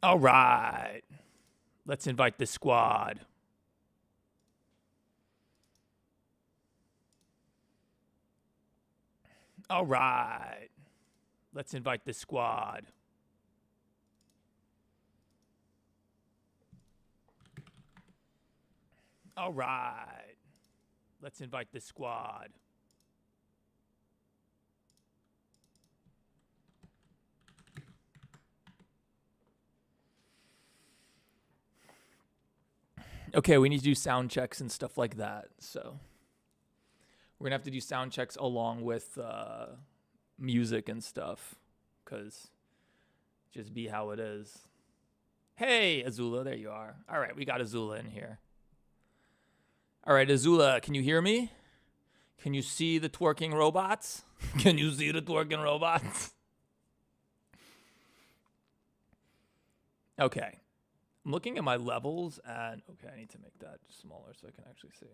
All right. Let's invite the squad. All right. Let's invite the squad. All right. Let's invite the squad. Okay, we need to do sound checks and stuff like that. So we're going to have to do sound checks along with music and stuff, because just be how it is. Hey, Azula, there you are. All right, we got Azula in here. All right, Azula, can you hear me? Can you see the twerking robots? Can you see the twerking robots? Okay. I'm looking at my levels, and okay, I need to make that smaller so I can actually see.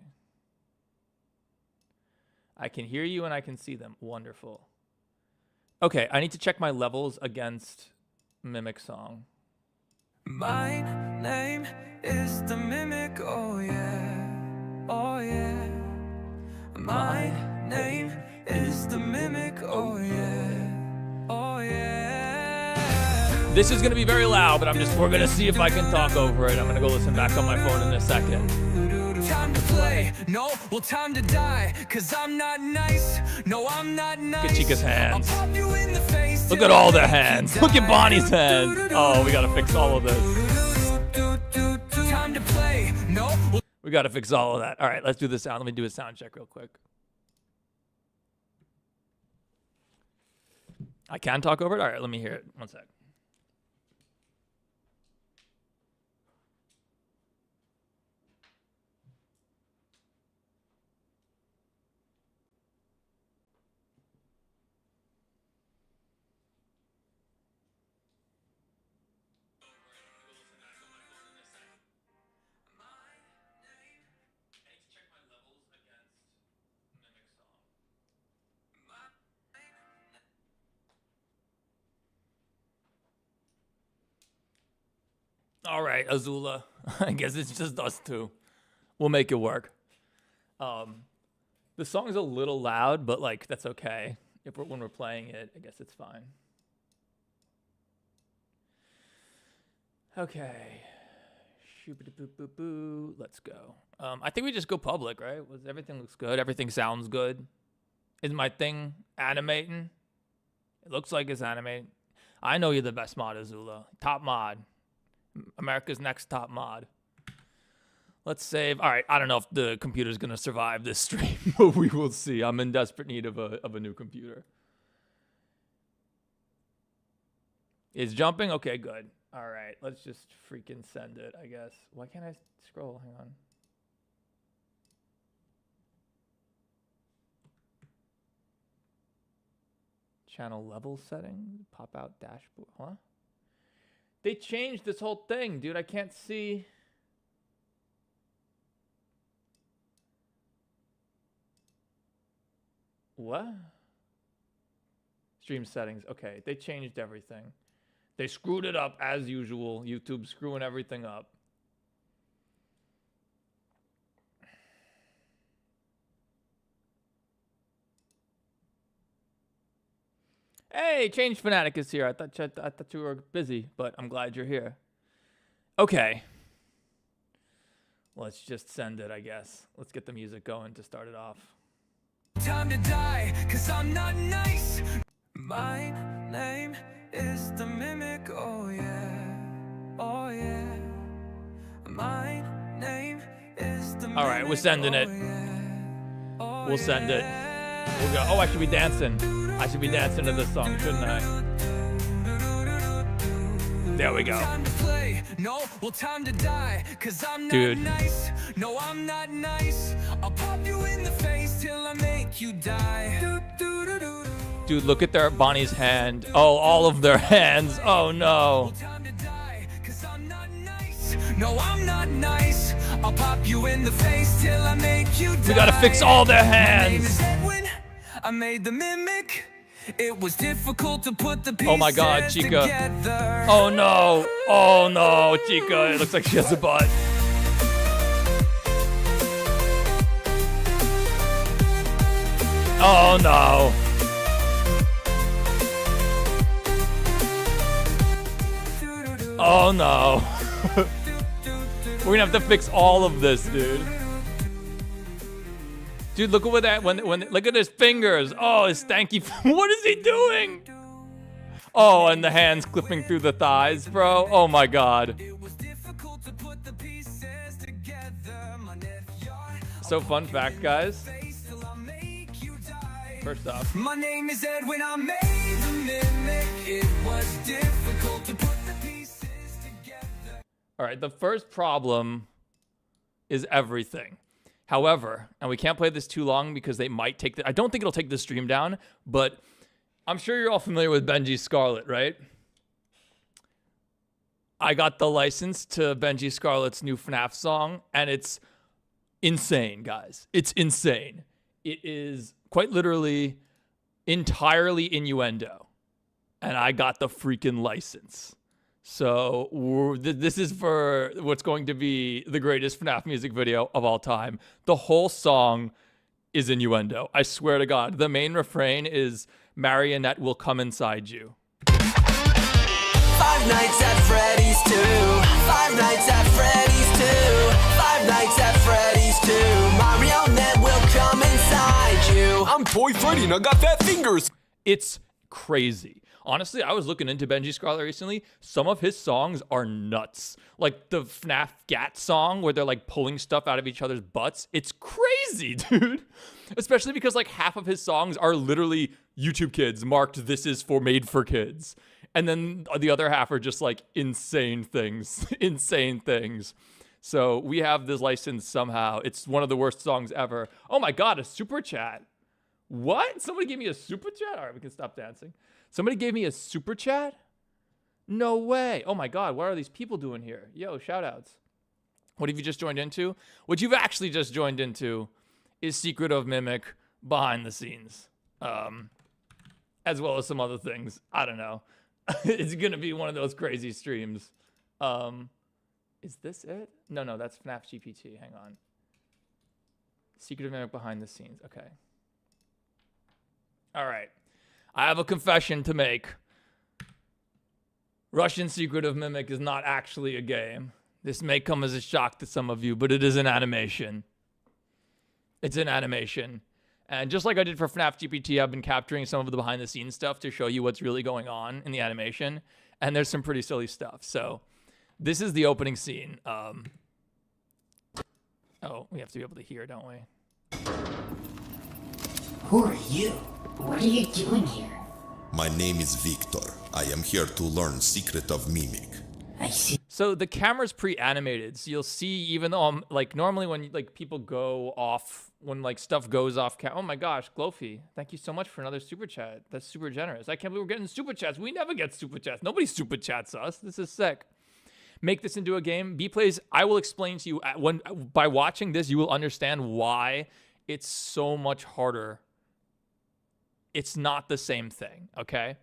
I can hear you and I can see them. Wonderful. Okay, I need to check my levels against Mimic Song. My name is the Mimic, oh yeah, oh yeah. My name is the Mimic, oh yeah, oh yeah. This is gonna be very loud, but we're gonna see if I can talk over it. I'm gonna go listen back on my phone in a second. Time to play, no, well time to die, cause I'm not nice, no I'm not nice. Look at Chica's hands. I'll pop you in the face. Look at all their hands. Look at Bonnie's hands. Oh, we gotta fix all of this. Time to play, no. We gotta fix all of that. All right, let's do the sound. Let me do a sound check real quick. I can talk over it? All right, let me hear it. One sec. All right, Azula. I guess it's just us two. We'll make it work. The song's a little loud, but like that's okay. When we're playing it, I guess it's fine. Okay. Shoo-ba-da-boo-boo-boo. Let's go. I think we just go public, right? Everything looks good. Everything sounds good. Is my thing animating? It looks like it's animating. I know you're the best mod, Azula. Top mod. America's next top mod. Let's save. All right, I don't know if the computer's going to survive this stream, but we will see. I'm in desperate need of a new computer. Is jumping? Okay, good. All right, let's just freaking send it, I guess. Why can't I scroll? Hang on. Channel level setting, pop out dashboard, huh? They changed this whole thing, dude. I can't see. What? Stream settings. Okay, they changed everything. They screwed it up as usual. YouTube screwing everything up. Hey, Change Fanatic is here. I thought you were busy, but I'm glad you're here. Okay. Let's just send it, I guess. Let's get the music going to start it off. Time to die, cause I'm not nice. My name is the Mimic, oh yeah, oh yeah. My name is the Mimic. All right, we're sending it. We'll send it. We'll go. Oh, I should be dancing. I should be dancing to this song, shouldn't I? There we go. Time to play, no, well time to die, cause I'm not Dude. nice. No, I'm not nice. I'll pop you in the face till I make you die. Dude, look at their Bonnie's hand. Oh, all of their hands. Oh no. Time to die, cause I'm not nice. No, I'm not nice. I'll pop you in the face till I make you die. We gotta fix all their My name is hands. Edwin. I made the Mimic. It was difficult to put the pieces Oh my God, Chica. together. Oh no. Oh no, Chica. It looks like she has a butt. Oh no. Oh no. We're gonna have to fix all of this, dude. Dude, look at what that look at his fingers. Oh, his stanky. What is he doing? Oh, and the hands clipping through the thighs, bro. Oh my God. So fun fact, guys. First off, my name is Edwin. I made the mimic. It was difficult to put the pieces together. all right, the first problem is everything. However, and we can't play this too long because they might take I don't think it'll take the stream down, but I'm sure you're all familiar with Benji Scarlet, right? I got the license to Benji Scarlet's new FNAF song, and it's insane, guys. It's insane. It is quite literally entirely innuendo, and I got the freaking license. So this is for what's going to be the greatest FNAF music video of all time. The whole song is innuendo. I swear to God. The main refrain is "Marionette will come inside you." Five Nights at Freddy's 2. Five Nights at Freddy's 2. Five Nights at Freddy's 2. Marionette will come inside you. I'm Toy Freddy and I got fat fingers. It's crazy. Honestly, I was looking into Benji Scarlet recently. Some of his songs are nuts. Like the FNAF Gat song where they're like pulling stuff out of each other's butts. It's crazy, dude. Especially because like half of his songs are literally YouTube Kids marked "This is for made for kids." And then the other half are just like insane things. Insane things. So we have this license somehow. It's one of the worst songs ever. Oh my God, a super chat. What? Somebody gave me a super chat? All right, we can stop dancing. Somebody gave me a super chat? No way. Oh my God, what are these people doing here? Yo, shout outs. What have you just joined into? What you've actually just joined into is Secret of Mimic behind the scenes. As well as some other things. I don't know. It's going to be one of those crazy streams. Is this it? No, that's FNAF GPT. Hang on. Secret of Mimic behind the scenes. Okay. All right. I have a confession to make. Russian Secret of Mimic is not actually a game. This may come as a shock to some of you, but it is an animation. It's an animation. And just like I did for FNAF GPT, I've been capturing some of the behind the scenes stuff to show you what's really going on in the animation. And there's some pretty silly stuff. So this is the opening scene. Oh, we have to be able to hear, don't we? Who are you? What are you doing here? My name is Victor. I am here to learn Secret of Mimic. I see. So the camera's pre-animated, so you'll see, even though I'm like normally when like people go off, when like stuff goes off oh my gosh, Glowfy, thank you so much for another super chat. That's super generous. I can't believe we're getting super chats. We never get super chats. Nobody super chats us. This is sick. Make this into a game. B-Plays, I will explain to you by watching this, you will understand why it's so much harder. It's not the same thing, okay?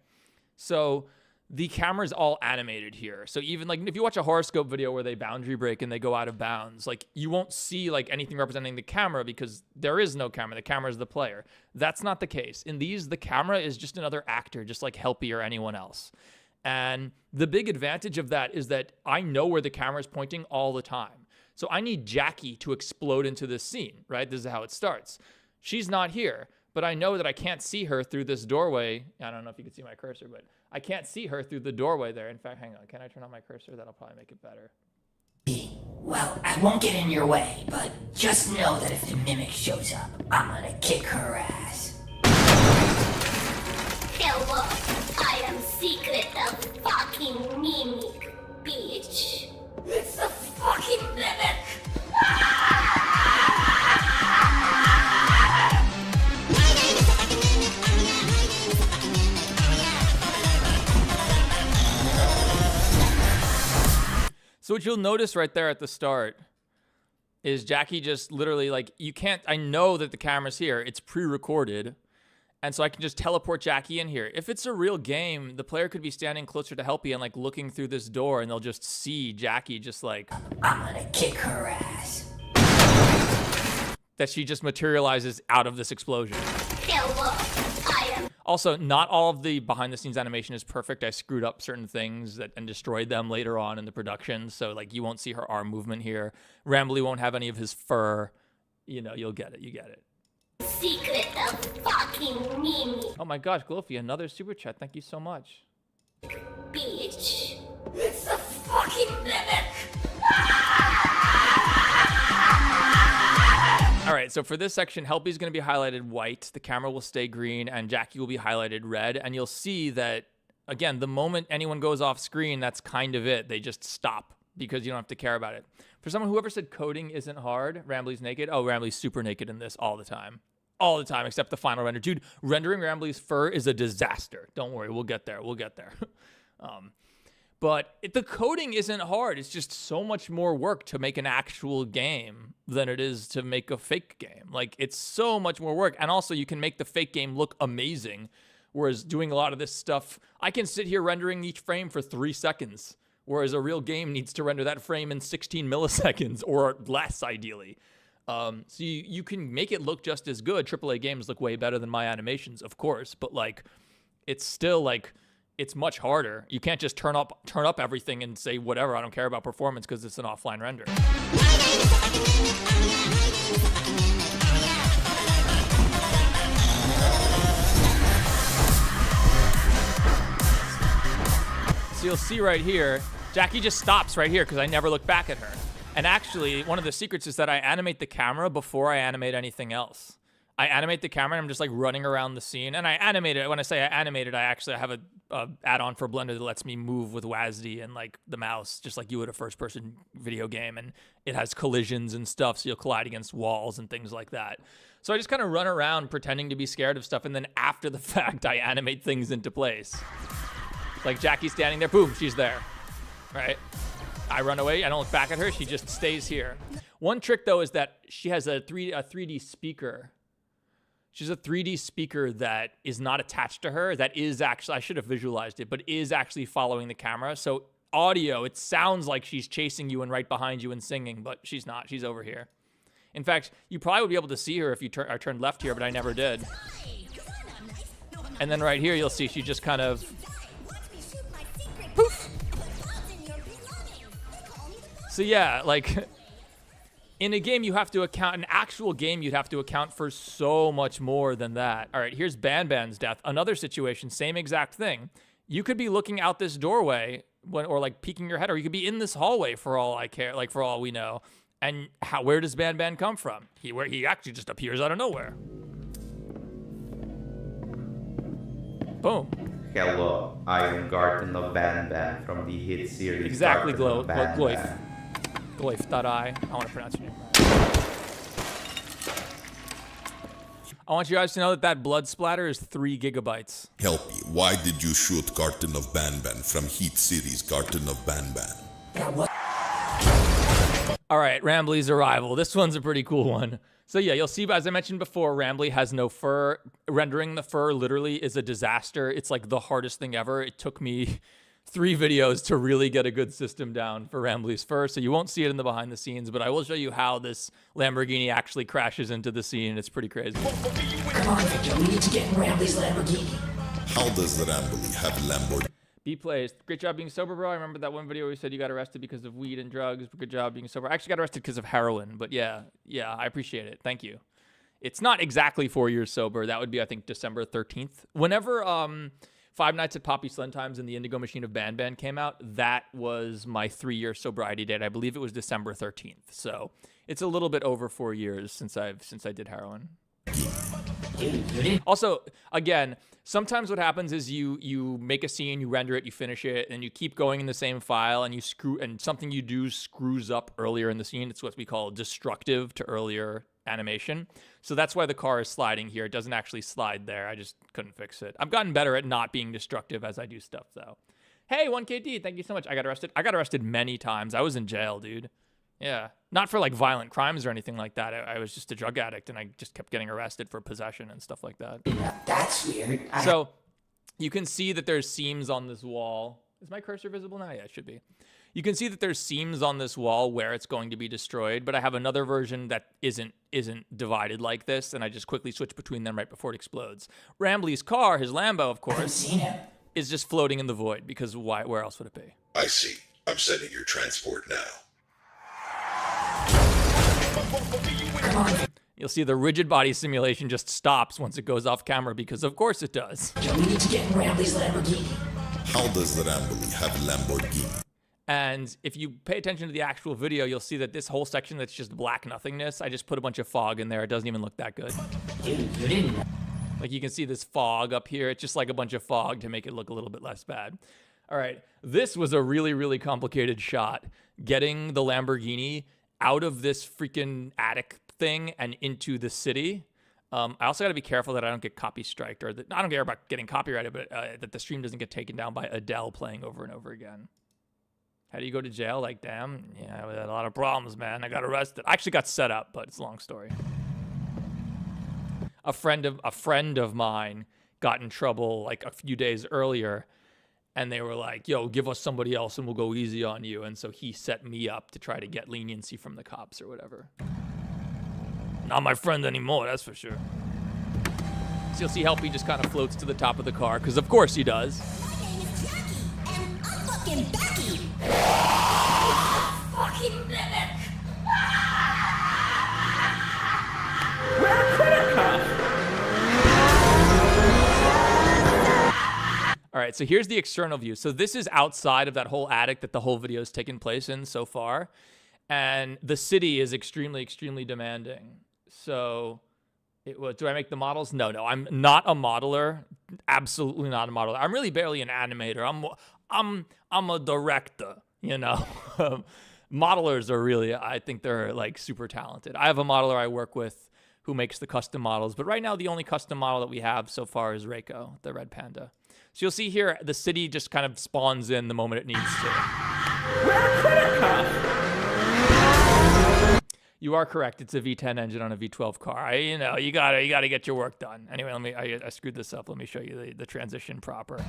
So the camera's all animated here. So even like if you watch a horoscope video where they boundary break and they go out of bounds, like you won't see like anything representing the camera because there is no camera. The camera is the player. That's not the case. In these, the camera is just another actor, just like Helpy or anyone else. And the big advantage of that is that I know where the camera is pointing all the time. So I need Jackie to explode into this scene, right? This is how it starts. She's not here, but I know that I can't see her through this doorway. I don't know if you can see my cursor, but I can't see her through the doorway there. In fact, hang on. Can I turn on my cursor? That'll probably make it better. Well, I won't get in your way, but just know that if the Mimic shows up, I'm gonna kick her ass. Hello, I am Secret of fucking Mimic, bitch. It's the fucking Mimic! So what you'll notice right there at the start is Jackie just literally like, you can't, I know that the camera's here. It's pre-recorded. And so I can just teleport Jackie in here. If it's a real game, the player could be standing closer to Helpy and like looking through this door, and they'll just see Jackie just like, I'm gonna kick her ass. that she just materializes out of this explosion. Hello, I am Also, not all of the behind the scenes animation is perfect. I screwed up certain things and destroyed them later on in the production. So like you won't see her arm movement here. Rambly won't have any of his fur. You know, you'll get it. You get it. secret of fucking Mimi, Oh my gosh, Glofy, another super chat. Thank you so much. bitch. It's a fucking mimic. All right, so for this section, Helpy's going to be highlighted white, the camera will stay green, and Jackie will be highlighted red. And you'll see that, again, the moment anyone goes off screen, that's kind of it. They just stop because you don't have to care about it. For someone, whoever said coding isn't hard, Rambly's naked. Oh, Rambly's super naked in this all the time. All the time, except the final render. Dude, rendering Rambly's fur is a disaster. Don't worry, we'll get there. We'll get there. But the coding isn't hard. It's just so much more work to make an actual game than it is to make a fake game. Like, it's so much more work. And also, you can make the fake game look amazing. Whereas doing a lot of this stuff, I can sit here rendering each frame for 3 seconds. Whereas a real game needs to render that frame in 16 milliseconds or less, ideally. So you can make it look just as good. AAA games look way better than my animations, of course. But, like, it's still, like... it's much harder. You can't just turn up everything and say whatever, I don't care about performance because it's an offline render. So you'll see right here, Jackie just stops right here because I never look back at her. And actually, one of the secrets is that I animate the camera before I animate anything else. I animate the camera and I'm just like running around the scene. And I animate it. When I say I animate it, I actually have a add-on for Blender that lets me move with WASD and like the mouse, just like you would a first-person video game. And it has collisions and stuff, so you'll collide against walls and things like that. So I just kind of run around pretending to be scared of stuff. And then after the fact, I animate things into place. Like Jackie's standing there, boom, she's there, right? I run away, I don't look back at her, she just stays here. One trick though is that she has a 3D speaker. She's a 3D speaker that is not attached to her, that is actually, I should have visualized it, but is actually following the camera. So audio, it sounds like she's chasing you and right behind you and singing, but she's not, she's over here. In fact, you probably would be able to see her if you I turned left here, but I never did. And then right here, you'll see she just kind of, poof. So yeah, like, in a game, you have to account, an actual game, you'd have to account for so much more than that. All right, here's Banban's death. Another situation, same exact thing. You could be looking out this doorway or like peeking your head, or you could be in this hallway for all I care, like for all we know. And where does Banban come from? He actually just appears out of nowhere. Boom. Hello, I am Garten of Banban from the hit series. Exactly, Garten of Gloif. Gloif.I. I want to pronounce your name right. I want you guys to know that that blood splatter is 3 gigabytes. Helpy, why did you shoot Garten of Banban from Heat series Garten of Banban? All right, Rambly's arrival. This one's a pretty cool one. So yeah, you'll see, as I mentioned before, Rambly has no fur. Rendering the fur literally is a disaster. It's like the hardest thing ever. It took me 3 videos to really get a good system down for Rambly's fur, so you won't see it in the behind the scenes, but I will show you how this Lamborghini actually crashes into the scene. It's pretty crazy. Come on, Victor, we need to get in Rambly's Lamborghini. How does Rambly have Lamborghini? B plays. Great job being sober, bro. I remember that one video where you said you got arrested because of weed and drugs. Good job being sober. I actually got arrested because of heroin, but yeah, I appreciate it. Thank you. It's not exactly 4 years sober. That would be, I think, December 13th. Whenever Five Nights at Poppy Slentimez and the Indigo Machine of Banban came out, that was my 3-year sobriety date. I believe it was December 13th. So it's a little bit over 4 years since I did heroin. Also, again, sometimes what happens is you make a scene, you render it, you finish it, and you keep going in the same file, and something you do screws up earlier in the scene. It's what we call destructive to earlier animation. So that's why the car is sliding here. It doesn't actually slide there. I just couldn't fix it. I've gotten better at not being destructive as I do stuff, though. Hey, 1KD, thank you so much. I got arrested. I got arrested many times. I was in jail, dude. Yeah. Not for like violent crimes or anything like that. I was just a drug addict and I just kept getting arrested for possession and stuff like that. That's weird. So you can see that there's seams on this wall. Is my cursor visible now? Yeah, it should be. You can see that there's seams on this wall where it's going to be destroyed, but I have another version that isn't divided like this, and I just quickly switch between them right before it explodes. Rambley's car, his Lambo, of course, seen him. is just floating in the void because why? Where else would it be? I see. I'm sending your transport now. You'll see the rigid body simulation just stops once it goes off camera because of course it does. Yo, we need to get in Rambley's Lamborghini. How does the Rambly have Lamborghini? And if you pay attention to the actual video, you'll see that this whole section that's just black nothingness, I just put a bunch of fog in there. It doesn't even look that good. Dude, you didn't. Like you can see this fog up here. It's just like a bunch of fog to make it look a little bit less bad. All right, this was a really, really complicated shot. Getting the Lamborghini out of this freaking attic thing and into the city. I also got to be careful that I don't get copy striked, or that I don't care about getting copyrighted, but that the stream doesn't get taken down by Adele playing over and over again. How do you go to jail? Like, damn, yeah, we had a lot of problems, man. I got arrested. I actually got set up, but it's a long story. A friend of mine got in trouble like a few days earlier, and they were like, yo, give us somebody else and we'll go easy on you. And so he set me up to try to get leniency from the cops or whatever. Not my friend anymore, that's for sure. So you'll see Helpy just kind of floats to the top of the car, because of course he does. My name is Jackie, and I'm fucking Becky. Fucking mimic. All right, so here's the external view. So this is outside of that whole attic that the whole video has taken place in so far. And the city is extremely, extremely demanding. So it was, do I make the models? No, I'm not a modeler. Absolutely not a modeler. I'm really barely an animator. I'm a director, you know. Modelers are really, I think they're like super talented. I have a modeler I work with who makes the custom models, but right now the only custom model that we have so far is Reiko, the red panda. So you'll see here, the city just kind of spawns in the moment it needs to. You are correct. It's a V10 engine on a V12 car. You gotta get your work done. Anyway, I screwed this up. Let me show you the transition proper.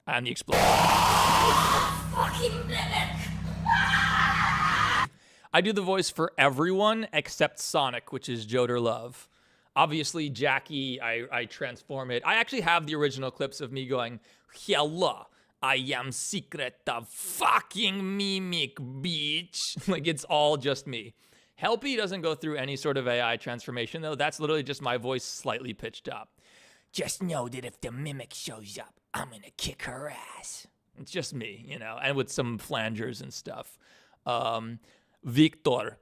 And the explosion. Fucking mimic. I do the voice for everyone except Sonic, which is Joder Love. Obviously, Jackie, I transform it. I actually have the original clips of me going, hello, I am secret of fucking mimic, bitch. Like, it's all just me. Helpy doesn't go through any sort of AI transformation, though. That's literally just my voice slightly pitched up. Just know that if the mimic shows up, I'm gonna kick her ass. It's just me, you know, and with some flangers and stuff. Victor.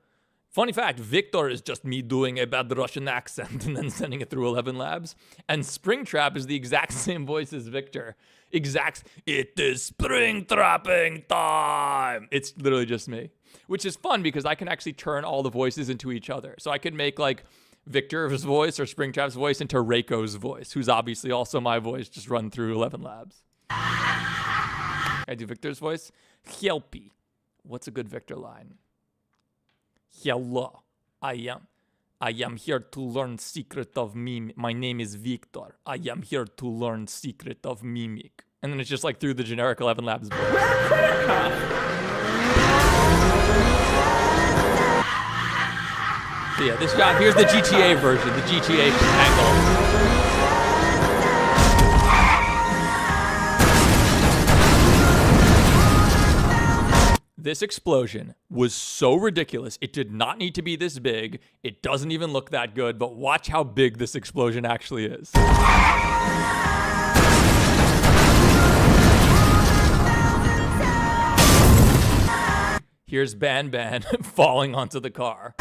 Funny fact, Victor is just me doing a bad Russian accent and then sending it through 11 Labs. And Springtrap is the exact same voice as Victor. It is spring trapping time. It's literally just me, which is fun because I can actually turn all the voices into each other. So I could make like Victor's voice or Springtrap's voice into Reiko's voice, who's obviously also my voice, just run through 11 Labs. I do Victor's voice. Helpy. What's a good Victor line? Hello, I am here to learn secret of mimic. My name is Victor. I am here to learn secret of mimic. And then it's just like through the generic 11 Labs voice. So yeah, this shot, here's the GTA version, the GTA angle. This explosion was so ridiculous. It did not need to be this big. It doesn't even look that good, but watch how big this explosion actually is. Here's Ban Ban falling onto the car.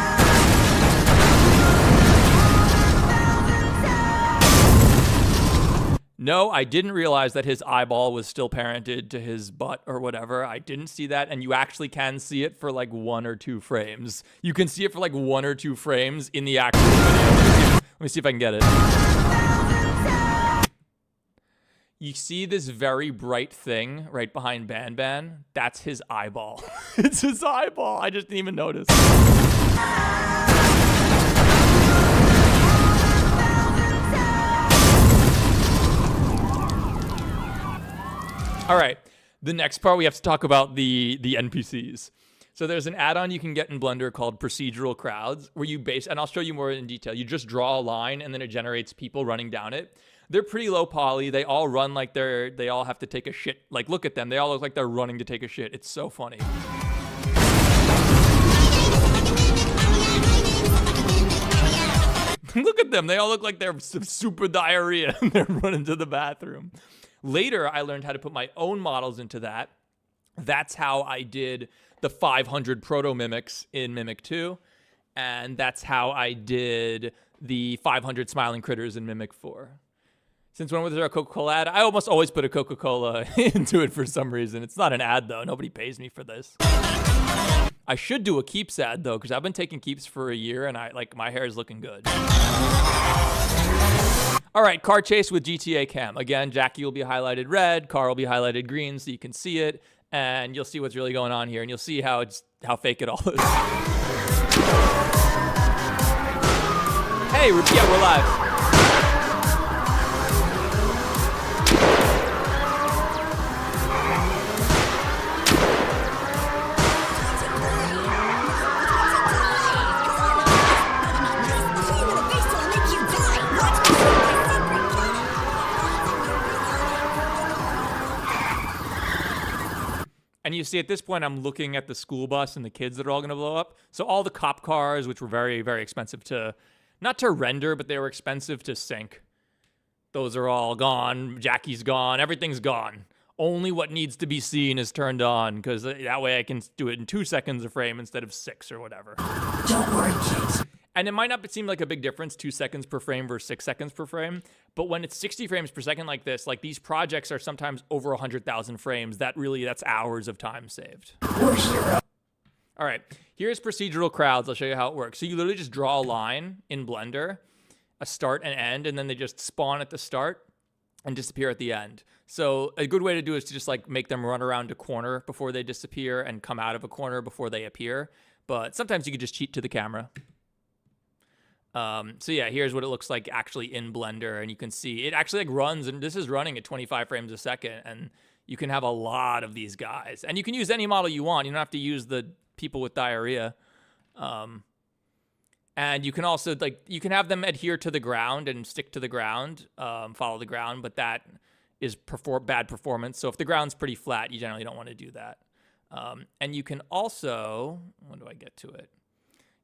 No, I didn't realize that his eyeball was still parented to his butt or whatever. I didn't see that, and you actually can see it for like 1 or 2 frames. You can see it for like 1 or 2 frames in the actual video. Let me see if I can get it. You see this very bright thing right behind Ban Ban? That's his eyeball. It's his eyeball. I just didn't even notice. All right, the next part we have to talk about the NPCs. So there's an add-on you can get in Blender called Procedural Crowds, where you and I'll show you more in detail. You just draw a line and then it generates people running down it. They're pretty low poly. They all run like they all have to take a shit. Like, look at them. They all look like they're running to take a shit. It's so funny. Look at them. They all look like they're super diarrhea and they're running to the bathroom. Later, I learned how to put my own models into that. That's how I did the 500 proto mimics in Mimic 2. And that's how I did the 500 smiling critters in Mimic 4. Since when was there a Coca-Cola ad? I almost always put a Coca-Cola into it for some reason. It's not an ad, though. Nobody pays me for this. I should do a Keeps ad, though, because I've been taking Keeps for a year, and my hair is looking good. All right, car chase with GTA Cam. Again, Jackie will be highlighted red, car will be highlighted green, so you can see it, and you'll see what's really going on here, and you'll see how fake it all is. Hey, yeah, we're live. And you see at this point, I'm looking at the school bus and the kids that are all going to blow up. So all the cop cars, which were very, very expensive not to render, but they were expensive to sync. Those are all gone. Jackie's gone. Everything's gone. Only what needs to be seen is turned on, because that way I can do it in 2 seconds a frame instead of 6 or whatever. Don't worry, kids. And it might not seem like a big difference, 2 seconds per frame versus 6 seconds per frame. But when it's 60 frames per second like this, like these projects are sometimes over 100,000 frames. That's hours of time saved. All right, here's procedural crowds. I'll show you how it works. So you literally just draw a line in Blender, a start and end, and then they just spawn at the start and disappear at the end. So a good way to do it is to just like make them run around a corner before they disappear and come out of a corner before they appear. But sometimes you can just cheat to the camera. So yeah, here's what it looks like actually in Blender, and you can see it actually like runs, and this is running at 25 frames a second, and you can have a lot of these guys, and you can use any model you want. You don't have to use the people with diarrhea. And you can also you can have them adhere to the ground and stick to the ground, follow the ground, but that is bad performance. So if the ground's pretty flat, you generally don't want to do that. And you can also, when do I get to it?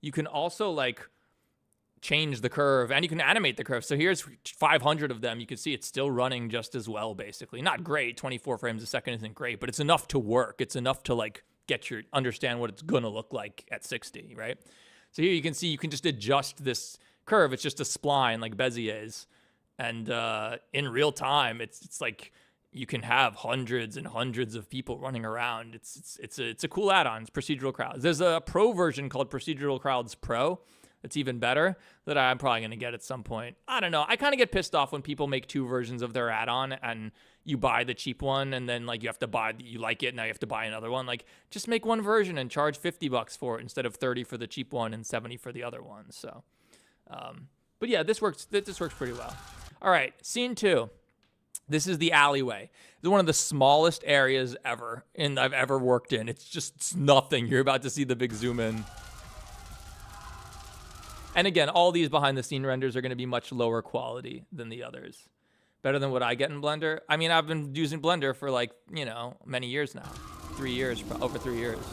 You can also change the curve, and you can animate the curve. So here's 500 of them. You can see it's still running just as well, basically. Not great. 24 frames a second isn't great, but it's enough to work. It's enough to understand what it's gonna look like at 60, right? So here you can see you can just adjust this curve. It's just a spline like Bezier's, and in real time, it's like you can have hundreds and hundreds of people running around. It's a cool add-on. It's Procedural Crowds. There's a pro version called Procedural Crowds Pro. It's even better, that I'm probably going to get at some point. I don't know. I kind of get pissed off when people make 2 versions of their add-on and you buy the cheap one and then you have to buy, you like it, now you have to buy another one. Just make one version and charge $50 for it instead of 30 for the cheap one and 70 for the other one. So, but yeah, this works pretty well. All right, scene 2. This is the alleyway. It's one of the smallest areas ever I've ever worked in. It's nothing. You're about to see the big zoom in. And again, all these behind-the-scene renders are going to be much lower quality than the others. Better than what I get in Blender. I mean, I've been using Blender for many years now. 3 years, over 3 years.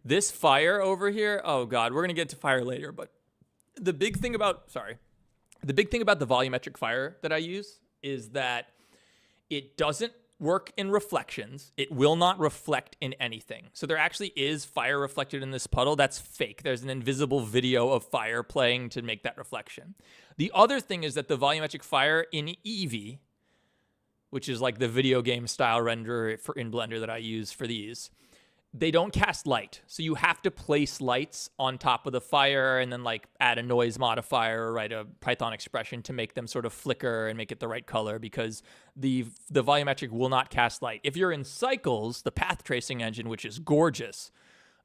This fire over here, oh God, we're going to get to fire later. But the big thing about the volumetric fire that I use is that it doesn't work in reflections. It will not reflect in anything. So there actually is fire reflected in this puddle. That's fake. There's an invisible video of fire playing to make that reflection. The other thing is that the volumetric fire in Eevee, which is like the video game style renderer in Blender that I use for these, they don't cast light. So you have to place lights on top of the fire and then like add a noise modifier or write a Python expression to make them sort of flicker and make it the right color, because the volumetric will not cast light. If you're in Cycles, the path tracing engine, which is gorgeous,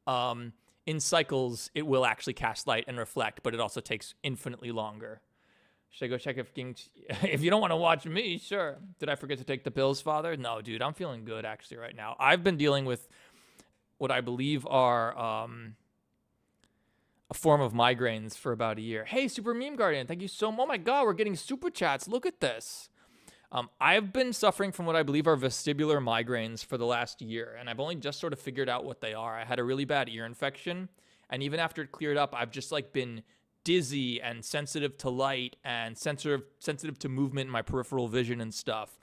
in Cycles, it will actually cast light and reflect, but it also takes infinitely longer. Should I go check if if you don't want to watch me, sure. Did I forget to take the pills, Father? No, dude, I'm feeling good actually right now. I've been dealing with what I believe are a form of migraines for about a year. Hey, Super Meme Guardian, thank you so much. Oh my God, we're getting super chats. Look at this. I've been suffering from what I believe are vestibular migraines for the last year, and I've only just sort of figured out what they are. I had a really bad ear infection, and even after it cleared up, I've just like been dizzy and sensitive to light and sensitive to movement in my peripheral vision and stuff.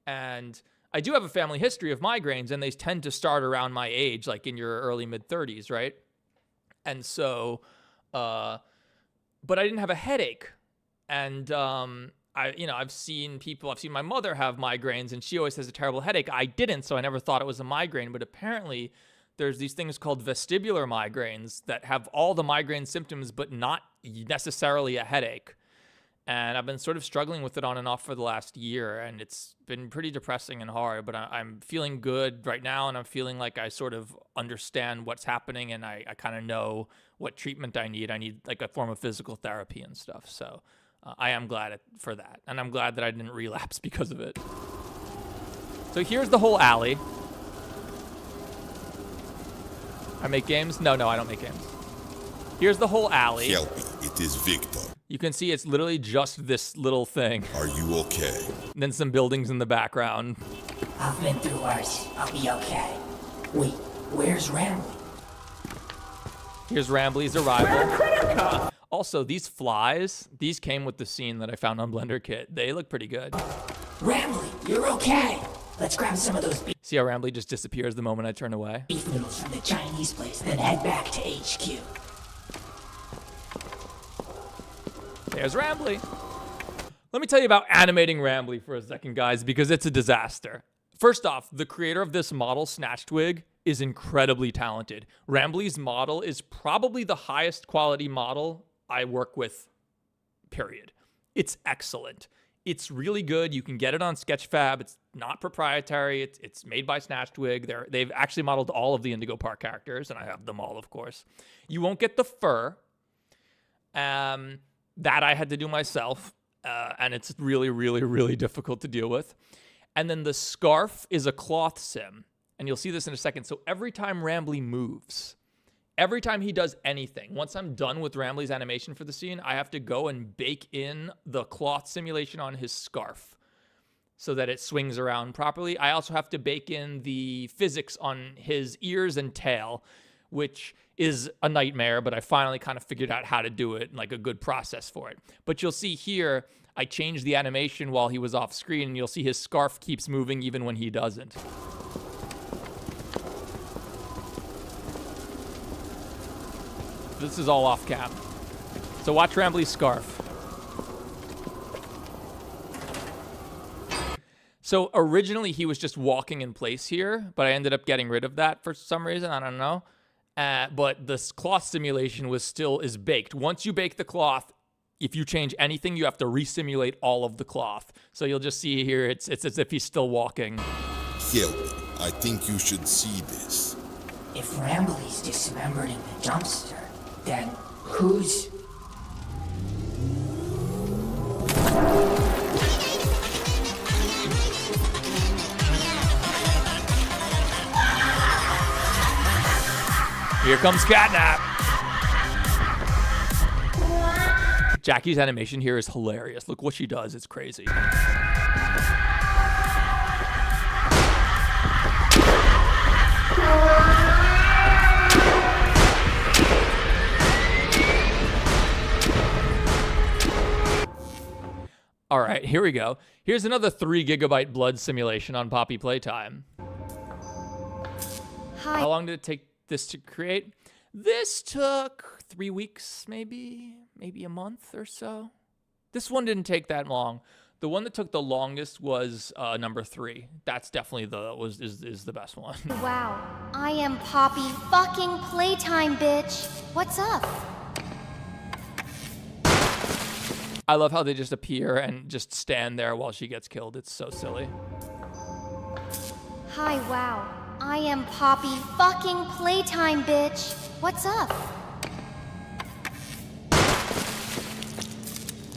And I do have a family history of migraines, and they tend to start around my age, like in your early mid-30s, right? And so, but I didn't have a headache. And I've seen my mother have migraines, and she always has a terrible headache. I didn't, so I never thought it was a migraine. But apparently, there's these things called vestibular migraines that have all the migraine symptoms, but not necessarily a headache. And I've been sort of struggling with it on and off for the last year, and it's been pretty depressing and hard, but I'm feeling good right now, and I'm feeling like I sort of understand what's happening, and I kind of know what treatment I need. I need like a form of physical therapy and stuff, so I am glad for that, and I'm glad that I didn't relapse because of it. So here's the whole alley. I make games? No, I don't make games. Here's the whole alley. Help me, it is Victor. You can see it's literally just this little thing. Are you okay? And then some buildings in the background. I've been through worse. I'll be okay. Wait, where's Rambly? Here's Rambly's arrival. Also, these flies, these came with the scene that I found on Blender Kit. They look pretty good. Rambly, you're okay. Let's grab some of those See how Rambly just disappears the moment I turn away? beef noodles from the Chinese place, then head back to HQ. There's Rambly. Let me tell you about animating Rambly for a second, guys, because it's a disaster. First off, the creator of this model, Snatchtwig, is incredibly talented. Rambly's model is probably the highest quality model I work with, period. It's excellent. It's really good. You can get it on Sketchfab. It's not proprietary. It's made by Snatchtwig. They've actually modeled all of the Indigo Park characters, and I have them all, of course. You won't get the fur. That I had to do myself, and it's really, really, really difficult to deal with. And then the scarf is a cloth sim, and you'll see this in a second. So every time Rambly moves, every time he does anything, once I'm done with Rambly's animation for the scene, I have to go and bake in the cloth simulation on his scarf so that it swings around properly. I also have to bake in the physics on his ears and tail, which is a nightmare, but I finally kind of figured out how to do it, like a good process for it. But you'll see here, I changed the animation while he was off screen, and you'll see his scarf keeps moving even when he doesn't. This is all off cam. So watch Rambly's scarf. So originally he was just walking in place here, but I ended up getting rid of that for some reason, I don't know. But this cloth simulation is baked. Once you bake the cloth, if you change anything, you have to resimulate all of the cloth. So you'll just see here, it's as if he's still walking. Help me, I think you should see this. If Rambly's dismembered in the dumpster, then who's... Here comes Catnap. Jackie's animation here is hilarious. Look what she does. It's crazy. All right, here we go. Here's another 3 GB blood simulation on Poppy Playtime. Hi. How long did it take this to create? This took 3 weeks, maybe a month or so. This one didn't take that long. The one that took the longest was number 3. That's definitely is the best one. Wow. I am Poppy fucking Playtime, bitch. What's up? I love how they just appear and just stand there while she gets killed. It's so silly. Hi, wow. I am Poppy fucking Playtime, bitch. What's up?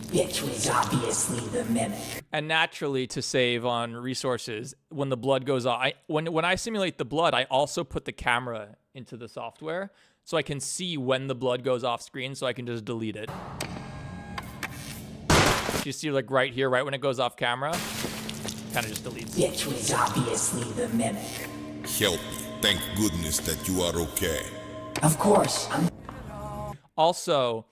Bitch was obviously the mimic. And naturally, to save on resources, when the blood goes off, when I simulate the blood, I also put the camera into the software so I can see when the blood goes off screen, so I can just delete it. You see, like right here, right when it goes off camera, kind of just deletes it. Bitch was obviously the mimic. Help me. Thank goodness that you are okay. Of course, I'm... Also,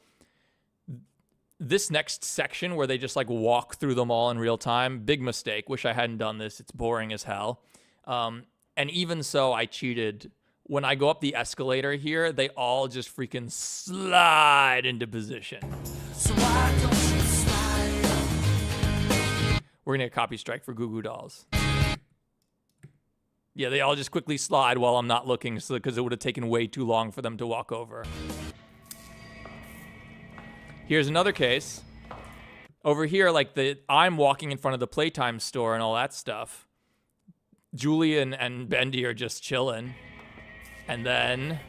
this next section where they just like walk through them all in real time, big mistake. Wish I hadn't done this. It's boring as hell. And even so, I cheated. When I go up the escalator here, they all just freaking slide into position. So why don't you slide? We're gonna get a copy strike for Goo Goo Dolls. Yeah, they all just quickly slide while I'm not looking, so because it would have taken way too long for them to walk over. Here's another case. Over here, like I'm walking in front of the Playtime store and all that stuff. Julian and Bendy are just chilling. And then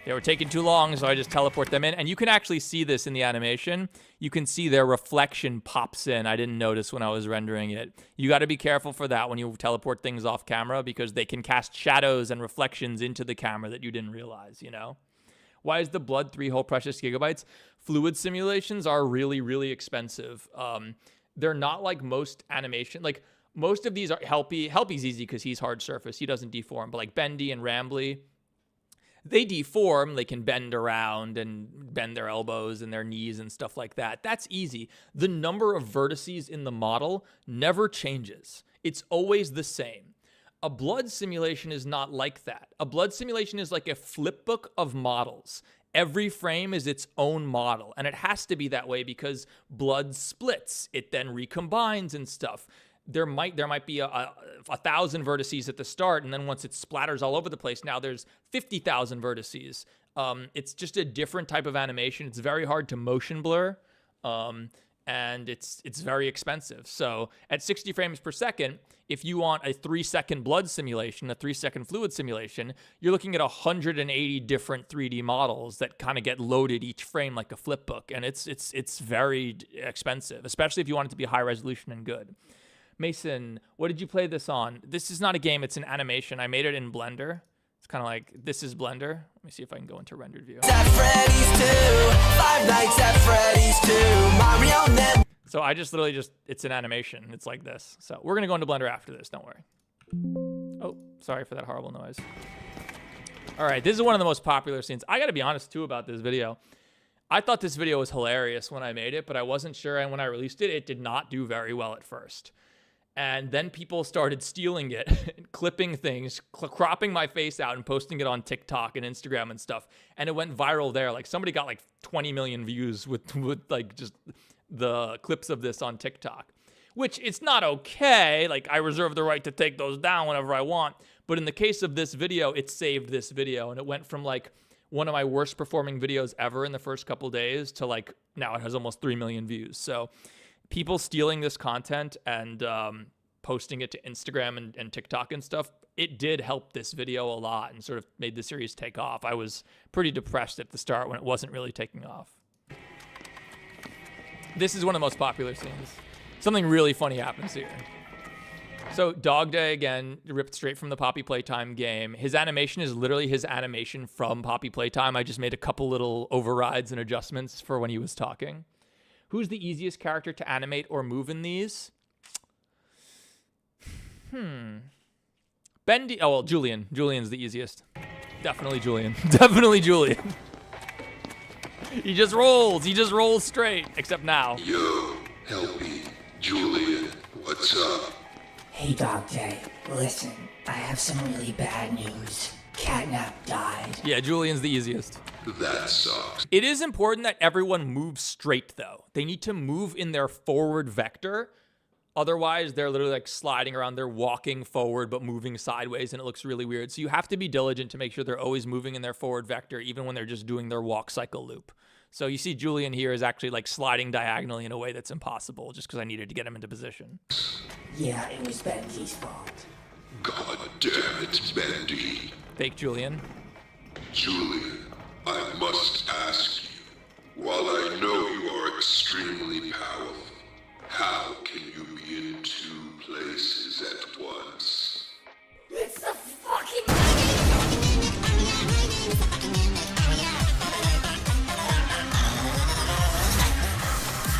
they were taking too long, so I just teleport them in. And you can actually see this in the animation. You can see their reflection pops in. I didn't notice when I was rendering it. You got to be careful for that when you teleport things off camera, because they can cast shadows and reflections into the camera that you didn't realize, you know? Why is the blood 3 whole precious gigabytes? Fluid simulations are really, really expensive. They're not like most animation. Like, most of these are Helpy. Helpy's easy because he's hard surface. He doesn't deform. But like Bendy and Rambly, they deform. They can bend around and bend their elbows and their knees and stuff like that. That's easy. The number of vertices in the model never changes. It's always the same. A blood simulation is not like that. A blood simulation is like a flip book of models. Every frame is its own model, and it has to be that way because blood splits. It then recombines and stuff. There might be a 1,000 vertices at the start, and then once it splatters all over the place, now there's 50,000 vertices. It's just a different type of animation. It's very hard to motion blur, and it's very expensive. So at 60 frames per second, if you want a 3-second blood simulation, a 3-second fluid simulation, you're looking at 180 different 3D models that kind of get loaded each frame like a flip book, and it's very expensive, especially if you want it to be high resolution and good. Mason, what did you play this on? This is not a game, it's an animation. I made it in Blender. It's kind of like, this is Blender. Let me see if I can go into rendered view. At Freddy's 2, 5 Nights at Freddy's 2, Mario Net. So I just literally it's an animation. It's like this. So we're going to go into Blender after this, don't worry. Oh, sorry for that horrible noise. All right, this is one of the most popular scenes. I got to be honest too about this video. I thought this video was hilarious when I made it, but I wasn't sure. And when I released it, it did not do very well at first. And then people started stealing it, clipping things, cropping my face out and posting it on TikTok and Instagram and stuff. And it went viral there. Like somebody got like 20 million views with like just the clips of this on TikTok, which it's not okay. Like I reserve the right to take those down whenever I want. But in the case of this video, it saved this video. And it went from like one of my worst performing videos ever in the first couple days to like now it has almost 3 million views. So people stealing this content and posting it to Instagram and TikTok and stuff, it did help this video a lot and sort of made the series take off. I was pretty depressed at the start when it wasn't really taking off. This is one of the most popular scenes. Something really funny happens here. So Dog Day, again, ripped straight from the Poppy Playtime game. His animation is literally his animation from Poppy Playtime. I just made a couple little overrides and adjustments for when he was talking. Who's the easiest character to animate or move in these? Bendy. Oh, well, Julian. Julian's the easiest. Definitely Julian. Definitely Julian. He just rolls. He just rolls straight. Except now. Yo, Helpy, Julian, what's up? Hey, Dog Day, listen, I have some really bad news. Catnap died. Yeah, Julian's the easiest. That sucks. It is important that everyone moves straight, though. They need to move in their forward vector. Otherwise, they're literally like sliding around. They're walking forward, but moving sideways, and it looks really weird. So you have to be diligent to make sure they're always moving in their forward vector, even when they're just doing their walk cycle loop. So you see Julian here is actually like sliding diagonally in a way that's impossible just because I needed to get him into position. Yeah, it was Benji's fault. God damn it, Bendy. Fake Julian. Julian, I must ask you, while I know you are extremely powerful, how can you be in two places at once? It's the fucking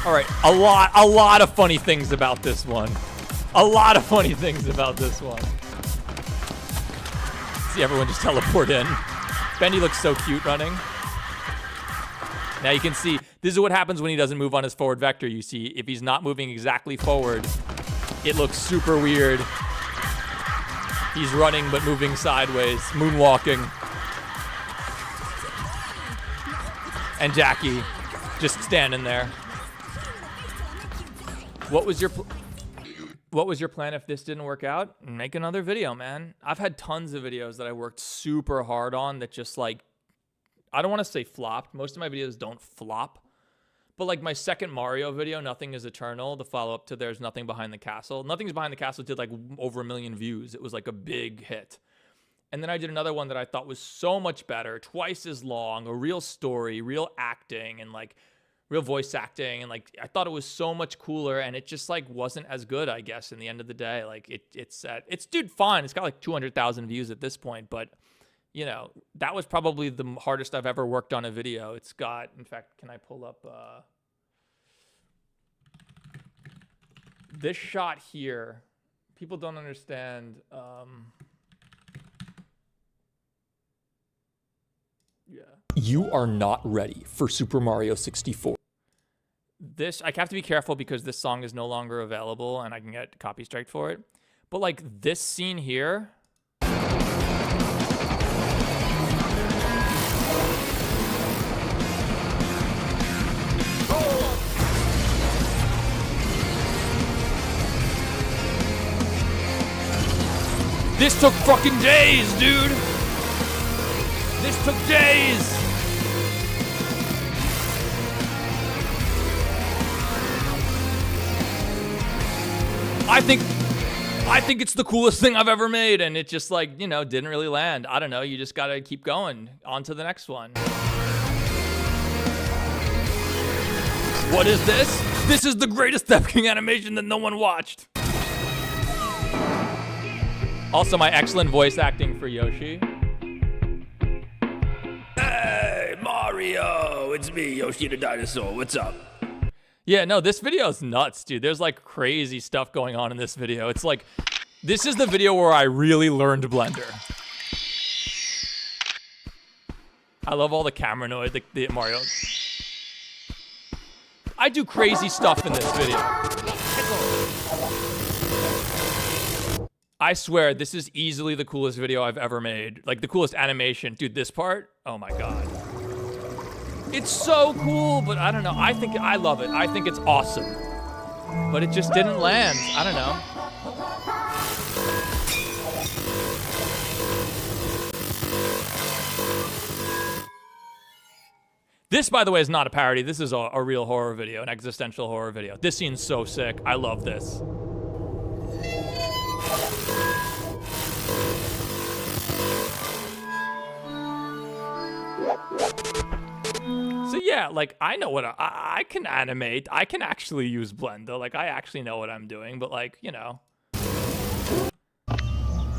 All right, a lot of funny things about this one. A lot of funny things about this one. See everyone just teleport in. Bendy looks so cute running. Now you can see, this is what happens when he doesn't move on his forward vector. You see, if he's not moving exactly forward, it looks super weird. He's running but moving sideways, moonwalking. And Jackie just standing there. What was your plan if this didn't work out? Make another video, man. I've had tons of videos that I worked super hard on that just like, I don't want to say flopped. Most of my videos don't flop. But like my second Mario video, Nothing is Eternal, the follow-up to There's Nothing Behind the Castle. Nothing's Behind the Castle did like over 1 million views. It was like a big hit. And then I did another one that I thought was so much better, twice as long, a real story, real acting, and like real voice acting. And like, I thought it was so much cooler, and it just like wasn't as good, I guess, in the end of the day. Like it's dude, fine. It's got like 200,000 views at this point, but you know, that was probably the hardest I've ever worked on a video. It's got, in fact, can I pull up this shot here? People don't understand. Yeah. You are not ready for Super Mario 64. This, I have to be careful because this song is no longer available and I can get copy striked for it. But like this scene here, this took fucking days, dude. This took days. I think it's the coolest thing I've ever made, and it just like, you know, didn't really land. I don't know, you just gotta keep going. On to the next one. What is this? This is the greatest Step King animation that no one watched. Also, my excellent voice acting for Yoshi. Hey, Mario, it's me, Yoshi the dinosaur. What's up? Yeah, no, this video is nuts, dude. There's like crazy stuff going on in this video. It's like, this is the video where I really learned Blender. I love all the camera noise, the Mario. I do crazy stuff in this video. I swear, this is easily the coolest video I've ever made. Like, the coolest animation. Dude, this part, oh my god. It's so cool, but I don't know. I love it. I think it's awesome. But it just didn't land. I don't know. This, by the way, is not a parody. This is a real horror video, an existential horror video. This scene's so sick. I love this. So yeah, like, I know what I can animate. I can actually use Blender. Like, I actually know what I'm doing, but like, you know.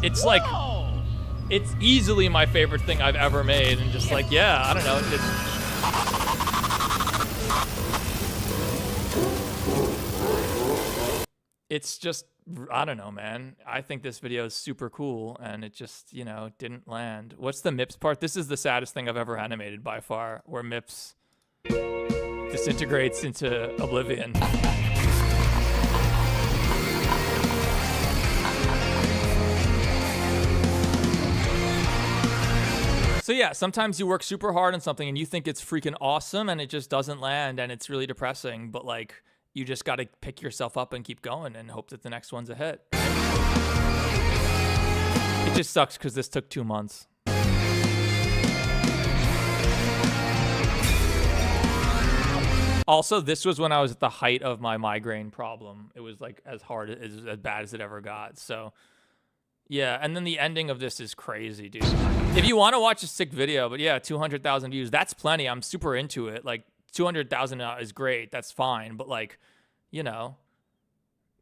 It's like, it's easily my favorite thing I've ever made. And just like, yeah, I don't know. It's just, I don't know, man. I think this video is super cool, and it just, you know, didn't land. What's the Mips part? This is the saddest thing I've ever animated by far, where Mips disintegrates into oblivion. So So yeah, sometimes you work super hard on something and you think it's freaking awesome and it just doesn't land and it's really depressing, but like you just got to pick yourself up and keep going and hope that the next one's a hit. It just sucks because this took 2 months. Also, this was when I was at the height of my migraine problem. It was like as bad as it ever got. So yeah, and then the ending of this is crazy, dude. If you want to watch a sick video, but yeah, 200,000 views, that's plenty. I'm super into it. Like 200,000 is great. That's fine. But like, you know,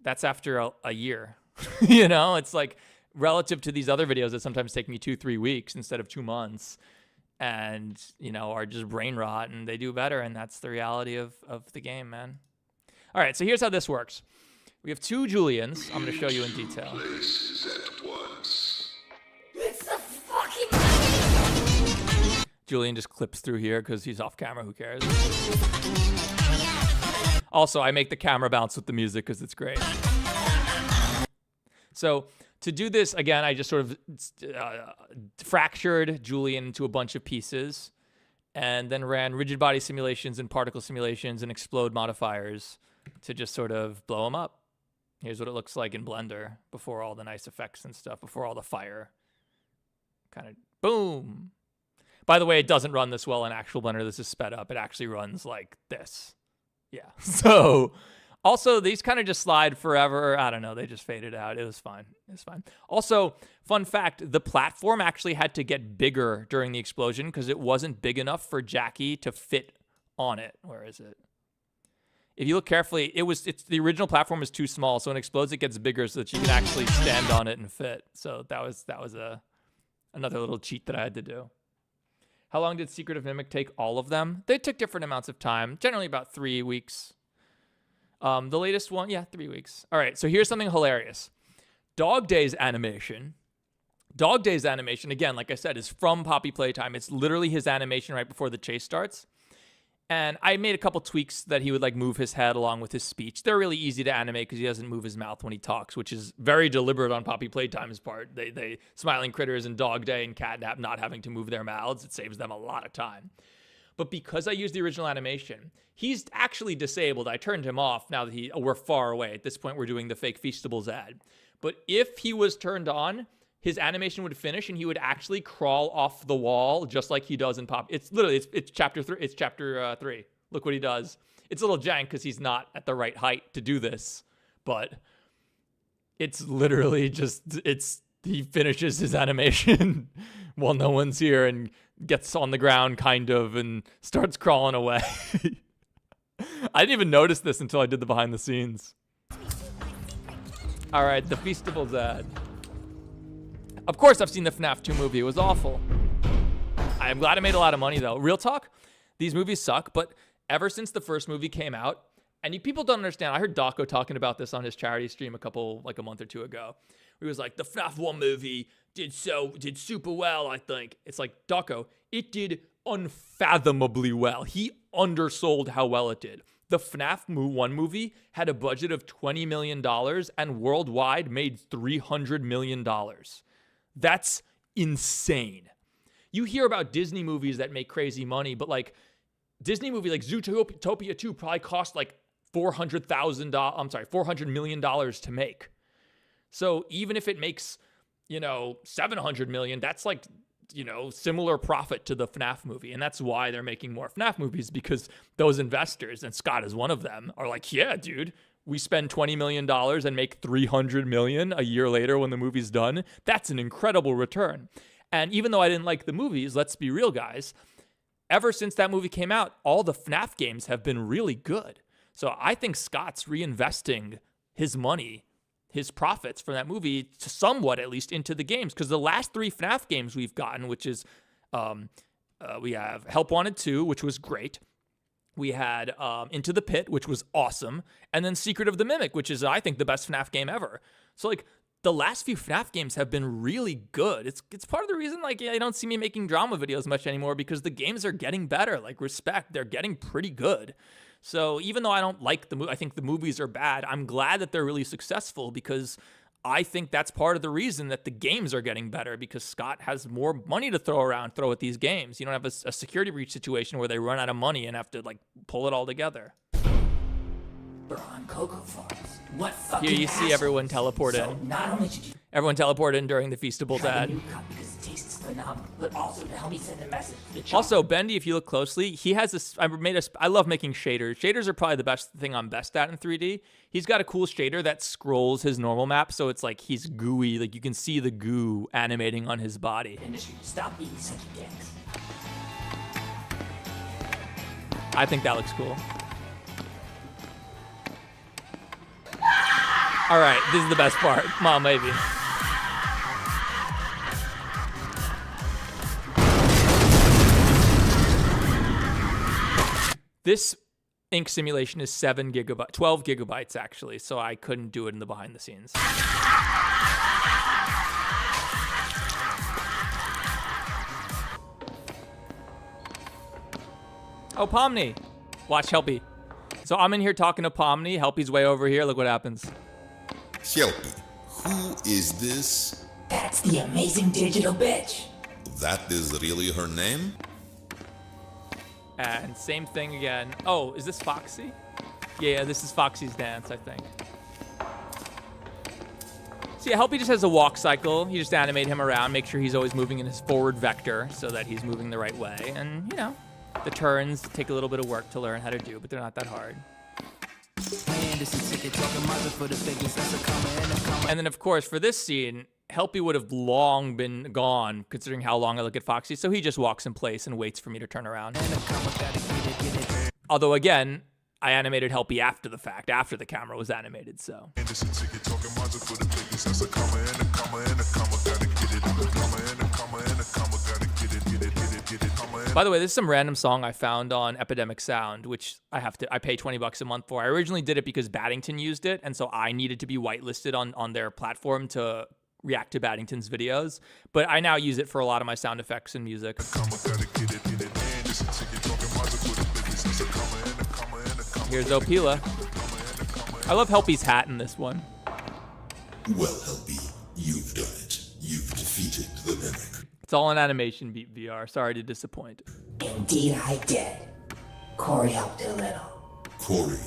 that's after a year. You know, it's like relative to these other videos that sometimes take me 2-3 weeks instead of 2 months and, you know, are just brain rot and they do better. And that's the reality of the game, man. All right, so here's how this works. We have 2 Julians. I'm going to show you in detail. Places at once. It's the fucking Julian just clips through here because he's off camera. Who cares? Also, I make the camera bounce with the music because it's great. So to do this, again, I just sort of fractured Julian into a bunch of pieces and then ran rigid body simulations and particle simulations and explode modifiers to just sort of blow him up. Here's what it looks like in Blender before all the nice effects and stuff, before all the fire. Kind of boom. By the way, it doesn't run this well in actual Blender. This is sped up. It actually runs like this. Yeah. So also, these kind of just slide forever. I don't know. They just faded out. It was fine. It was fine. Also, fun fact, the platform actually had to get bigger during the explosion because it wasn't big enough for Jackie to fit on it. Where is it? If you look carefully, it's the original platform is too small, so when it explodes, it gets bigger so that you can actually stand on it and fit. So that was another little cheat that I had to do. How long did Secret of Mimic take? All of them? They took different amounts of time, generally about 3 weeks. The latest one, yeah, 3 weeks. All right, so here's something hilarious. Dog Days animation, again, like I said, is from Poppy Playtime. It's literally his animation right before the chase starts. And I made a couple tweaks that he would like move his head along with his speech. They're really easy to animate because he doesn't move his mouth when he talks, which is very deliberate on Poppy Playtime's part. They Smiling Critters and Dog Day and Catnap not having to move their mouths, it saves them a lot of time. But because I used the original animation, he's actually disabled. I turned him off now that we're far away. At this point, we're doing the fake Feastables ad. But if he was turned on, his animation would finish and he would actually crawl off the wall just like he does in Pop. It's literally, it's chapter 3. It's chapter 3. Look what he does. It's a little jank because he's not at the right height to do this, but it's literally just, he finishes his animation while no one's here and gets on the ground kind of and starts crawling away. I didn't even notice this until I did the behind the scenes. All right, the Feastables ad. Of course, I've seen the FNAF 2 movie. It was awful. I am glad I made a lot of money, though. Real talk, these movies suck, but ever since the first movie came out, and people don't understand, I heard Daco talking about this on his charity stream a month or two ago. He was like, the FNAF 1 movie did super well, I think. It's like, Daco, it did unfathomably well. He undersold how well it did. The FNAF 1 movie had a budget of $20 million and worldwide made $300 million. That's insane. You hear about Disney movies that make crazy money, but like Disney movie like Zootopia 2 probably cost like $400 million to make. So even if it makes, $700 million, that's like, similar profit to the FNAF movie. And that's why they're making more FNAF movies, because those investors, and Scott is one of them, are like, yeah, dude, we spend $20 million and make $300 million a year later when the movie's done. That's an incredible return. And even though I didn't like the movies, let's be real, guys, ever since that movie came out, all the FNAF games have been really good. So I think Scott's reinvesting his money, his profits from that movie, to somewhat at least into the games. Because the last 3 FNAF games we've gotten, which is, we have Help Wanted 2, which was great. We had Into the Pit, which was awesome. And then Secret of the Mimic, which is, I think, the best FNAF game ever. So, like, the last few FNAF games have been really good. It's part of the reason, like, you don't see me making drama videos much anymore, because the games are getting better. Like, respect, they're getting pretty good. So even though I don't like I think the movies are bad, I'm glad that they're really successful, because I think that's part of the reason that the games are getting better, because Scott has more money to throw at these games. You don't have a security breach situation where they run out of money and have to like pull it all together. We're on cocoa farms. What fucking Here you see asshole. everyone teleport So in. not only should you Everyone teleport in during the Feastables try the ad. new cup because it tastes phenomenal, but also to help me send a message to the Also, Bendy, if you look closely, he has this. I love making shaders. Shaders are probably the best thing I'm best at in 3D. He's got a cool shader that scrolls his normal map, so it's like he's gooey. Like you can see the goo animating on his body. industry. Stop being such dicks. I think that looks cool. All right, this is the best part. Mom, maybe. This ink simulation is 12 gigabytes actually, so I couldn't do it in the behind the scenes. Oh, Pomni. Watch Helpy. So I'm in here talking to Pomni. Helpy's way over here. Look what happens. Helpy, who is this? That's the amazing digital bitch. That is really her name? And same thing again. Oh, is this Foxy? Yeah, this is Foxy's dance, I think. So yeah, Helpy just has a walk cycle. You just animate him around, make sure he's always moving in his forward vector so that he's moving the right way. And, you know, the turns take a little bit of work to learn how to do, but they're not that hard. And then, of course, for this scene, Helpy would have long been gone, considering how long I look at Foxy, so he just walks in place and waits for me to turn around. Although, again, I animated Helpy after the fact, after the camera was animated, so. By the way, this is some random song I found on Epidemic Sound, which I pay $20 a month for. I originally did it because Baddington used it, and so I needed to be whitelisted on their platform to react to Baddington's videos. But I now use it for a lot of my sound effects and music. Here's Opila. I love Helpy's hat in this one. Well, Helpy, you've done it. You've defeated the Mimic. It's all in animation beat VR. Sorry to disappoint. Indeed I did. Corey helped a little. Corey,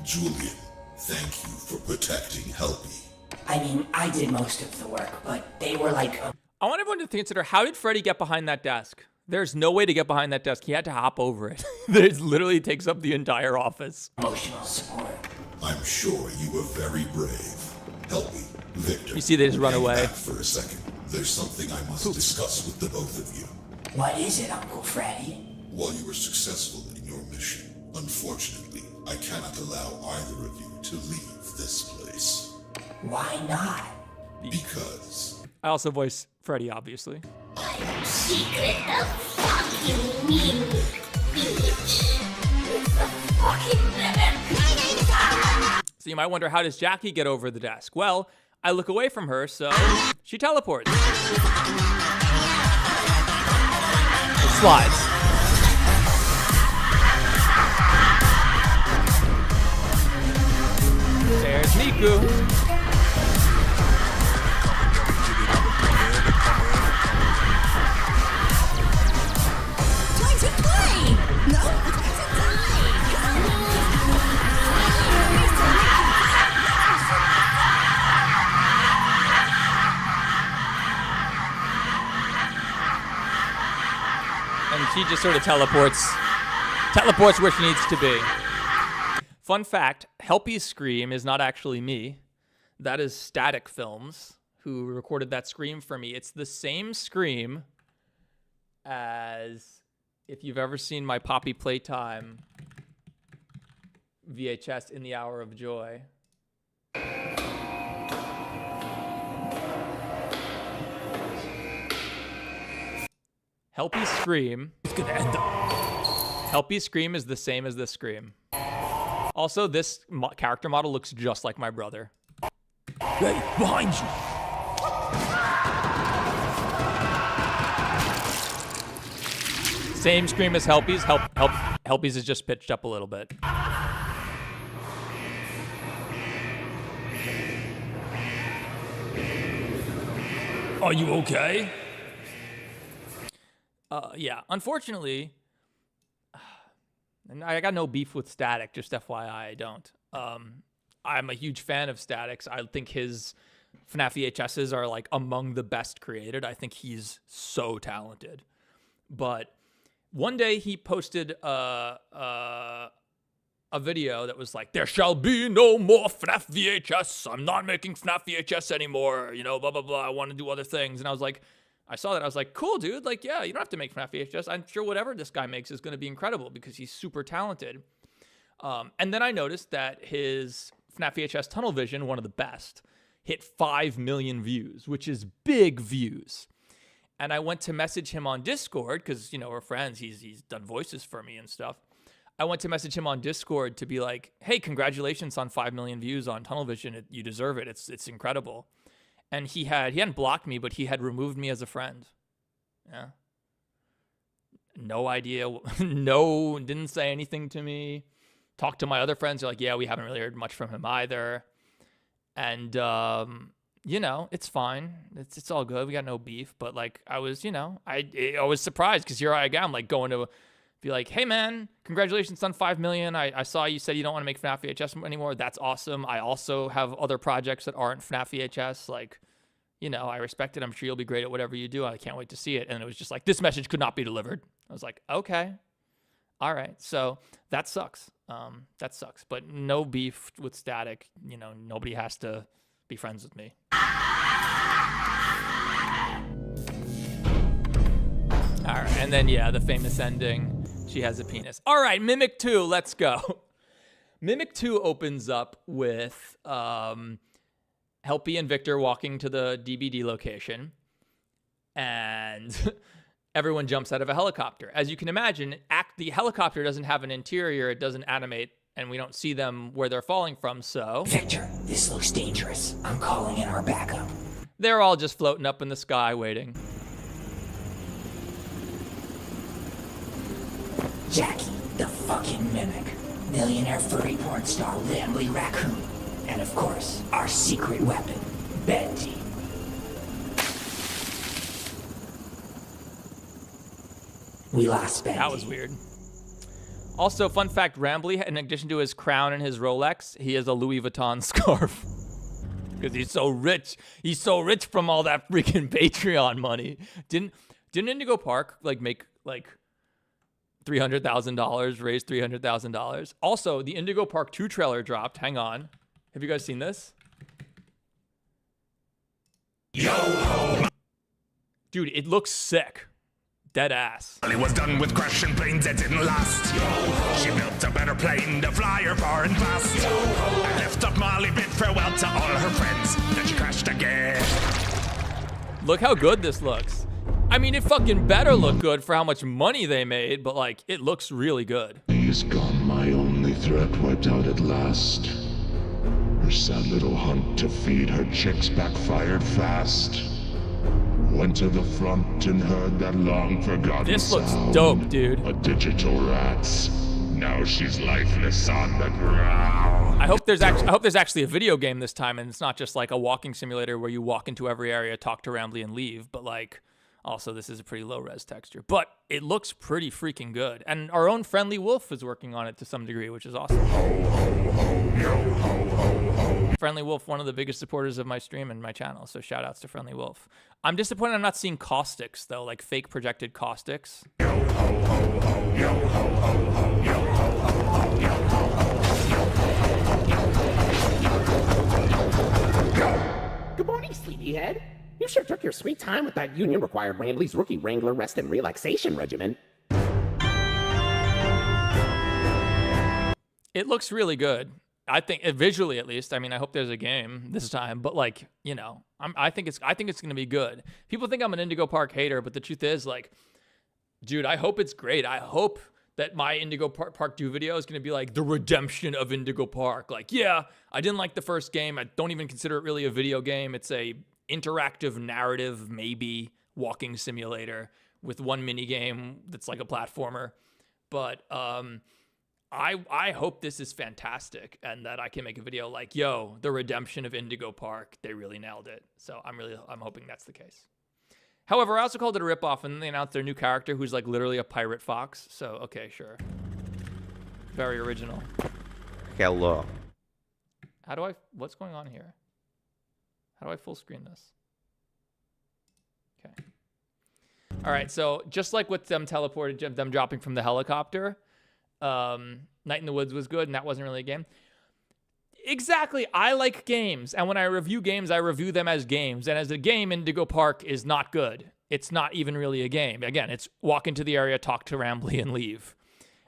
Julian, thank you for protecting Helpy. I mean, I did most of the work, but they were like... I want everyone to consider, how did Freddy get behind that desk? There's no way to get behind that desk. He had to hop over it. It literally takes up the entire office. Emotional support. I'm sure you were very brave. Helpy, Victor. You see they just run hang away. Back for a second. There's something I must discuss with the both of you. What is it, Uncle Freddy? While you were successful in your mission, unfortunately, I cannot allow either of you to leave this place. Why not? Because I also voice Freddy, obviously. I'm secret of fucking me, bitch. It's a fucking mimic. So you might wonder, how does Jackie get over the desk? Well, I look away from her, so she teleports. It slides. There's Miku. Time to play! No, time to die! And she just sort of teleports where she needs to be. Fun fact, Helpy's scream is not actually me. That is Static Films, who recorded that scream for me. It's the same scream as if you've ever seen my Poppy Playtime VHS in the Hour of Joy. Helpy's scream. It's gonna end up. Helpy's scream is the same as this scream. Also, this character model looks just like my brother. Hey, behind you. Same scream as Helpy's. Helpy's is just pitched up a little bit. Are you okay? Yeah, unfortunately, and I got no beef with Static, just FYI, I don't. I'm a huge fan of Static's. I think his FNAF VHSs are like among the best created. I think he's so talented. But one day he posted a video that was like, there shall be no more FNAF VHS. I'm not making FNAF VHS anymore. You know, blah, blah, blah. I want to do other things. And I was like, I saw that. I was like, cool, dude. Like, yeah, you don't have to make FNAF VHS. I'm sure whatever this guy makes is going to be incredible because he's super talented. And then I noticed that his FNAF VHS Tunnel Vision, one of the best, hit 5 million views, which is big views. And I went to message him on Discord because, you know, we're friends. He's done voices for me and stuff. I went to message him on Discord to be like, hey, congratulations on 5 million views on Tunnel Vision. You deserve it. It's incredible. And he hadn't blocked me, but he had removed me as a friend. Yeah. No idea. No, didn't say anything to me. Talked to my other friends. They're like, yeah, we haven't really heard much from him either. And, you know, it's fine. It's all good. We got no beef. But, like, I was, you know, I was surprised because here I am, like, going to be like, hey, man, congratulations on 5 million. I saw you said you don't want to make FNAF VHS anymore. That's awesome. I also have other projects that aren't FNAF VHS. Like, you know, I respect it. I'm sure you'll be great at whatever you do. I can't wait to see it. And it was just like, this message could not be delivered. I was like, okay. All right. So that sucks. That sucks. But no beef with Static. You know, nobody has to be friends with me. All right. And then, yeah, the famous ending. She has a penis. All right, Mimic 2, let's go. Mimic 2 opens up with Helpy and Victor walking to the DBD location, and everyone jumps out of a helicopter. As you can imagine, the helicopter doesn't have an interior, it doesn't animate, and we don't see them where they're falling from, so... Victor, this looks dangerous. I'm calling in our backup. They're all just floating up in the sky waiting. Jackie, the fucking mimic. Millionaire furry porn star Lamley Raccoon. And of course, our secret weapon, Bendy. We lost Bendy. That was weird. Also, fun fact, Rambley, in addition to his crown and his Rolex, he has a Louis Vuitton scarf. Because he's so rich. He's so rich from all that freaking Patreon money. Didn't Indigo Park, like, make, like... $300,000, raised $300,000. Also, the Indigo Park 2 trailer dropped. Hang on. Have you guys seen this? Yo! Dude, it looks sick. Dead ass. It was done with crashing planes that didn't last. She built a better plane to fly her far and fast. And left up Molly bid farewell to all her friends. Then she crashed again. Look how good this looks. I mean, it fucking better look good for how much money they made, but, like, it looks really good. He's gone, my only threat wiped out at last. Her sad little hunt to feed her chicks backfired fast. Went to the front and heard that long-forgotten This looks sound. dope, dude. A digital rat. Now she's lifeless on the ground. I hope there's actually a video game this time, and it's not just, like, a walking simulator where you walk into every area, talk to Rambley, and leave, but, like... Also, this is a pretty low-res texture, but it looks pretty freaking good. And our own Friendly Wolf is working on it to some degree, which is awesome. Friendly Wolf, one of the biggest supporters of my stream and my channel, so shout-outs to Friendly Wolf. I'm disappointed I'm not seeing caustics, though, like fake projected caustics. Good morning, sleepyhead. You sure took your sweet time with that union-required Rambley's Rookie Wrangler Rest and Relaxation Regimen. It looks really good. I think visually, at least. I mean, I hope there's a game this time, but like, you know, I think it's gonna be good. People think I'm an Indigo Park hater, but the truth is, like, dude, I hope it's great. I hope that my Indigo Park 2 video is gonna be like the redemption of Indigo Park. Like, yeah, I didn't like the first game. I don't even consider it really a video game. It's a interactive narrative, maybe walking simulator with one mini game that's like a platformer. But I hope this is fantastic and that I can make a video like, yo, the redemption of Indigo Park. They really nailed it. So I'm hoping that's the case. However, I also called it a ripoff, and then they announced their new character who's like literally a pirate fox. So, okay, sure. Very original. Hello. How do I... What's going on here? How do I full screen this? Okay. All right, so just like with them teleported, them dropping from the helicopter, Night in the Woods was good, and that wasn't really a game. Exactly. I like games, and when I review games, I review them as games. And as a game, Indigo Park is not good. It's not even really a game. Again, it's walk into the area, talk to Rambly, and leave.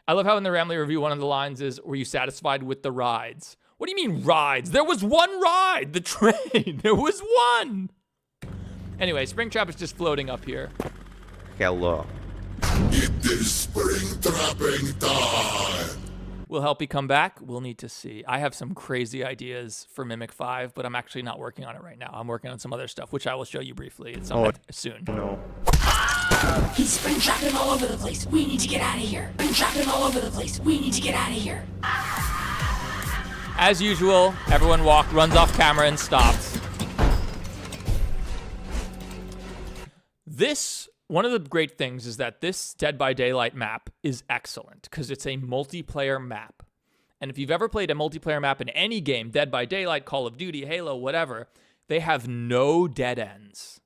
I love how in the Rambly review, one of the lines is, were you satisfied with the rides? What do you mean rides? There was one ride, the train. There was one. Anyway, Springtrap is just floating up here. Hello. It is spring trapping time. Will Helpy come back? We'll need to see. I have some crazy ideas for Mimic 5, but I'm actually not working on it right now. I'm working on some other stuff, which I will show you briefly at some soon. No. He's spring trapping all over the place. We need to get out of here. Spring trapping all over the place. We need to get out of here. As usual, everyone runs off camera and stops. One of the great things is that this Dead by Daylight map is excellent because it's a multiplayer map. And if you've ever played a multiplayer map in any game, Dead by Daylight, Call of Duty, Halo, whatever, they have no dead ends.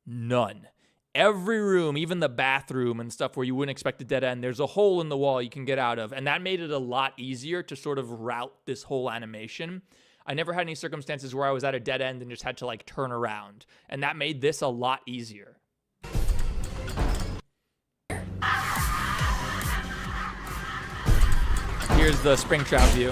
None. Every room, even the bathroom and stuff where you wouldn't expect a dead end, there's a hole in the wall you can get out of. And that made it a lot easier to sort of route this whole animation. I never had any circumstances where I was at a dead end and just had to like turn around. And that made this a lot easier. Here's the Springtrap view.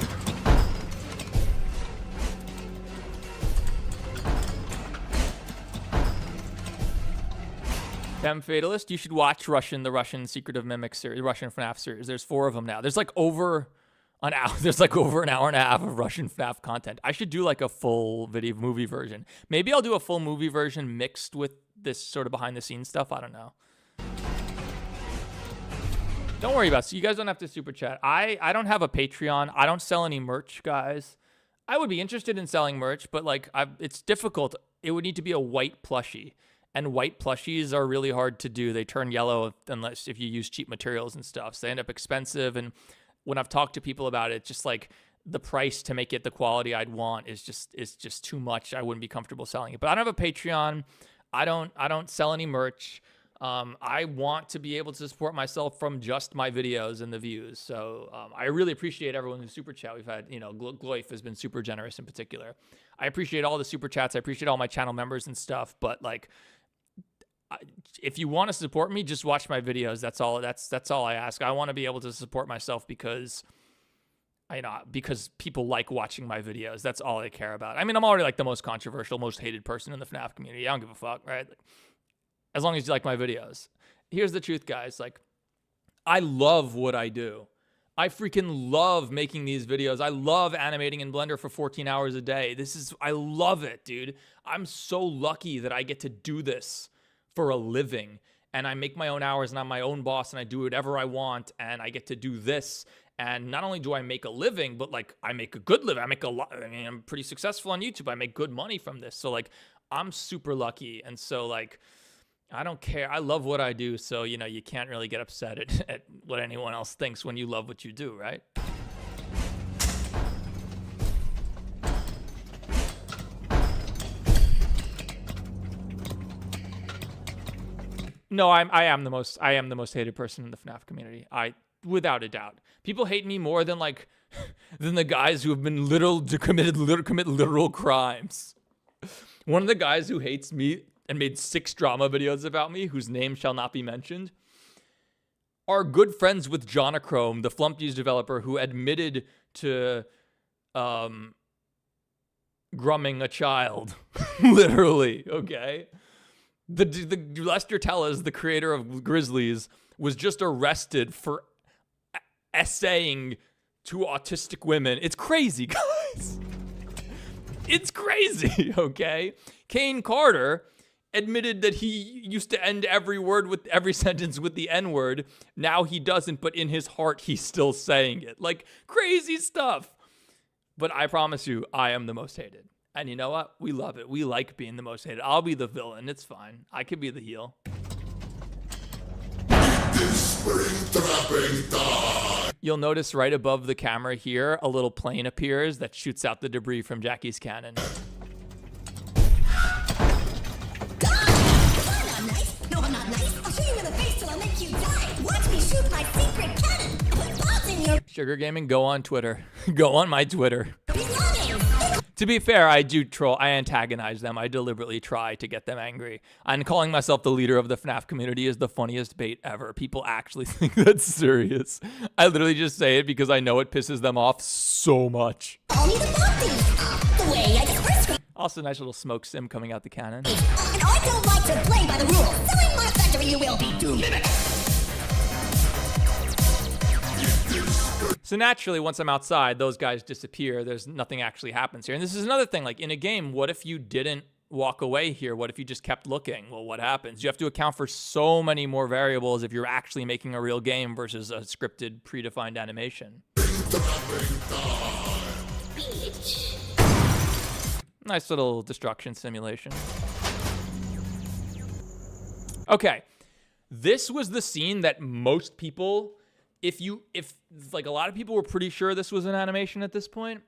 Femme Fatalist, you should watch the Russian Secret of Mimic series, Russian FNAF series. There's 4 of them now. There's like over an hour. There's like over an hour and a half of Russian FNAF content. I should do like a full movie version. Maybe I'll do a full movie version mixed with this sort of behind the scenes stuff. I don't know. Don't worry about it. So you guys don't have to super chat. I don't have a Patreon. I don't sell any merch, guys. I would be interested in selling merch, but like it's difficult. It would need to be a white plushie. And white plushies are really hard to do. They turn yellow if you use cheap materials and stuff. So they end up expensive. And when I've talked to people about it, just like the price to make it the quality I'd want is just too much. I wouldn't be comfortable selling it. But I don't have a Patreon. I don't sell any merch. I want to be able to support myself from just my videos and the views. So I really appreciate everyone who's super chat. We've had, Gloif has been super generous in particular. I appreciate all the super chats. I appreciate all my channel members and stuff. But like, if you want to support me, just watch my videos. That's all I ask. I want to be able to support myself because people like watching my videos. That's all I care about. I mean, I'm already like the most controversial, most hated person in the FNAF community. I don't give a fuck, right? As long as you like my videos. Here's the truth, guys. Like, I love what I do. I freaking love making these videos. I love animating in Blender for 14 hours a day. I love it, dude. I'm so lucky that I get to do this for a living, and I make my own hours, and I'm my own boss, and I do whatever I want, and I get to do this. And not only do I make a living, but like I make a good living. I make a lot. I mean, I'm pretty successful on YouTube. I make good money from this. So like, I'm super lucky. And so like, I don't care. I love what I do. So, you can't really get upset at what anyone else thinks when you love what you do, right? No, I am the most hated person in the FNAF community. Without a doubt. People hate me more than than the guys who have been commit literal crimes. One of the guys who hates me and made 6 drama videos about me, whose name shall not be mentioned, are good friends with Jonachrome, the Flumpties developer, who admitted to grumming a child. Literally, okay? The Lester Tellez, the creator of Grizzlies, was just arrested for essaying to autistic women. It's crazy, guys. It's crazy, okay? Kane Carter admitted that he used to end every sentence with the N-word. Now he doesn't, but in his heart, he's still saying it. Like, crazy stuff. But I promise you, I am the most hated. And you know what? We love it. We like being the most hated. I'll be the villain. It's fine. I could be the heel. You'll notice right above the camera here, a little plane appears that shoots out the debris from Jackie's cannon. No, I'm not nice. I'll shoot you in the face till I make you die. Watch me shoot my secret cannon. Put bombs in your... Sugar Gaming, go on Twitter. Go on my Twitter. To be fair, I do troll. I antagonize them. I deliberately try to get them angry. And calling myself the leader of the FNAF community is the funniest bait ever. People actually think that's serious. I literally just say it because I know it pisses them off so much. Only the bomb the way I just... Also, nice little smoke sim coming out the cannon. And I don't like to play by the rules. So in my factory you will be doomed. So naturally, once I'm outside, those guys disappear. There's nothing actually happens here. And this is another thing, like in a game, what if you didn't walk away here? What if you just kept looking? Well, what happens? You have to account for so many more variables if you're actually making a real game versus a scripted, predefined animation. Nice little destruction simulation. Okay, this was the scene that most people, if like a lot of people were pretty sure this was an animation at this point,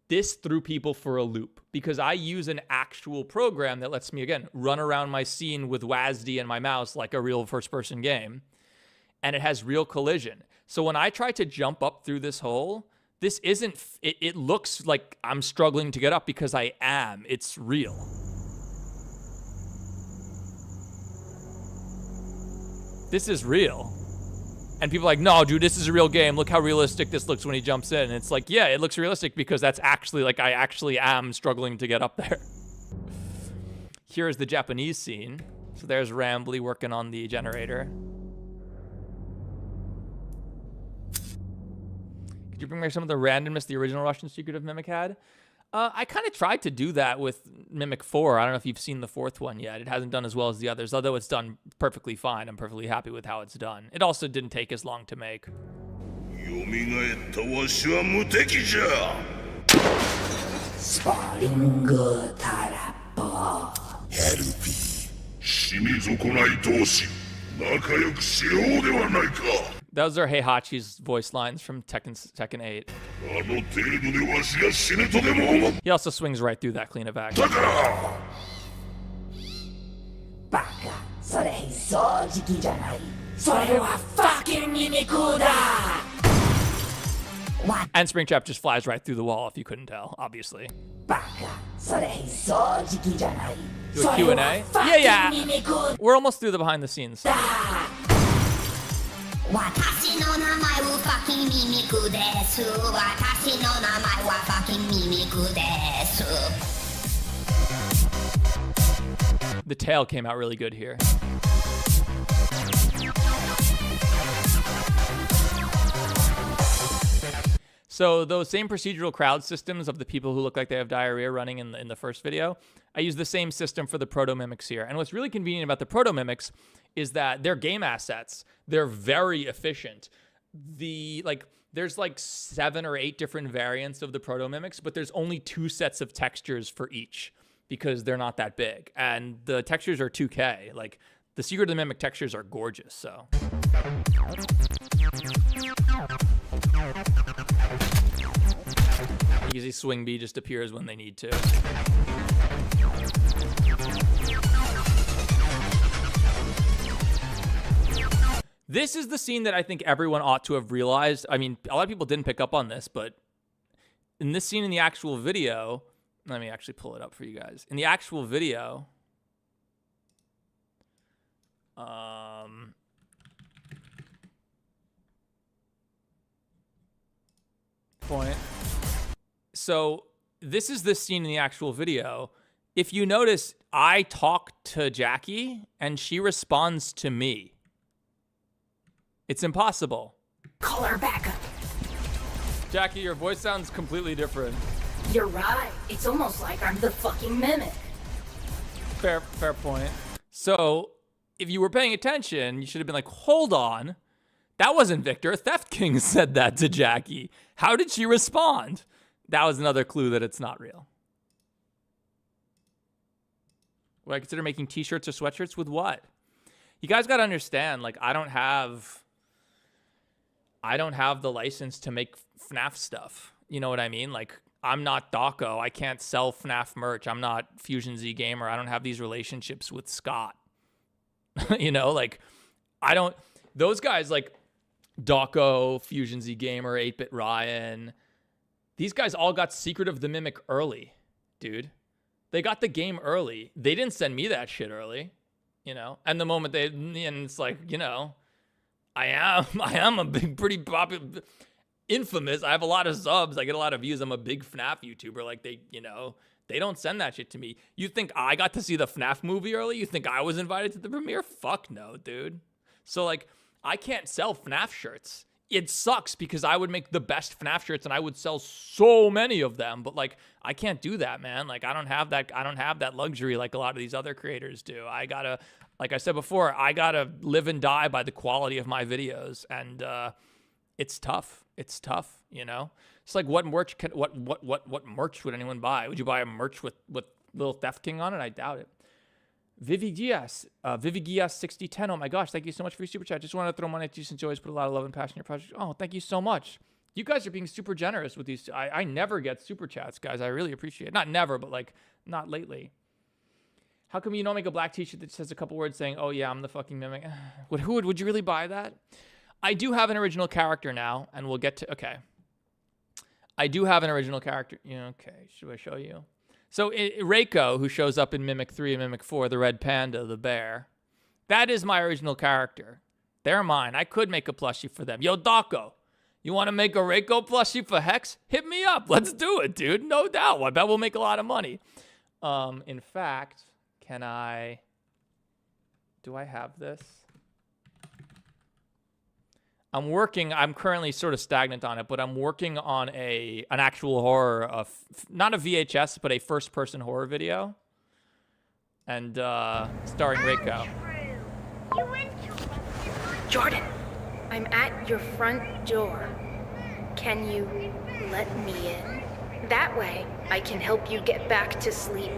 this threw people for a loop because I use an actual program that lets me, again, run around my scene with WASD and my mouse like a real first-person game, and it has real collision. So when I try to jump up through this hole, this isn't, it looks like I'm struggling to get up because I am. It's real. This is real. And people are like, no, dude, this is a real game. Look how realistic this looks when he jumps in. And it's like, yeah, it looks realistic because that's actually, like, I actually am struggling to get up there. Here is the Japanese scene. So there's Rambly working on the generator. Could you bring back some of the randomness the original Russian Secret of Mimic had? I kind of tried to do that with Mimic 4. I don't know if you've seen the fourth one yet. It hasn't done as well as the others, although it's done perfectly fine. I'm perfectly happy with how it's done. It also didn't take as long to make. Those are Heihachi's voice lines from Tekken 8. He also swings right through that clean evac. And Springtrap just flies right through the wall if you couldn't tell, obviously. Do a Q&A? Yeah. We're almost through the behind the scenes. The tail came out really good here. So those same procedural crowd systems of the people who look like they have diarrhea running in the first video, I use the same system for the proto-mimics here. And what's really convenient about the proto-mimics is that they're game assets. They're very efficient. There's like 7 or 8 different variants of the proto-mimics, but there's only 2 sets of textures for each because they're not that big. And the textures are 2K. Like, the Secret of the Mimic textures are gorgeous, so. Easy swing B just appears when they need to. This is the scene that I think everyone ought to have realized. I mean, a lot of people didn't pick up on this, but in this scene in the actual video, let me actually pull it up for you guys. In the actual video, So this is this scene in the actual video. If you notice, I talk to Jackie and she responds to me. It's impossible. Call her back up. Jackie, your voice sounds completely different. You're right. It's almost like I'm the fucking mimic. Fair point. So if you were paying attention, you should have been like, hold on. That wasn't Victor. Theft King said that to Jackie. How did she respond? That was another clue that it's not real. Would I consider making t-shirts or sweatshirts? With what? You guys got to understand, like, I don't have the license to make FNAF stuff. You know what I mean? Like, I'm not Dawko. I can't sell FNAF merch. I'm not Fusion Z Gamer. I don't have these relationships with Scott. You know, like, those guys like Dawko, Fusion Z Gamer, 8-Bit Ryan, these guys all got Secret of the Mimic early, dude. They got the game early. They didn't send me that shit early, you know? And the moment and it's like, you know, I am a big, pretty popular, infamous. I have a lot of subs. I get a lot of views. I'm a big FNAF YouTuber. Like, they, you know, they don't send that shit to me. You think I got to see the FNAF movie early? You think I was invited to the premiere? Fuck no, dude. So, like, I can't sell FNAF shirts. It sucks because I would make the best FNAF shirts and I would sell so many of them. But, like, I can't do that, man. Like, I don't have that luxury like a lot of these other creators do. I gotta, like I said before, I gotta live and die by the quality of my videos. And it's tough. It's tough, you know? It's like, what merch would anyone buy? Would you buy a merch with Little Theft King on it? I doubt it. Vivigias 6010. Oh my gosh, thank you so much for your super chat. Just wanted to throw money at you since you always put a lot of love and passion in your project. Oh, thank you so much. You guys are being super generous with these. I never get super chats, guys. I really appreciate it. Not never, but like not lately. How come you don't make a black t-shirt that says a couple words saying, "Oh yeah, I'm the fucking mimic"? Would you really buy that? I do have an original character now, and we'll get to okay. I do have an original character. Yeah, okay. Should I show you? So Reiko, who shows up in Mimic 3 and Mimic 4, the red panda, the bear, that is my original character. They're mine. I could make a plushie for them. Yo, Dawko, you want to make a Reiko plushie for Hex? Hit me up. Let's do it, dude. No doubt. I bet we'll make a lot of money. In fact, do I have this? I'm currently sort of stagnant on it, but I'm working on an actual horror, not a VHS, but a first-person horror video. And starring Reiko. Jordan, I'm at your front door. Can you let me in? That way, I can help you get back to sleep.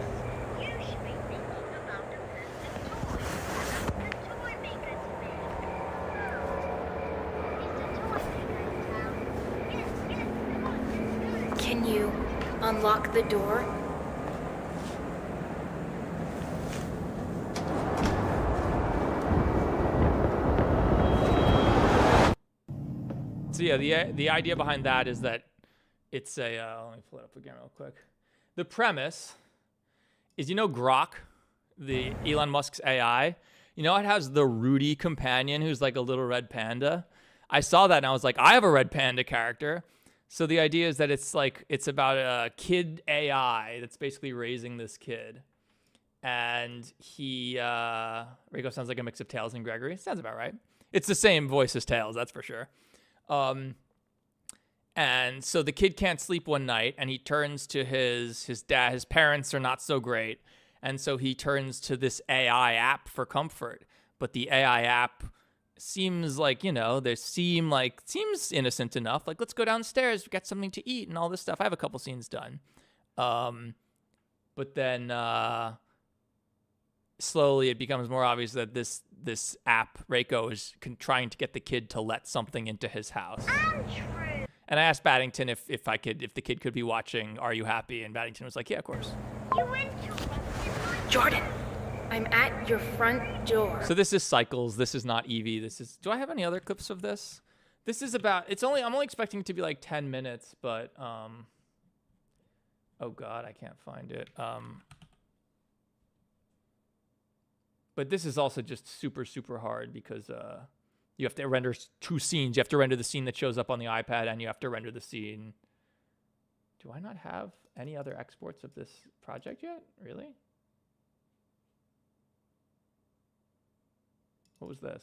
Can you unlock the door? So yeah, the idea behind that is that it's a, let me pull it up again real quick. The premise is, you know, Grok, the Elon Musk's AI, you know, it has the Rudy companion who's like a little red panda. I saw that and I was like, I have a red panda character. So the idea is that it's about a kid AI that's basically raising this kid. And Reiko sounds like a mix of Tails and Gregory. Sounds about right. It's the same voice as Tails, that's for sure. And so the kid can't sleep one night and he turns to his dad. His parents are not so great. And so he turns to this AI app for comfort. But the AI app seems like, you know, seems innocent enough. Like, let's go downstairs, get something to eat and all this stuff. I have a couple scenes done. But then slowly it becomes more obvious that this app, Reiko, is trying to get the kid to let something into his house. And I asked Baddington if the kid could be watching Are You Happy? And Baddington was like, yeah, of course. Jordan, I'm at your front door. So this is Cycles. This is not Eevee. Do I have any other clips of this? This is about, I'm only expecting it to be like 10 minutes, but, oh God, I can't find it. But this is also just super, super hard because, you have to render two scenes. You have to render the scene that shows up on the iPad, and you have to render the scene. Do I not have any other exports of this project yet? Really? What was this?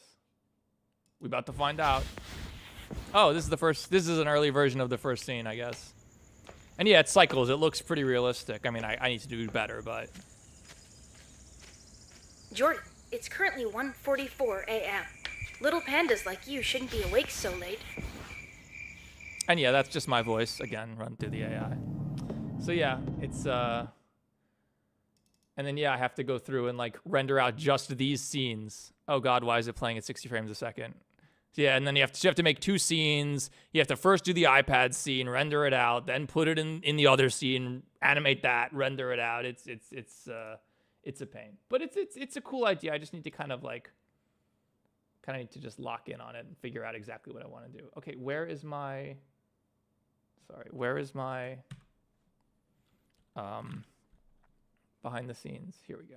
We about to find out. Oh, this is an early version of the first scene, I guess. And yeah, it's Cycles. It looks pretty realistic. I mean, I need to do better, but... Jordan, it's currently 1:44 a.m. Little pandas like you shouldn't be awake so late. And yeah, that's just my voice, again, run through the AI. So yeah, it's And then, yeah, I have to go through and like render out just these scenes. Oh God, why is it playing at 60 frames a second? Yeah, and then you have to make 2 scenes. You have to first do the iPad scene, render it out, then put it in the other scene, animate that, render it out. It's a pain, but it's a cool idea. I just need to kind of need to just lock in on it and figure out exactly what I want to do. Okay, where is my behind the scenes? Here we go.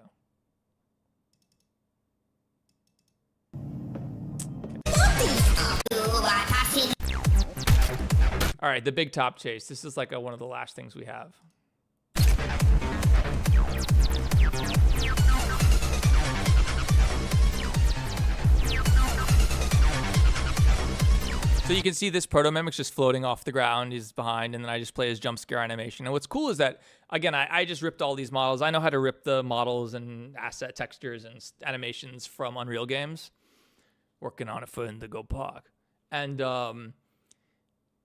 All right, the big top chase. This is like one of the last things we have. So you can see this proto-mimic's just floating off the ground. He's behind, and then I just play his jump scare animation. And what's cool is that, again, I just ripped all these models. I know how to rip the models and asset textures and animations from Unreal games. Working on it for Indigo Park. And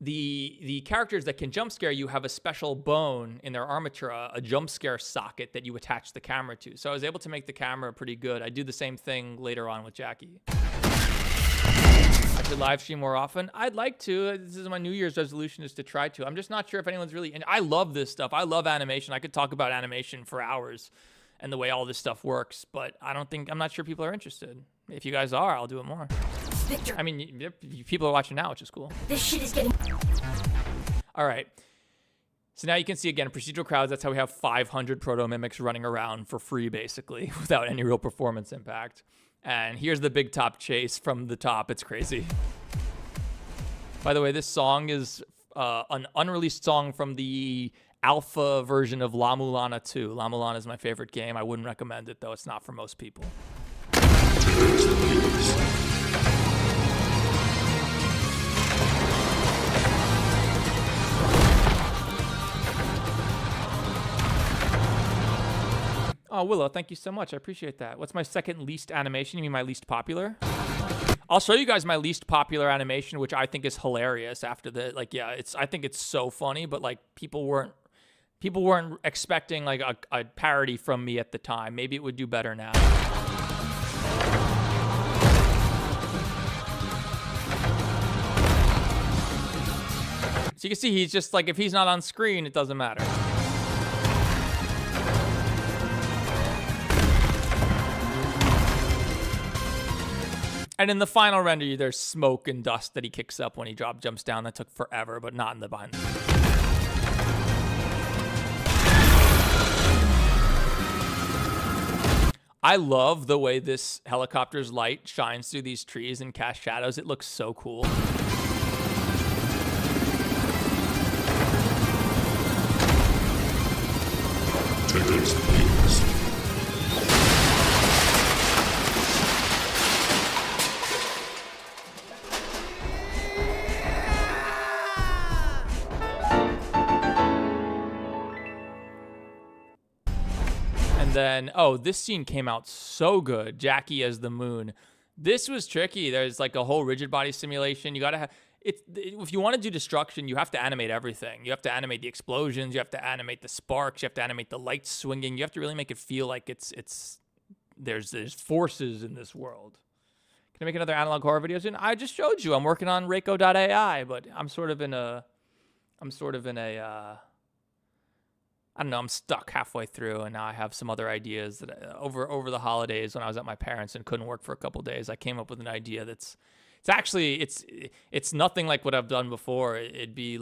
the characters that can jump scare you have a special bone in their armature, a jump scare socket that you attach the camera to. So I was able to make the camera pretty good. I do the same thing later on with Jackie. I should live stream more often. I'd like to. This is my New Year's resolution, is to try to. I'm just not sure if anyone's really... And I love this stuff. I love animation. I could talk about animation for hours and the way all this stuff works, but I'm not sure people are interested. If you guys are, I'll do it more. Victor. I mean, people are watching now, which is cool. This shit is getting... All right. So now you can see, again, procedural crowds. That's how we have 500 proto-mimics running around for free, basically, without any real performance impact. And here's the big top chase from the top. It's crazy. By the way, this song is an unreleased song from the alpha version of La Mulana 2. La Mulana is my favorite game. I wouldn't recommend it, though. It's not for most people. Oh, Willow, thank you so much. I appreciate that. What's my second least animation? You mean my least popular? I'll show you guys my least popular animation, which I think is hilarious after the, I think it's so funny, but people weren't expecting a parody from me at the time. Maybe it would do better now. So you can see he's just if he's not on screen, it doesn't matter. And in the final render, there's smoke and dust that he kicks up when he jumps down. That took forever, but not in the behind the scenes. I love the way this helicopter's light shines through these trees and casts shadows. It looks so cool. Then, this scene came out so good. Jackie as the moon. This was tricky. There's a whole rigid body simulation. You gotta have it. If you want to do destruction, you have to animate everything. You have to animate the explosions. You have to animate the sparks. You have to animate the lights swinging. You have to really make it feel like there's forces in this world. Can I make another analog horror video soon? I just showed you. I'm working on Reiko.ai, but I'm stuck halfway through, and now I have some other ideas that over the holidays when I was at my parents' and couldn't work for a couple of days, I came up with an idea it's nothing like what I've done before. It'd be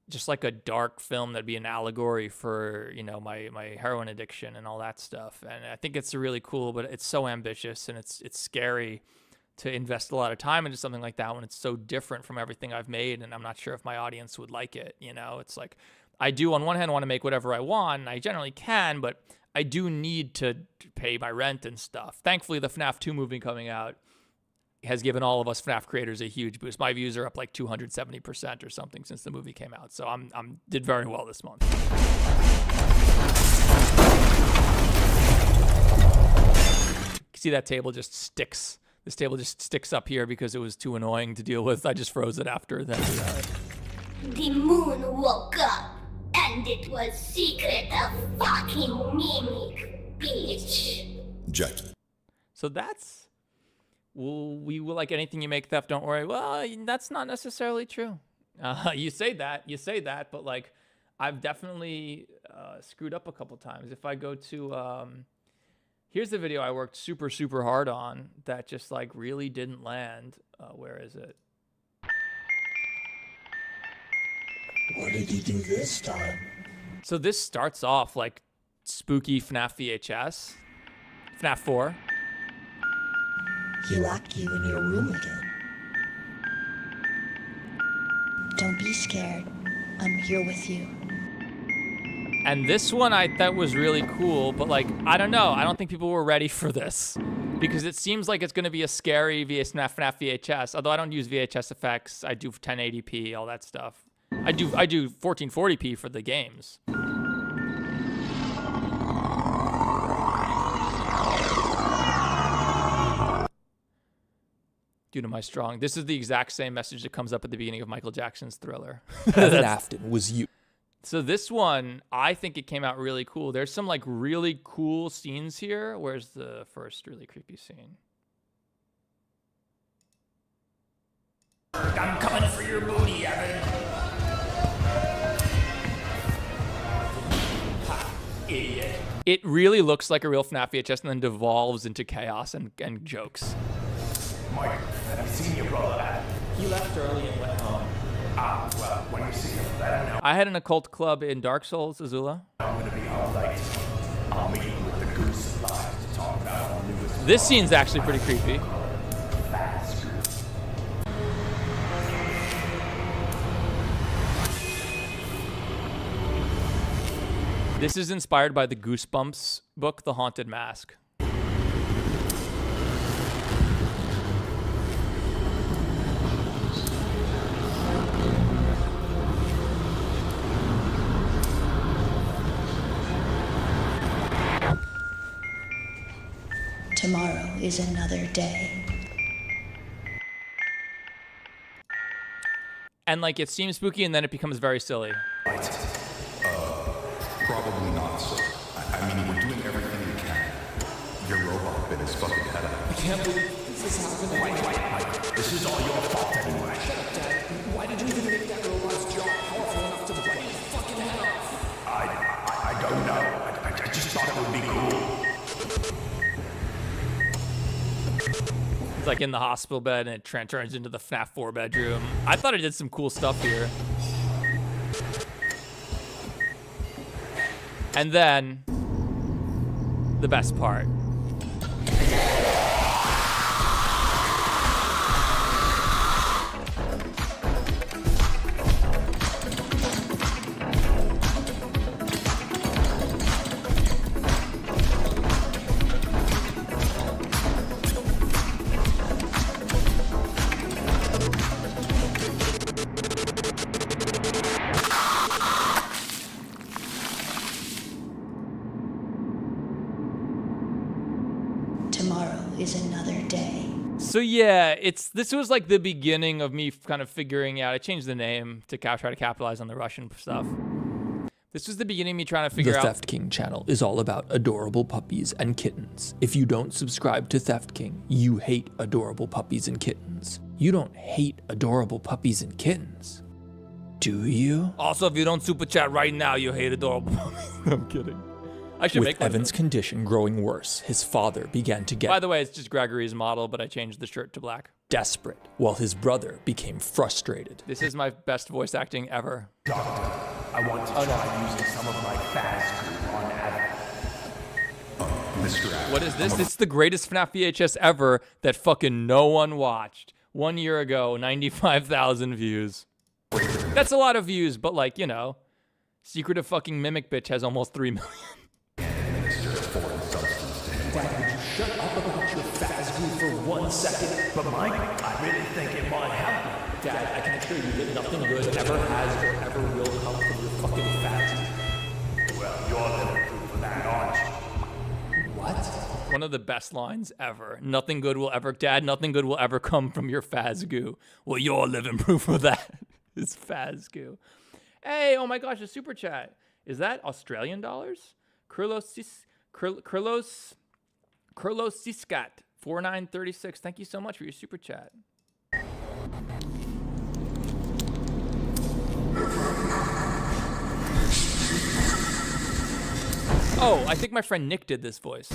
just a dark film that'd be an allegory for, my heroin addiction and all that stuff. And I think it's really cool, but it's so ambitious and it's scary to invest a lot of time into something like that when it's so different from everything I've made, and I'm not sure if my audience would like it. It's I do, on one hand, want to make whatever I want, and I generally can, but I do need to pay my rent and stuff. Thankfully, the FNAF 2 movie coming out has given all of us FNAF creators a huge boost. My views are up 270% or something since the movie came out, so I'm did very well this month. See, that table just sticks. This table just sticks up here because it was too annoying to deal with. I just froze it after that. The moon woke up and And it was secret of fucking mimic, bitch. Jackie. So that's... we will like anything you make theft, don't worry. Well, that's not necessarily true. You say that, but like I've definitely screwed up a couple times. If I go to... here's the video I worked super, super hard on that just like really didn't land. Where is it? What did you do this time? So this starts off like spooky FNAF VHS. FNAF 4. He locked you in your room again. Don't be scared. I'm here with you. And this one I thought was really cool, but like, I don't know. I don't think people were ready for this because it seems like it's going to be a scary FNAF VHS. Although I don't use VHS effects. I do 1080p, all that stuff. I do 1440p for the games. Due to my strong. This is the exact same message that comes up at the beginning of Michael Jackson's Thriller. Evan Afton was you. So this one, I think it came out really cool. There's some like really cool scenes here. Where's the first really creepy scene? I'm coming for your booty, Evan. Ha, idiot. It really looks like a real FNAF VHS and then devolves into chaos and jokes. Mike, have you seen your brother? He left early and went home. Ah, well, when you see him, let him know. I had an occult club in Dark Souls, Azula. I'm gonna be all late. I'll meet you with the goose supplies to talk about our newest. This scene's actually pretty creepy. This is inspired by the Goosebumps book, The Haunted Mask. Tomorrow is another day. And like it seems spooky and then it becomes very silly. Probably not, sir. I mean, we're doing everything we can. Your robot bit his fucking head out. I can't believe this is happening. Mike, this is all your fault anyway. Shut up, Dad. Why did you even make that robot's jaw powerful enough to bite his fucking head off? I don't know. I just thought it would be cool. It's like in the hospital bed and it turns into the FNAF 4 bedroom. I thought it did some cool stuff here. And then, the best part. Tomorrow is another day. So yeah, this was like the beginning of me kind of figuring out. I changed the name to try to capitalize on the Russian stuff. This was the beginning of me trying to figure out. The Theft King channel is all about adorable puppies and kittens. If you don't subscribe to Theft King, you hate adorable puppies and kittens. You don't hate adorable puppies and kittens, do you? Also, if you don't super chat right now, you hate adorable puppies. I'm kidding. I should make With Evan's condition growing worse, his father began to get... By the way, it's just Gregory's model, but I changed the shirt to black. ...desperate, while his brother became frustrated. This is my best voice acting ever. Doctor, I want to try using some of my fast group on Evan. Mr. Adams. What is this? It's the greatest FNAF VHS ever that fucking no one watched. 1 year ago, 95,000 views. That's a lot of views, but like, you know, Secret of fucking Mimic Bitch has almost 3 million. Dad, would you shut up about your fast group for 1 second? But Mike, I really think it might help. Dad, I can assure you that nothing good ever has or ever will come from your fucking fast. Well, you're living proof of that, aren't you? What? One of the best lines ever. Nothing good will ever, Dad, nothing good will ever come from your Fazgoo. Well, you're living proof of that. It's Fazgoo. Hey, oh my gosh, a super chat. Is that Australian dollars? Kurlos Siskat 4936. Thank you so much for your super chat. Oh, I think my friend Nick did this voice.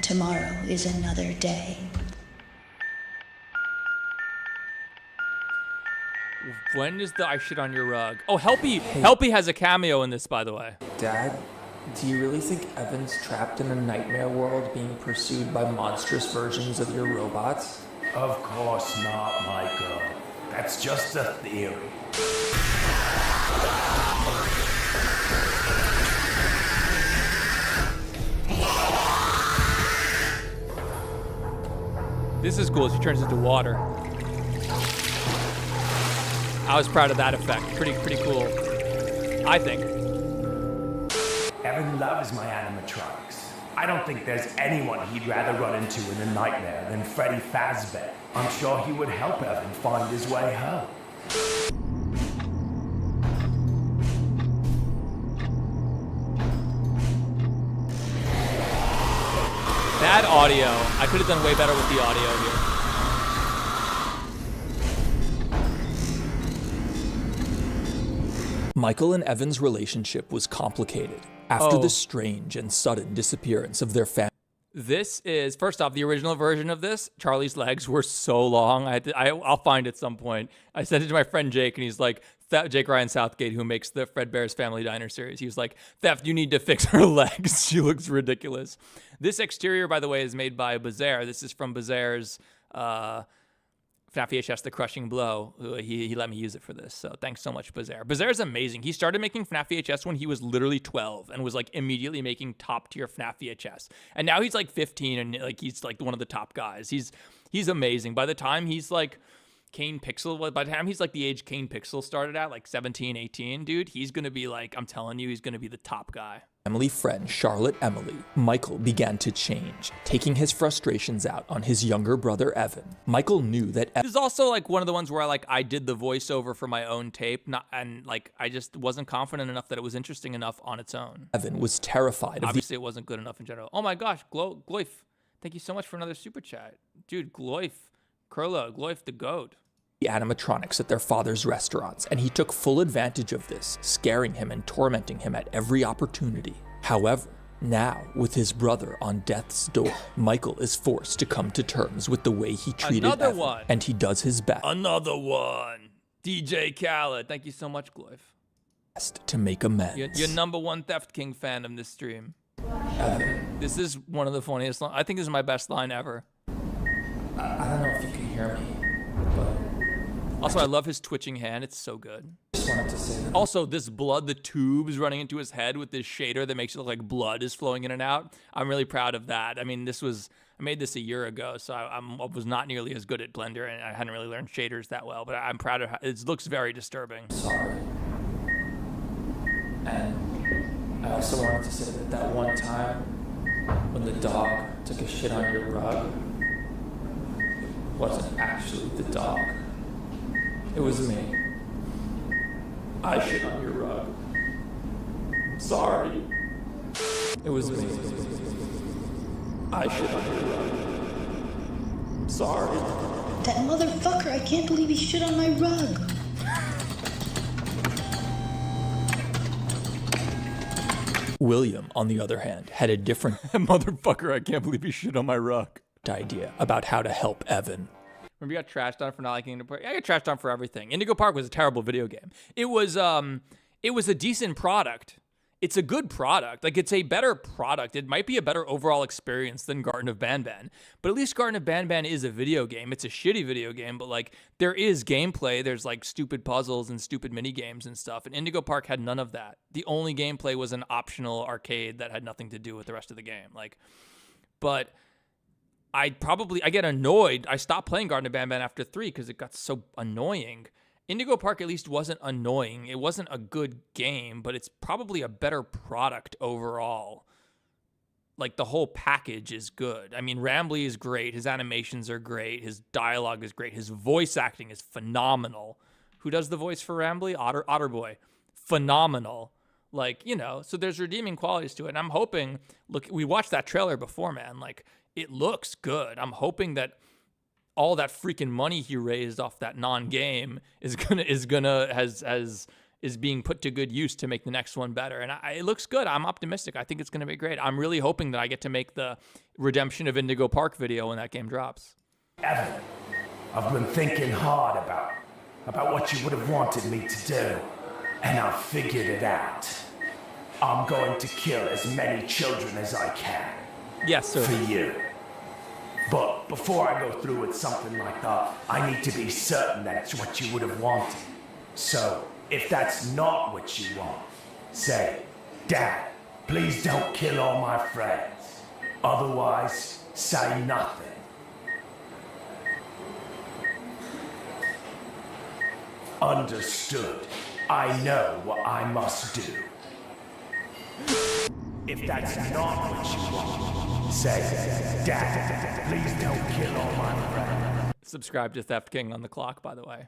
Tomorrow is another day. When is the I shit on your rug? Oh, Helpy has a cameo in this, by the way. Dad, do you really think Evan's trapped in a nightmare world being pursued by monstrous versions of your robots? Of course not, Michael. That's just a theory. This is cool as he turns into water. I was proud of that effect. Pretty cool, I think. Evan loves my animatronics. I don't think there's anyone he'd rather run into in a nightmare than Freddy Fazbear. I'm sure he would help Evan find his way home. Bad audio. I could have done way better with the audio here. Michael and Evan's relationship was complicated after the strange and sudden disappearance of their family. This is, first off, the original version of this. Charlie's legs were so long. I'll find it at some point. I sent it to my friend Jake, and he's like, Jake Ryan Southgate, who makes the Fredbear's Family Diner series. He was like, Theft, you need to fix her legs. She looks ridiculous. This exterior, by the way, is made by Bazaar. This is from Bazaar's FNAF VHS, The Crushing Blow. He let me use it for this, so thanks so much, Bazaar. Bazaar's amazing. He started making FNAF VHS when he was literally 12 and was like immediately making top-tier FNAF VHS. And now he's like 15 and like he's like one of the top guys. He's amazing. By the time he's like Kane Pixel, by the time he's like the age Kane Pixel started at, like 17, 18, dude, he's going to be like, I'm telling you, he's going to be the top guy. Family friend Charlotte Emily, Michael began to change, taking his frustrations out on his younger brother Evan. Michael knew that This is also like one of the ones where I did the voiceover for my own tape, and I just wasn't confident enough that it was interesting enough on its own. Evan was terrified. Obviously, it wasn't good enough in general. Oh my gosh, Gloif, thank you so much for another super chat, dude. Gloif, Gloif the goat. The animatronics at their father's restaurants, and he took full advantage of this, scaring him and tormenting him at every opportunity. However, now, with his brother on death's door, Michael is forced to come to terms with the way he treated Evan, and he does his best. Another one. DJ Khaled, thank you so much, Gloif. To make amends. You're number one Theft King fan of this stream. Evan. This is one of the funniest lines. I think this is my best line ever. I don't know if you can hear me, but... Also, I love his twitching hand. It's so good. Just wanted to say that. Also, this blood, the tubes running into his head with this shader that makes it look like blood is flowing in and out. I'm really proud of that. I mean, I made this a year ago, so I was not nearly as good at Blender, and I hadn't really learned shaders that well, but I'm proud of how it looks very disturbing. Sorry. And I also wanted to say that one time when the dog took a shit on your rug, it wasn't actually the dog. It was me. I shit on your rug. Sorry. It was me. I shit on your rug. Sorry. That motherfucker, I can't believe he shit on my rug. William, on the other hand, had a different motherfucker, I can't believe he shit on my rug idea about how to help Evan. Remember, you got trashed on for not liking Indigo Park? I got trashed on for everything. Indigo Park was a terrible video game. It was a decent product. It's a good product. Like, it's a better product. It might be a better overall experience than Garden of Banban. But at least Garden of Banban is a video game. It's a shitty video game, but like, there is gameplay. There's like stupid puzzles and stupid mini games and stuff. And Indigo Park had none of that. The only gameplay was an optional arcade that had nothing to do with the rest of the game. Like, but I get annoyed. I stopped playing Garden of Banban after 3 because it got so annoying. Indigo Park at least wasn't annoying. It wasn't a good game, but it's probably a better product overall. Like, the whole package is good. I mean, Rambly is great. His animations are great. His dialogue is great. His voice acting is phenomenal. Who does the voice for Rambly? Otterboy. Phenomenal. Like, you know, so there's redeeming qualities to it. And I'm hoping, look, we watched that trailer before, man. Like, it looks good. I'm hoping that all that freaking money he raised off that non-game is being put to good use to make the next one better. And it looks good. I'm optimistic. I think it's going to be great. I'm really hoping that I get to make the Redemption of Indigo Park video when that game drops. Evan, I've been thinking hard about what you would have wanted me to do, and I've figured it out. I'm going to kill as many children as I can. Yes, sir. For you. But before I go through with something like that, I need to be certain that it's what you would have wanted. So, if that's not what you want, say, Dad, please don't kill all my friends. Otherwise, say nothing. Understood. I know what I must do. If that's not what you want, say, Dad, please don't kill all my friends. Subscribe to Theft King on the clock, by the way.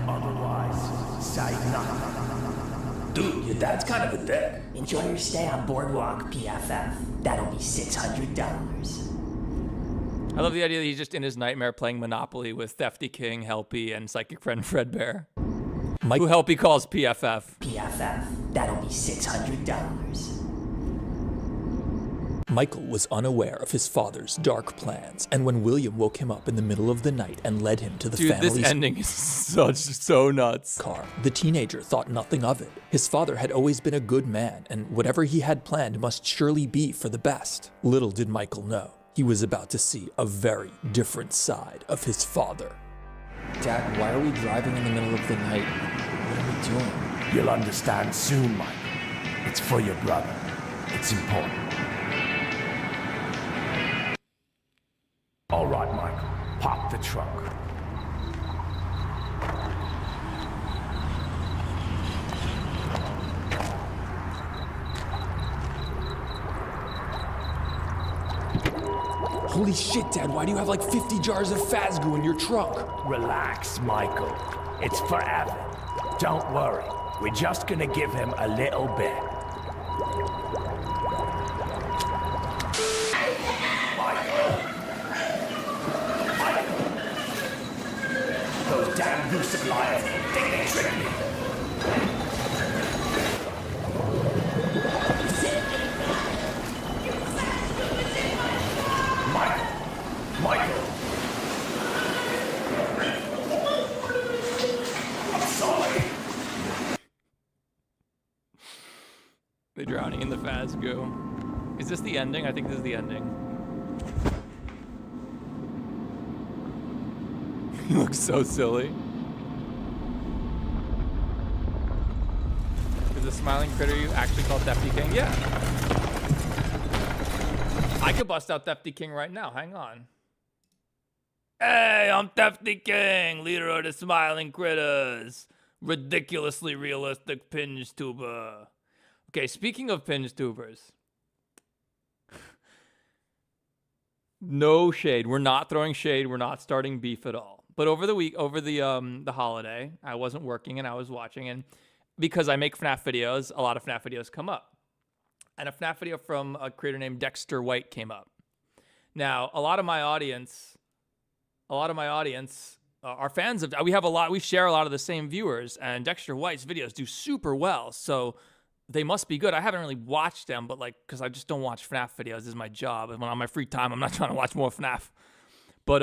Otherwise, say nothing. Dude, your dad's kind of a dick. Enjoy your stay on Boardwalk PFF. That'll be $600. I love the idea that he's just in his nightmare playing Monopoly with Thefty King, Helpy, and Psychic Friend Fredbear. Who Helpy calls PFF. PFF. That'll be $600. Michael was unaware of his father's dark plans, and when William woke him up in the middle of the night and led him to the family's this ending is so nuts. Car, the teenager thought nothing of it. His father had always been a good man, and whatever he had planned must surely be for the best. Little did Michael know, he was about to see a very different side of his father. Dad, why are we driving in the middle of the night? What are we doing? You'll understand soon, Michael. It's for your brother. It's important. All right, Michael. Pop the trunk. Holy shit, Dad, why do you have like 50 jars of Fazgoo in your trunk? Relax, Michael. It's for Evan. Don't worry. We're just gonna give him a little bit. Those damn Yusuf liars think they tricked me. Michael! I'm sorry. They're drowning in the Fazgoo. Is this the ending? I think this is the ending. He looks so silly. Is the smiling critter you actually called Thefty King? Yeah. I could bust out Thefty King right now. Hang on. Hey, I'm Thefty King, leader of the Smiling Critters. Ridiculously realistic pinch tuber. Okay, speaking of pinch tubers. No shade. We're not throwing shade. We're not starting beef at all. But over the holiday, I wasn't working and I was watching, and because I make FNAF videos, a lot of FNAF videos come up. And a FNAF video from a creator named Dexter White came up. Now, a lot of my audience are fans of. We share a lot of the same viewers, and Dexter White's videos do super well, so they must be good. I haven't really watched them, but because I just don't watch FNAF videos. This is my job, and when on my free time, I'm not trying to watch more FNAF. But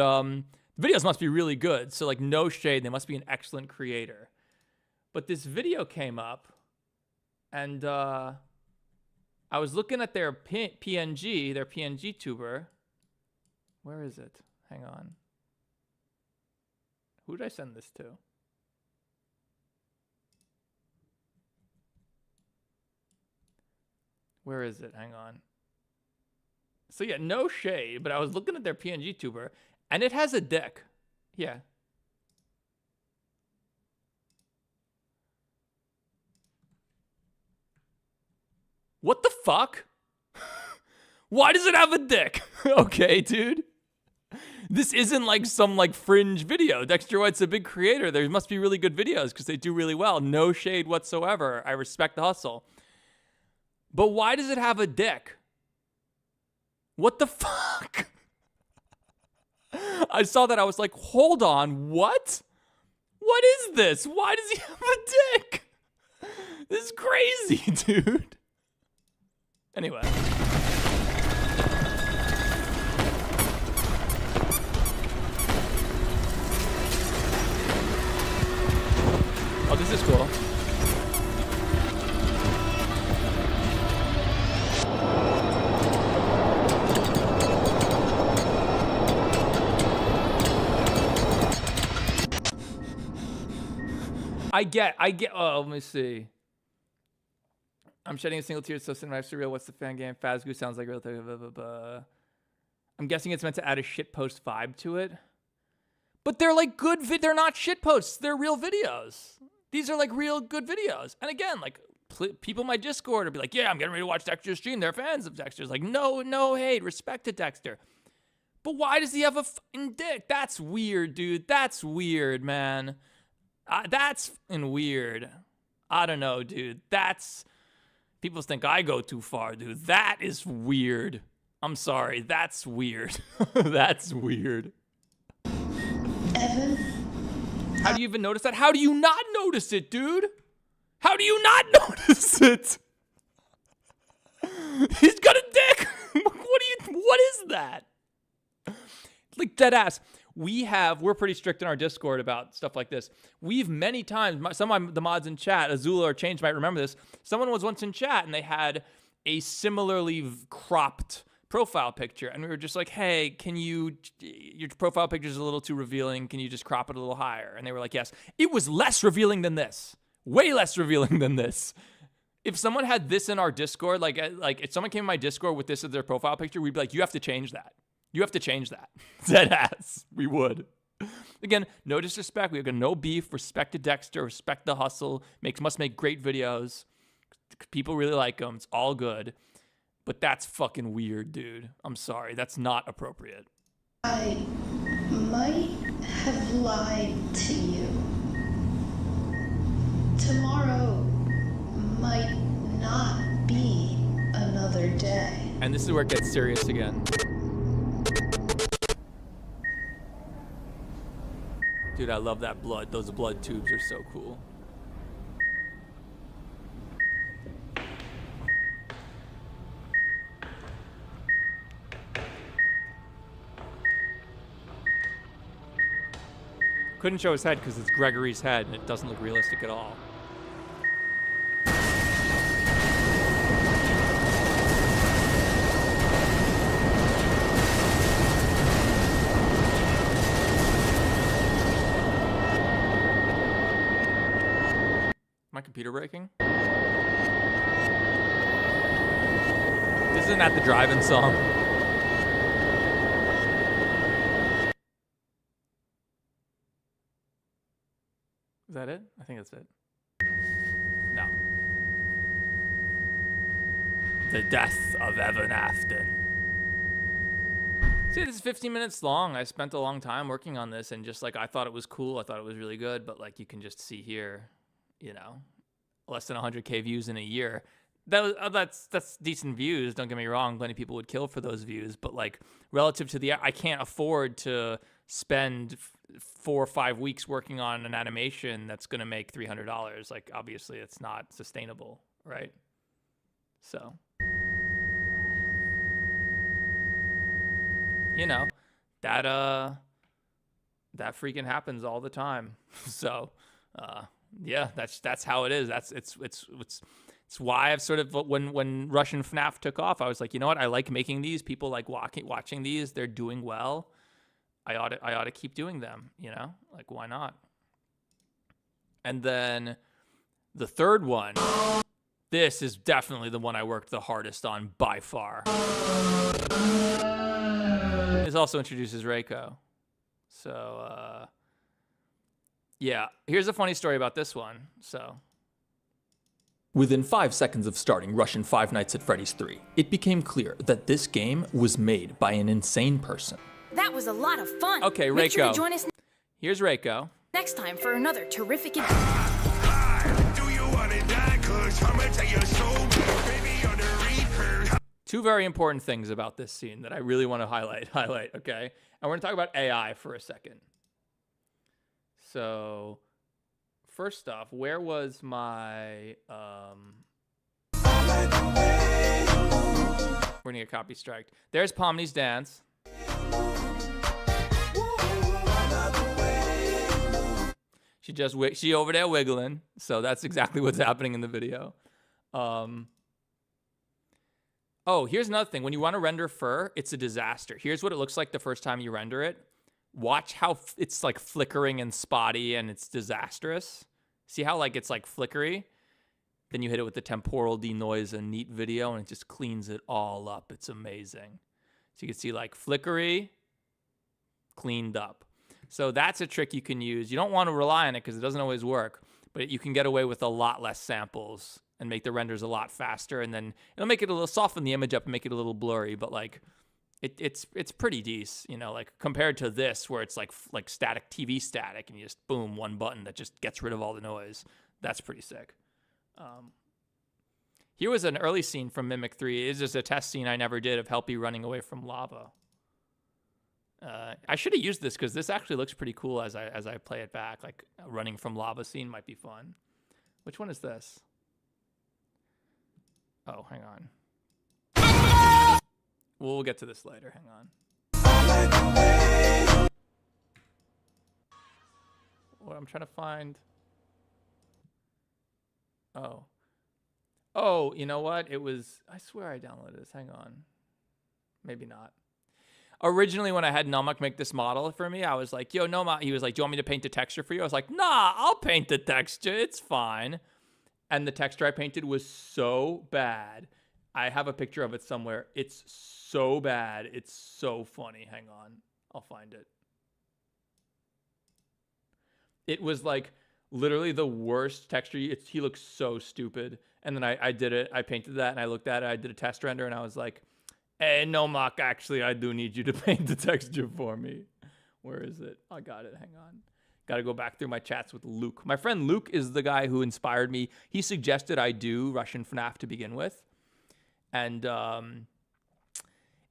videos must be really good. So no shade, they must be an excellent creator. But this video came up, and I was looking at their PNG, their PNG tuber. Where is it? Hang on. Who did I send this to? Where is it? Hang on. So yeah, no shade, but I was looking at their PNG tuber, and it has a dick. Yeah. What the fuck? Why does it have a dick? Okay, dude. This isn't like some like fringe video. Dexter White's a big creator. There must be really good videos because they do really well. No shade whatsoever. I respect the hustle. But why does it have a dick? What the fuck? I saw that. I was like, hold on. What? What is this? Why does he have a dick? This is crazy, dude. Anyway. Oh, this is cool. I get, oh, let me see. I'm shedding a single tear, so cinematic surreal. What's the fan game? Fazgoo sounds like real. I'm guessing it's meant to add a shitpost vibe to it. But they're like good, they're not shitposts. They're real videos. These are like real good videos. And again, like people in my Discord will be like, yeah, I'm getting ready to watch Dexter's stream. They're fans of Dexter's. Like, no hate, respect to Dexter. But why does he have a fucking dick? That's weird, dude. That's weird, man. That's fucking weird. I don't know, dude. People think I go too far, dude. That is weird. I'm sorry. That's weird. That's weird. Evan? How do you even notice that? How do you not notice it, dude? How do you not notice it? He's got a dick. What is that? Like, dead ass. We're pretty strict in our Discord about stuff like this. We've many times, some of the mods in chat, Azula or Change might remember this. Someone was once in chat and they had a similarly cropped profile picture. And we were just like, hey, your profile picture is a little too revealing. Can you just crop it a little higher? And they were like, yes. It was less revealing than this. Way less revealing than this. If someone had this in our Discord, like if someone came in my Discord with this as their profile picture, we'd be like, you have to change that. You have to change that. Dead ass. We would. Again, no disrespect. We have no beef. Respect to Dexter. Respect the hustle. Must make great videos. People really like him. It's all good. But that's fucking weird, dude. I'm sorry. That's not appropriate. I might have lied to you. Tomorrow might not be another day. And this is where it gets serious again. Dude, I love that blood. Those blood tubes are so cool. Couldn't show his head because it's Gregory's head and it doesn't look realistic at all. My computer breaking? This isn't at the drive-in song. Is that it? I think that's it. No. The death of Evan Afton. See, this is 15 minutes long. I spent a long time working on this and just like, I thought it was cool. I thought it was really good, but like you can just see here, you know, less than 100K views in a year. That's decent views. Don't get me wrong. Plenty of people would kill for those views, but like relative to I can't afford to spend 4 or 5 weeks working on an animation that's going to make $300. Like obviously it's not sustainable, right? So, you know, that freaking happens all the time. So, yeah, that's how it is. It's why I've sort of, when Russian FNAF took off, I was like, you know what? I like making these. People like watching these. They're doing well. I ought to keep doing them, you know? Like, why not? And then the third one This is definitely the one I worked the hardest on by far. This also introduces Reiko. So, yeah. Here's a funny story about this one. So, within 5 seconds of starting Russian Five Nights at Freddy's 3, it became clear that this game was made by an insane person. That was a lot of fun. Okay, Make sure Reiko. to join us Here's Reiko. next time for another terrific Do you want to die? 'Cause I'ma take your soul, baby, on the reaper. Two very important things about this scene that I really want to highlight, okay? And we're going to talk about AI for a second. So, first off, where was my, we're going to get copy striked. There's Pomni's dance. She over there wiggling. So that's exactly what's happening in the video. Oh, here's another thing. When you want to render fur, it's a disaster. Here's what it looks like the first time you render it. Watch how it's like flickering and spotty and it's disastrous. See how like it's like flickery? Then you hit it with the temporal denoise and neat video and it just cleans it all up. It's amazing. So you can see like flickery, cleaned up. So that's a trick you can use. You don't want to rely on it because it doesn't always work, but you can get away with a lot less samples and make the renders a lot faster, and then it'll make it a little, soften the image up and make it a little blurry, but like it's pretty decent, you know, like compared to this where it's like static TV static and you just boom, one button that just gets rid of all the noise. That's pretty sick. Here was an early scene from Mimic 3. It's just a test scene I never did of Helpy running away from lava. I should have used this because this actually looks pretty cool as I play it back. Like a running from lava scene might be fun. Which one is this? Oh, hang on. We'll get to this later. Hang on. What I'm trying to find. Oh, you know what? It was, I swear I downloaded this. Hang on. Maybe not. Originally, when I had Nomak make this model for me, I was like, yo, Nomak, he was like, do you want me to paint the texture for you? I was like, nah, I'll paint the texture. It's fine. And the texture I painted was so bad. I have a picture of it somewhere. It's so bad. It's so funny. Hang on. I'll find it. It was like literally the worst texture. He looks so stupid. And then I did it. I painted that and I looked at it. I did a test render and I was like, hey, Nomak, actually, I do need you to paint the texture for me. Where is it? I got it. Hang on. Got to go back through my chats with Luke. My friend Luke is the guy who inspired me. He suggested I do Russian FNAF to begin with. And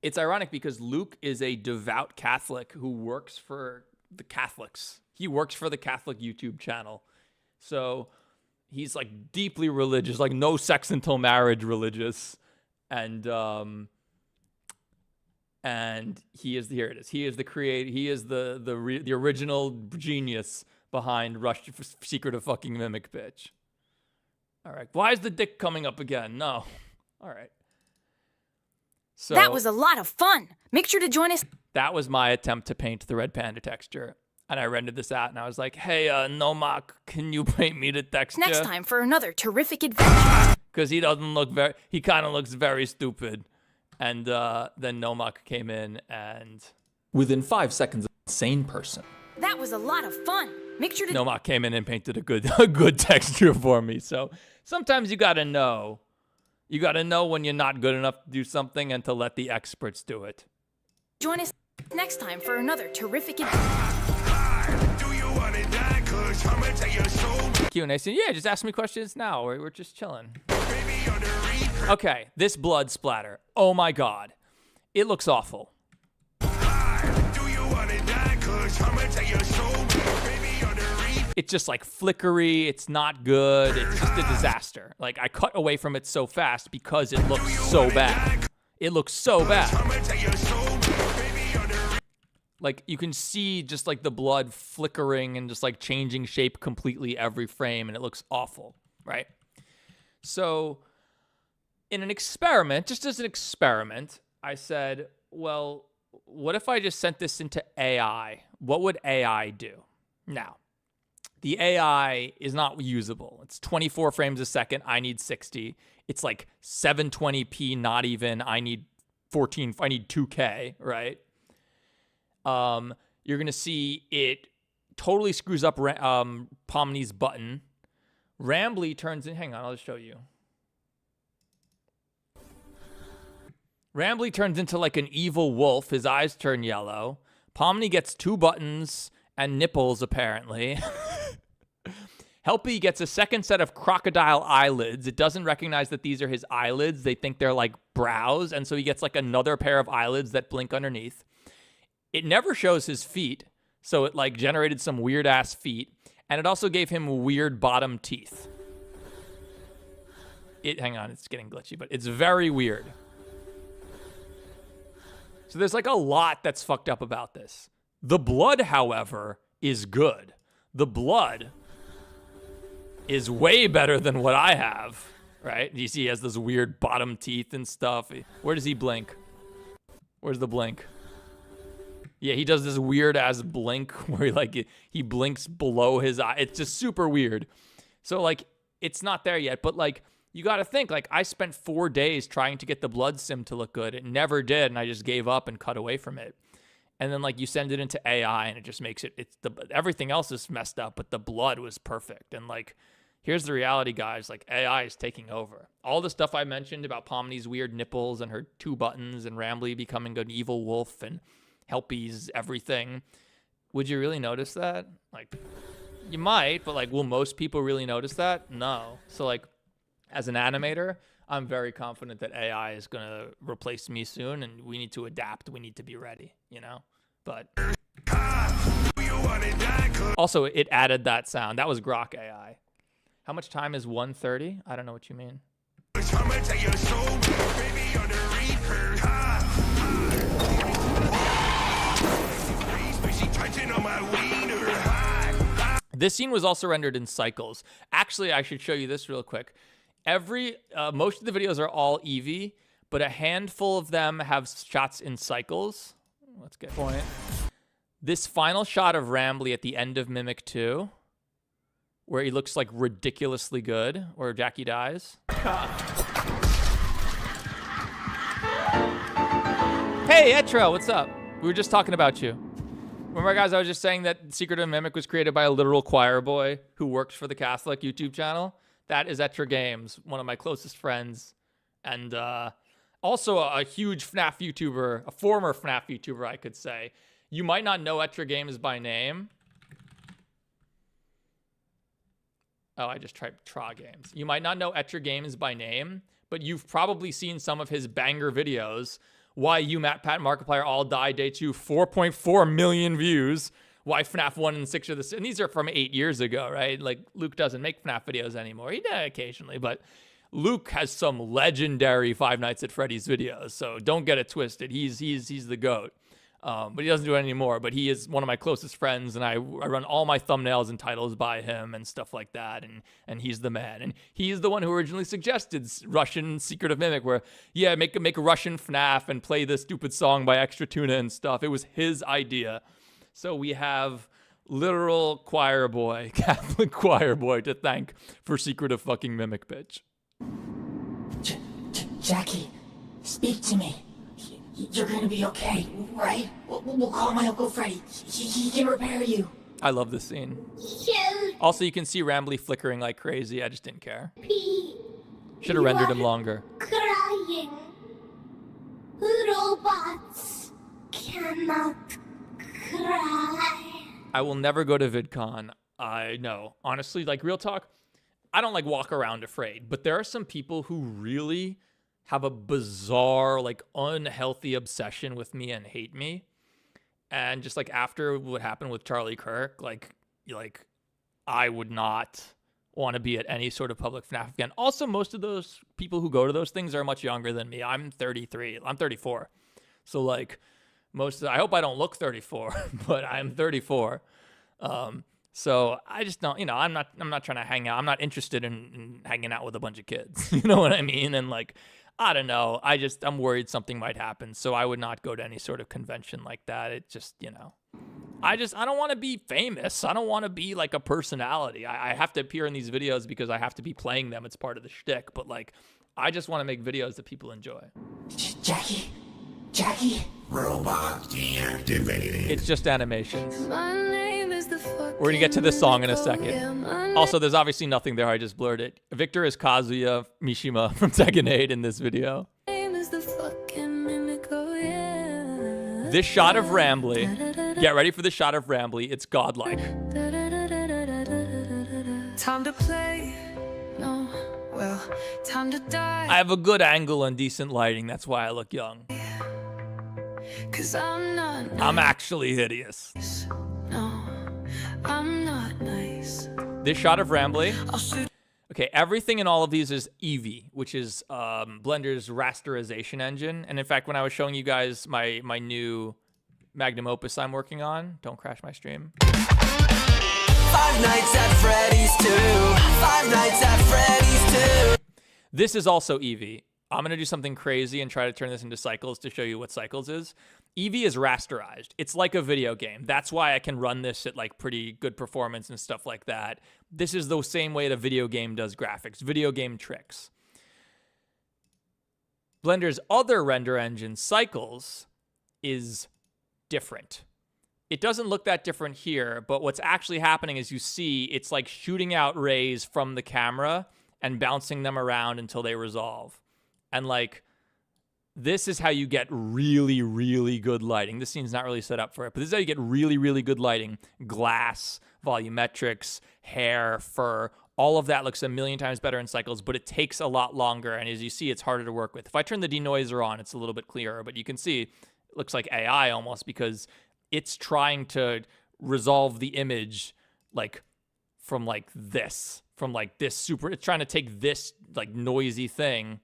it's ironic because Luke is a devout Catholic who works for the Catholics. He works for the Catholic YouTube channel. So he's like deeply religious, like no sex until marriage religious. And he is, here it is. He is the creator. He is the original genius behind Secret of Fucking Mimic, bitch. All right. Why is the dick coming up again? No. All right. So that was a lot of fun. Make sure to join us. That was my attempt to paint the red panda texture. And I rendered this out and I was like, hey, Nomak, can you paint me the texture? Next time for another terrific adventure. Because he kind of looks very stupid. And then Nomak came in and within 5 seconds, an insane person. That was a lot of fun. Make sure to Nomak came in and painted a good texture for me. So sometimes you gotta know. You gotta know when you're not good enough to do something and to let the experts do it. Join us next time for another terrific Q&A scene. Yeah, just ask me questions now. We're just chilling. Okay, this blood splatter. Oh my god. It looks awful. It's just like flickery. It's not good. It's just a disaster. Like I cut away from it so fast because it looks so bad. It looks so bad. Like you can see just like the blood flickering and just like changing shape completely every frame, and it looks awful, right? So in an experiment, just as an experiment, I said, well, what if I just sent this into AI? What would AI do? Now, The AI is not usable. It's 24 frames a second. I need 60. It's like 720p, not even. I need 2K, right? You're going to see it totally screws up Pomni's button. Rambly turns in. Hang on, I'll just show you. Rambly turns into like an evil wolf. His eyes turn yellow. Pomni gets 2 buttons and nipples, apparently. Helpy gets a second set of crocodile eyelids. It doesn't recognize that these are his eyelids. They think they're like brows, and so he gets like another pair of eyelids that blink underneath. It never shows his feet, so it like generated some weird-ass feet, and it also gave him weird bottom teeth. Hang on, it's getting glitchy, but it's very weird. So there's like a lot that's fucked up about this. The blood, however, is good. The blood is way better than what I have, right? You see he has those weird bottom teeth and stuff. Where does he blink? Where's the blink? Yeah, he does this weird-ass blink where he blinks below his eye. It's just super weird. So, like, it's not there yet, but, like, you got to think, like, I spent 4 days trying to get the blood sim to look good. It never did, and I just gave up and cut away from it. And then, like, you send it into AI, and it just makes it, everything else is messed up, but the blood was perfect. And, like, here's the reality, guys. Like, AI is taking over. All the stuff I mentioned about Pomni's weird nipples and her 2 buttons and Rambly becoming an evil wolf and Helpy's everything. Would you really notice that? Like, you might, but, like, will most people really notice that? No. So, like, as an animator, I'm very confident that AI is going to replace me soon, and we need to adapt. We need to be ready, you know? But also, it added that sound. That was Grok AI. How much time is 1:30? I don't know what you mean. This scene was also rendered in cycles. Actually, I should show you this real quick. Most of the videos are all Eevee, but a handful of them have shots in cycles. Let's get point. This final shot of Rambly at the end of Mimic 2, where he looks like ridiculously good, where Jackie dies. Hey, Etro, what's up? We were just talking about you. Remember, guys, I was just saying that Secret of Mimic was created by a literal choir boy who works for the Catholic YouTube channel? That is Etra Games, one of my closest friends, and also a huge FNAF YouTuber, a former FNAF YouTuber, I could say. You might not know Etra Games by name. Oh, I just typed Tra Games. You might not know Etra Games by name, but you've probably seen some of his banger videos. Why You, Matt, Pat, Markiplier All Die Day 2, 4.4 million views. Why FNAF 1 and 6 are the same. And these are from 8 years ago, right? Like, Luke doesn't make FNAF videos anymore. He does occasionally, but Luke has some legendary Five Nights at Freddy's videos, so don't get it twisted. He's the GOAT. But he doesn't do it anymore. But he is one of my closest friends, and I run all my thumbnails and titles by him and stuff like that. And he's the man. And he's the one who originally suggested Russian Secret of Mimic, where make a Russian FNAF and play the stupid song by Extra Tuna and stuff. It was his idea. So we have literal choir boy, Catholic choir boy, to thank for Secret of fucking Mimic, bitch. Jackie, speak to me. You're gonna be okay, right? We'll call my Uncle Freddy. He can repair you. I love this scene. Also, you can see Rambly flickering like crazy. I just didn't care. Should have rendered him longer. Crying. Robots cannot cry. I will never go to VidCon. I know. Honestly, like, real talk, I don't like walk around afraid, but there are some people who really have a bizarre, like, unhealthy obsession with me and hate me. And just like after what happened with Charlie Kirk, like I would not want to be at any sort of public FNAF again. Also, most of those people who go to those things are much younger than me. I'm 33. I'm 34. So like I hope I don't look 34, but I'm 34. So I just don't, I'm not trying to hang out. I'm not interested in hanging out with a bunch of kids. You know what I mean? And like, I don't know. I'm worried something might happen. So I would not go to any sort of convention like that. It just, I don't want to be famous. I don't want to be like a personality. I have to appear in these videos because I have to be playing them. It's part of the shtick. But like, I just want to make videos that people enjoy. Jackie? Robot deactivated. It's just animations. My name is the fucking We're gonna get to this song in a mimic, second. yeah, my Also, there's obviously nothing there. I just blurred it. Victor is Kazuya Mishima from Tekken 8 in this video. name is the fucking mimic, oh yeah. This shot of Rambly. Get ready for the shot of Rambly. It's godlike. Time to play. No, well, time to die. I have a good angle and decent lighting. That's why I look young. 'Cause I'm not nice. I'm actually hideous. No, I'm not nice. This shot of Rambly. I'll shoot. Okay, everything in all of these is Eevee, which is Blender's rasterization engine. And in fact, when I was showing you guys my new magnum opus I'm working on, don't crash my stream. Five Nights at Freddy's 2. Five Nights at Freddy's 2. This is also Eevee. I'm going to do something crazy and try to turn this into Cycles to show you what Cycles is. Eevee is rasterized. It's like a video game. That's why I can run this at like pretty good performance and stuff like that. This is the same way the video game does graphics, video game tricks. Blender's other render engine, Cycles, is different. It doesn't look that different here, but what's actually happening is you see it's like shooting out rays from the camera and bouncing them around until they resolve. And like, this is how you get really, really good lighting. This scene's not really set up for it, but this is how you get really, really good lighting. Glass, volumetrics, hair, fur, all of that looks a million times better in Cycles, but it takes a lot longer. And as you see, it's harder to work with. If I turn the denoiser on, it's a little bit clearer, but you can see it looks like AI almost because it's trying to resolve the image like from like this super, it's trying to take this like noisy thing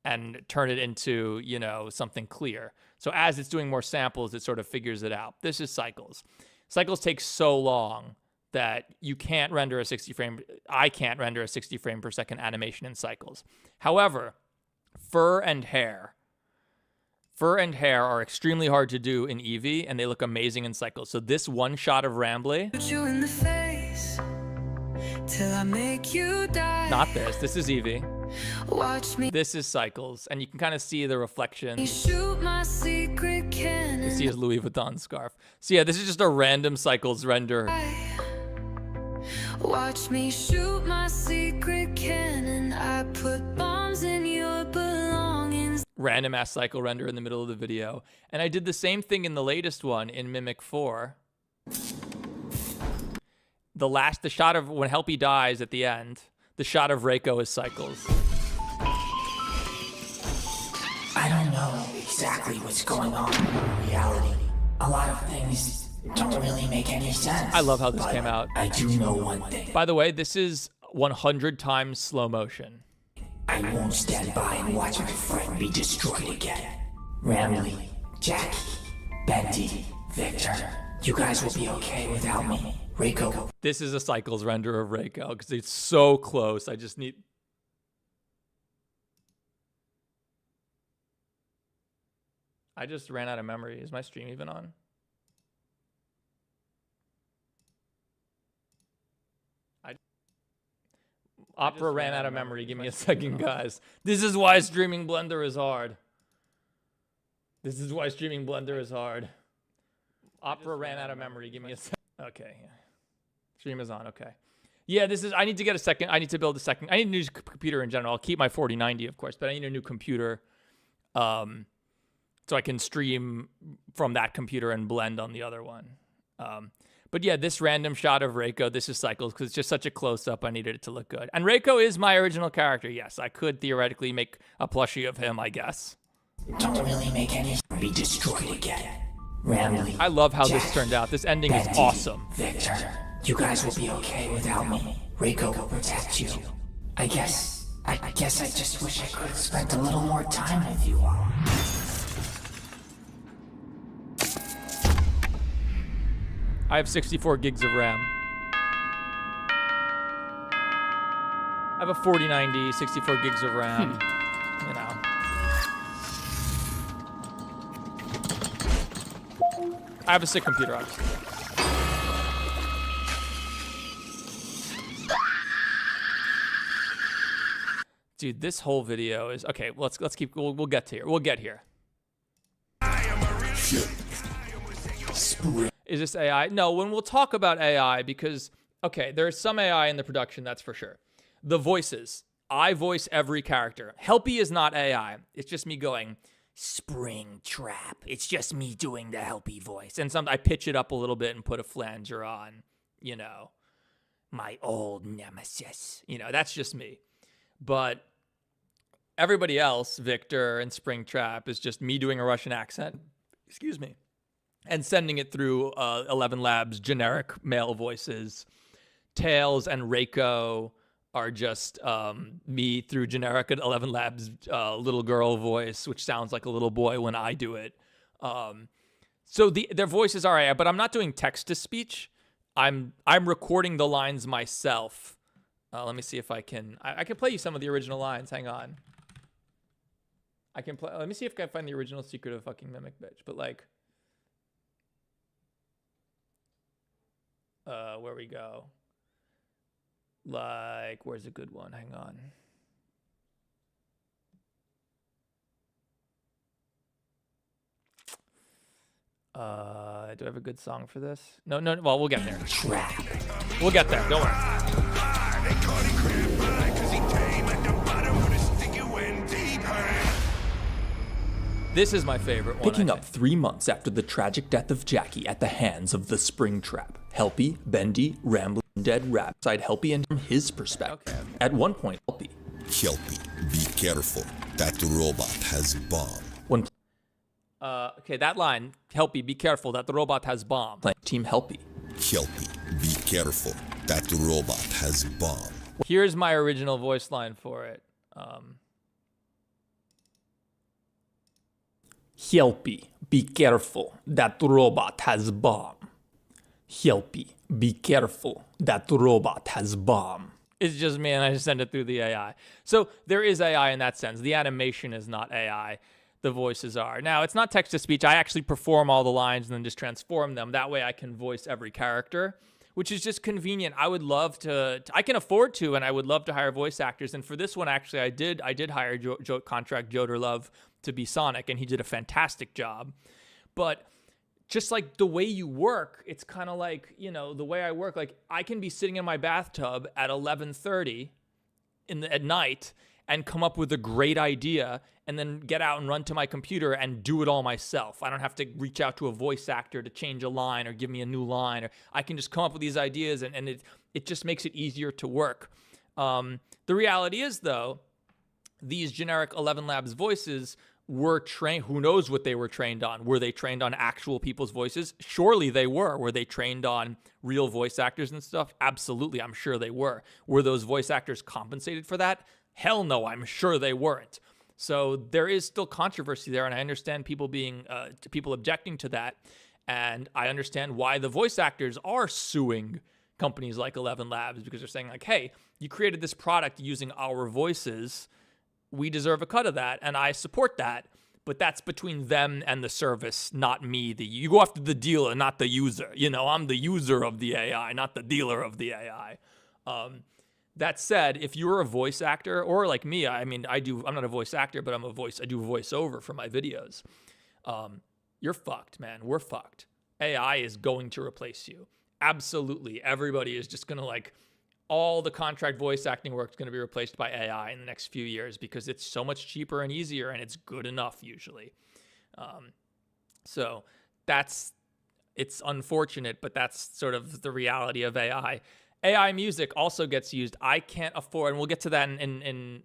and turn it into, you know, something clear. So as it's doing more samples, it sort of figures it out. This is Cycles. Cycles take so long that you can't render a 60 frame, I can't render a 60 frame per second animation in Cycles. However, fur and hair are extremely hard to do in Eevee, and they look amazing in Cycles. So this one shot of Rambly, Shoot you in the face till I make you die. not this is Eevee. Watch me. This is Cycles, and you can kind of see the reflection. Shoot my secret cannon. You see his Louis Vuitton scarf. So yeah, this is just a random Cycles render. Watch me shoot my secret cannon. I put bombs in your belongings. Random ass cycle render in the middle of the video. And I did the same thing in the latest one in Mimic 4. The shot of when Helpy dies at the end, the shot of Reiko is Cycles. I don't know exactly what's going on in reality. A lot of things don't really make any sense. I love how this came out. I do know one thing. By the way, this is 100 times slow motion. I won't stand by and watch my friend be destroyed again. Rambly, Jackie, Bendy, Victor, you guys will be okay without me. Reiko. This is a Cycles render of Reiko because it's so close. I just need... I just ran out of memory. Is my stream even on? Opera ran out of memory. Give me a second, guys. This is why streaming Blender is hard. This is why streaming Blender is hard. Opera ran out of memory. Give me a second. Okay. Stream is on. Okay. Yeah, this is... I need to get a second. I need to build a second... I need a new computer in general. I'll keep my 4090, of course, but I need a new computer so I can stream from that computer and blend on the other one. But yeah, this random shot of Reiko, this is Cycles, because it's just such a close-up, I needed it to look good. And Reiko is my original character, yes. I could theoretically make a plushie of him, I guess. Don't really make any be destroyed again. Rambly. I love how this turned out. This ending is awesome. Victor, you guys will be okay without me. Reiko will protect you. I guess I just wish I could have spent a little more time with you all. I have 64 gigs of RAM. I have a 4090, 64 gigs of RAM. You know. I have a sick computer, obviously. Dude, this whole video is okay. Let's keep. We'll get to here. We'll get here. Is this AI? No. When we'll talk about AI, because okay, there's some AI in the production, that's for sure. The voices. I voice every character. Helpy is not AI. It's just me going Springtrap. It's just me doing the Helpy voice, and I pitch it up a little bit and put a flanger on. You know, my old nemesis. You know, that's just me. But everybody else, Victor and Springtrap, is just me doing a Russian accent. Excuse me. And sending it through 11 Labs generic male voices. Tails and Reiko are just me through generic 11 Labs little girl voice, which sounds like a little boy when I do it. So their voices are AI, but I'm not doing text to speech. I'm recording the lines myself. Let me see if I can play you some of the original lines. Hang on. Let me see if I can find the original Secret of Fucking Mimic Bitch. But like, where we go? Like, where's a good one? Hang on. Do I have a good song for this? No. Well, we'll get there. We'll get there. Don't worry. This is my favorite one. Picking up 3 months after the tragic death of Jackie at the hands of the Springtrap. Helpy, Bendy, Rambling, Dead Rap side Helpy and from his perspective. Okay. At one point, Helpy, be careful. That robot has bomb. Okay, that line, Helpy, be careful. That the robot has bomb. Team Helpy. Be careful. That robot has bomb. Here's my original voice line for it. Helpy, be careful. That robot has bomb. Helpy, be careful. That robot has bomb. It's just me, and I just send it through the AI. So there is AI in that sense. The animation is not AI. The voices are. Now, it's not text-to-speech. I actually perform all the lines and then just transform them. That way I can voice every character, which is just convenient. I would love to, I can afford to, and I would love to hire voice actors. And for this one, actually, I did hire contract Joder Love to be Sonic, and he did a fantastic job. But just like the way you work, it's kind of like, you know, the way I work, like I can be sitting in my bathtub at 11:30 at night and come up with a great idea and then get out and run to my computer and do it all myself. I don't have to reach out to a voice actor to change a line or give me a new line. Or I can just come up with these ideas, and it just makes it easier to work. The reality is, though, these generic 11 Labs voices were trained. Who knows what they were trained on? Were they trained on actual people's voices? Surely they were. Were they trained on real voice actors and stuff? Absolutely, I'm sure they were. Were those voice actors compensated for that? Hell no, I'm sure they weren't. So there is still controversy there, and I understand people objecting to that, and I understand why the voice actors are suing companies like 11 Labs, because they're saying like, hey, you created this product using our voices. We deserve a cut of that, and I support that, but that's between them and the service, not me. You go after the dealer, not the user. You know, I'm the user of the AI, not the dealer of the AI. That said, if you're a voice actor, or like me, I mean, I'm not a voice actor, but I do voiceover for my videos. You're fucked, man. We're fucked. AI is going to replace you. Absolutely. Everybody is just going to all the contract voice acting work is going to be replaced by AI in the next few years because it's so much cheaper and easier, and it's good enough usually. So it's unfortunate, but that's sort of the reality of AI. AI music also gets used. I can't afford, and we'll get to that in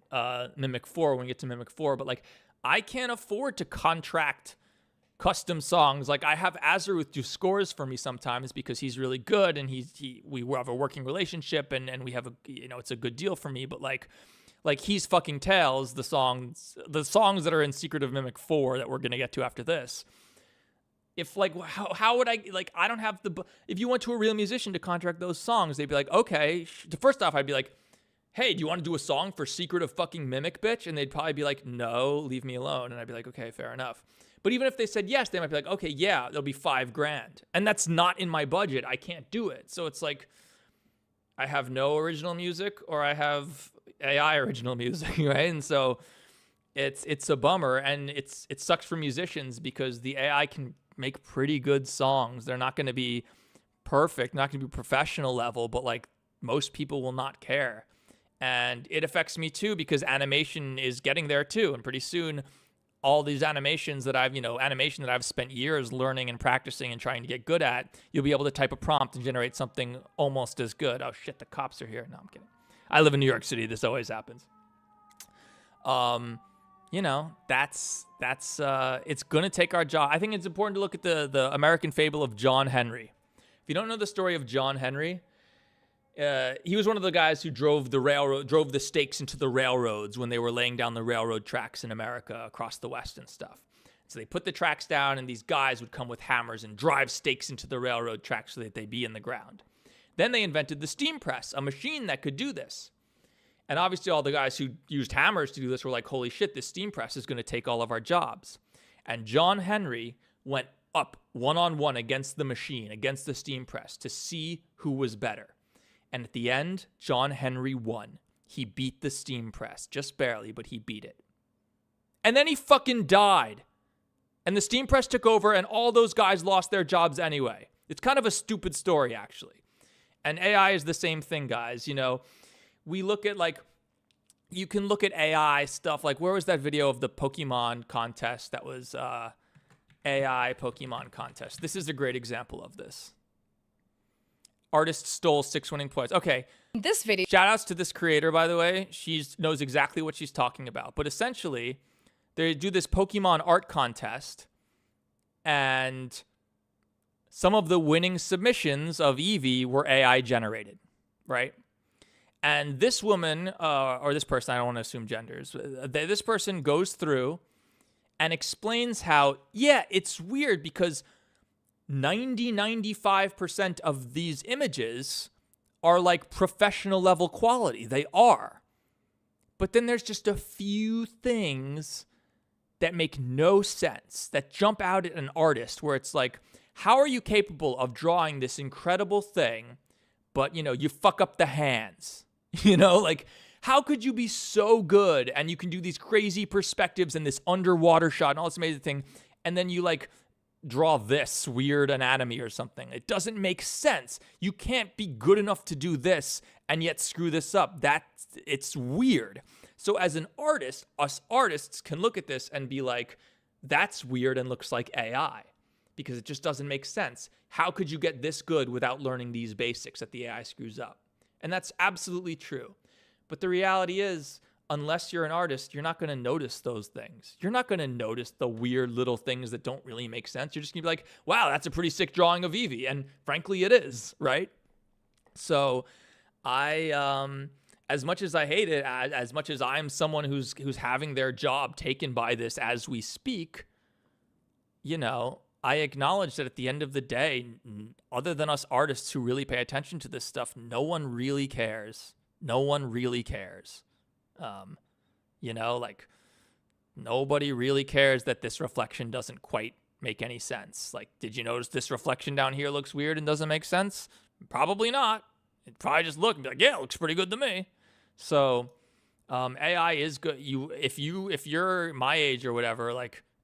Mimic 4 when we get to Mimic 4, but I can't afford to contract custom songs. I have Azeroth do scores for me sometimes because he's really good and we have a working relationship and we have it's a good deal for me, but he's fucking Tails, the songs that are in Secret of Mimic 4 that we're going to get to after this. If how would I don't have if you went to a real musician to contract those songs, they'd be like, okay, first off, I'd be like, hey, do you want to do a song for Secret of Fucking Mimic Bitch? And they'd probably be like, no, leave me alone. And I'd be like, okay, fair enough. But even if they said yes, they might be like, okay, yeah, there'll be $5,000. And that's not in my budget. I can't do it. So it's like, I have no original music or I have AI original music, right? And so it's a bummer, and it sucks for musicians because the AI can make pretty good songs. They're not going to be perfect, not going to be professional level, but like most people will not care. And it affects me too because animation is getting there too. And pretty soon, all these animations that I've spent years learning and practicing and trying to get good at, you'll be able to type a prompt and generate something almost as good. Oh shit, the cops are here. No, I'm kidding. I live in New York City. This always happens. That's it's going to take our job. I think it's important to look at the American fable of John Henry. If you don't know the story of John Henry, he was one of the guys who drove the stakes into the railroads when they were laying down the railroad tracks in America across the West and stuff. So they put the tracks down, and these guys would come with hammers and drive stakes into the railroad tracks so that they'd be in the ground. Then they invented the steam press, a machine that could do this. And obviously all the guys who used hammers to do this were like, holy shit, this steam press is going to take all of our jobs. And John Henry went up one-on-one against the machine, against the steam press, to see who was better. And at the end, John Henry won. He beat the steam press, just barely, but he beat it. And then he fucking died. And the steam press took over, and all those guys lost their jobs anyway. It's kind of a stupid story, actually. And AI is the same thing, guys. We look at you can look at AI stuff. Like, where was that video of the Pokemon contest that was AI Pokemon contest? This is a great example of this. Artist stole 6 winning points. Okay. This video. Shout outs to this creator, by the way. She knows exactly what she's talking about. But essentially, they do this Pokemon art contest, and some of the winning submissions of Eevee were AI generated, right? And this woman, or this person, I don't want to assume genders, this person goes through and explains how, yeah, it's weird because 95% of these images are like professional level quality. They are. But then there's just a few things that make no sense, that jump out at an artist where it's like, how are you capable of drawing this incredible thing, but, you fuck up the hands? How could you be so good and you can do these crazy perspectives and this underwater shot and all this amazing thing, and then you draw this weird anatomy or something? It doesn't make sense. You can't be good enough to do this and yet screw this up. It's weird. So as an artist, us artists can look at this and be like, that's weird and looks like AI, because it just doesn't make sense. How could you get this good without learning these basics that the AI screws up? And that's absolutely true. But the reality is, unless you're an artist, you're not going to notice those things. You're not going to notice the weird little things that don't really make sense. You're just going to be like, wow, that's a pretty sick drawing of Eevee. And frankly, it is, right? So as much as I hate it, as much as I'm someone who's having their job taken by this as we speak, I acknowledge that at the end of the day, other than us artists who really pay attention to this stuff, no one really cares. No one really cares. Nobody really cares that this reflection doesn't quite make any sense. Did you notice this reflection down here looks weird and doesn't make sense? Probably not. It'd probably just look and be like, yeah, it looks pretty good to me. So AI is good. If you're my age or whatever,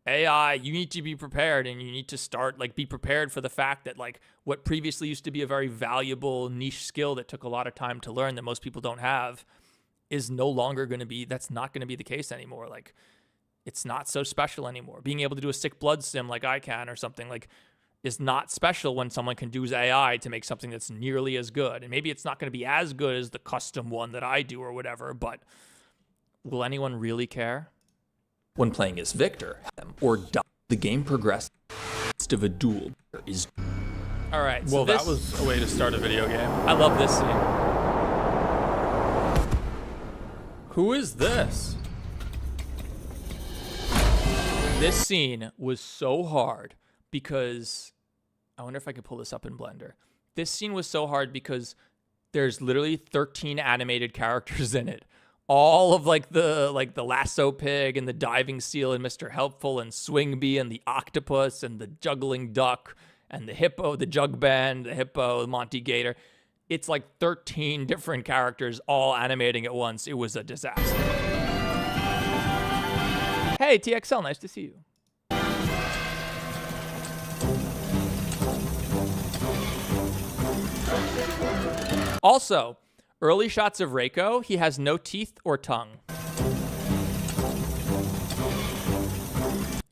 AI, you need to be prepared, and you need to start be prepared for the fact that what previously used to be a very valuable niche skill that took a lot of time to learn that most people don't have is no longer going to be, that's not going to be the case anymore. It's not so special anymore. Being able to do a sick blood sim like I can or something is not special when someone can use AI to make something that's nearly as good. And maybe it's not going to be as good as the custom one that I do or whatever, but will anyone really care? When playing as Victor, or die, the game progresses of a duel is. All right. Well, that was a way to start a video game. I love this scene. Who is this? This scene was so hard because I wonder if I could pull this up in Blender. This scene was so hard because there's literally 13 animated characters in it, all of like the lasso pig and the diving seal and Mr. Helpful and Swingby and the octopus and the juggling duck and the hippo, the jug band, the hippo, the Monty Gator. It's like 13 different characters all animating at once. It was a disaster. Hey, TXL, nice to see you. Also, early shots of Reiko, he has no teeth or tongue.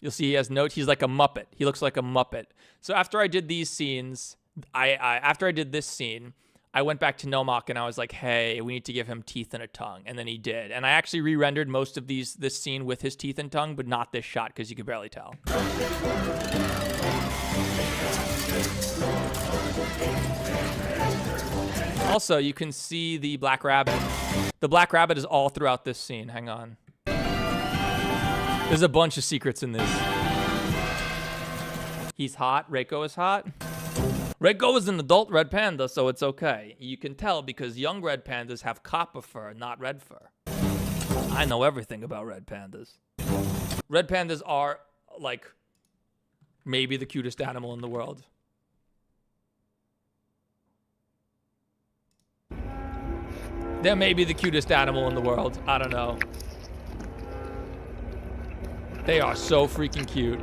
You'll see he has no, he's like a Muppet. He looks like a Muppet. So after I did these scenes, after I did this scene, I went back to Nomak and I was like, hey, we need to give him teeth and a tongue. And then he did. And I actually re-rendered most of this scene with his teeth and tongue, but not this shot because you could barely tell. Also, you can see the black rabbit. The black rabbit is all throughout this scene. Hang on. There's a bunch of secrets in this. He's hot. Reiko is hot. Reiko is an adult red panda, so it's okay. You can tell because young red pandas have copper fur, not red fur. I know everything about red pandas. Red pandas are, like, maybe the cutest animal in the world. They're maybe the cutest animal in the world. I don't know. They are so freaking cute.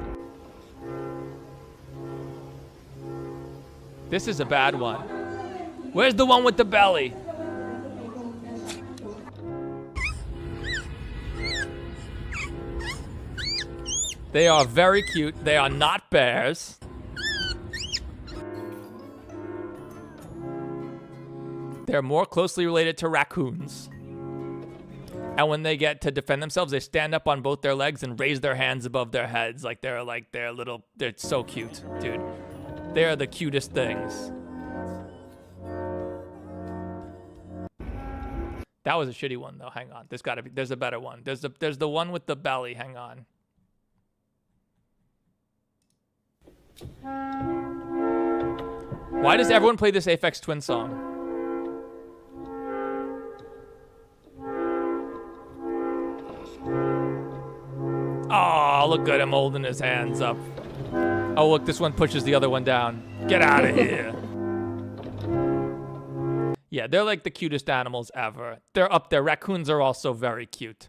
This is a bad one. Where's the one with the belly? They are very cute. They are not bears. They're more closely related to raccoons. And when they get to defend themselves, they stand up on both their legs and raise their hands above their heads like they're so cute, dude. They are the cutest things. That was a shitty one though. Hang on. There's a better one. There's the one with the belly. Hang on. Why does everyone play this Aphex Twin song? Oh, look at him holding his hands up. Oh, look, this one pushes the other one down. Get out of here. Yeah, they're like the cutest animals ever. They're up there. Raccoons are also very cute.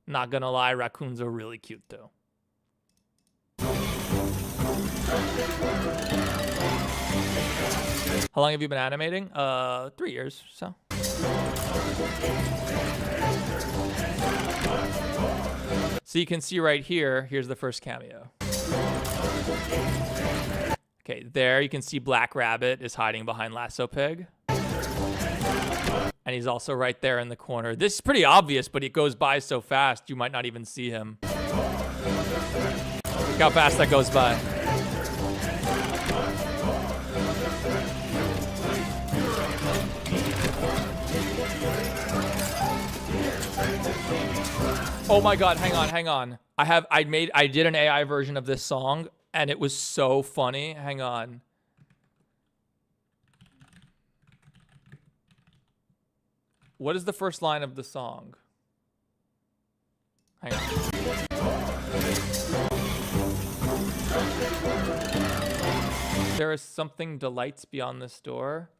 Not gonna lie, raccoons are really cute too. How long have you been animating? 3 years, so. So you can see right here, here's the first cameo. Okay, there you can see Black Rabbit is hiding behind Lasso Pig. And he's also right there in the corner. This is pretty obvious, but it goes by so fast, you might not even see him. Look how fast that goes by. Oh my god, hang on. I did an AI version of this song and it was so funny. Hang on. What is the first line of the song? Hang on. There is something delights beyond this door.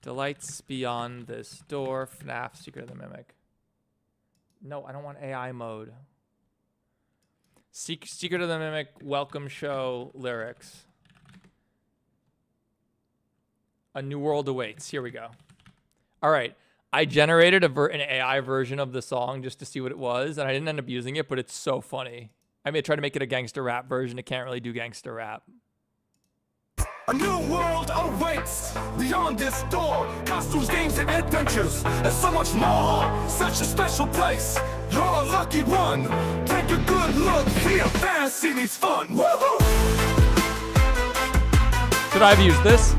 Delights beyond this door. FNAF Secret of the Mimic. No, I don't want AI mode. Secret of the Mimic welcome show lyrics. A new world awaits. Here we go. All right. I generated an AI version of the song just to see what it was, and I didn't end up using it, but it's so funny. I may try to make it a gangster rap version. It can't really do gangster rap. A new world awaits beyond this door. Costumes, games, and adventures, and so much more. Such a special place. You're a lucky one. Take a good look. Be a fantasy needs fun. Woohoo! Should I have used this?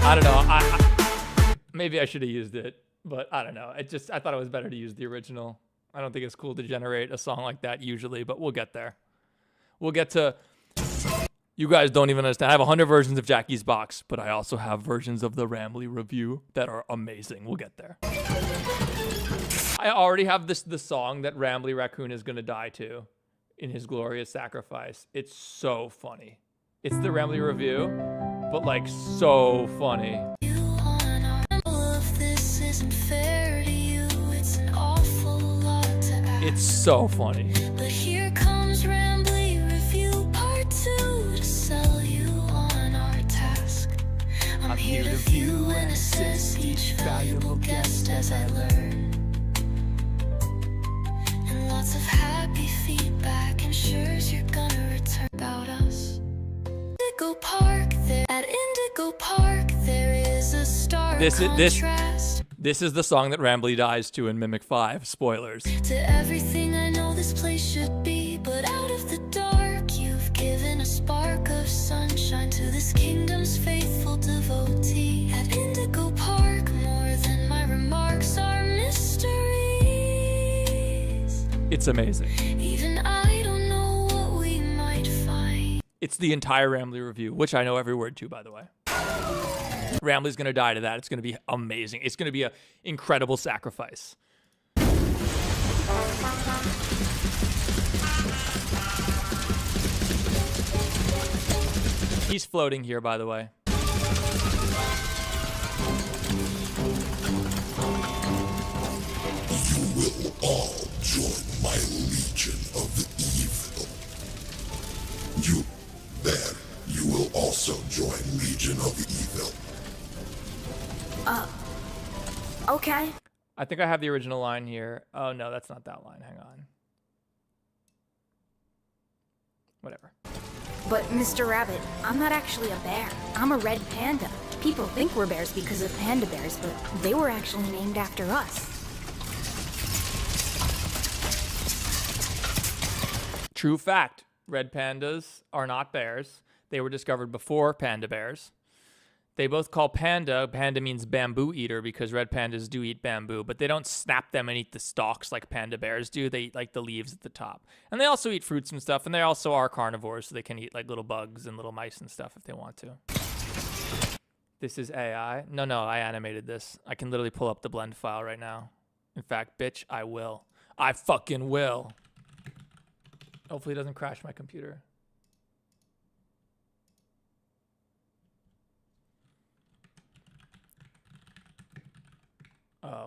I don't know. Maybe I should have used it, but I don't know. I thought it was better to use the original. I don't think it's cool to generate a song like that usually, but we'll get there. We'll get to... You guys don't even understand. I have 100 versions of Jackie's Box, but I also have versions of the Rambly review that are amazing. We'll get there. I already have the song that Rambly Raccoon is going to die to in his glorious sacrifice. It's so funny. It's the Rambly review, but like so funny. It's so funny. But here comes Rambly Review Part 2 to sell you on our task. I'm here to view and assess each valuable guest as I learn. And lots of happy feedback ensures you're gonna return about us. Indigo Park, there at Indigo Park, there is a stark contrast. This is the song that Rambly dies to in Mimic 5. Spoilers. To everything I know this place should be, but out of the dark, you've given a spark of sunshine to this kingdom's faithful devotee. At Indigo Park, more than my remarks are mysteries. It's amazing. Even I don't know what we might find. It's the entire Rambly review, which I know every word to, by the way. Rambly's gonna die to that. It's gonna be amazing. It's gonna be an incredible sacrifice. He's floating here, by the way. You will all join my legion of evil. You, there, you will also join Legion of Evil. Okay. I think I have the original line here. Oh, no, that's not that line. Hang on. Whatever. But Mr. Rabbit, I'm not actually a bear. I'm a red panda. People think we're bears because of panda bears, but they were actually named after us. True fact. Red pandas are not bears. They were discovered before panda bears. They both call panda means bamboo eater because red pandas do eat bamboo, but they don't snap them and eat the stalks like panda bears do. They eat like the leaves at the top. And they also eat fruits and stuff, and they also are carnivores, so they can eat like little bugs and little mice and stuff if they want to. This is AI. No, I animated this. I can literally pull up the blend file right now. In fact, bitch, I will. I fucking will. Hopefully it doesn't crash my computer.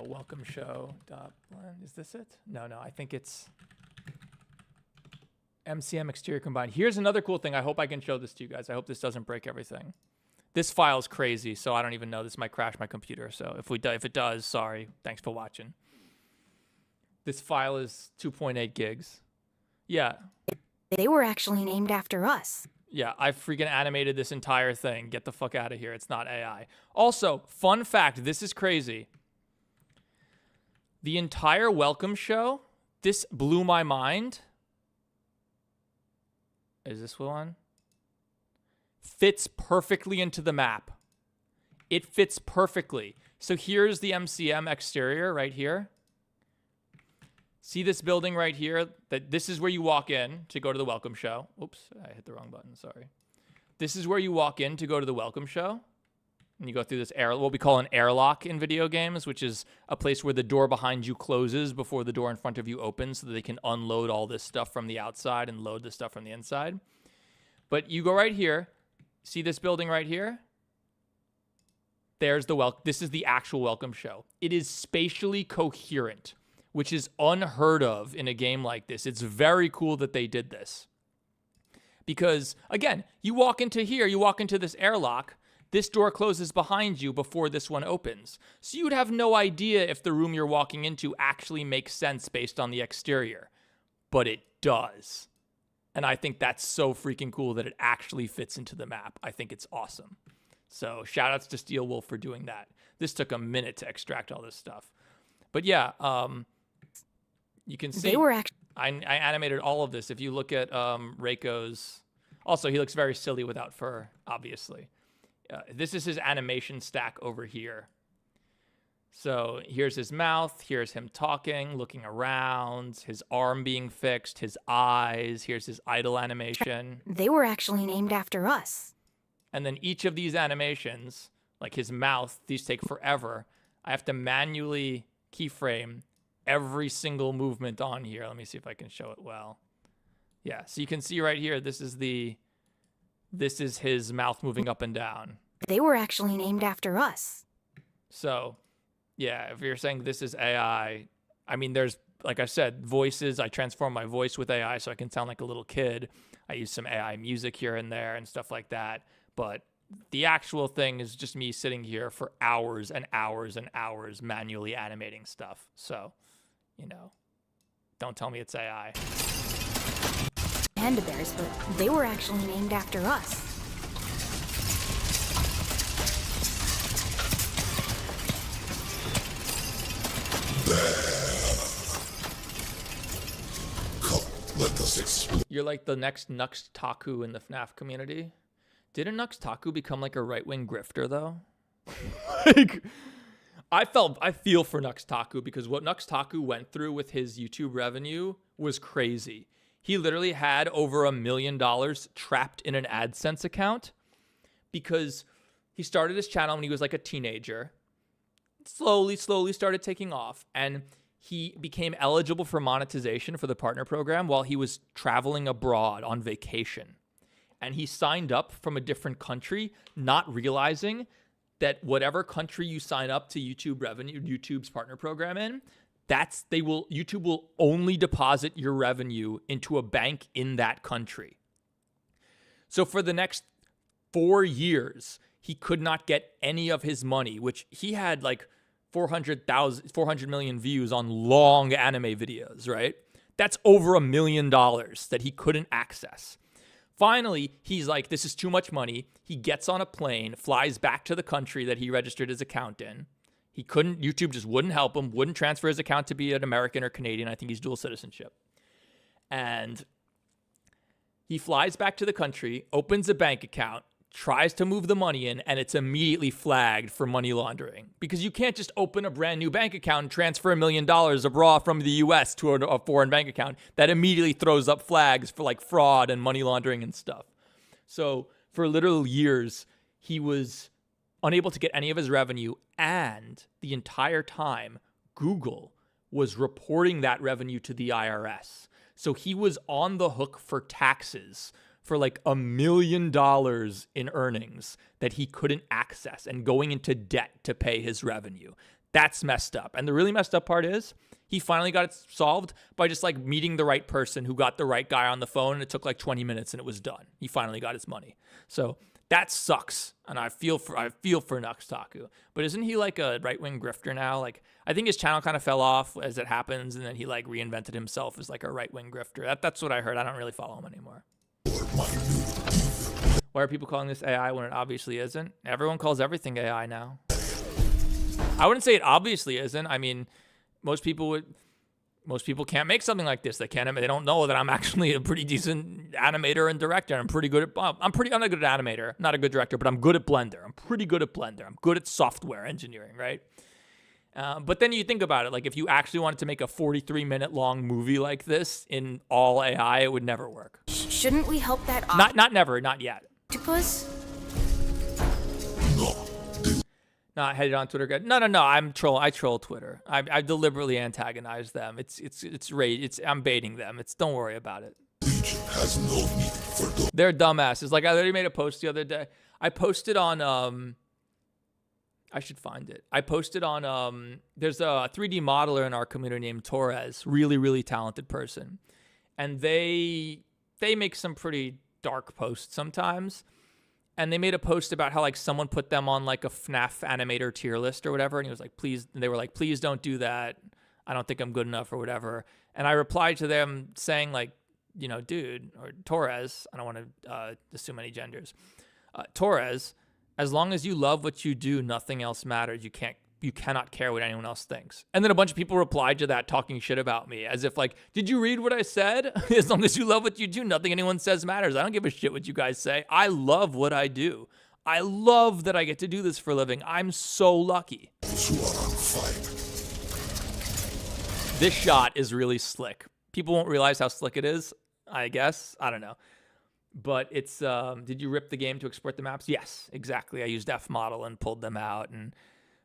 Welcome show dot blend. Is this it? No, I think it's MCM exterior combined. Here's another cool thing. I hope I can show this to you guys. I hope this doesn't break everything. This file is crazy, so I don't even know. This might crash my computer. So if it does, sorry. Thanks for watching. This file is 2.8 gigs. Yeah. They were actually named after us. Yeah, I freaking animated this entire thing. Get the fuck out of here. It's not AI. Also, fun fact, this is crazy. The entire welcome show, this blew my mind. Is this one? Fits perfectly into the map. It fits perfectly. So here's the MCM exterior right here. See this building right here? This is where you walk in to go to the welcome show. Oops, I hit the wrong button, sorry. This is where you walk in to go to the welcome show. And you go through this what we call an airlock in video games, which is a place where the door behind you closes before the door in front of you opens so that they can unload all this stuff from the outside and load the stuff from the inside. But you go right here. See this building right here? There's this is the actual welcome show. It is spatially coherent, which is unheard of in a game like this. It's very cool that they did this. Because, again, you walk into here, you walk into this airlock, this door closes behind you before this one opens. So you would have no idea if the room you're walking into actually makes sense based on the exterior. But it does. And I think that's so freaking cool that it actually fits into the map. I think it's awesome. So shout outs to Steel Wolf for doing that. This took a minute to extract all this stuff. But yeah, you can see I animated all of this. If you look at Reiko's, also he looks very silly without fur, obviously. This is his animation stack over here. So here's his mouth, here's him talking, looking around, his arm being fixed, his eyes, here's his idle animation. They were actually named after us. And then each of these animations, like his mouth, these take forever. I have to manually keyframe every single movement on here. Let me see if I can show it well. Yeah, so you can see right here, this is his mouth moving up and down. They were actually named after us. So, yeah, if you're saying this is AI, I mean, there's, like I said, voices. I transform my voice with AI so I can sound like a little kid. I use some AI music here and there and stuff like that. But the actual thing is just me sitting here for hours and hours and hours manually animating stuff. So, you know, don't tell me it's AI. Panda bears, but they were actually named after us. Let us explore. You're like the next Nux Taku in the FNAF community. Didn't Nux Taku become like a right-wing grifter though? Like, I feel for Nux Taku because what Nux Taku went through with his YouTube revenue was crazy. He literally had over $1 million trapped in an AdSense account because he started his channel when he was like a teenager. Slowly started taking off, and he became eligible for monetization for the partner program while he was traveling abroad on vacation. And he signed up from a different country, not realizing that whatever country you sign up to YouTube's partner program in, YouTube will only deposit your revenue into a bank in that country. So for the next 4 years, he could not get any of his money, which he had like 400 million views on long anime videos, right? That's over $1 million that he couldn't access. Finally, he's like, this is too much money. He gets on a plane, flies back to the country that he registered his account in. YouTube just wouldn't help him, wouldn't transfer his account to be an American or Canadian. I think he's dual citizenship. And he flies back to the country, opens a bank account, tries to move the money in, and it's immediately flagged for money laundering. Because you can't just open a brand new bank account and transfer $1 million abroad from the US to a foreign bank account. That immediately throws up flags for like fraud and money laundering and stuff. So for literal years, he was unable to get any of his revenue, and the entire time, Google was reporting that revenue to the IRS. So he was on the hook for taxes for like $1 million in earnings that he couldn't access and going into debt to pay his revenue. That's messed up. And the really messed up part is he finally got it solved by just like meeting the right person who got the right guy on the phone, and it took like 20 minutes and it was done. He finally got his money. So that sucks, and I feel for Nux Taku. But isn't he like a right-wing grifter now? Like, I think his channel kind of fell off as it happens, and then he like reinvented himself as like a right-wing grifter. That's what I heard. I don't really follow him anymore. Why are people calling this AI when it obviously isn't? Everyone calls everything AI now. I wouldn't say it obviously isn't. I mean, most people can't make something like this. They don't know that I'm actually a pretty decent animator and director. I'm not a good animator, not a good director, but I'm good at Blender. I'm pretty good at Blender. I'm good at software engineering, right? But then you think about it, like if you actually wanted to make a 43-minute long movie like this in all AI, it would never work. Shouldn't we help that Not never, not yet. octopus? Not headed on Twitter. No. I troll Twitter. I deliberately antagonize them. I'm baiting them. Don't worry about it. Has no need for They're dumbasses. Like I literally made a post the other day. I posted on I should find it. I posted on there's a 3D modeler in our community named Torres, really, really talented person. And they make some pretty dark posts sometimes. And they made a post about how like someone put them on like a FNAF animator tier list or whatever. And he was like, please, and they were like, please don't do that. I don't think I'm good enough or whatever. And I replied to them saying like, you know, dude, or Torres, I don't want to assume any genders. Torres, as long as you love what you do, nothing else matters. You cannot care what anyone else thinks. And then a bunch of people replied to that talking shit about me as if like, did you read what I said? As long as you love what you do, nothing anyone says matters. I don't give a shit what you guys say. I love what I do. I love that I get to do this for a living. I'm so lucky. Fight. This shot is really slick. People won't realize how slick it is, I guess. I don't know. But it's, did you rip the game to export the maps? Yes, exactly. I used F-Model and pulled them out and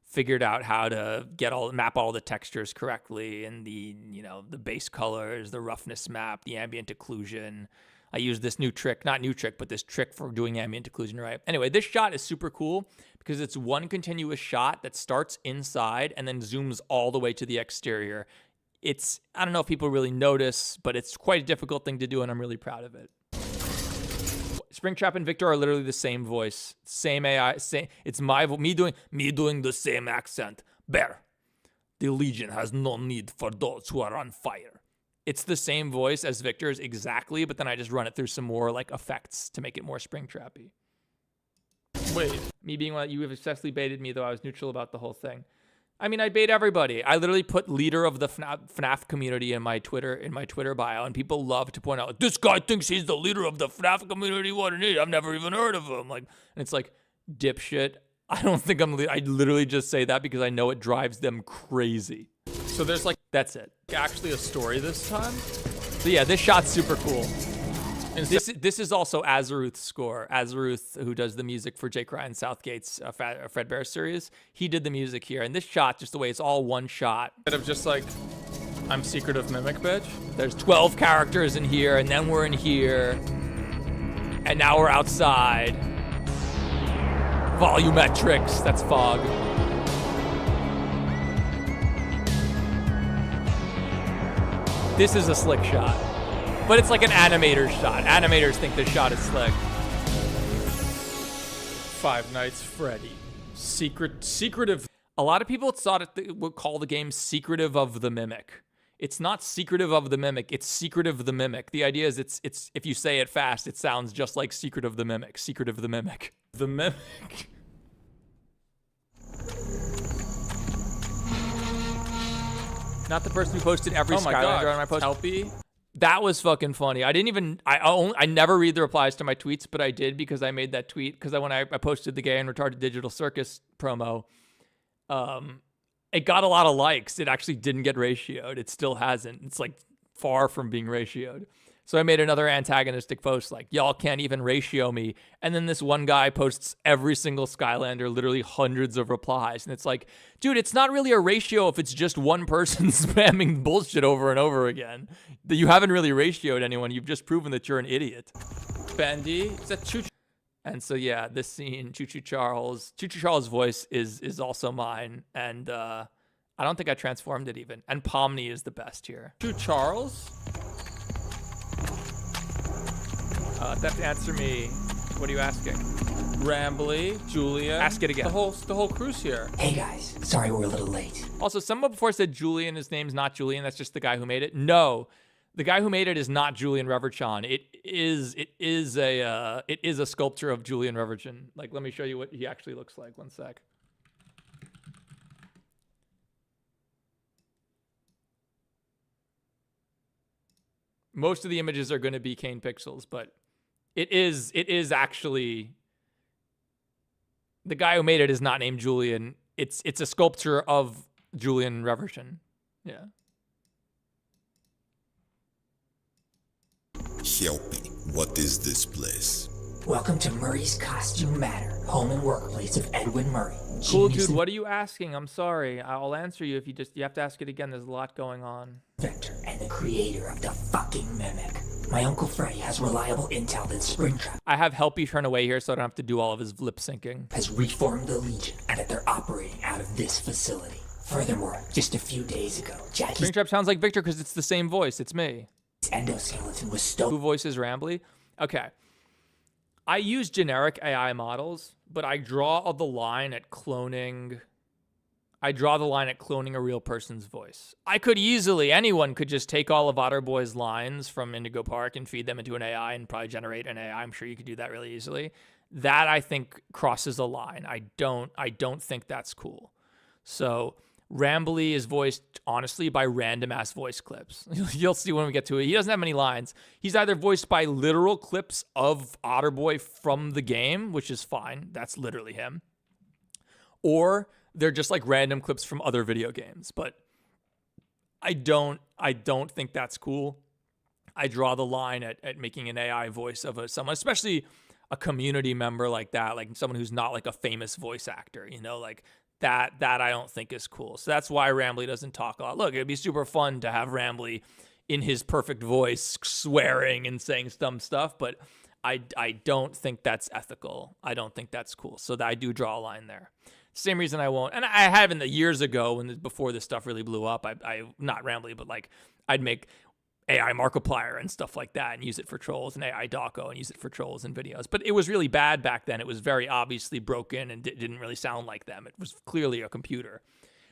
figured out how to map all the textures correctly and the base colors, the roughness map, the ambient occlusion. I used this new trick, not new trick, but this trick for doing ambient occlusion right. Anyway, this shot is super cool because it's one continuous shot that starts inside and then zooms all the way to the exterior. I don't know if people really notice, but it's quite a difficult thing to do, and I'm really proud of it. Springtrap and Victor are literally the same voice, same AI, same. It's me doing the same accent. Bear, the Legion has no need for those who are on fire. It's the same voice as Victor's exactly, but then I just run it through some more like effects to make it more Springtrappy. Wait, me being like you have successfully baited me, though I was neutral about the whole thing. I mean, I bait everybody. I literally put leader of the FNAF community in my Twitter bio, and people love to point out, this guy thinks he's the leader of the FNAF community. What an idiot. I've never even heard of him. And it's like, dipshit. I don't think I'm I literally just say that because I know it drives them crazy. So there's that's it. Actually a story this time? So yeah, this shot's super cool. This is also Azeruth's score. Azeruth, who does the music for Jake Ryan Southgate's Fredbear series, he did the music here. And this shot, just the way it's all one shot. Instead of just I'm secretive mimic, bitch. There's 12 characters in here, and then we're in here. And now we're outside. Volumetrics, that's fog. This is a slick shot. But it's like an animator's shot. Animators think this shot is slick. Five Nights Freddy. Secretive. A lot of people would call the game Secretive of the Mimic. It's not Secretive of the Mimic, it's Secretive of the Mimic. The idea is it's if you say it fast, it sounds just like Secret of the Mimic. Secret of the Mimic. The Mimic. Not the person who posted every Skylander on my post. Helpy. That was fucking funny. I never read the replies to my tweets, but I did because I made that tweet. Because when I posted the Gay and Retarded Digital Circus promo, it got a lot of likes. It actually didn't get ratioed. It still hasn't. It's far from being ratioed. So I made another antagonistic post y'all can't even ratio me. And then this one guy posts every single Skylander, literally hundreds of replies. And it's dude, it's not really a ratio if it's just one person spamming bullshit over and over again. You haven't really ratioed anyone. You've just proven that you're an idiot. Bendy, is that Choo? And so, yeah, this scene, Choo Choo Charles' voice is also mine. And I don't think I transformed it even. And Pomni is the best here. Choo Charles? Theft, answer me. What are you asking? Rambly, Julian. Ask it again. The whole crew's here. Hey guys, sorry we're a little late. Also, someone before said Julian. His name's not Julian. That's just the guy who made it. No, the guy who made it is not Julian Reverchon. It is a sculpture of Julian Reverchon. Let me show you what he actually looks like. One sec. Most of the images are going to be Kane pixels, but it is actually, the guy who made it is not named Julian. It's a sculpture of Julian Reverchon. Yeah. Help me. What is this place? Welcome to Murray's Costume Manor, home and workplace of Edwin Murray. Cool, dude. What are you asking? I'm sorry. I'll answer you if you have to ask it again. There's a lot going on. Victor and the creator of the fucking Mimic. My Uncle Freddy has reliable intel that Springtrap I have Helpy turn away here so I don't have to do all of his lip syncing. Has reformed the Legion and that they're operating out of this facility. Furthermore, just a few days ago, Jackie's Springtrap sounds like Victor because it's the same voice. It's me. endoskeleton was stolen. Who voices Rambly? Okay. I use generic AI models, but I draw the line at cloning. I draw the line at cloning a real person's voice. Anyone could just take all of Otterboy's lines from Indigo Park and feed them into an AI and probably generate an AI. I'm sure you could do that really easily. That I think crosses a line. I don't think that's cool. So Rambly is voiced, honestly, by random-ass voice clips. You'll see when we get to it. He doesn't have many lines. He's either voiced by literal clips of Otterboy from the game, which is fine. That's literally him. Or they're just like random clips from other video games, but I don't think that's cool. I draw the line at making an AI voice of someone, especially a community member like that, like someone who's not like a famous voice actor, you know, like that I don't think is cool. So that's why Rambly doesn't talk a lot. Look, it'd be super fun to have Rambly in his perfect voice swearing and saying some stuff, but I don't think that's ethical. I don't think that's cool. So I do draw a line there. Same reason I won't, and I have in the years ago before this stuff really blew up. I not Rambly, but like I'd make AI Markiplier and stuff like that and use it for trolls, and AI Dawko and use it for trolls and videos. But it was really bad back then. It was very obviously broken and didn't really sound like them. It was clearly a computer.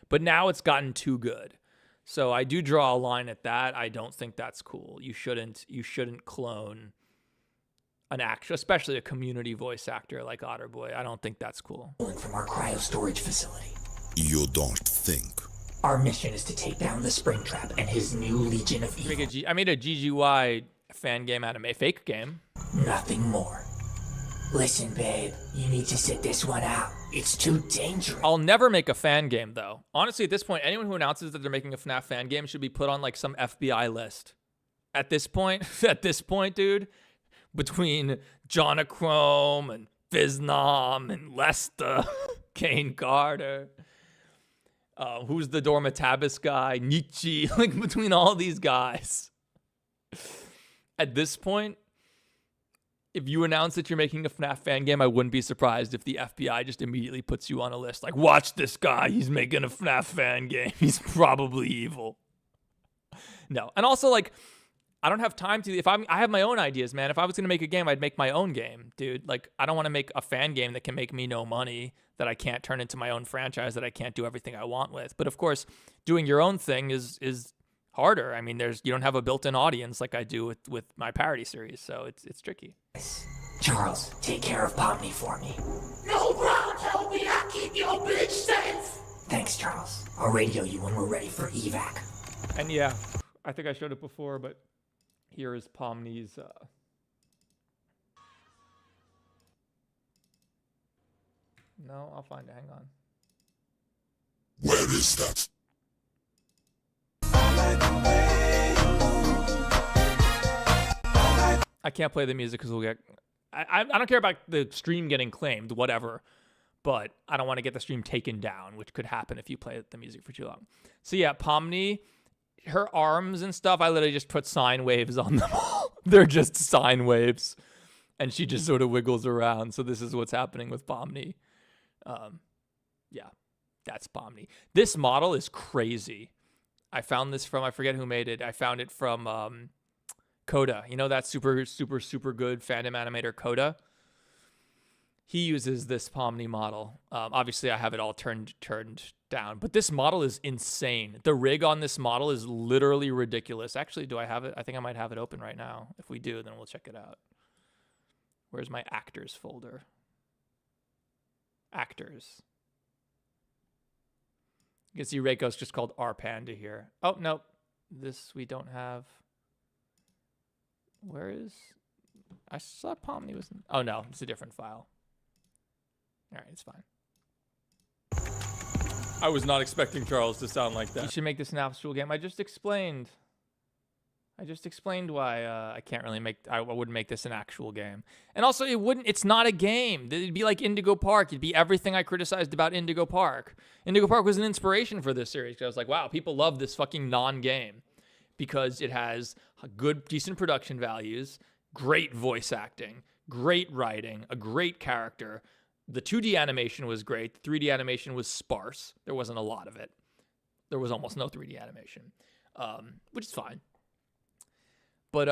But now it's gotten too good. So I do draw a line at that. I don't think that's cool. You shouldn't clone an actor, especially a community voice actor like Otterboy. I don't think that's cool. From our cryo storage facility. You don't think. Our mission is to take down the Springtrap and his new Legion of Evil. I made a GGY fan game out of a fake game. Nothing more. Listen, babe, you need to sit this one out. It's too dangerous. I'll never make a fan game, though. Honestly, at this point, anyone who announces that they're making a FNAF fan game should be put on like some FBI list. At this point, dude, between Jonachrome and Fiznom and Lesta, Kane Carter, who's the Dormatabis guy, Nietzsche, like between all these guys. At this point, if you announce that you're making a FNAF fan game, I wouldn't be surprised if the FBI just immediately puts you on a list. Like, watch this guy. He's making a FNAF fan game. He's probably evil. No. And also, like, I don't have time to. I have my own ideas, man. If I was going to make a game, I'd make my own game, dude. Like, I don't want to make a fan game that can make me no money, that I can't turn into my own franchise, that I can't do everything I want with. But, of course, doing your own thing is harder. I mean, you don't have a built-in audience like I do with my parody series, so it's tricky. Charles, take care of Pomni for me. No problem, help me, I keep your bitch safe. Thanks, Charles. I'll radio you when we're ready for evac. And yeah, I think I showed it before, but here is Pomni's No, I'll find it. Hang on. Where is that? I can't play the music because we'll get. I don't care about the stream getting claimed, whatever, but I don't want to get the stream taken down, which could happen if you play the music for too long. So yeah, Pomni, her arms and stuff, I literally just put sine waves on them all. They're just sine waves, and she just sort of wiggles around. So this is what's happening with Pomni. Yeah, that's Pomni. This model is crazy. I found this from, I forget who made it. I found it from Coda. You know that super good fandom animator Coda? He uses this Pomni model. Obviously, I have it all turned down, but this model is insane. The rig on this model is literally ridiculous. Actually, do I have it? I think I might have it open right now. If we do, then we'll check it out. Where's my actors folder? Actors. You can see Reiko's just called R Panda here. Oh, nope. This we don't have. Where is... I saw Pomni was... Oh, no. It's a different file. All right, it's fine. I was not expecting Charles to sound like that. You should make this an actual game. I just explained why I can't really make... I wouldn't make this an actual game. And also, it wouldn't... It's not a game. It'd be like Indigo Park. It'd be everything I criticized about Indigo Park. Indigo Park was an inspiration for this series. I was like, wow, people love this fucking non-game. Because it has good, decent production values, great voice acting, great writing, a great character. The 2D animation was great. The 3D animation was sparse. There wasn't a lot of it. There was almost no 3D animation, which is fine. But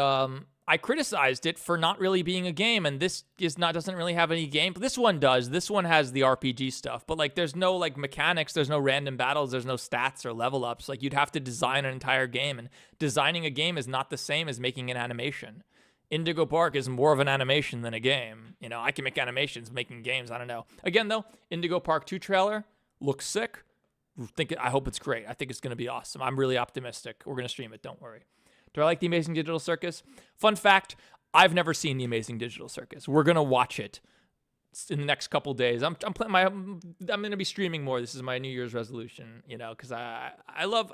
I criticized it for not really being a game, and this doesn't really have any game. This one does. This one has the RPG stuff, but like there's no like mechanics, there's no random battles, there's no stats or level ups. Like you'd have to design an entire game, and designing a game is not the same as making an animation. Indigo Park is more of an animation than a game. You know, I can make animations, making games, I don't know. Again though, Indigo Park 2 trailer looks sick. I hope it's great. I think it's gonna be awesome. I'm really optimistic. We're gonna stream it, don't worry. Do I like The Amazing Digital Circus? Fun fact, I've never seen The Amazing Digital Circus. We're going to watch it in the next couple days. I'm going to be streaming more. This is my New Year's resolution, you know, because I love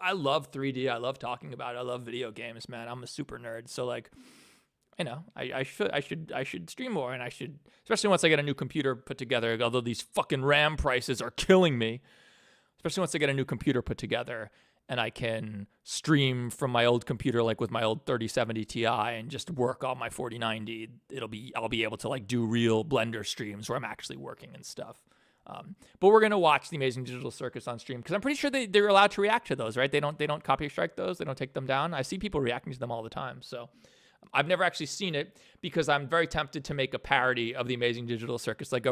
3D. I love talking about it. I love video games, man. I'm a super nerd. So like, you know, I should stream more, and I should, especially once I get a new computer put together, although these fucking RAM prices are killing me, especially once I get a new computer put together and I can stream from my old computer, like with my old 3070 Ti, and just work on my 4090. I'll be able to like do real Blender streams where I'm actually working and stuff. But we're gonna watch the Amazing Digital Circus on stream because I'm pretty sure they're allowed to react to those, right? They don't copy strike those. They don't take them down. I see people reacting to them all the time. So I've never actually seen it because I'm very tempted to make a parody of the Amazing Digital Circus, like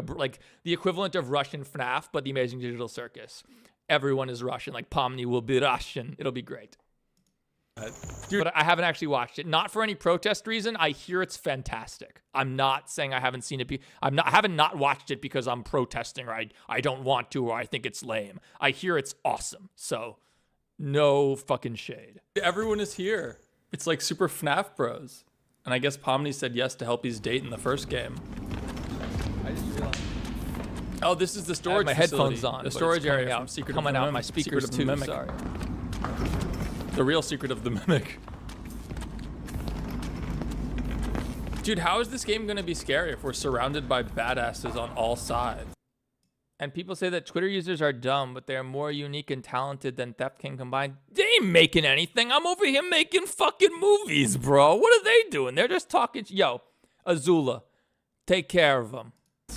the equivalent of Russian FNAF, but the Amazing Digital Circus. Everyone is Russian, like Pomni will be Russian. It'll be great. But I haven't actually watched it. Not for any protest reason. I hear it's fantastic. I'm not saying I haven't seen it. I haven't not watched it because I'm protesting or I don't want to or I think it's lame. I hear it's awesome. So no fucking shade. Everyone is here. It's like super FNAF bros. And I guess Pomni said yes to help his date in the first game. I didn't realize. Oh, this is the storage my facility. headphones on. The storage area from Secret coming of the out my Mimic. speakers Secret of the too. Mimic. Sorry. The real secret of the Mimic. Dude, how is this game going to be scary if we're surrounded by badasses on all sides? And people say that Twitter users are dumb, but they're more unique and talented than Theft King combined. They ain't making anything. I'm over here making fucking movies, bro. What are they doing? They're just talking. Yo, Azula, take care of them.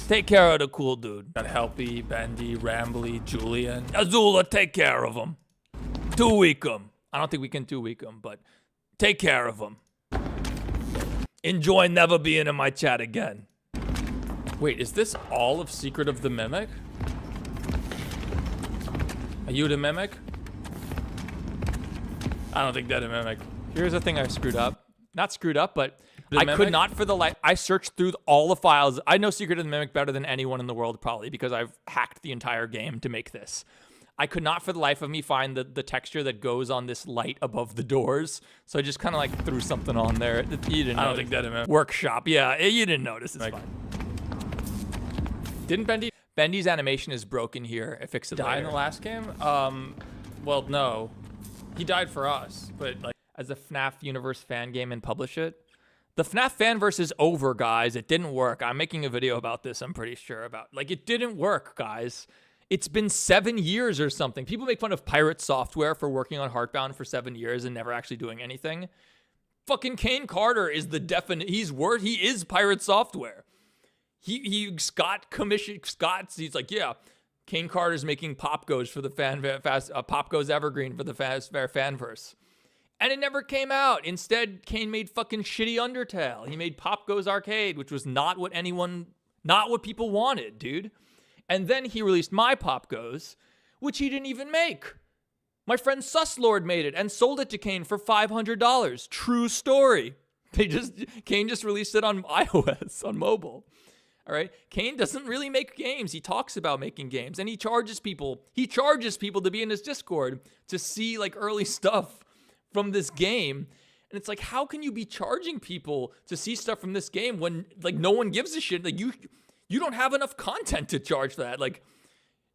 Take care of the cool dude. Got Helpy, Bendy, Rambly, Julian. Azula, take care of them. 2-week them. I don't think we can 2-week them, but take care of them. Enjoy never being in my chat again. Wait, is this all of Secret of the Mimic? Are you the Mimic? I don't think that's a Mimic. Here's the thing I screwed up. Not screwed up, but I Mimic? could not for the life. I searched through all the files. I know Secret of the Mimic better than anyone in the world, probably, because I've hacked the entire game to make this. I could not for the life of me find the texture that goes on this light above the doors. So I just kind of like threw something on there. You didn't I don't notice. think that's a Mimic. Workshop. Yeah, you didn't notice. It's fine. Didn't Bendy Bendy's animation is broken here. I fixed it die later. in the last game? Well, no. He died for us, but like as a FNAF universe fan game and publish it. The FNAF fanverse is over, guys. It didn't work. I'm making a video about this, I'm pretty sure about. Like, it didn't work, guys. It's been 7 years or something. People make fun of Pirate Software for working on Heartbound for 7 years and never actually doing anything. Fucking Kane Carter is the definite. He is Pirate Software. He's like, yeah, Kane Carter's making Pop Goes for the Pop Goes Evergreen for the fanverse. And it never came out. Instead, Kane made fucking shitty Undertale. He made Pop Goes Arcade, which was not what people wanted, dude. And then he released My Pop Goes, which he didn't even make. My friend Suslord made it and sold it to Kane for $500. True story. Kane just released it on iOS, on mobile. All right. Kane doesn't really make games. He talks about making games, and he charges people to be in his Discord to see like early stuff from this game. And it's like, how can you be charging people to see stuff from this game when like no one gives a shit? Like you don't have enough content to charge for that. Like,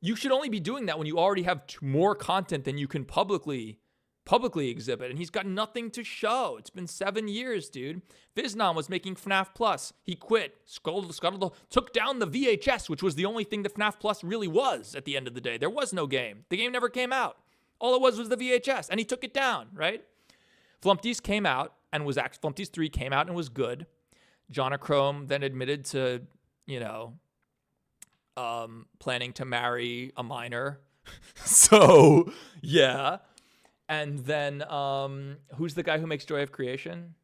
you should only be doing that when you already have more content than you can publicly exhibit. And he's got nothing to show. It's been 7 years, dude. Viznom was making FNAF Plus. He quit. Took down the VHS, which was the only thing that FNAF Plus really was at the end of the day. There was no game. The game never came out. All it was the VHS, and he took it down, right? Flumpties came out and was actually Flumpties 3 came out and was good. Jonachrome then admitted to, planning to marry a minor. So, yeah. And then, who's the guy who makes Joy of Creation?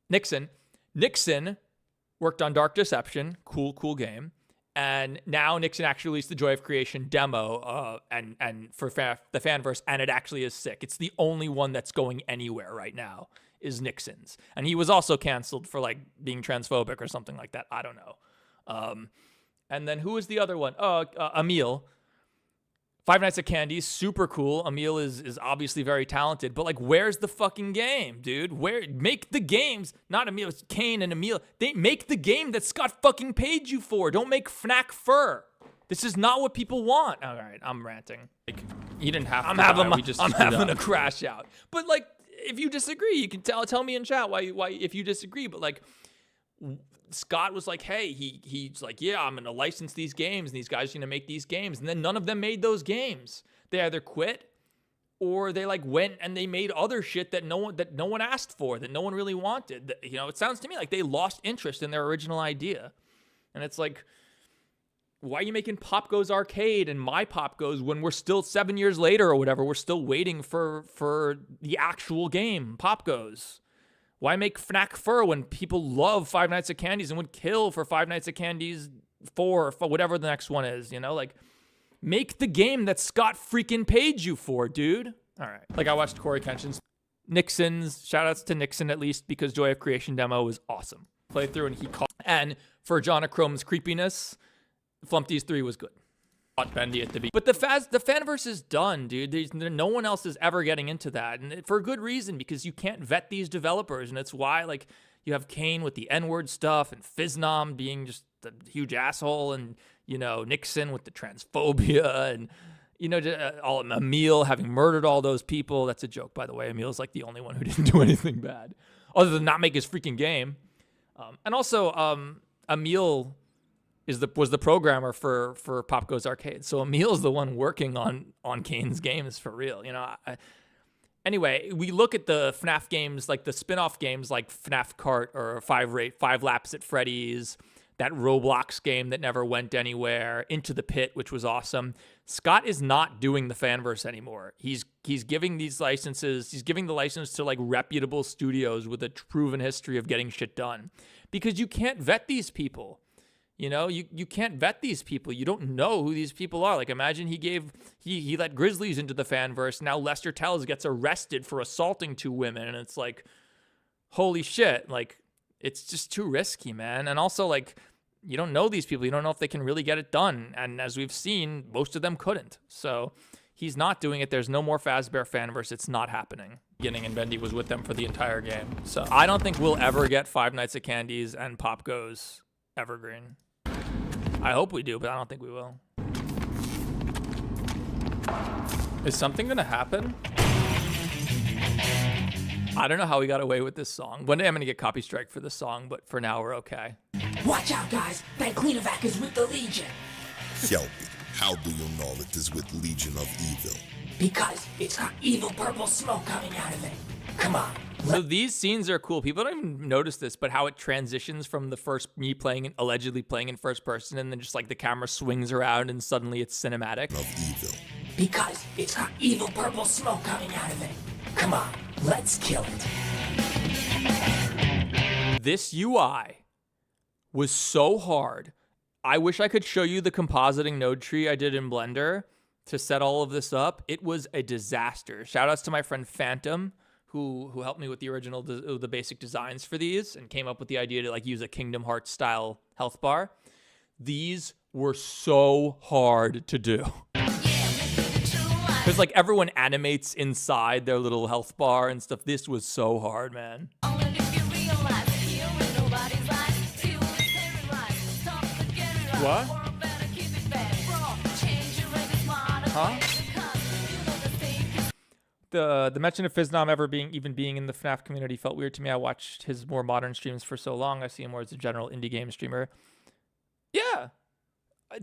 Nixon. Nixon worked on Dark Deception. Cool game. And now Nixon actually released the Joy of Creation demo and for the fanverse, and it actually is sick. It's the only one that's going anywhere right now is Nixon's. And he was also canceled for like being transphobic or something like that. I don't know. And then who was the other one? Emil. Five Nights at Candy's super cool. Emil is obviously very talented, but like, where's the fucking game, dude? Make the games, not Emil, it's Kane and Emil. They make the game that Scott fucking paid you for. Don't make FNAF fur. This is not what people want. All right, I'm ranting. Like, you didn't have to. I'm having a crash out. But like, if you disagree, you can tell me in chat why if you disagree. But like, Scott was like, hey, he's like, yeah, I'm gonna license these games, and these guys are gonna make these games, and then none of them made those games. They either quit, or they like went and they made other shit that no one asked for, that no one really wanted. You know, it sounds to me like they lost interest in their original idea, and it's like, why are you making Pop Goes Arcade and My Pop Goes when we're still 7 years later or whatever? We're still waiting for the actual game, Pop Goes. Why make FNAF Fur when people love Five Nights at Candy's and would kill for Five Nights at Candy's 4 or whatever the next one is, you know? Like, make the game that Scott freaking paid you for, dude. All right. Like, I watched Corey Kenshin's Nixon's, shout-outs to Nixon at least, because Joy of Creation demo was awesome. Played through and he called. And for Jonachrome's creepiness, Flumpty's 3 was good. Bendy at the beginning. But the fanverse is done, dude. No one else is ever getting into that. And for a good reason, because you can't vet these developers. And it's why, like, you have Kane with the N-word stuff and Fiznom being just a huge asshole, and, you know, Nixon with the transphobia, and, you know, Emil having murdered all those people. That's a joke, by the way. Emil's like the only one who didn't do anything bad, other than not make his freaking game. And also, Emil was the programmer for Pop Goes Arcade. So Emil's the one working on Kane's games for real, you know. Anyway, we look at the FNAF games, like the spin-off games like FNAF Kart or Five Laps at Freddy's, that Roblox game that never went anywhere, Into the Pit, which was awesome. Scott is not doing the fanverse anymore. He's giving these licenses, he's giving the license to like reputable studios with a proven history of getting shit done. Because you can't vet these people. You know, you can't vet these people. You don't know who these people are. Like, imagine he let Grizzlies into the fanverse. Now Lester Tells gets arrested for assaulting 2 women. And it's like, holy shit. Like, it's just too risky, man. And also, like, you don't know these people. You don't know if they can really get it done. And as we've seen, most of them couldn't. So he's not doing it. There's no more Fazbear fanverse. It's not happening. Beginning, and Bendy was with them for the entire game. So I don't think we'll ever get Five Nights at Candy's and Pop Goes Evergreen. I hope we do, but I don't think we will. Is something gonna happen? I don't know how we got away with this song. One day I'm gonna get copy strike for this song, but for now we're okay. Watch out, guys. That Cleanovac is with the Legion. Shelby, how do you know it is with Legion of Evil? Because it's got evil purple smoke coming out of it. Come on. So these scenes are cool. People don't even notice this, but how it transitions from the first me allegedly playing in first person, and then just like the camera swings around and suddenly it's cinematic. Of evil. Because it's got evil purple smoke coming out of it. Come on, let's kill it. This UI was so hard. I wish I could show you the compositing node tree I did in Blender to set all of this up. It was a disaster. Shout outs to my friend Phantom, who helped me with the original, the basic designs for these, and came up with the idea to like use a Kingdom Hearts style health bar. These were so hard to do. Because like everyone animates inside their little health bar and stuff. This was so hard, man. What? Huh? The mention of Fiznom ever being in the FNAF community felt weird to me. I watched his more modern streams for so long. I see him more as a general indie game streamer. Yeah.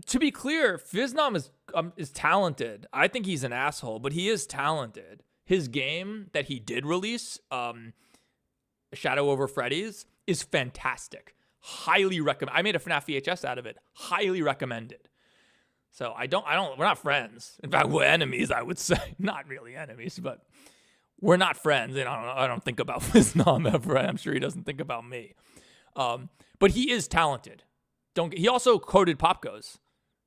To be clear, Fiznom is talented. I think he's an asshole, but he is talented. His game that he did release, Shadow Over Freddy's, is fantastic. Highly recommend. I made a FNAF VHS out of it. Highly recommended. So we're not friends. In fact, we're enemies, I would say. Not really enemies, but we're not friends. And I don't think about Fiznom ever. I'm sure he doesn't think about me. But he is talented. He also coded Pop Goes.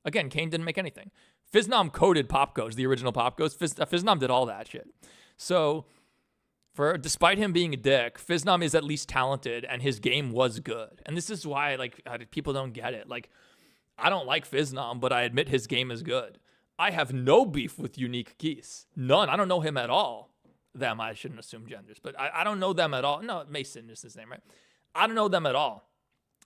Again, Kane didn't make anything. Fiznom coded Pop Goes, the original Pop Goes. Fiznom did all that shit. So despite him being a dick, Fiznom is at least talented, and his game was good. And this is why like people don't get it. Like, I don't like Fiznom, but I admit his game is good. I have no beef with Unique Geese. None. I don't know him at all. Them, I shouldn't assume genders, but I don't know them at all. No, Mason is his name, right? I don't know them at all.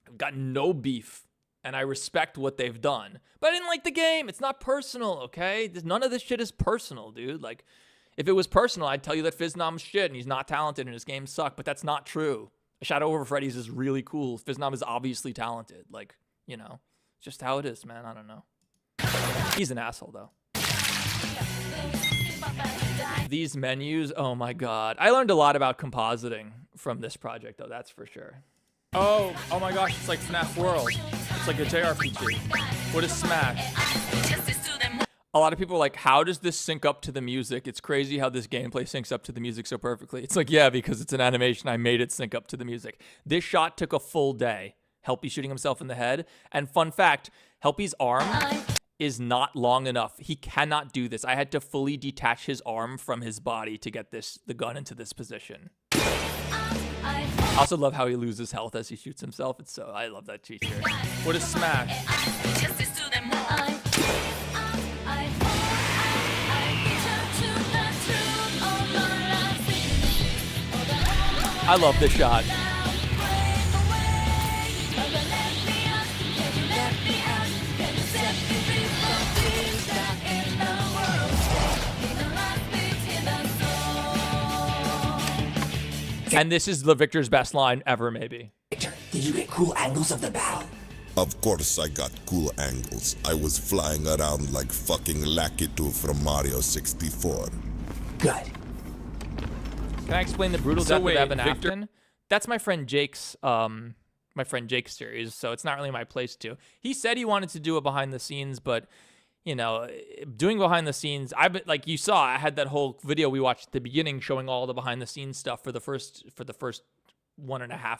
I've got no beef, and I respect what they've done. But I didn't like the game. It's not personal, okay? None of this shit is personal, dude. Like, if it was personal, I'd tell you that Fiznom's shit and he's not talented and his games suck, but that's not true. Shadow over Freddy's is really cool. Fiznom is obviously talented. Like, you know, it's just how it is, man. I don't know. He's an asshole, though. These menus, oh my god. I learned a lot about compositing from this project, though, that's for sure. Oh my gosh, it's like FNAF World. It's like a JRPG. What is Smash? A lot of people are like, how does this sync up to the music? It's crazy how this gameplay syncs up to the music so perfectly. It's like, yeah, because it's an animation. I made it sync up to the music. This shot took a full day. Helpy shooting himself in the head. And fun fact, Helpy's arm is not long enough. He cannot do this. I had to fully detach his arm from his body to get the gun into this position. I also love how he loses health as he shoots himself. I love that cheat here. What is Smash? I love this shot. And this is the Victor's best line ever, maybe. Victor, did you get cool angles of the battle? Of course I got cool angles. I was flying around like fucking Lakitu from Mario 64. Good. Can I explain the brutal death of Evan Afton? That's my friend Jake's series, so it's not really my place to. He said he wanted to do a behind the scenes, but you know, doing behind the scenes, like you saw, I had that whole video we watched at the beginning showing all the behind the scenes stuff for the first 1.5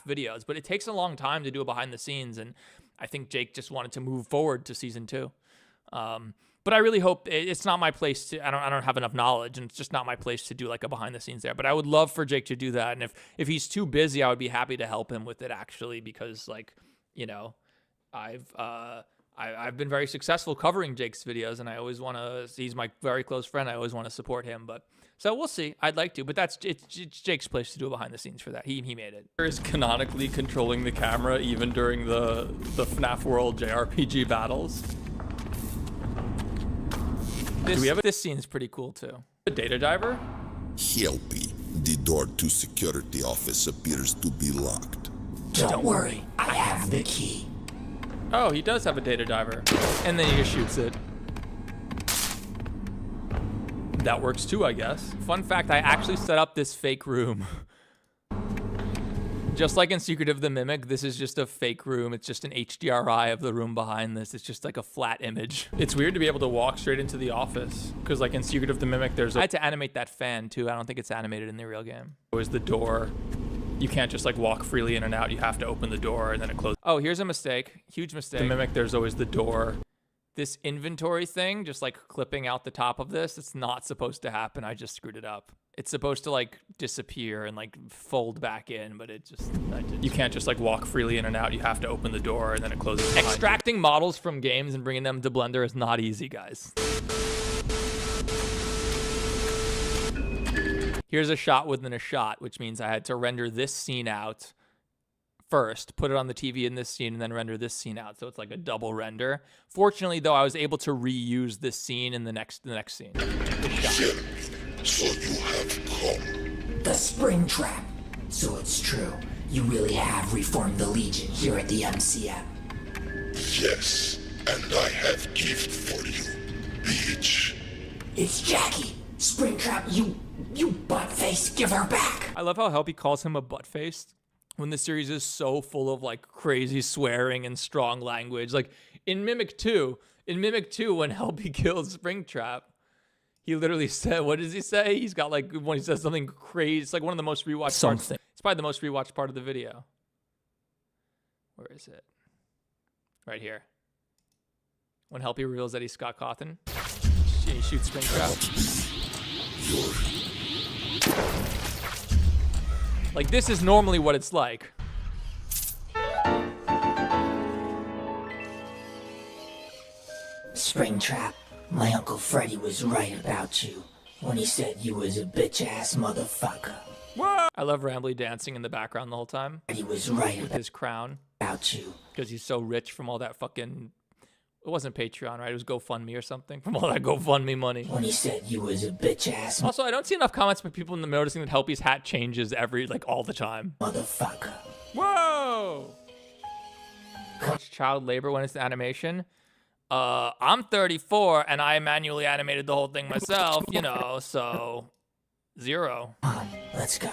videos, but it takes a long time to do a behind the scenes, and I think Jake just wanted to move forward to season 2. But I really hope it's not my place to. I don't have enough knowledge, and it's just not my place to do like a behind the scenes there. But I would love for Jake to do that, and if he's too busy, I would be happy to help him with it actually, because like, you know, I've been very successful covering Jake's videos, and I always want to. He's my very close friend. I always want to support him, but so we'll see. I'd like to, but it's Jake's place to do a behind the scenes for that. He made it. Is canonically controlling the camera even during the FNAF World JRPG battles. This scene's pretty cool too. A data diver? Helpy, the door to security office appears to be locked. Don't worry, I have the key. Oh, he does have a data diver. And then he just shoots it. That works too, I guess. Fun fact, I actually set up this fake room. Just like in Secret of the Mimic, this is just a fake room. It's just an HDRI of the room behind this. It's just like a flat image. It's weird to be able to walk straight into the office, because like in Secret of the Mimic, I had to animate that fan too. I don't think it's animated in the real game. Always the door. You can't just like walk freely in and out. You have to open the door and then it closes. Oh, here's a mistake. Huge mistake. The Mimic, there's always the door. This inventory thing, just like clipping out the top of this, it's not supposed to happen. I just screwed it up. It's supposed to like disappear and like fold back in, but it just... You can't just like walk freely in and out. You have to open the door and then it closes. Extracting models from games and bringing them to Blender is not easy, guys. Here's a shot within a shot, which means I had to render this scene out first, put it on the TV in this scene, and then render this scene out. So it's like a double render. Fortunately, though, I was able to reuse this scene in the next scene. So you have come. The spring trap. So it's true. You really have reformed the Legion here at the MCM. Yes, and I have gift for you, bitch. It's Jackie. Springtrap, you butt-face, give her back. I love how Helpy calls him a butt-face when the series is so full of like crazy swearing and strong language. Like in Mimic 2, when Helpy kills Springtrap, he literally said, what does he say? He's got like, when he says something crazy, it's like one of the most rewatched parts. It's probably the most rewatched part of the video. Where is it? Right here. When Helpy reveals that he's Scott Cawthon, he shoots Springtrap. Like, this is normally what it's like. Springtrap, My Uncle Freddy was right about you when he said you was a bitch-ass motherfucker. I love Rambly dancing in the background the whole time. He was right with his crown. About you. Because he's so rich from all that fucking... It wasn't Patreon, right? It was GoFundMe or something. From all that GoFundMe money. When he said you was a bitch-ass... Also, I don't see enough comments by people noticing that Helpy's hat changes all the time. Motherfucker. Whoa! How much child labor went into animation? I'm 34 and I manually animated the whole thing myself, you know, so 0. Let's go.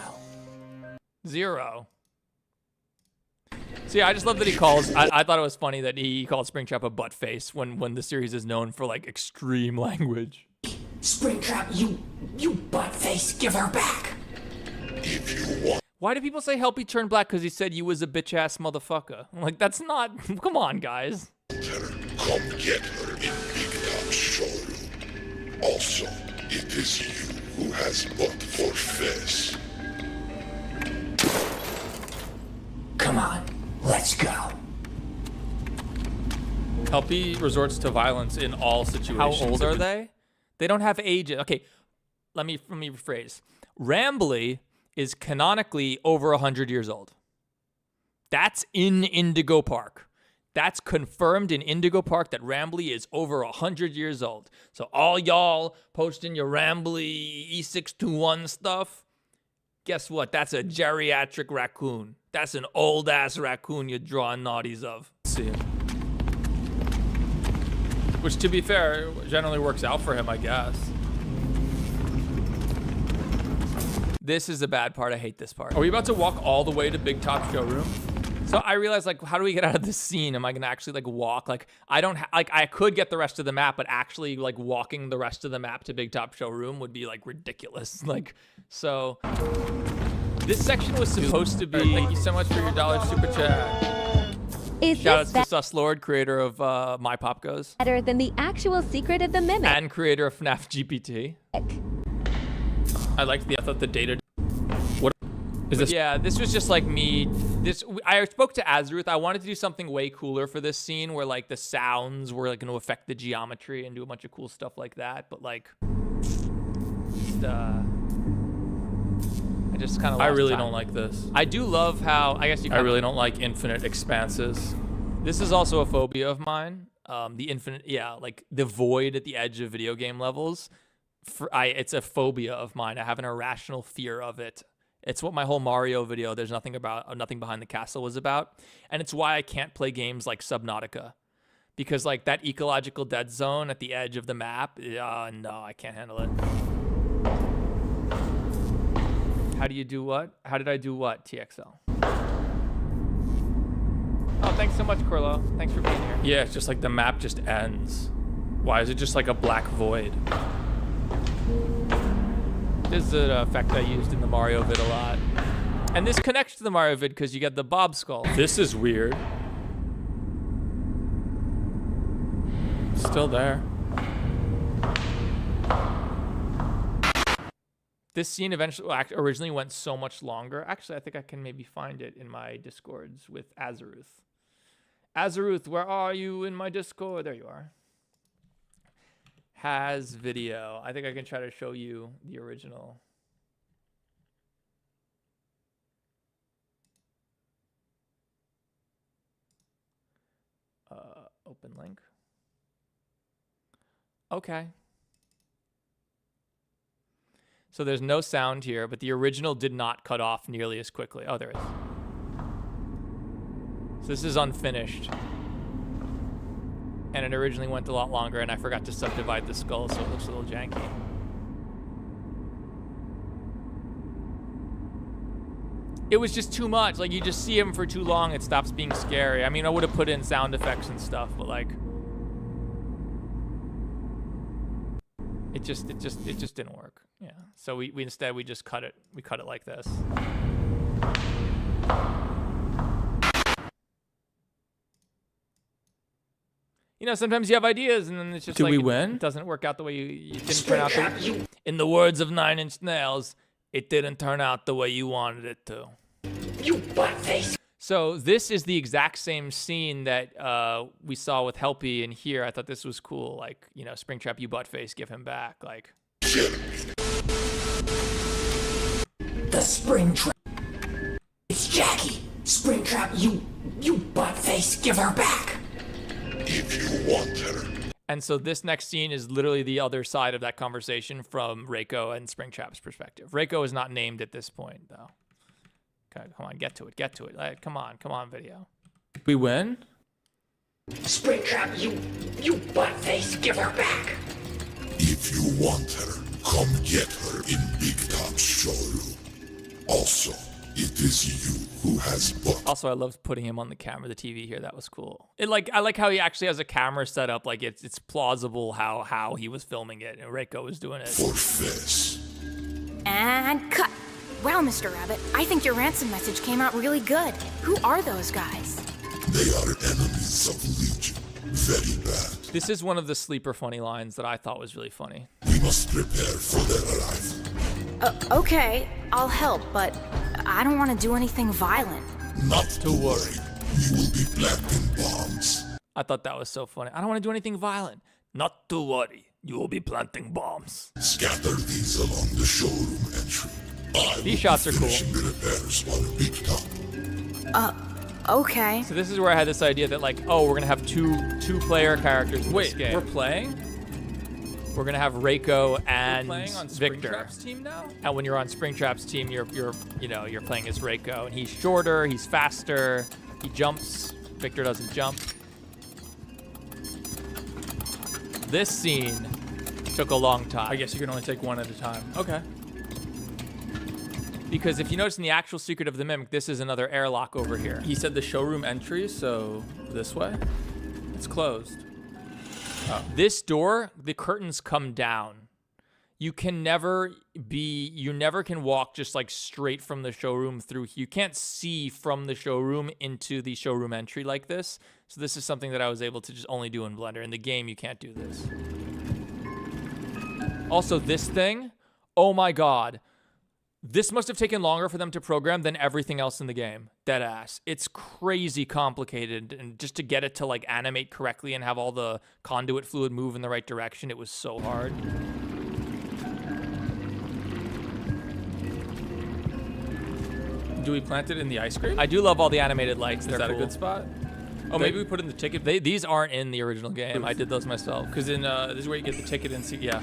0. See, I just love that he calls. I thought it was funny that he called Springtrap a butt face when the series is known for like extreme language. Springtrap, you butt face, give her back. If you want. Why do people say Helpy turned black? Because he said you was a bitch ass motherfucker. I'm like, that's not. Come on, guys. Come get her in Big Top showroom. Also, it is you who has but for face. Come on, let's go. Helpy resorts to violence in all situations. How old are they? They don't have ages. Okay, let me rephrase. Rambly is canonically over 100 years old. That's in Indigo Park. That's confirmed in Indigo Park that Rambly is over 100 years old. So all y'all posting your Rambly E621 stuff, guess what? That's a geriatric raccoon. That's an old-ass raccoon you're drawing naughties of. See him. Which, to be fair, generally works out for him, I guess. This is the bad part. I hate this part. Are we about to walk all the way to Big Top Showroom? So I realized, like, how do we get out of this scene? Am I gonna actually like walk? Like, I don't like. I could get the rest of the map, but actually, like, walking the rest of the map to Big Top Showroom would be like ridiculous. Like, so this section was supposed to be. Thank you so much for your $1 super chat. Shout outs to Sus Lord, creator of My Pop Goes, better than the actual secret of the mimic, and creator of FNAF GPT. I thought the data. What is this? Yeah, this was just like me. I spoke to Azeroth. I wanted to do something way cooler for this scene where like the sounds were like going to affect the geometry and do a bunch of cool stuff like that. But like, I just kind of. I really don't like this. I do love how I guess you. I really don't like infinite expanses. This is also a phobia of mine. The infinite, like the void at the edge of video game levels. It's a phobia of mine. I have an irrational fear of it. It's what my whole Mario video, There's Nothing Behind the Castle was about. And it's why I can't play games like Subnautica. Because like that ecological dead zone at the edge of the map, no, I can't handle it. How do you do what? How did I do what, TXL? Oh, thanks so much, Corlo. Thanks for being here. Yeah, it's just like the map just ends. Why is it just like a black void? This is an effect I used in the Mario vid a lot. And this connects to the Mario vid because you get the Bob skull. This is weird. Still there. This scene originally went so much longer. Actually, I think I can maybe find it in my Discords with Azeroth. Azeroth, where are you in my Discord? There you are. Has video. I think I can try to show you the original. Open link. Okay. So there's no sound here, but the original did not cut off nearly as quickly. Oh, there is. So this is unfinished. And it originally went a lot longer, and I forgot to subdivide the skull, so it looks a little janky. It was just too much. Like, you just see him for too long, it stops being scary. I mean, I would have put in sound effects and stuff, but like, it just didn't work. Yeah. So we instead just cut it. We cut it like this. You know, sometimes you have ideas, and then it's just it doesn't work out the way you didn't turn out. In the words of 9 Inch Nails, it didn't turn out the way you wanted it to. You butt face. So this is the exact same scene that we saw with Helpy in here. I thought this was cool. Like, you know, Springtrap, you buttface, give him back. Like, The Springtrap. It's Jackie. Springtrap, you buttface, give her back. If you want her. and so this next scene is literally the other side of that conversation from Reiko and Springtrap's perspective. Reiko is not named at this point, though. Okay, come on, get to it. Like, come on, video. We win? Springtrap, you buttface, give her back. If you want her, come get her in Big Top's showroom. Also, it is you who has booked. Also, I loved putting him on the camera, the TV here. That was cool. I like how he actually has a camera set up. Like it's plausible how he was filming it, and Reiko was doing it. For this. And cut. Well, Mr. Rabbit, I think your ransom message came out really good. Who are those guys? They are enemies of Legion. Very bad. This is one of the sleeper funny lines that I thought was really funny. We must prepare for their arrival. Okay, I'll help, but I don't want to do anything violent. Not to worry. You will be planting bombs. I thought that was so funny. I don't want to do anything violent. Not to worry. You will be planting bombs. Scatter these along the showroom entry. These shots are cool. The repairs on Big Top. Okay. So this is where I had this idea that like, oh, we're gonna have two player characters in this game. We're playing? We're gonna have Reiko and playing on Victor. Springtrap's team now? And when you're on Springtrap's team, you're playing as Reiko, and he's shorter, he's faster, he jumps. Victor doesn't jump. This scene took a long time. I guess you can only take one at a time. Okay. Because if you notice in the actual Secret of the Mimic, this is another airlock over here. He said the showroom entry, so this way? It's closed. Oh. This door, the curtains come down. You never can walk just like straight from the showroom through. You can't see from the showroom into the showroom entry like this. So this is something that I was able to just only do in Blender. In the game, you can't do this. Also, this thing, oh my God. This must have taken longer for them to program than everything else in the game. Deadass. It's crazy complicated, and just to get it to like animate correctly and have all the conduit fluid move in the right direction, it was so hard. Do we plant it in the ice cream? I do love all the animated lights. Is that cool. a good spot? Oh, maybe we put in the ticket. These aren't in the original game. I did those myself. Because in this is where you get the ticket and see. Yeah.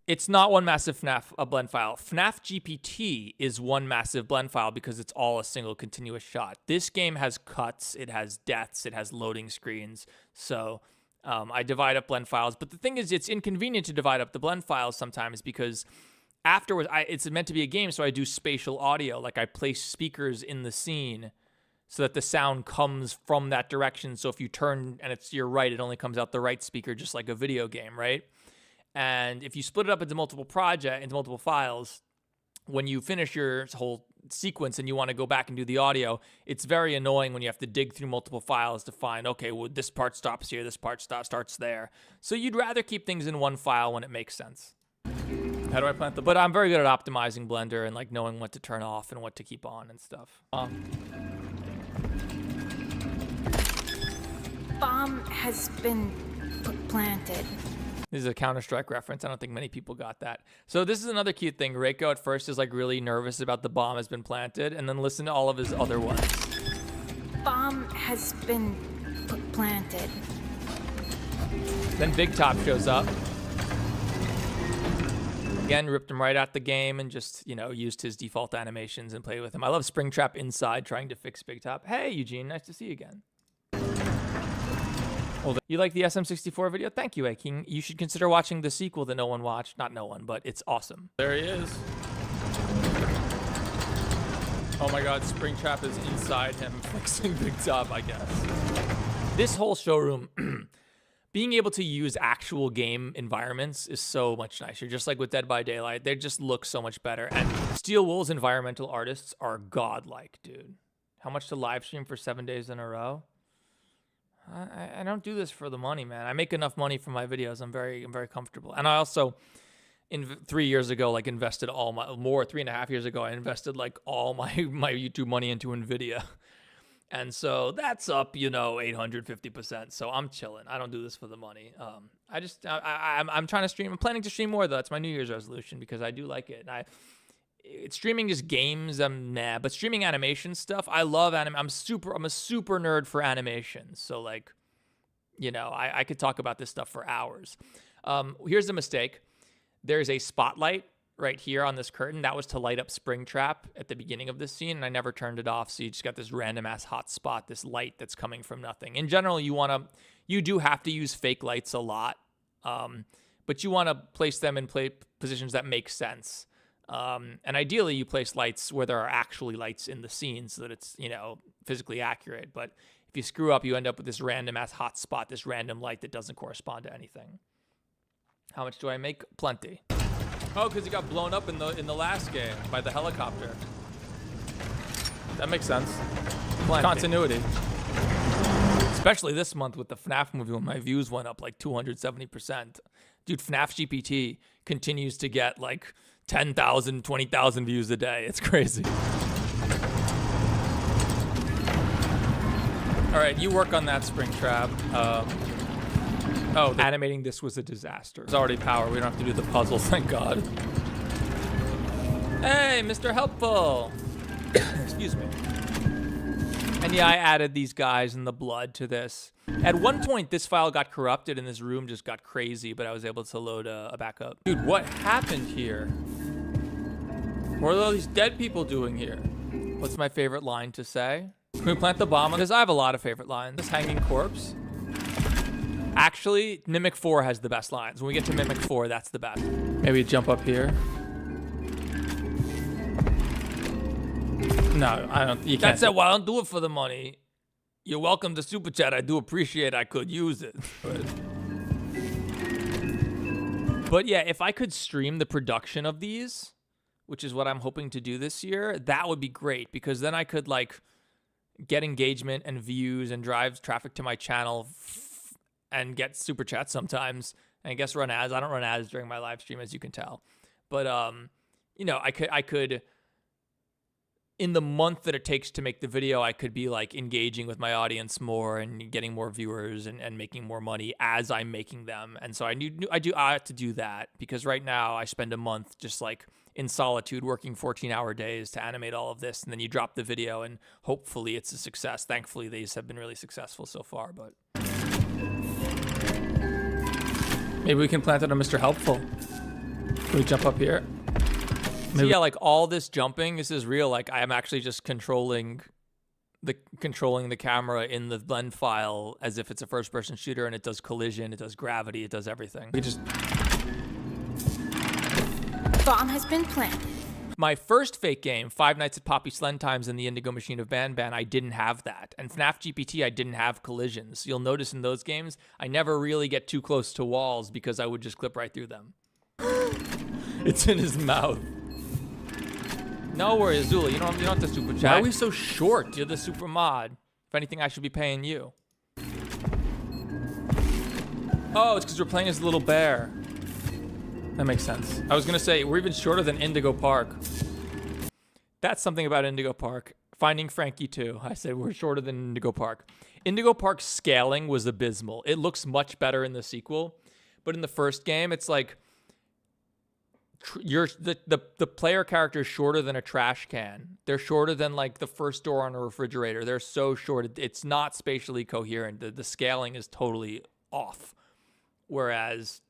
It's not one massive FNAF blend file. FNAF GPT is one massive blend file because it's all a single continuous shot. This game has cuts, it has deaths, it has loading screens. So I divide up blend files. But the thing is, it's inconvenient to divide up the blend files sometimes because afterwards, it's meant to be a game, so I do spatial audio. Like I place speakers in the scene so that the sound comes from that direction. So if you turn and it's your right, it only comes out the right speaker, just like a video game, right? And if you split it up into multiple files, when you finish your whole sequence and you want to go back and do the audio, it's very annoying when you have to dig through multiple files to find, okay, well, this part stops here, this part starts there. So you'd rather keep things in one file when it makes sense. How do I plant the... But I'm very good at optimizing Blender and like knowing what to turn off and what to keep on and stuff. Bomb has been planted. This is a Counter-Strike reference. I don't think many people got that. So this is another cute thing. Reiko at first is like really nervous about the bomb has been planted, and then listen to all of his other ones. Bomb has been planted. Then Big Top shows up. Again, ripped him right out the game and just, used his default animations and played with him. I love Springtrap inside trying to fix Big Top. Hey, Eugene, nice to see you again. You like the SM64 video? Thank you, A-King. You should consider watching the sequel that no one watched. Not no one, but it's awesome. There he is. Oh my God, Springtrap is inside him fixing Big Top, I guess. This whole showroom, being able to use actual game environments is so much nicer. Just like with Dead by Daylight, they just look so much better. And Steel Wool's environmental artists are godlike, dude. How much to live stream for 7 days in a row? I don't do this for the money, man. I make enough money from my videos. I'm very comfortable. And I also, in 3 years ago, like invested all my 3.5 years ago, I invested like all my YouTube money into Nvidia. And so that's up, 850%. So I'm chilling. I don't do this for the money. I'm trying to stream. I'm planning to stream more though. That's my New Year's resolution because I do like it. And it's streaming just games. But streaming animation stuff, I love anime. I'm a super nerd for animation. So like, I could talk about this stuff for hours. Here's the mistake. There's a spotlight right here on this curtain. That was to light up Springtrap at the beginning of this scene, and I never turned it off. So you just got this random ass hot spot, this light that's coming from nothing. In general, you do have to use fake lights a lot, but you want to place them in positions that make sense. And ideally, you place lights where there are actually lights in the scene so that it's physically accurate. But if you screw up, you end up with this random ass hot spot, this random light that doesn't correspond to anything. How much do I make? Plenty. Oh, because he got blown up in the last game by the helicopter. That makes sense. Plenty. Continuity. Especially this month with the FNAF movie when my views went up like 270%. Dude, FNAF GPT continues to get like 10,000, 20,000 views a day. It's crazy. All right, you work on that, Springtrap. Animating this was a disaster. It's already power. We don't have to do the puzzle, thank God. Hey, Mr. Helpful. Excuse me. And yeah, I added these guys and the blood to this. At one point, this file got corrupted and this room just got crazy, but I was able to load a backup. Dude, what happened here? What are all these dead people doing here? What's my favorite line to say? Can we plant the bomb? Because I have a lot of favorite lines. This hanging corpse. Actually, Mimic 4 has the best lines. When we get to Mimic 4, that's the best. Maybe jump up here. No, I don't. You can't. That's it. Well, I don't do it for the money. You're welcome to Super Chat. I do appreciate I could use it. But yeah, if I could stream the production of these, which is what I'm hoping to do this year, that would be great because then I could like get engagement and views and drive traffic to my channel and get super chats sometimes, and I guess run ads. I don't run ads during my live stream, as you can tell. But, I could, in the month that it takes to make the video, I could be like engaging with my audience more and getting more viewers and making more money as I'm making them. And so I have to do that because right now I spend a month just like in solitude working 14-hour days to animate all of this. And then you drop the video and hopefully it's a success. Thankfully, these have been really successful so far, but maybe we can plant it on Mr. Helpful. Can we jump up here? So yeah, like all this jumping, this is real. Like I am actually just controlling the camera in the blend file as if it's a first-person shooter, and it does collision, it does gravity, it does everything. We just Bomb has been planted. My first fake game, Five Nights at Poppy Slentimes and the Indigo Machine of Ban Ban, I didn't have that. And FNAF GPT, I didn't have collisions. You'll notice in those games, I never really get too close to walls because I would just clip right through them. It's in his mouth. No worries, Azula. You don't have to super chat. Why are we so short? You're the super mod. If anything, I should be paying you. Oh, it's because we're playing as a little bear. That makes sense. I was going to say, we're even shorter than Indigo Park. That's something about Indigo Park. Finding Frankie too. I said we're shorter than Indigo Park. Indigo Park's scaling was abysmal. It looks much better in the sequel. But in the first game, it's like the player character is shorter than a trash can. They're shorter than like the first door on a refrigerator. They're so short. It's not spatially coherent. The scaling is totally off. Whereas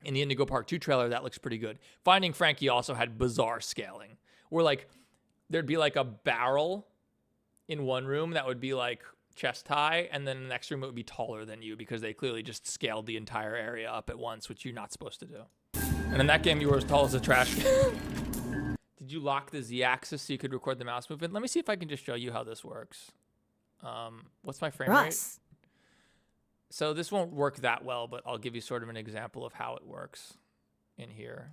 in the Indigo Park 2 trailer, that looks pretty good. Finding Frankie also had bizarre scaling. Where like there'd be like a barrel in one room that would be like chest high, and then the next room it would be taller than you because they clearly just scaled the entire area up at once, which you're not supposed to do. And in that game, you were as tall as a trash can. Did you lock the Z-axis so you could record the mouse movement? Let me see if I can just show you how this works. What's my frame rate? So this won't work that well, but I'll give you sort of an example of how it works in here.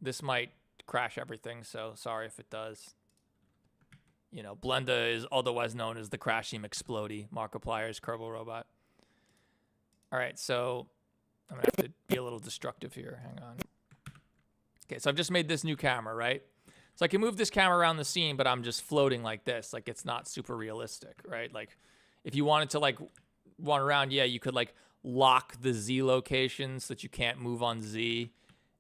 This might crash everything, so sorry if it does. You know, Blenda is otherwise known as the Crashy McSplody, Markiplier's Kerbal Robot. All right, so I'm going to have to be a little destructive here. Hang on. Okay, so I've just made this new camera, right? So I can move this camera around the scene, but I'm just floating like this. Like, it's not super realistic, right? Like, if you wanted to, like, run around, yeah, you could, like, lock the Z location so that you can't move on Z.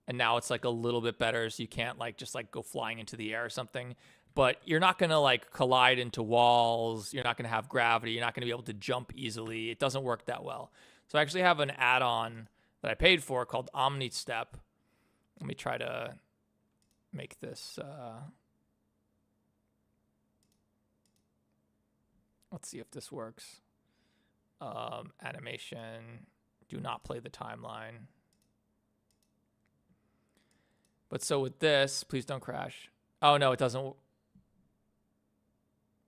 And now it's, like, a little bit better so you can't, like, just, like, go flying into the air or something. But you're not going to, like, collide into walls. You're not going to have gravity. You're not going to be able to jump easily. It doesn't work that well. So I actually have an add-on that I paid for called OmniStep. Let me try to make this. Let's see if this works. Animation. Do not play the timeline. But so with this, please don't crash. Oh, no, it doesn't.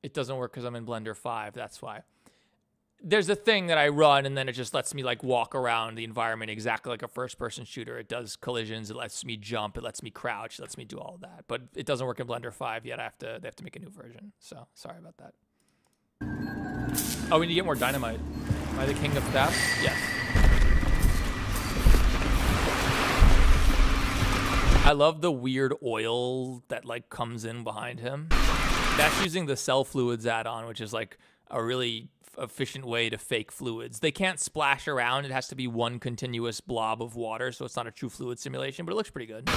It doesn't work because I'm in Blender 5. That's why. There's a thing that I run, and then it just lets me, like, walk around the environment exactly like a first-person shooter. It does collisions. It lets me jump. It lets me crouch. It lets me do all of that. But it doesn't work in Blender 5 yet. They have to make a new version. So, sorry about that. Oh, we need to get more dynamite. Am I the king of theft? Yes. I love the weird oil that, like, comes in behind him. That's using the Cell Fluids add-on, which is, like, a really efficient way to fake fluids. They can't splash around. It has to be one continuous blob of water, so it's not a true fluid simulation, but it looks pretty good.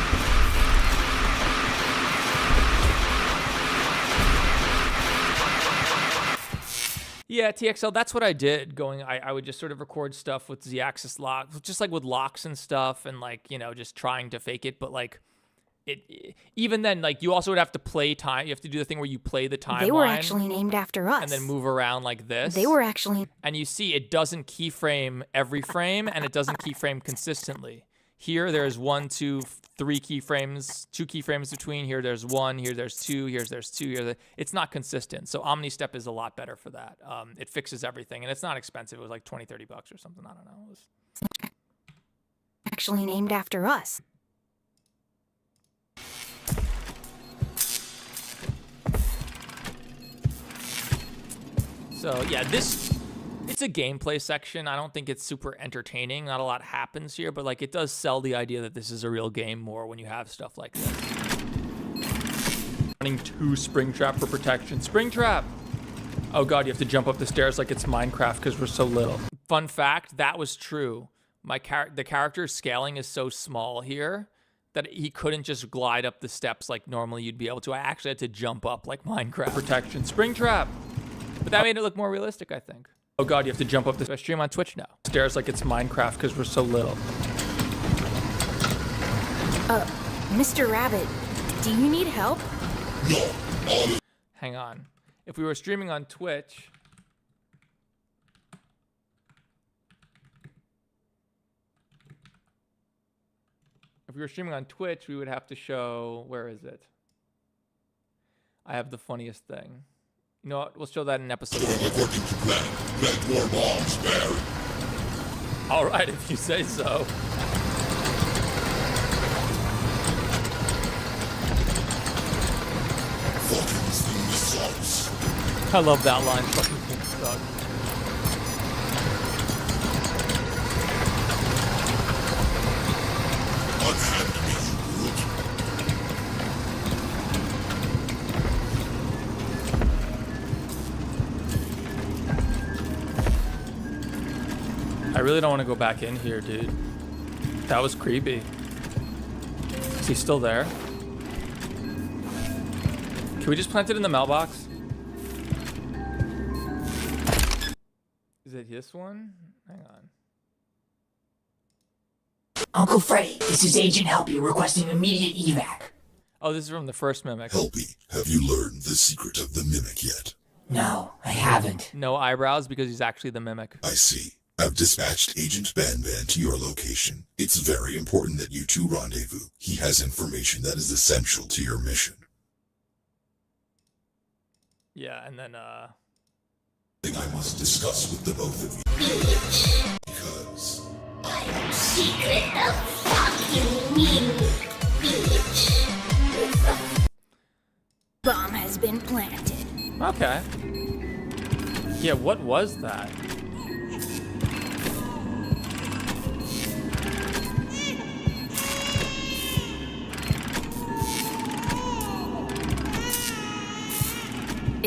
Yeah, TXL, that's what I did. I would just sort of record stuff with Z-axis locks, just like with locks and stuff, and, like, you know, just trying to fake it, but, like, even then, like, you also would have to play time. You have to do the thing where you play the timeline. They were actually named after us. And then move around like this. They were actually... And you see it doesn't keyframe every frame, and it doesn't keyframe consistently. Here, there's 1, 2, 3 keyframes, 2 keyframes between. Here, there's 1. Here, there's 2. Here, there's 2. It's not consistent. So OmniStep is a lot better for that. It fixes everything, and it's not expensive. It was like $20, $30 or something. I don't know. It was... Actually named after us. So, yeah, it's a gameplay section. I don't think it's super entertaining. Not a lot happens here, but, like, it does sell the idea that this is a real game more when you have stuff like this. Running 2 Springtrap for protection. Springtrap! Oh, God, you have to jump up the stairs like it's Minecraft because we're so little. Fun fact, that was true. The character's scaling is so small here that he couldn't just glide up the steps like normally you'd be able to. I actually had to jump up like Minecraft. Protection. Springtrap! But that made it look more realistic, I think. Oh, God, you have to jump up the... I stream on Twitch now. Stairs like it's Minecraft because we're so little. Mr. Rabbit, do you need help? No. Hang on. If we were streaming on Twitch... If we were streaming on Twitch, we would have to show... Where is it? I have the funniest thing. You know what? We'll show that in episode 8. According to plan, plant more bombs, Barry. All right, if you say so. Fucking thing sucks. I love that line. Fucking thing sucks. Unhand me, you brute. I really don't want to go back in here, dude. That was creepy. Is he still there? Can we just plant it in the mailbox? Is it this one? Hang on. Uncle Freddy, this is Agent Helpy requesting immediate evac. Oh, this is from the first Mimic. Helpy, have you learned the secret of the Mimic yet? No, I haven't. No eyebrows because he's actually the Mimic. I see. I've dispatched Agent Banban to your location. It's very important that you two rendezvous. He has information that is essential to your mission. Yeah, and then, Thing I must discuss with the both of you. Because... I am secret of fucking Mimic, bitch. Bomb has been planted. Okay. Yeah, what was that?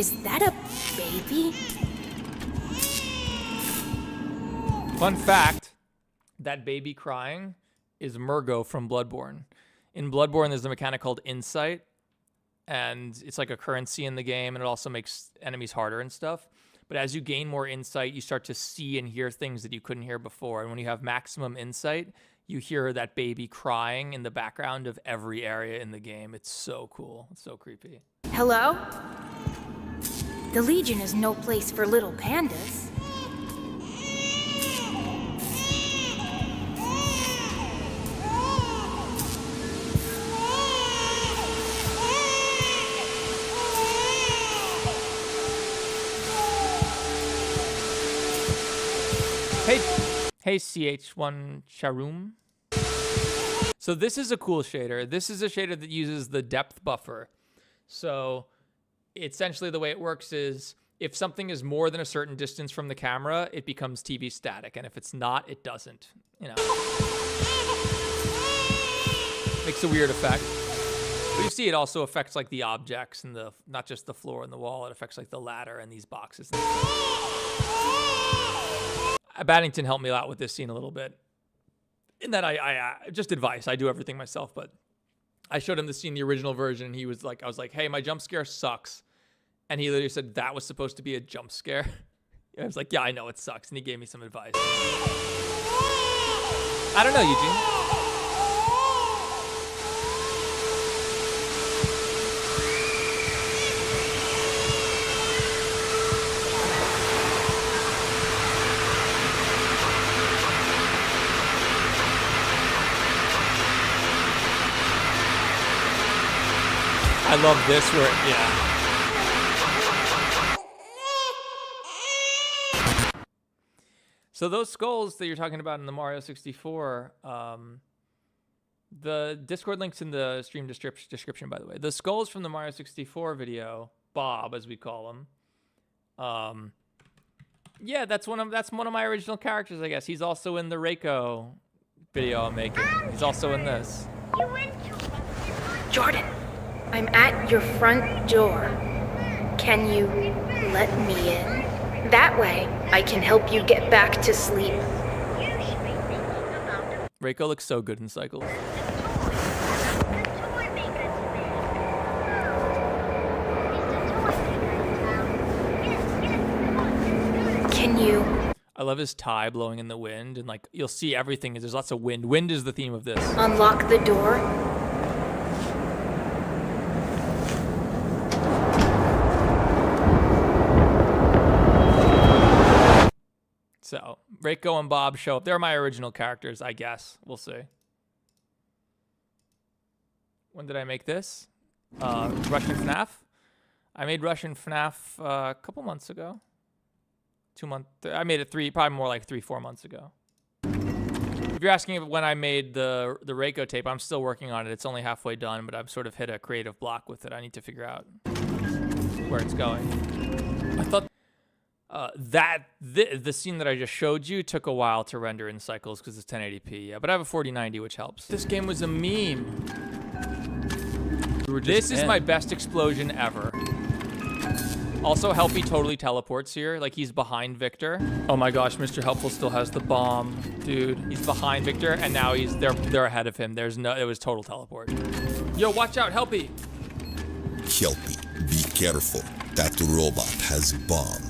Is that a baby? Fun fact, that baby crying is Murgo from Bloodborne. In Bloodborne, there's a mechanic called Insight, and it's like a currency in the game, and it also makes enemies harder and stuff. But as you gain more insight, you start to see and hear things that you couldn't hear before. And when you have maximum insight, you hear that baby crying in the background of every area in the game. It's so cool. It's so creepy. Hello? The Legion is no place for little pandas. Hey CH1 Sharoom. So this is a cool shader. This is a shader that uses the depth buffer. So essentially the way it works is if something is more than a certain distance from the camera, it becomes TV static. And if it's not, it doesn't. You know. Makes a weird effect. But you see it also affects like the objects and the not just the floor and the wall. It affects like the ladder and these boxes. Baddington helped me out with this scene a little bit. In that I just advice. I do everything myself, but I showed him the scene, the original version, and he was like, I was like, hey, my jump scare sucks. And he literally said that was supposed to be a jump scare. I was like, yeah, I know it sucks. And he gave me some advice. I don't know, Eugene. I love this where, yeah. So those skulls that you're talking about in the Mario 64, the Discord link's in the stream description, by the way. The skulls from the Mario 64 video, Bob, as we call him, yeah, that's one of my original characters, I guess. He's also in the Reiko video I'm making. He's also in this. Jordan, I'm at your front door. Can you let me in? That way, I can help you get back to sleep. Reiko looks so good in Cycles. Can you? I love his tie blowing in the wind, and like you'll see everything. There's lots of wind. Wind is the theme of this. Unlock the door? So, Reiko and Bob show up. They're my original characters, I guess. We'll see. When did I make this? Russian FNAF? I made Russian FNAF a couple months ago. 2 months. I made it probably more like 3-4 months ago. If you're asking when I made the Reiko tape, I'm still working on it. It's only halfway done, but I've sort of hit a creative block with it. I need to figure out where it's going. I thought the scene that I just showed you took a while to render in Cycles because it's 1080p. Yeah, but I have a 4090, which helps. This game was a meme. This is my best explosion ever. Also, Helpy totally teleports here. Like, he's behind Victor. Oh my gosh, Mr. Helpful still has the bomb. Dude, he's behind Victor, and now they're ahead of him. It was total teleport. Yo, watch out, Helpy! Helpy, be careful. That robot has bomb.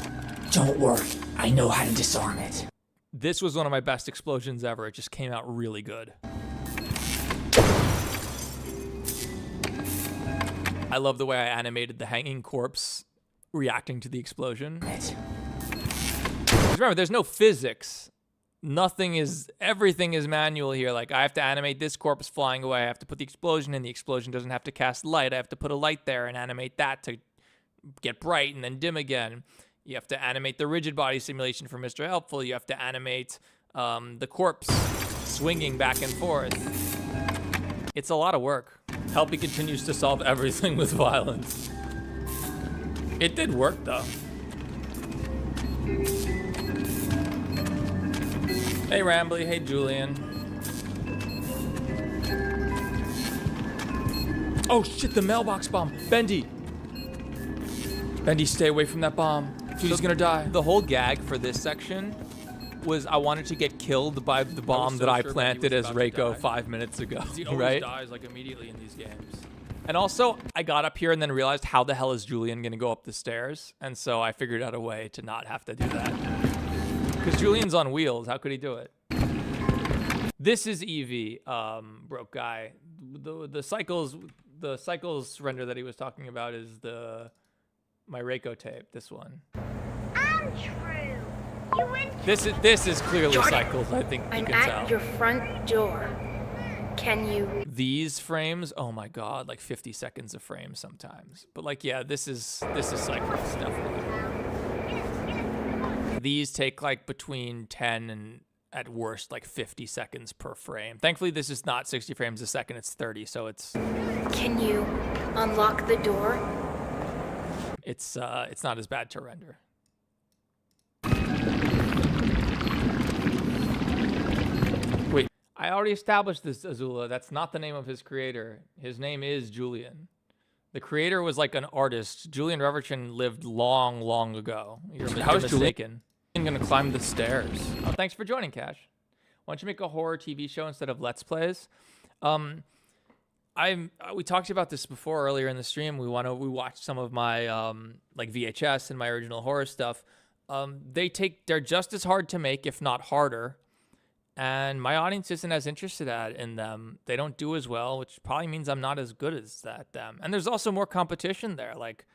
Don't worry, I know how to disarm it. This was one of my best explosions ever. It just came out really good. I love the way I animated the hanging corpse reacting to the explosion. Remember, there's no physics. Everything is manual here. Like, I have to animate this corpse flying away. I have to put the explosion in. The explosion doesn't have to cast light. I have to put a light there and animate that to get bright and then dim again. You have to animate the rigid body simulation for Mr. Helpful. You have to animate the corpse swinging back and forth. It's a lot of work. Helpy continues to solve everything with violence. It did work, though. Hey, Rambly. Hey, Julian. Oh, shit, the mailbox bomb. Bendy. Bendy, stay away from that bomb. He's gonna die. The whole gag for this section was I wanted to get killed by the bomb that I planted as Reiko 5 minutes ago, He always right? dies like immediately in these games. And also, I got up here and then realized how the hell is Julian gonna go up the stairs? And so I figured out a way to not have to do that. Because Julian's on wheels, how could he do it? This is Eevee, broke guy. The cycles render that he was talking about is my Reiko tape, this one. Untrue. You went. This is clearly Jordan, cycles, I think you I'm can at tell. your front door. Can you? These frames, oh my god, like 50 seconds a frame sometimes. But like, yeah, this is cycles, definitely. These take like between 10 and at worst like 50 seconds per frame. Thankfully, this is not 60 frames a second, it's 30, so it's... Can you unlock the door? It's not as bad to render. Wait, I already established this, Azula. That's not the name of his creator. His name is Julian. The creator was like an artist. Julian Reverchin lived long, long ago. You're mistaken. I'm gonna climb the stairs. Oh, thanks for joining, Cash. Why don't you make a horror TV show instead of Let's Plays? We talked about this before earlier in the stream. We watched some of my like VHS and my original horror stuff. They're just as hard to make, if not harder. And my audience isn't as interested in them. They don't do as well, which probably means I'm not as good as them. And there's also more competition there. Like,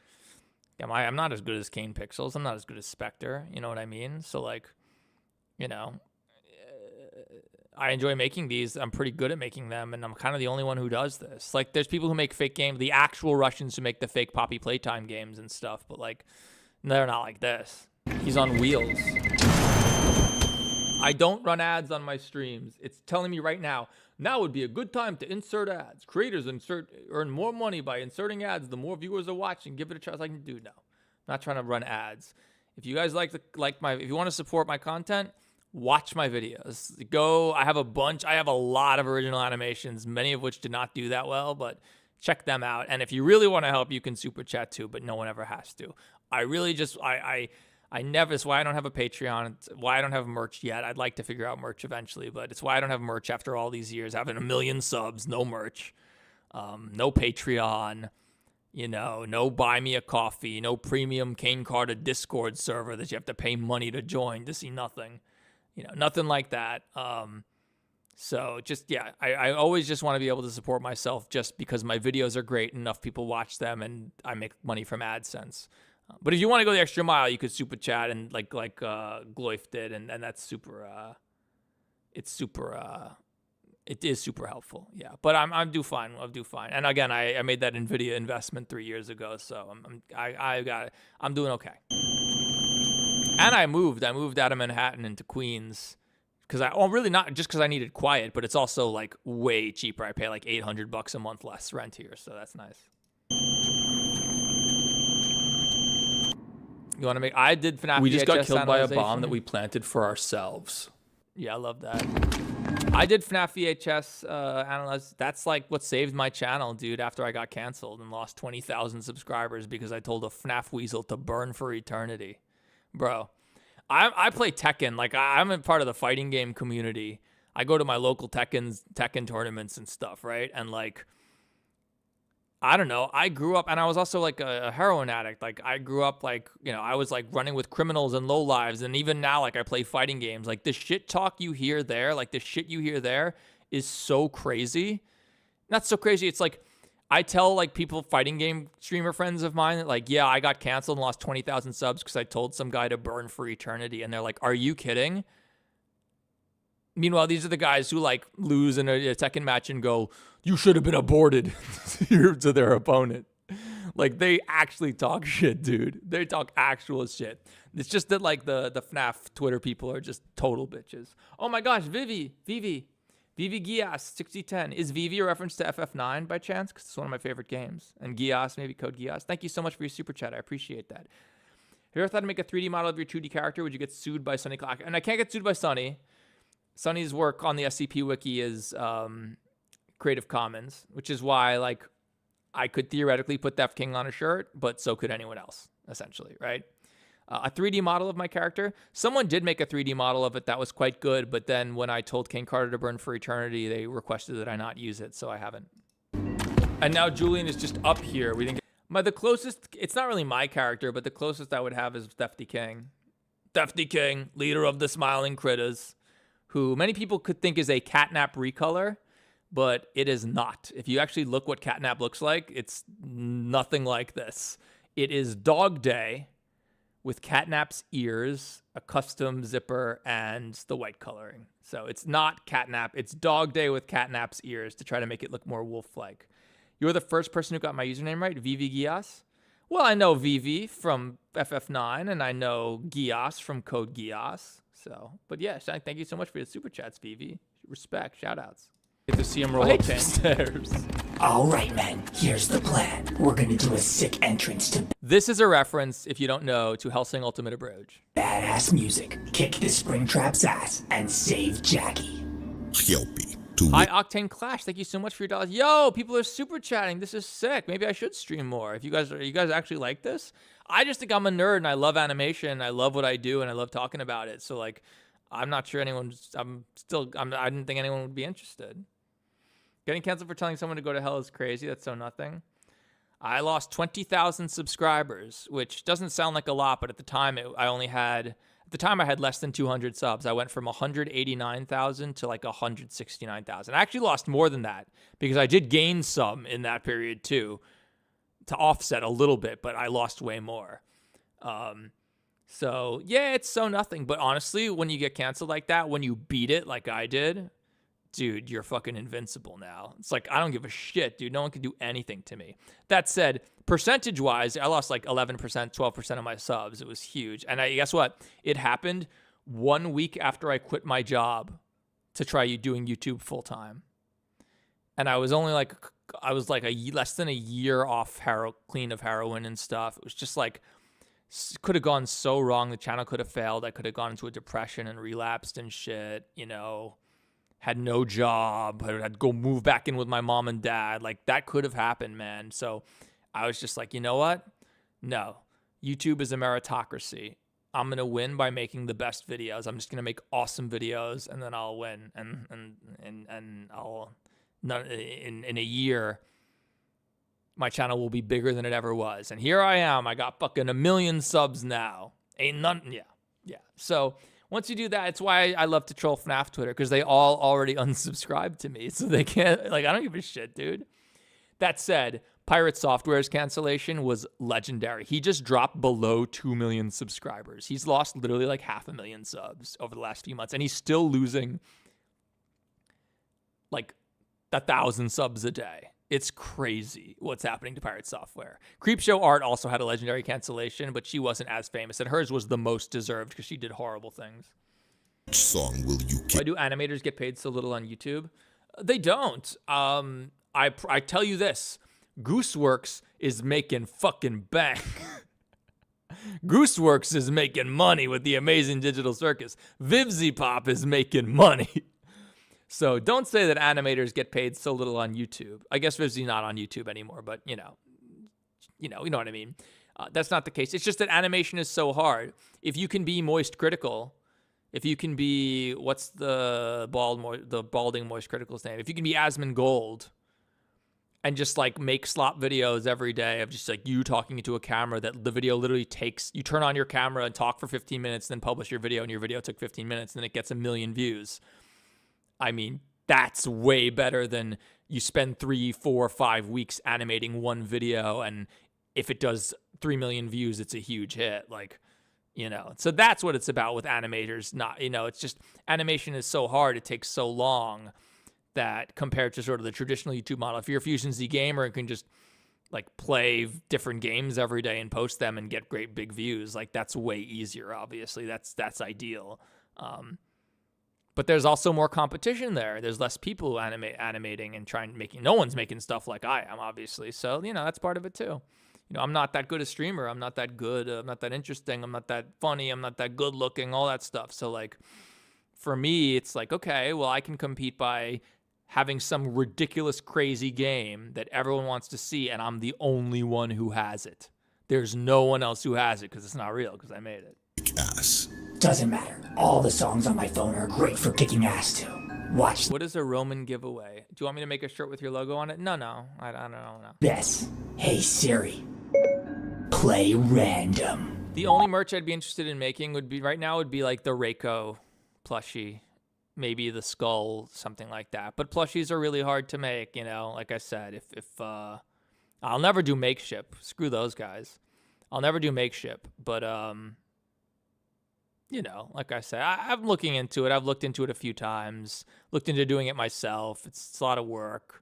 I'm not as good as Kane Pixels. I'm not as good as Spectre. You know what I mean? So like, you know, I enjoy making these. I'm pretty good at making them, and I'm kind of the only one who does this. Like, there's people who make fake games, the actual Russians who make the fake Poppy Playtime games and stuff, but like, they're not like this. He's on wheels. I don't run ads on my streams. It's telling me right now would be a good time to insert ads. Creators earn more money by inserting ads. The more viewers are watching, give it a try. I can do no. I'm not trying to run ads. If you guys if you want to support my content, watch my videos. I have a lot of original animations, many of which did not do that well, but check them out. And if you really want to help, you can super chat too, but no one ever has to. I never, it's why I don't have a Patreon. It's why I don't have merch yet. I'd like to figure out merch eventually, but it's why I don't have merch after all these years, having 1 million subs, no merch, no Patreon, no buy me a coffee, no premium Kane Carter Discord server that you have to pay money to join to see nothing, nothing like that. So just, yeah, I always just want to be able to support myself just because my videos are great, enough people watch them, and I make money from AdSense. But if you want to go the extra mile, you could super chat and like Gloif did, and that's super. It is super helpful. Yeah, but I'm do fine. I'll do fine. And again, I made that Nvidia investment 3 years ago, so I got it. I'm doing okay. And I moved out of Manhattan into Queens because really not just because I needed quiet, but it's also like way cheaper. I pay like $800 a month less rent here, so that's nice. You want to make? I did FNAF. We just got killed by a analyzation. bomb that we planted for ourselves. Yeah, I love that. I did FNAF VHS analyze. That's like what saved my channel, dude. After I got canceled and lost 20,000 subscribers because I told a FNAF weasel to burn for eternity, bro. I play Tekken. Like I'm a part of the fighting game community. I go to my local Tekken tournaments and stuff, right? And like, I don't know. I grew up, and I was also like a heroin addict. Like I grew up like, I was like running with criminals and lowlives. And even now, like I play fighting games. Like the shit talk you hear there, like the shit you hear there is so crazy. Not so crazy. It's like, I tell like people, fighting game streamer friends of mine, that like, yeah, I got canceled and lost 20,000 subs because I told some guy to burn for eternity. And they're like, are you kidding? Meanwhile, these are the guys who like lose in a Tekken match and go, you should have been aborted to their opponent. Like they actually talk shit, dude. They talk actual shit. It's just that like the FNAF Twitter people are just total bitches. Oh my gosh, Vivi Gias 6010. Is Vivi a reference to FF9 by chance? Because it's one of my favorite games. And Gias, maybe code Gias. Thank you so much for your super chat. I appreciate that. Have you ever thought to make a 3D model of your 2D character? Would you get sued by Sonny Clark? And I can't get sued by Sonny. Sonny's work on the SCP Wiki is Creative Commons, which is why like I could theoretically put Theft King on a shirt, but so could anyone else. essentially, right? A 3D model of my character. Someone did make a 3D model of it that was quite good, but then when I told King Carter to burn for eternity, they requested that I not use it, so I haven't. And now Julian is just up here. We didn't get... the closest, it's not really my character, but the closest I would have is Thefty King. Thefty King, leader of the Smiling Critters, who many people could think is a catnap recolor, but it is not. If you actually look what catnap looks like, it's nothing like this. It is Dog Day with catnap's ears, a custom zipper, and the white coloring. So it's not catnap. It's Dog Day with catnap's ears to try to make it look more wolf-like. You're the first person who got my username right, Vivi Gias. Well, I know Vivi from FF9, and I know Gias from Code Gias. So, but yeah, thank you so much for your super chats, Vivi. Respect, shout-outs. Get to see him roll up the stairs. All right, men, here's the plan. We're gonna do a sick entrance to This is a reference, if you don't know, to Hellsing Ultimate Abroad. badass music, kick the Springtrap's ass, and save Jackie. High Octane Clash, thank you so much for your dollars. Yo, people are super chatting. This is sick. Maybe I should stream more. If you guys actually like this, I just think I'm a nerd and I love animation. I love what I do and I love talking about it. So like, I'm not sure I didn't think anyone would be interested. Getting canceled for telling someone to go to hell is crazy. That's so nothing. I lost 20,000 subscribers, which doesn't sound like a lot, but at the time I had less than 200 subs. I went from 189,000 to like 169,000. I actually lost more than that because I did gain some in that period too, to offset a little bit, but I lost way more. So yeah, it's so nothing. But honestly, when you get canceled like that, when you beat it like I did, dude, you're fucking invincible now. It's like, I don't give a shit, dude. No one can do anything to me. That said, percentage-wise, I lost like 11%, 12% of my subs. It was huge. And guess what? It happened 1 week after I quit my job to try doing YouTube full-time. And I was only like, less than a year off clean of heroin and stuff. It was just like, could have gone so wrong. The channel could have failed. I could have gone into a depression and relapsed and shit, you know. Had no job, had to go move back in with my mom and dad. Like, that could have happened, man. So I was just like, you know what? No. YouTube is a meritocracy. I'm going to win by making the best videos. I'm just going to make awesome videos, and then I'll win. And I'll, in a year, my channel will be bigger than it ever was. And here I am. I got fucking 1 million subs now. Ain't none. Yeah. So once you do that, it's why I love to troll FNAF Twitter, because they all already unsubscribed to me. So they can't, like, I don't give a shit, dude. That said, Pirate Software's cancellation was legendary. He just dropped below 2 million subscribers. He's lost literally like 500,000 subs over the last few months, and he's still losing like 1,000 subs a day. It's crazy what's happening to Pirate Software. Creepshow Art also had a legendary cancellation, but she wasn't as famous, and hers was the most deserved because she did horrible things. Which song will you Why do animators get paid so little on YouTube? They don't. I tell you this. Gooseworks is making fucking bank. Gooseworks is making money with the Amazing Digital Circus. Vivzipop is making money. So don't say that animators get paid so little on YouTube. I guess Vivzi's not on YouTube anymore, but you know what I mean. That's not the case. It's just that animation is so hard. If you can be moist critical, if you can be, what's the balding moist critical's name? If you can be Asmongold and just like make slop videos every day of just like you talking into a camera that the video literally takes, you turn on your camera and talk for 15 minutes, then publish your video, and your video took 15 minutes, and then it gets 1 million views. I mean, that's way better than you spend 3, 4, 5 weeks animating one video, and if it does 3 million views, it's a huge hit. Like, you know, so that's what it's about with animators. Not, you know, it's just animation is so hard. It takes so long that compared to sort of the traditional YouTube model, if you're a Fusion Z gamer and can just like play different games every day and post them and get great big views, like that's way easier. Obviously, that's ideal. But there's also more competition there. There's less people who animating and making. No one's making stuff like I am, obviously. So, you know, that's part of it too. You know, I'm not that good a streamer. I'm not that good. I'm not that interesting. I'm not that funny. I'm not that good looking, all that stuff. So like, for me, it's like, okay, well, I can compete by having some ridiculous, crazy game that everyone wants to see, and I'm the only one who has it. There's no one else who has it because it's not real because I made it. Ass. Doesn't matter. All the songs on my phone are great for kicking ass to. Watch What is a Roman giveaway? Do you want me to make a shirt with your logo on it? No. I don't know. No. this. Hey Siri, play random. The only merch I'd be interested in making would be like the Reiko plushie, maybe the skull, something like that. But plushies are really hard to make, like I said, if I'll never do makeship. Screw those guys. I'll never do makeship, but like I said, I'm looking into it. I've looked into it a few times, looked into doing it myself. It's a lot of work.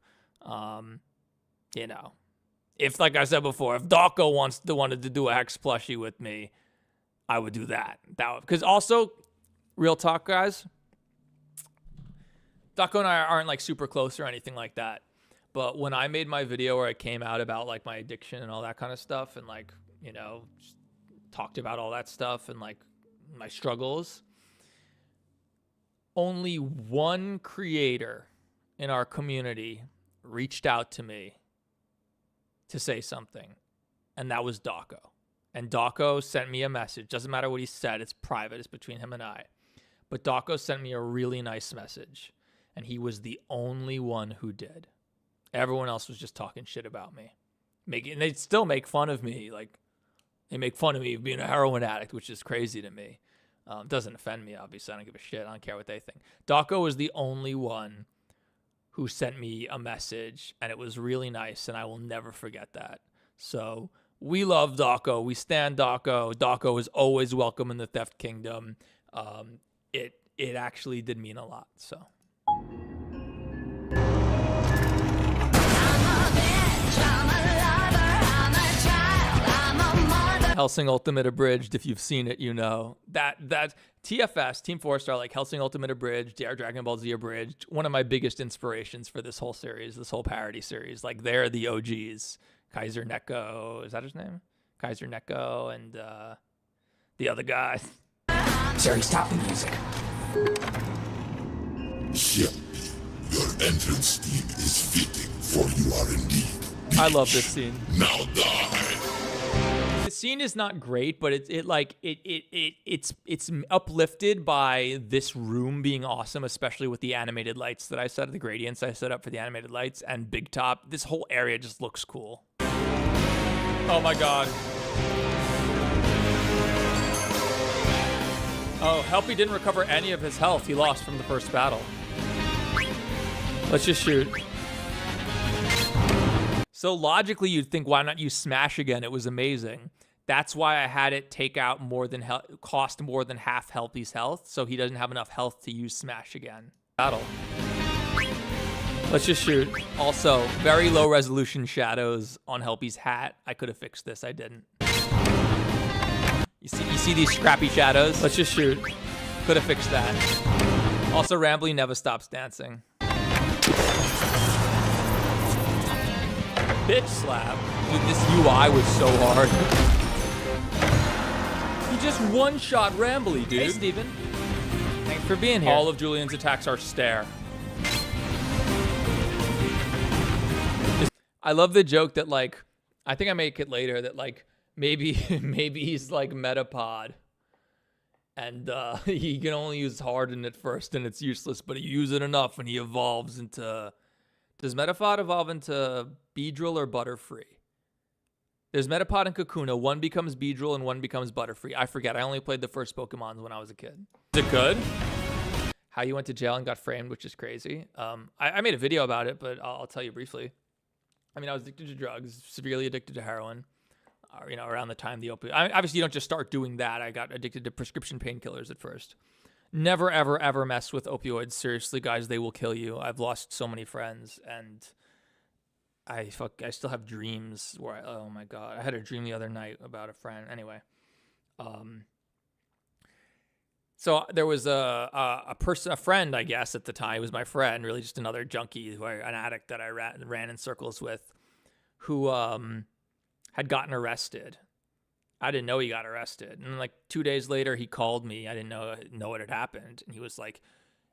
If, like I said before, if Dawko wanted to do a Hex plushie with me, I would do that. Because also, real talk, guys, Dawko and I aren't like super close or anything like that. But when I made my video where I came out about like my addiction and all that kind of stuff, and like, just talked about all that stuff and like my struggles, only one creator in our community reached out to me to say something, and that was Dawko. And Dawko sent me a message. Doesn't matter what he said, it's private, it's between him and I. But Dawko sent me a really nice message, and he was the only one who did. Everyone else was just talking shit about me. And they still make fun of me. Like, they make fun of me being a heroin addict, which is crazy to me. Doesn't offend me, obviously. I don't give a shit. I don't care what they think. Dawko was the only one who sent me a message, and it was really nice, and I will never forget that. So we love Dawko. We stand Dawko. Dawko is always welcome in the Theft Kingdom. It actually did mean a lot. So. Hellsing Ultimate Abridged, if you've seen it, that TFS, Team 4-Star, like Hellsing Ultimate Abridged, Dare Dragon Ball Z Abridged, one of my biggest inspirations for this whole series, this whole parody series. Like, they're the OGs. Kaiser Neko, is that his name? Kaiser Neko and the other guy. Siri, stop the music. Ship, your entrance theme is fitting, for you are indeed. I love this scene. Now die. The scene is not great, but it's uplifted by this room being awesome, especially with the animated lights that I set, the gradients I set up for the animated lights, and Big Top. This whole area just looks cool. Oh my god. Oh, Helpy didn't recover any of his health he lost from the first battle. Let's just shoot. So logically, you'd think, why not use Smash again? It was amazing. That's why I had it take out cost more than half Helpy's health, so he doesn't have enough health to use Smash again. Battle. Let's just shoot. Also, very low resolution shadows on Helpy's hat. I could have fixed this. I didn't. You see these scrappy shadows? Let's just shoot. Could have fixed that. Also, Rambly never stops dancing. Bitch slap. Dude, this UI was so hard. He just one-shot Rambly, dude. Hey, Steven. Thanks for being here. All of Julian's attacks are stare. I love the joke that, like, I think I make it later that, like, maybe he's like Metapod. And he can only use Harden at first and it's useless, but he uses it enough and he evolves into... Does Metapod evolve into Beedrill or Butterfree? There's Metapod and Kakuna. One becomes Beedrill and one becomes Butterfree. I forget. I only played the first Pokemons when I was a kid. Is it good? How you went to jail and got framed, which is crazy. I made a video about it, but I'll tell you briefly. I mean, I was addicted to drugs, severely addicted to heroin. Around the time the opioid. Obviously, you don't just start doing that. I got addicted to prescription painkillers at first. Never, ever, ever mess with opioids. Seriously, guys, they will kill you. I've lost so many friends, and I still have dreams where oh my god, I had a dream the other night about a friend. Anyway, so there was a friend, I guess at the time. He was my friend, really just another junkie, an addict that I ran in circles with, who had gotten arrested. I didn't know he got arrested. And like 2 days later, he called me. I didn't know what had happened. And he was like,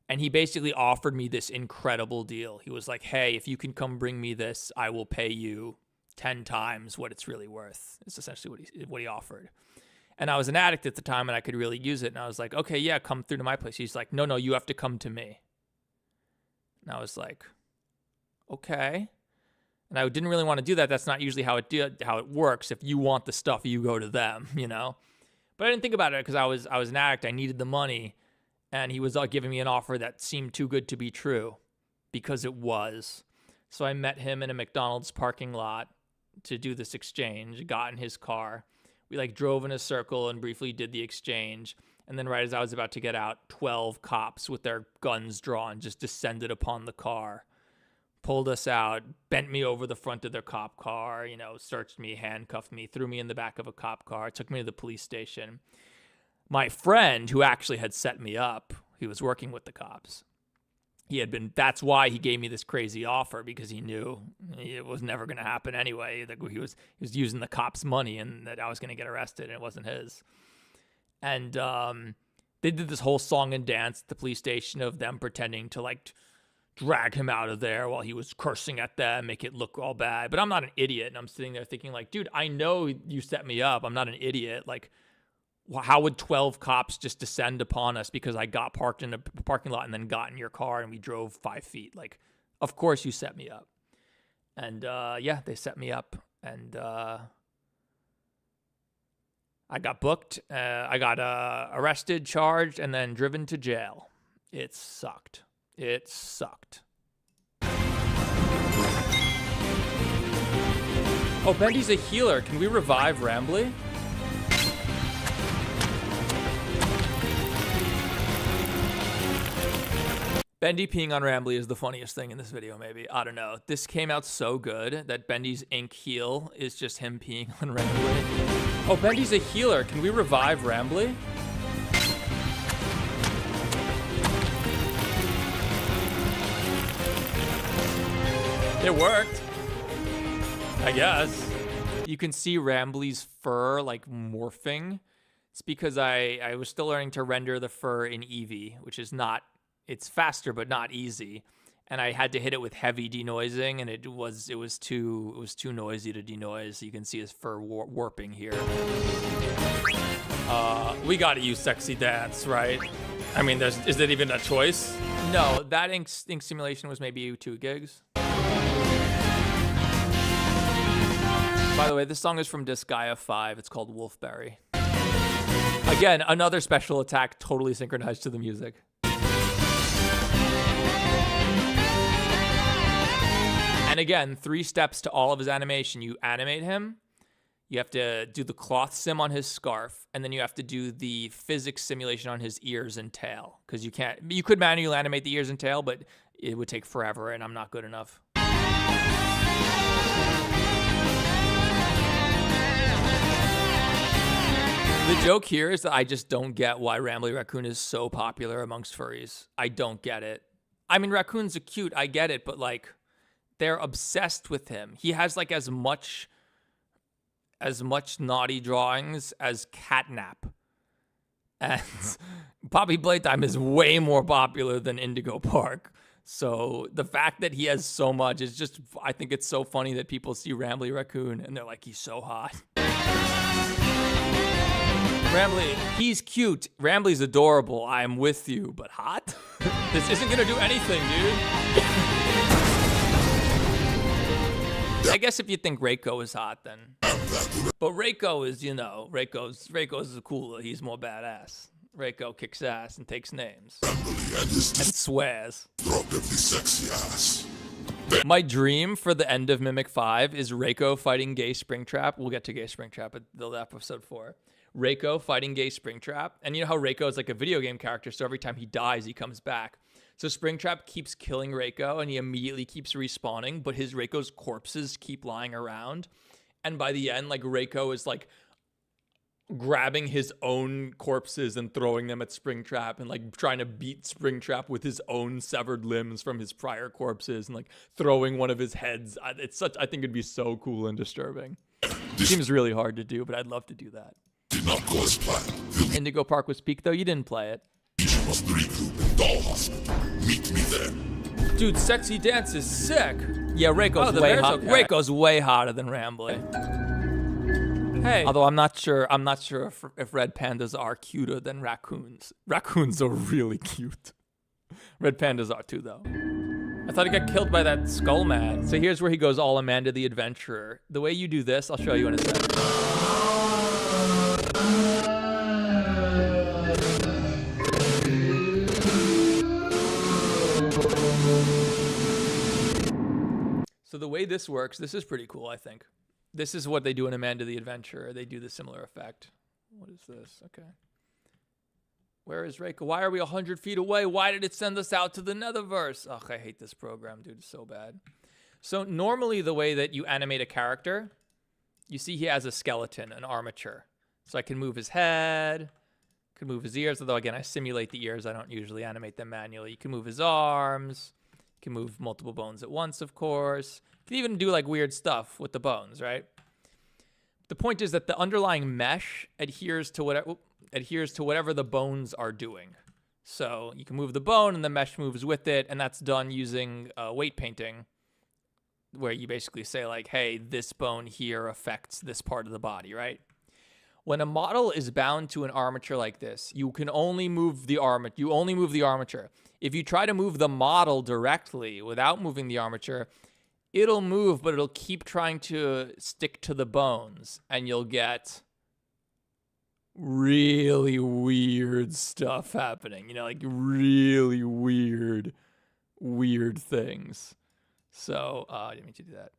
and he basically offered me this incredible deal. He was like, hey, if you can come bring me this, I will pay you 10 times what it's really worth. It's essentially what he offered. And I was an addict at the time, and I could really use it. And I was like, okay, yeah, come through to my place. He's like, no, you have to come to me. And I was like, okay. And I didn't really want to do that. That's not usually how it works. If you want the stuff, you go to them, you know. But I didn't think about it because I was an addict. I needed the money, and he was giving me an offer that seemed too good to be true, because it was. So I met him in a McDonald's parking lot to do this exchange. Got in his car. We like drove in a circle and briefly did the exchange. And then right as I was about to get out, 12 cops with their guns drawn just descended upon the car, pulled us out, bent me over the front of their cop car, you know, searched me, handcuffed me, threw me in the back of a cop car, took me to the police station. My friend, who actually had set me up, he was working with the cops. That's why he gave me this crazy offer, because he knew it was never going to happen anyway. Like he was using the cops' money, and that I was going to get arrested, and it wasn't his. And they did this whole song and dance at the police station of them pretending to like drag him out of there while he was cursing at them, make it look all bad. But I'm not an idiot, and I'm sitting there thinking like, dude, I know you set me up. I'm not an idiot. Like, how would 12 cops just descend upon us because I got parked in a parking lot and then got in your car and we drove 5 feet? Like, of course you set me up. And yeah, they set me up, and I got booked. I got arrested, charged, and then driven to jail. It sucked. It sucked. Oh, Bendy's a healer. Can we revive Rambly? Bendy peeing on Rambly is the funniest thing in this video, maybe. I don't know. This came out so good that Bendy's ink heal is just him peeing on Rambly. Oh, Bendy's a healer. Can we revive Rambly? It worked, I guess. You can see Rambly's fur like morphing. It's because I was still learning to render the fur in Eevee, which is not, it's faster but not easy. And I had to hit it with heavy denoising, and it was too noisy to denoise. So you can see his fur warping here. We gotta use Sexy Dance, right? I mean, is that even a choice? No, that ink simulation was maybe 2 gigs. By the way, this song is from Disgaea 5. It's called Wolfberry. Again, another special attack totally synchronized to the music. And again, 3 steps to all of his animation. You animate him, you have to do the cloth sim on his scarf, and then you have to do the physics simulation on his ears and tail. Because you could manually animate the ears and tail, but it would take forever, and I'm not good enough. The joke here is that I just don't get why Rambly Raccoon is so popular amongst furries. I don't get it. I mean, raccoons are cute, I get it, but like, they're obsessed with him. He has like as much naughty drawings as Catnap. And Poppy Playtime is way more popular than Indigo Park. So the fact that he has so much is just, I think it's so funny that people see Rambly Raccoon and they're like, he's so hot. Rambly, he's cute. Rambly's adorable. I'm with you, but hot? This isn't gonna do anything, dude. I guess if you think Reiko is hot, then. But Reiko is, you know, Reiko's cooler. He's more badass. Reiko kicks ass and takes names. And swears. My dream for the end of Mimic 5 is Reiko fighting Gay Springtrap. We'll get to Gay Springtrap at the episode 4. Reiko fighting Gay Springtrap. And you know how Reiko is like a video game character, so every time he dies, he comes back. So Springtrap keeps killing Reiko, and he immediately keeps respawning, but Reiko's corpses keep lying around. And by the end, like, Reiko is like grabbing his own corpses and throwing them at Springtrap and like trying to beat Springtrap with his own severed limbs from his prior corpses and like throwing one of his heads. I think it'd be so cool and disturbing. It seems really hard to do, but I'd love to do that. Did not go as planned. Indigo Park was peak, though. You didn't play it. Must regroup in Doll Hospital. Meet me there. Dude, Sexy Dance is sick. Yeah, Reiko's the way bear's hot. okay. Reiko's way hotter than Rambly. Hey. Although I'm not sure if red pandas are cuter than raccoons. Raccoons are really cute. Red pandas are too, though. I thought he got killed by that skull man. So here's where he goes all Amanda the Adventurer. The way you do this, I'll show you in a second. So the way this works, this is pretty cool, I think. This is what they do in Amanda the Adventurer. They do the similar effect. What is this? Okay. Where is Reiko? Why are we 100 feet away? Why did it send us out to the Netherverse? Ugh, I hate this program, dude. It's so bad. So normally the way that you animate a character, you see he has a skeleton, an armature. So I can move his head, can move his ears, although again, I simulate the ears. I don't usually animate them manually. You can move his arms. You can move multiple bones at once, of course. You can even do like weird stuff with the bones, right? The point is that the underlying mesh adheres to whatever the bones are doing. So you can move the bone and the mesh moves with it, and that's done using weight painting, where you basically say like, hey, this bone here affects this part of the body, right? When a model is bound to an armature like this, you can only move the armature. If you try to move the model directly without moving the armature, it'll move, but it'll keep trying to stick to the bones, and you'll get really weird stuff happening. You know, like really weird things. So, I didn't mean to do that.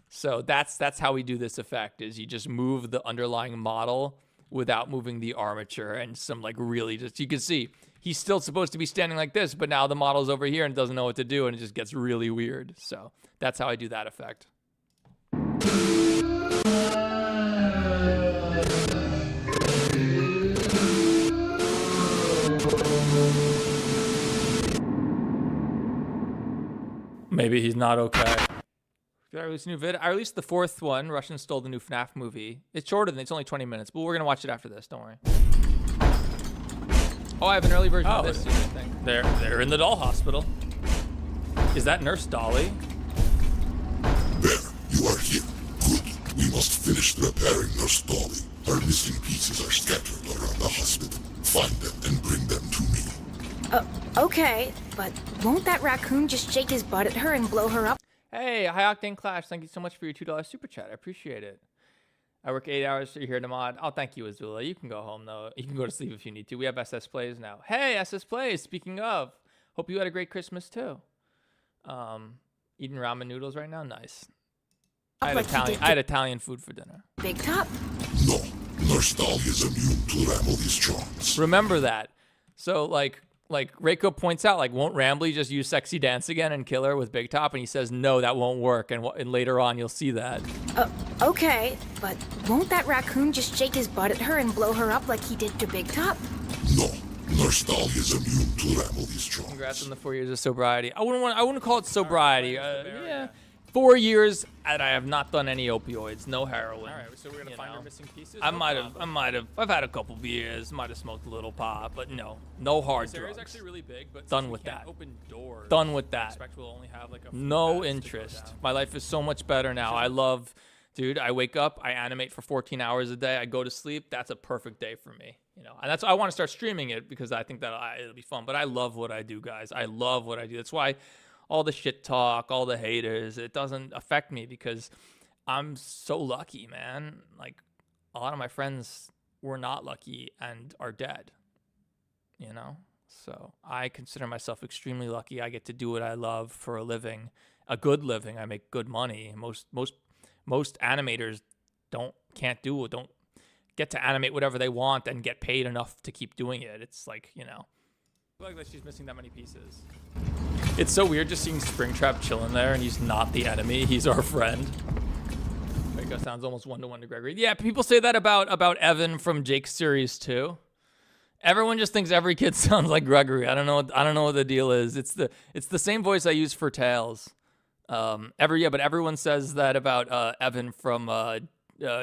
So that's how we do this effect, is you just move the underlying model without moving the armature, and some like really just, you can see he's still supposed to be standing like this, but now the model's over here and doesn't know what to do, and it just gets really weird. So that's how I do that effect. Maybe he's not okay. Did I release a new vid? I released the fourth one. Russian stole the new FNAF movie. It's shorter than, it's only 20 minutes, but we're going to watch it after this. Don't worry. Oh, I have an early version of this. They're in the doll hospital. Is that Nurse Dolly? There, you are here. Good. We must finish repairing Nurse Dolly. Her missing pieces are scattered around the hospital. Find them and bring them to me. Okay, but won't that raccoon just shake his butt at her and blow her up? Hey, High Octane Clash, thank you so much for your $2 super chat. I appreciate it. I work 8 hours, so you're here to mod. Oh, thank you, Azula. You can go home, though. You can go to sleep if you need to. We have SS Plays now. Hey, SS Plays, speaking of. Hope you had a great Christmas, too. Eating ramen noodles right now? Nice. I had Italian food for dinner. Big Top? No, Nurse Dolly is immune to Rambly's charms. Remember that. So, like Reiko points out, like, won't Rambly just use Sexy Dance again and kill her with Big Top? And he says, no, that won't work. And later on, you'll see that. Okay, but won't that raccoon just shake his butt at her and blow her up like he did to Big Top? No, Nurse Dolly is immune to Rambly's charms. Congrats on the 4 years of sobriety. I wouldn't call it sobriety. Yeah. 4 years, and I have not done any opioids, no heroin. All right, so we're gonna find her missing pieces. I've had a couple beers, might have smoked a little pot, but no hard drugs. This area's actually really big, but done with that. Open doors. Done with that. I expect we'll only have like a no interest. My life is so much better now. Dude, I wake up, I animate for 14 hours a day, I go to sleep. That's a perfect day for me, you know. And that's why I want to start streaming it, because I think that it'll be fun. But I love what I do, guys. I love what I do. That's why all the shit talk, all the haters, it doesn't affect me, because I'm so lucky, man. Like, a lot of my friends were not lucky and are dead, you know? So I consider myself extremely lucky. I get to do what I love for a living, a good living. I make good money. Most animators don't get to animate whatever they want and get paid enough to keep doing it. It's like, you know. I feel like that she's missing that many pieces. It's so weird just seeing Springtrap chilling there, and he's not the enemy. He's our friend. Reiko sounds almost 1-to-1 to Gregory. Yeah, people say that about Evan from Jake's series too. Everyone just thinks every kid sounds like Gregory. I don't know what the deal is. It's the same voice I use for Tails. But everyone says that about Evan from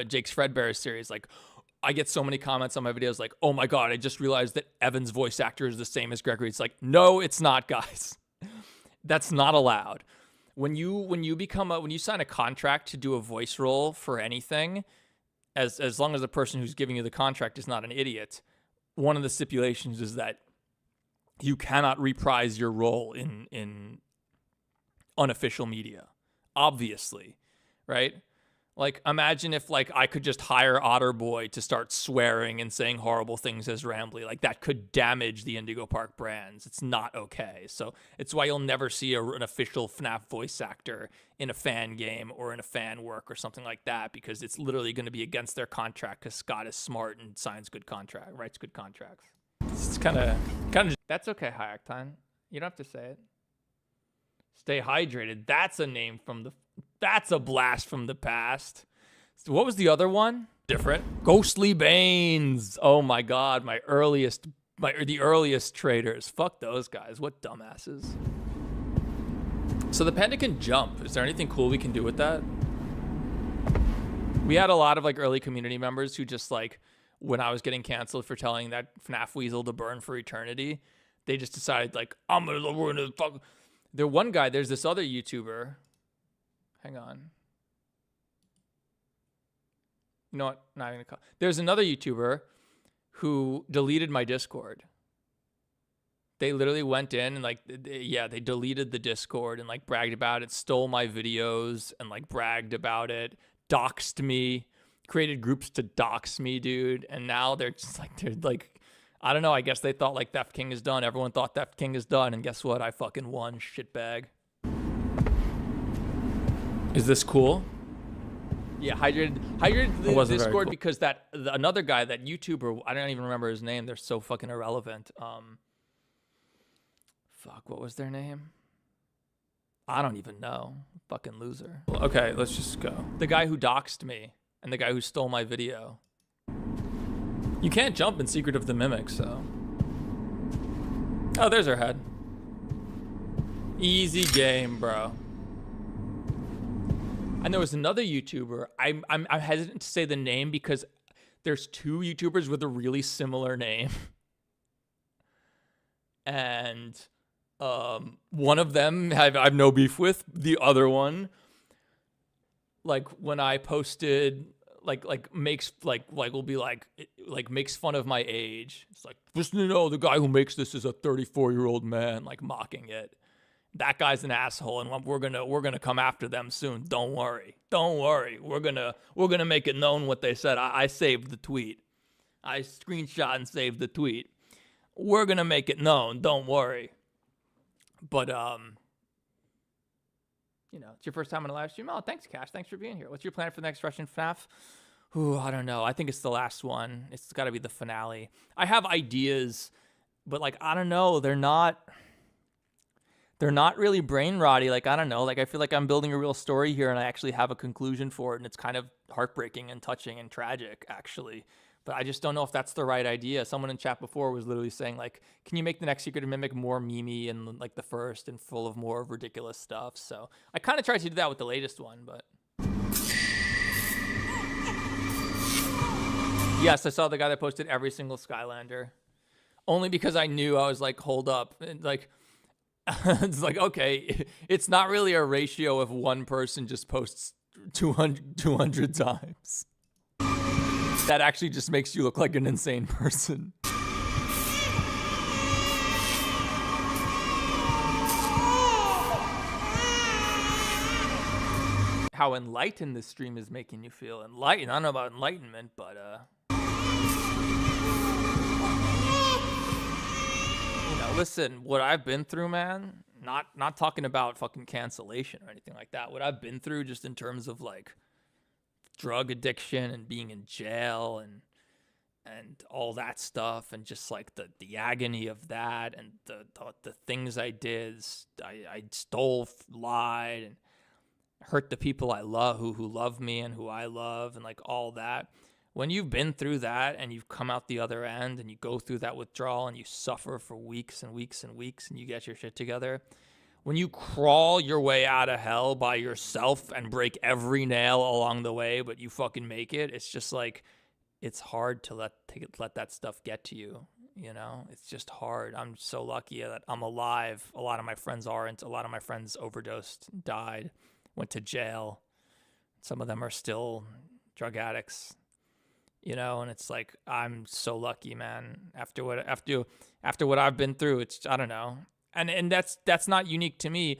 Jake's Fredbear series. Like, I get so many comments on my videos like, oh my god, I just realized that Evan's voice actor is the same as Gregory. It's like, no, it's not, guys. That's not allowed. when you sign a contract to do a voice role for anything, as long as the person who's giving you the contract is not an idiot, one of the stipulations is that you cannot reprise your role in unofficial media, obviously, right? Like, imagine if, like, I could just hire Otterboy to start swearing and saying horrible things as Rambly. Like, that could damage the Indigo Park brands. It's not okay. So it's why you'll never see an official FNAF voice actor in a fan game or in a fan work or something like that, because it's literally going to be against their contract, because Scott is smart and writes good contracts. It's kind of. That's okay, Hayactine. You don't have to say it. Stay hydrated. That's a name from the. That's a blast from the past. So what was the other one? Different. Ghostly Banes. Oh my God, the earliest traders. Fuck those guys. What dumbasses. So the panda can jump. Is there anything cool we can do with that? We had a lot of like early community members who just like, when I was getting canceled for telling that FNAF Weasel to burn for eternity, they just decided like, we're gonna fuck. There's this other YouTuber. Hang on. You know what? Not gonna call. There's another YouTuber who deleted my Discord. They literally went in and like, they deleted the Discord and like bragged about it, stole my videos and like bragged about it, doxed me, created groups to dox me, dude. And now they're like, I don't know. I guess they thought like Theft King is done. Everyone thought Theft King is done. And guess what? I fucking won, shitbag. Is this cool? Yeah, hydrated the Discord cool. Because another guy, that YouTuber, I don't even remember his name. They're so fucking irrelevant. Fuck, what was their name? I don't even know. Fucking loser. Okay, let's just go. The guy who doxed me and the guy who stole my video. You can't jump in Secret of the Mimic, so. Oh, there's her head. Easy game, bro. And there was another YouTuber. I'm hesitant to say the name because there's two YouTubers with a really similar name. And one of them I've no beef with. The other one, like when I posted, makes fun of my age. It's like, just to know the guy who makes this is a 34-year-old man, like mocking it. That guy's an asshole, and we're gonna come after them soon. Don't worry. We're gonna make it known what they said. I saved the tweet. I screenshot and saved the tweet. We're gonna make it known. Don't worry. But it's your first time on a live stream. Oh, thanks, Cash. Thanks for being here. What's your plan for the next Russian FNAF? Ooh, I don't know. I think it's the last one. It's got to be the finale. I have ideas, but like I don't know. They're not really brain rotty. Like, I don't know. Like, I feel like I'm building a real story here and I actually have a conclusion for it. And it's kind of heartbreaking and touching and tragic, actually. But I just don't know if that's the right idea. Someone in chat before was literally saying, like, can you make the next Secret of Mimic more memey and like the first and full of more ridiculous stuff? So I kind of tried to do that with the latest one, but. Yes, I saw the guy that posted every single Skylander. Only because I knew I was like, hold up. And like, it's like, okay, it's not really a ratio of one person just posts 200 times. That actually just makes you look like an insane person. How enlightened this stream is making you feel. Enlightened. I don't know about enlightenment, but listen, what I've been through, man, not talking about fucking cancellation or anything like that. What I've been through just in terms of like drug addiction and being in jail and all that stuff, and just like the agony of that, and the things I did. I stole, lied, and hurt the people I love who love me and who I love, and like all that. When you've been through that and you've come out the other end and you go through that withdrawal and you suffer for weeks and weeks and weeks and you get your shit together, when you crawl your way out of hell by yourself and break every nail along the way, but you fucking make it, it's just like, it's hard to let that stuff get to you. You know, it's just hard. I'm so lucky that I'm alive. A lot of my friends aren't. A lot of my friends overdosed, died, went to jail. Some of them are still drug addicts, you know, and it's like, I'm so lucky, man. After what I've been through, it's, I don't know. And that's not unique to me.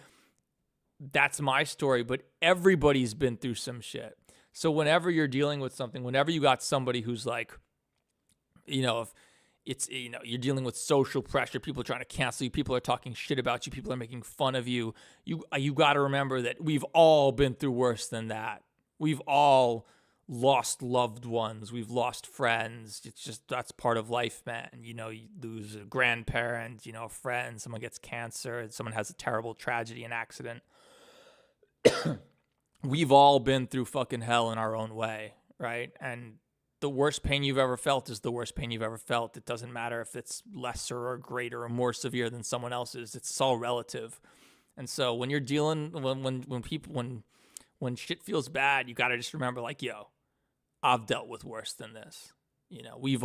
That's my story, but everybody's been through some shit. So whenever you're dealing with something, whenever you got somebody who's like, you know, if it's, you know, you're dealing with social pressure, people are trying to cancel you, people are talking shit about you, people are making fun of you, you got to remember that we've all been through worse than that. We've all lost loved ones, we've lost friends. It's just, that's part of life, man. You know, you lose a grandparent, you know, a friend, someone gets cancer, someone has a terrible tragedy, an accident. We've all been through fucking hell in our own way, right? And the worst pain you've ever felt is the worst pain you've ever felt. It doesn't matter if it's lesser or greater or more severe than someone else's. It's all relative. And so when you're dealing, when shit feels bad, you got to just remember, like, yo, I've dealt with worse than this. You know, we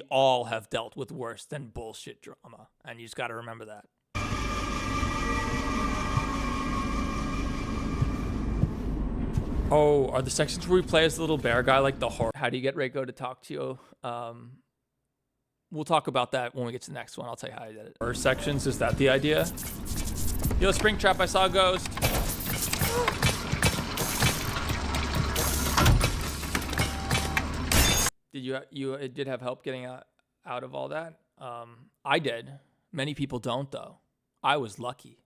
all have dealt with worse than bullshit drama. And you just got to remember that. Oh, are the sections where we play as the little bear guy like the horror? How do you get Reiko to talk to you? We'll talk about that when we get to the next one. I'll tell you how I did it. Horror sections, is that the idea? Yo, Springtrap, I saw a ghost. Did you did have help getting out of all that? I did. Many people don't, though. I was lucky.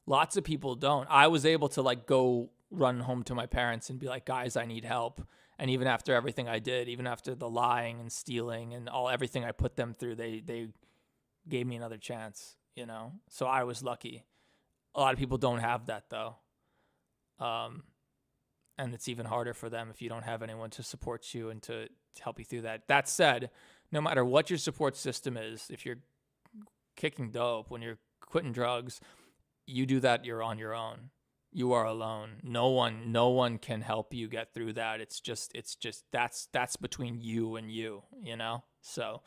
Lots of people don't. I was able to like go run home to my parents and be like, guys, I need help. And even after everything I did, even after the lying and stealing and everything I put them through, they gave me another chance, you know? So I was lucky. A lot of people don't have that, though. And it's even harder for them if you don't have anyone to support you and to help you through that. That said, no matter what your support system is, if you're kicking dope, when you're quitting drugs, you do that, you're on your own. You are alone. No one can help you get through that. It's just that's between you and you know? So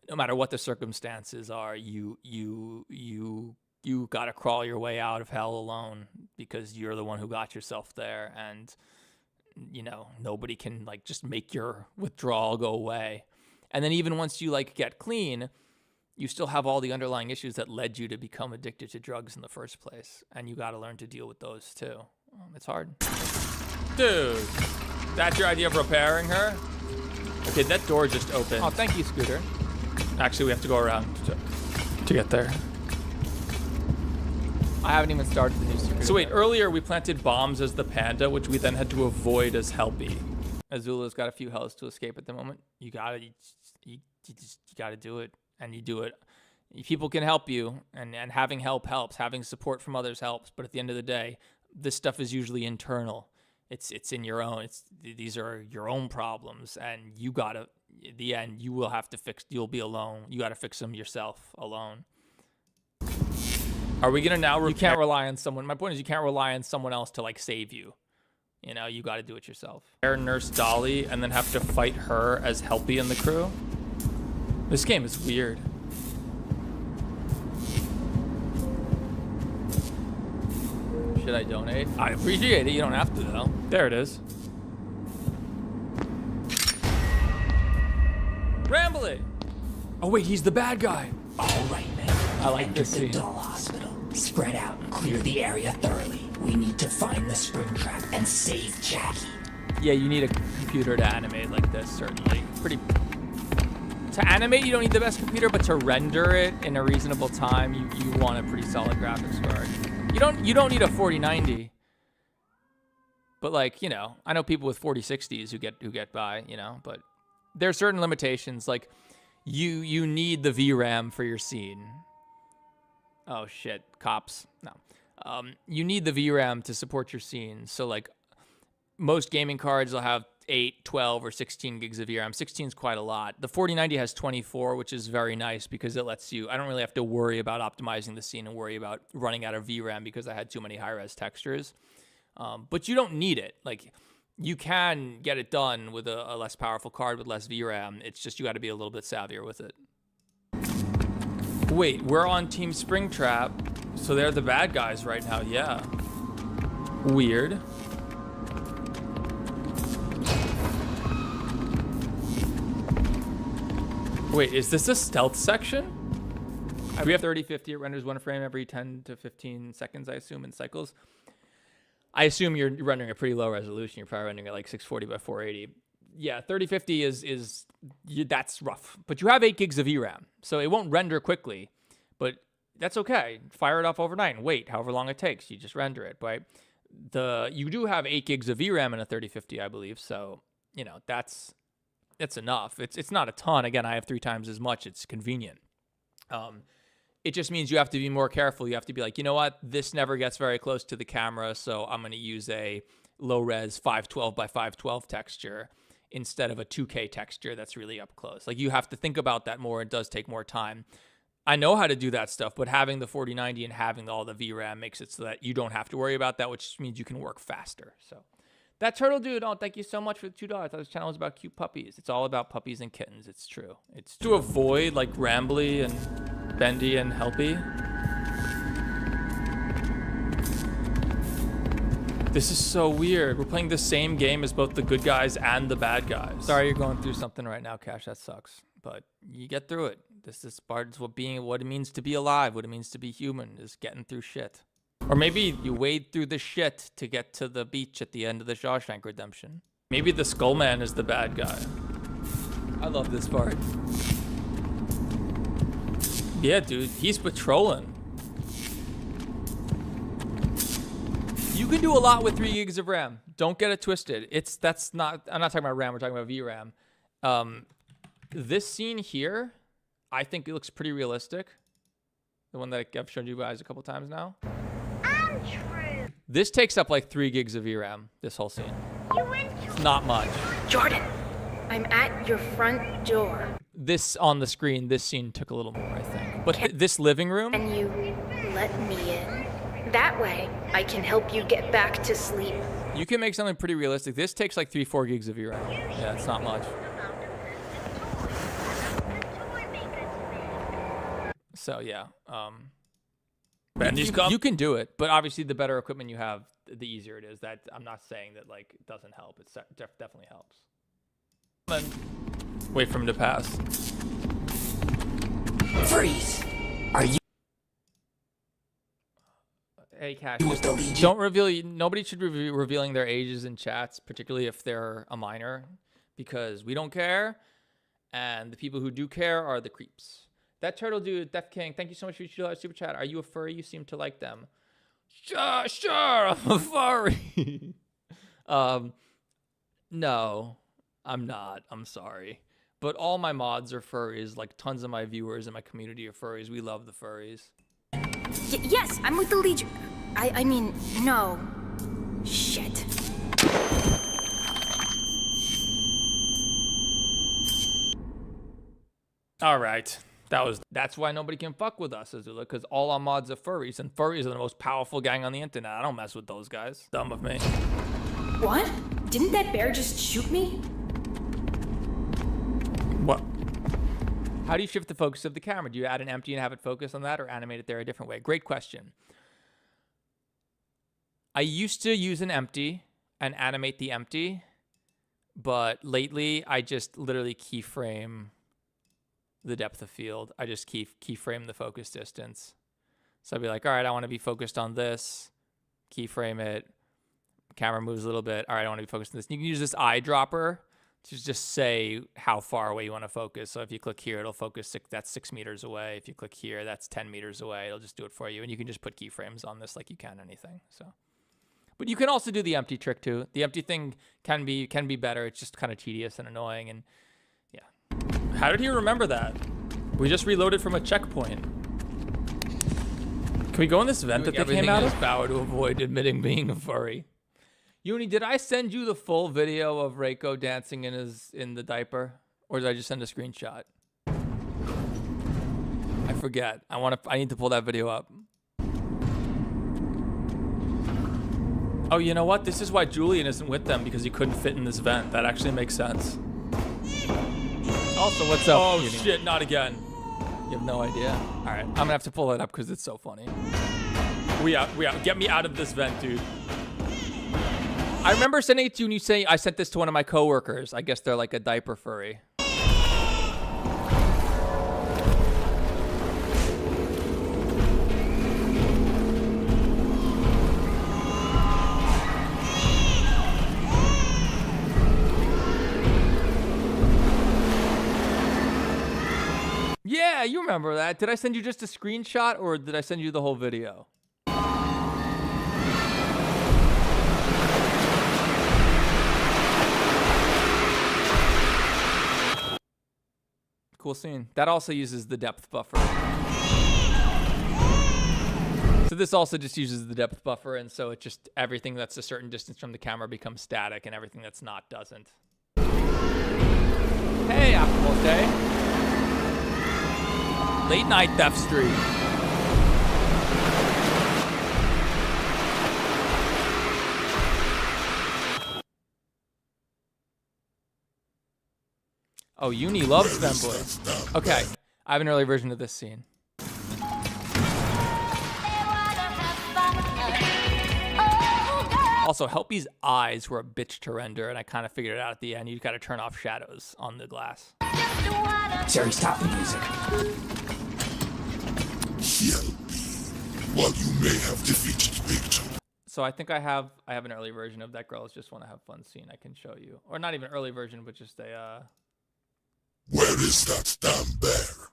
no matter what the circumstances are, you got to crawl your way out of hell alone because you're the one who got yourself there. And, you know, nobody can like just make your withdrawal go away. And then even once you like get clean, you still have all the underlying issues that led you to become addicted to drugs in the first place. And you got to learn to deal with those too. It's hard. Dude, that's your idea of repairing her? Okay, that door just opened. Oh, thank you, Scooter. Actually, we have to go around to get there. I haven't even started the new secret. So wait, earlier we planted bombs as the panda, which we then had to avoid as Helpy. Azula's got a few hells to escape at the moment. You gotta do it. And you do it. People can help you, and having help helps. Having support from others helps. But at the end of the day, this stuff is usually internal. It's in your own. These are your own problems, and you gotta. At the end, you will have to fix. You'll be alone. You gotta fix them yourself alone. Are we gonna now? You can't rely on someone. My point is, you can't rely on someone else to like save you. You know, you got to do it yourself. Nurse Dolly, and then have to fight her as Helpy in the crew. This game is weird. Should I donate? I appreciate it. You don't have to, though. There it is. Rambly! Oh, wait, he's the bad guy. All right, man. I like this Enter the scene. doll hospital. Spread out and clear the area thoroughly. We need to find the spring trap and save Jackie. Yeah, you need a computer to animate like this, certainly. To animate, you don't need the best computer, but to render it in a reasonable time, you want a pretty solid graphics card. You don't need a 4090. But like, you know, I know people with 4060s who get by, you know, but there are certain limitations. Like you need the VRAM for your scene. Oh shit, cops. No. You need the VRAM to support your scene. So like most gaming cards will have 8, 12, or 16 gigs of VRAM. 16 is quite a lot. The 4090 has 24, which is very nice because it lets you, I don't really have to worry about optimizing the scene and worry about running out of VRAM because I had too many high-res textures. But you don't need it. Like, you can get it done with a less powerful card with less VRAM. It's just you got to be a little bit savvier with it. Wait, we're on Team Springtrap, so they're the bad guys right now. Yeah. Weird. Wait, is this a stealth section? We have 3050. It renders 1 frame every 10 to 15 seconds, I assume, in cycles. I assume you're rendering a pretty low resolution. You're probably rendering at like 640 by 480. Yeah, 3050 is that's rough. But you have 8 gigs of VRAM, so it won't render quickly. But that's okay. Fire it up overnight and wait however long it takes. You just render it, right? You do have 8 gigs of VRAM in a 3050, I believe. So, you know, that's enough. It's not a ton. Again, I have 3 times as much. It's convenient. It just means you have to be more careful. You have to be like, you know what? This never gets very close to the camera, so I'm going to use a low-res 512 by 512 texture instead of a 2K texture that's really up close. Like, you have to think about that more. It does take more time. I know how to do that stuff, but having the 4090 and having all the VRAM makes it so that you don't have to worry about that, which means you can work faster. So that Turtle Dude, oh, thank you so much for the $2. I thought this channel was about cute puppies. It's all about puppies and kittens. It's true. It's to avoid like Rambly and Bendy and Helpy. This is so weird. We're playing the same game as both the good guys and the bad guys. Sorry you're going through something right now, Cash. That sucks. But you get through it. This is part of what it means to be alive, what it means to be human, is getting through shit. Or maybe you wade through the shit to get to the beach at the end of the Shawshank Redemption. Maybe the Skullman is the bad guy. I love this part. Yeah, dude, he's patrolling. You can do a lot with 3 gigs of RAM. Don't get it twisted. I'm not talking about RAM, we're talking about VRAM. This scene here, I think it looks pretty realistic. The one that I've shown you guys a couple times now. This takes up like 3 gigs of VRAM, this whole scene. It's not much. Jordan, I'm at your front door. This on the screen, this scene took a little more, I think. But this living room. Can you let me in? That way, I can help you get back to sleep. You can make something pretty realistic. This takes like 3-4 gigs of VRAM. Yeah, it's not much. So yeah, you can do it, but obviously the better equipment you have, the easier it is. That I'm not saying that like it doesn't help. It definitely helps. Then wait for him to pass. Freeze! Are you? Hey, Cash. Don't reveal. Nobody should be revealing their ages in chats, particularly if they're a minor, because we don't care, and the people who do care are the creeps. That Turtle Dude, Death King, thank you so much for your $2 super chat. Are you a furry? You seem to like them. Sure, I'm a furry. No, I'm not. I'm sorry. But all my mods are furries. Like tons of my viewers and my community are furries. We love the furries. Yes, I'm with the Legion. I mean, no. Shit. All right. That's why nobody can fuck with us, Azula, because all our mods are furries, and furries are the most powerful gang on the internet. I don't mess with those guys. Dumb of me. What? Didn't that bear just shoot me? What? How do you shift the focus of the camera? Do you add an empty and have it focus on that, or animate it there a different way? Great question. I used to use an empty and animate the empty, but lately I just literally keyframe the depth of field. I just keyframe the focus distance. So I'd be like, all right, I want to be focused on this. Keyframe it. Camera moves a little bit. All right, I want to be focused on this. You can use this eyedropper to just say how far away you want to focus. So if you click here, it'll focus that's 6 meters away. If you click here, that's 10 meters away. It'll just do it for you. And you can just put keyframes on this like you can anything. So, but you can also do the empty trick too. The empty thing can be better. It's just kind of tedious and annoying. And yeah. How did he remember that? We just reloaded from a checkpoint. Can we go in this vent that they came out of? Power to avoid admitting being a furry. Uni, did I send you the full video of Reiko dancing in the diaper, or did I just send a screenshot? I forget. I need to pull that video up. Oh, you know what? This is why Julian isn't with them, because he couldn't fit in this vent. That actually makes sense. Also, what's up? Oh, shit, not again. You have no idea. All right, I'm gonna have to pull it up because it's so funny. We out. Get me out of this vent, dude. I remember sending it to you and you saying I sent this to one of my coworkers. I guess they're like a diaper furry. Yeah, you remember that. Did I send you just a screenshot or did I send you the whole video? Cool scene. That also uses the depth buffer. So this also just uses the depth buffer, and so it just, everything that's a certain distance from the camera becomes static, and everything that's not doesn't. Hey, Optimal Day. Late night theft streak. Oh, Uni loves Femboy. Okay, I have an early version of this scene. Also, Helpy's eyes were a bitch to render, and I kind of figured it out at the end. You gotta turn off shadows on the glass. Jerry, stop the music. While you may have defeated Victor. So I think I have an early version of that girls just want to have fun scene I can show you. Or not even early version, but just a Where is that damn bear?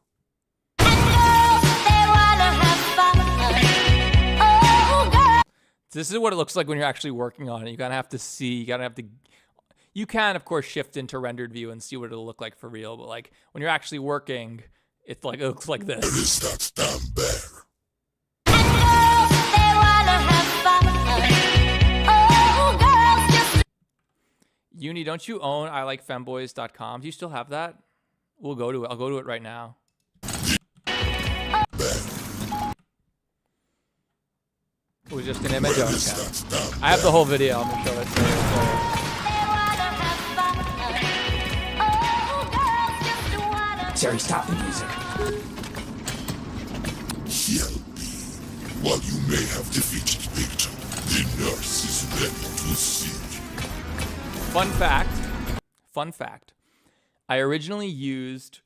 This is what it looks like when you're actually working on it. You gotta have to see, you can of course shift into rendered view and see what it'll look like for real, but like when you're actually working, it looks like this. Where is that damn bear? Uni, don't you own ilikefemboys.com? Do you still have that? We'll go to it. I'll go to it right now. It was just an image. Okay. I have the whole video. I'm gonna show it later. Jerry, stop the music. While you may have defeated Victor, the nurse is ready to see you. Fun fact. I originally used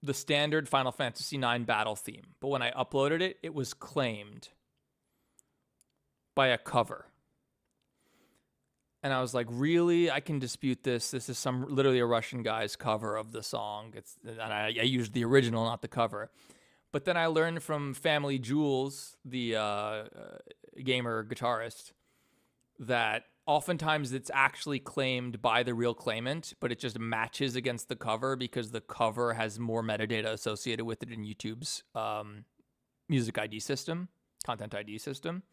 the standard Final Fantasy IX battle theme, but when I uploaded it, it was claimed by a cover. And I was like, really? I can dispute this. This is literally a Russian guy's cover of the song. And I used the original, not the cover. But then I learned from Family Jules, the gamer guitarist, that oftentimes it's actually claimed by the real claimant, but it just matches against the cover because the cover has more metadata associated with it in YouTube's music ID system, content ID system.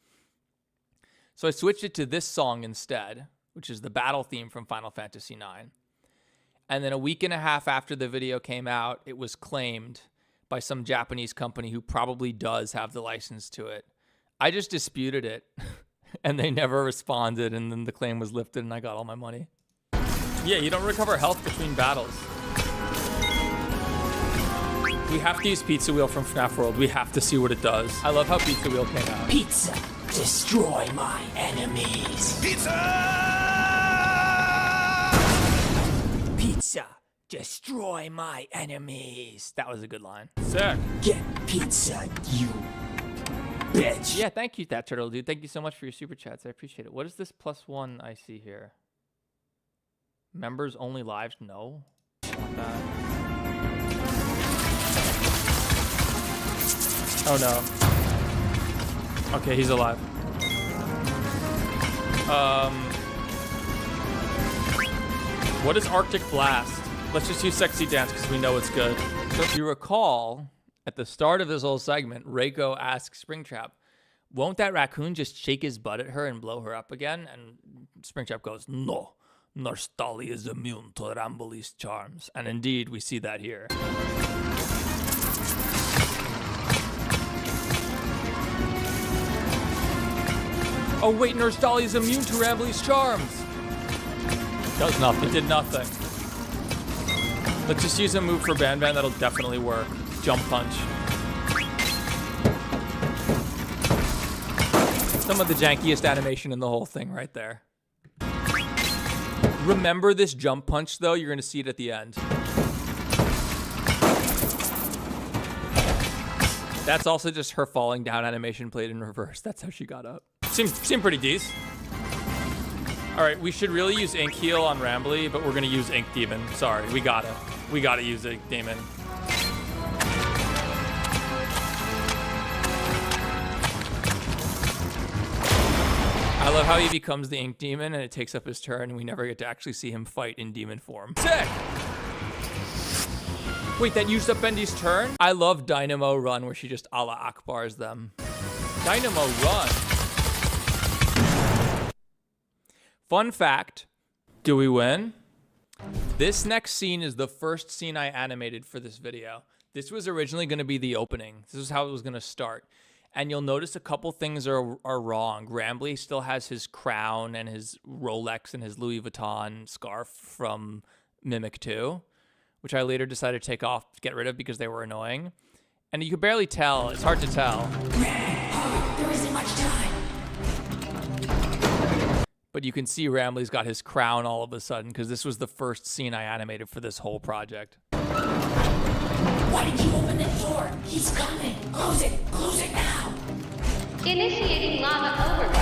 So I switched it to this song instead, which is the battle theme from Final Fantasy IX. And then a week and a half after the video came out, it was claimed by some Japanese company who probably does have the license to it. I just disputed it. And they never responded, and then the claim was lifted, and I got all my money. Yeah, you don't recover health between battles. We have to use Pizza Wheel from FNAF World. We have to see what it does. I love how Pizza Wheel came out. Pizza, destroy my enemies. Pizza! Pizza, destroy my enemies. That was a good line. Sick. Get pizza, you bitch. Yeah, thank you, that turtle dude. Thank you so much for your super chats. I appreciate it. What is this +1 I see here? Members only lives? No. I want that. Oh no. Okay, he's alive. What is Arctic Blast? Let's just use Sexy Dance because we know it's good. So if you recall, at the start of this whole segment, Reiko asks Springtrap, won't that raccoon just shake his butt at her and blow her up again? And Springtrap goes, no, Norstali is immune to Ramboli's charms. And indeed, we see that here. Oh wait, Nurse Dolly is immune to Rambley's charms. Does nothing. It did nothing. Let's just use a move for Ban Ban that'll definitely work. Jump punch. Some of the jankiest animation in the whole thing right there. Remember this jump punch though, you're gonna see it at the end. That's also just her falling down animation played in reverse. That's how she got up. Seemed pretty decent. All right, we should really use Ink Heal on Rambley, but we're gonna use Ink Demon. Sorry, we gotta use Ink Demon. I love how he becomes the Ink Demon and it takes up his turn and we never get to actually see him fight in demon form. Sick! Wait, that used up Bendy's turn? I love Dynamo Run where she just Allah Akbars them. Dynamo Run. Fun fact, do we win? This next scene is the first scene I animated for this video. This was originally gonna be the opening. This is how it was gonna start. And you'll notice a couple things are wrong. Rambley still has his crown and his Rolex and his Louis Vuitton scarf from Mimic 2, which I later decided to take off, get rid of because they were annoying. And you could barely tell. It's hard to tell. There isn't much time. But you can see Rambley's got his crown all of a sudden because this was the first scene I animated for this whole project. Why did you open the door? He's coming. Close it now. Initiating lava overload.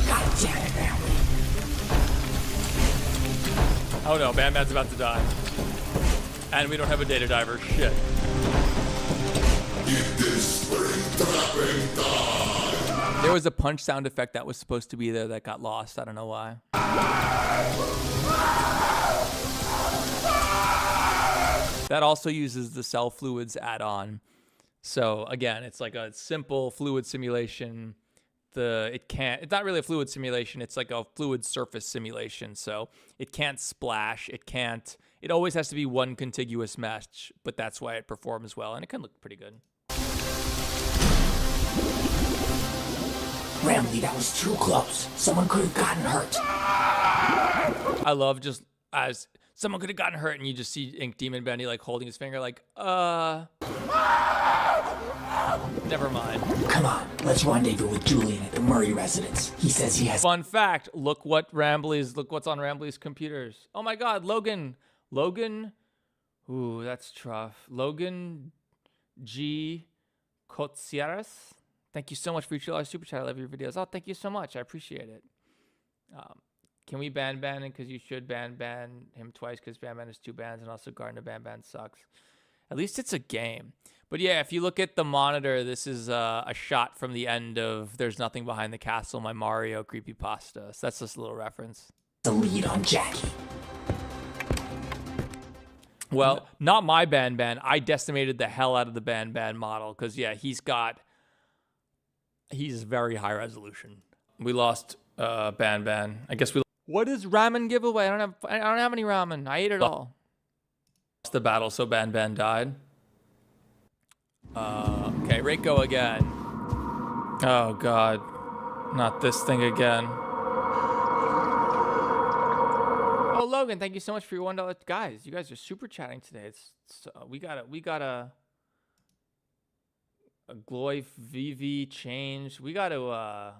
God damn it, Rambley. Oh no, Ban Ban's about to die. And we don't have a data diver. Shit. There was a punch sound effect that was supposed to be there that got lost. I don't know why. That also uses the Cell Fluids add-on. So again, it's like a simple fluid simulation. It's not really a fluid simulation. It's like a fluid surface simulation. So it can't splash. It always has to be one contiguous mesh, but that's why it performs well and it can look pretty good. Rambley, that was too close. Someone could have gotten hurt. I love just as someone could have gotten hurt and you just see Ink Demon Bendy like holding his finger like, never mind. Come on, let's rendezvous with Julian at the Murray residence. He says he has... Fun fact, look what's on Rambley's computers. Oh my God, Logan, ooh, that's tough. Logan G. Kotsieras. Thank you so much for each super chat. I love your videos. Oh, thank you so much. I appreciate it. Can we ban him? Because you should ban him twice because Ban has 2 bans and also Garden of Ban sucks. At least it's a game. But yeah, if you look at the monitor, this is a shot from the end of There's Nothing Behind the Castle, my Mario creepypasta. So that's just a little reference. The lead on Jackie. Well, not my Ban. I decimated the hell out of the Ban model because yeah, he's very high resolution. We lost Ban. I guess we. What is ramen giveaway? I don't have any ramen. I ate it all. Lost the battle, so Ban died. Okay, Reiko again. Oh God, not this thing again. Oh Logan, thank you so much for your $1. Guys, you guys are super chatting today. We got a Gloy VV change. We gotta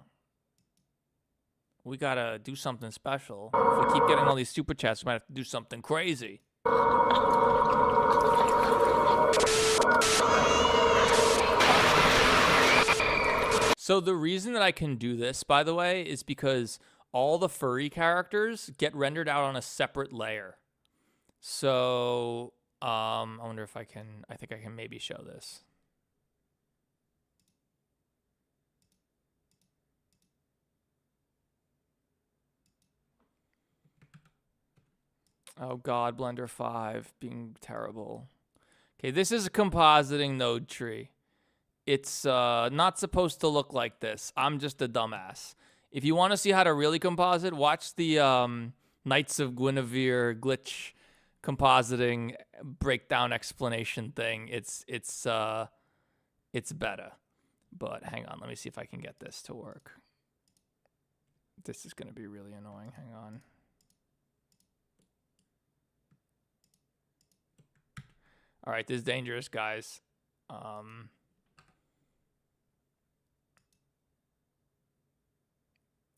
do something special. If we keep getting all these super chats, we might have to do something crazy. So the reason that I can do this, by the way, is because all the furry characters get rendered out on a separate layer. So I wonder if I think I can maybe show this. Oh God, Blender 5 being terrible. Okay, this is a compositing node tree. It's not supposed to look like this. I'm just a dumbass. If you want to see how to really composite, watch the Knights of Guinevere glitch compositing breakdown explanation thing. It's better. But hang on, let me see if I can get this to work. This is going to be really annoying. Hang on. All right, this is dangerous, guys. I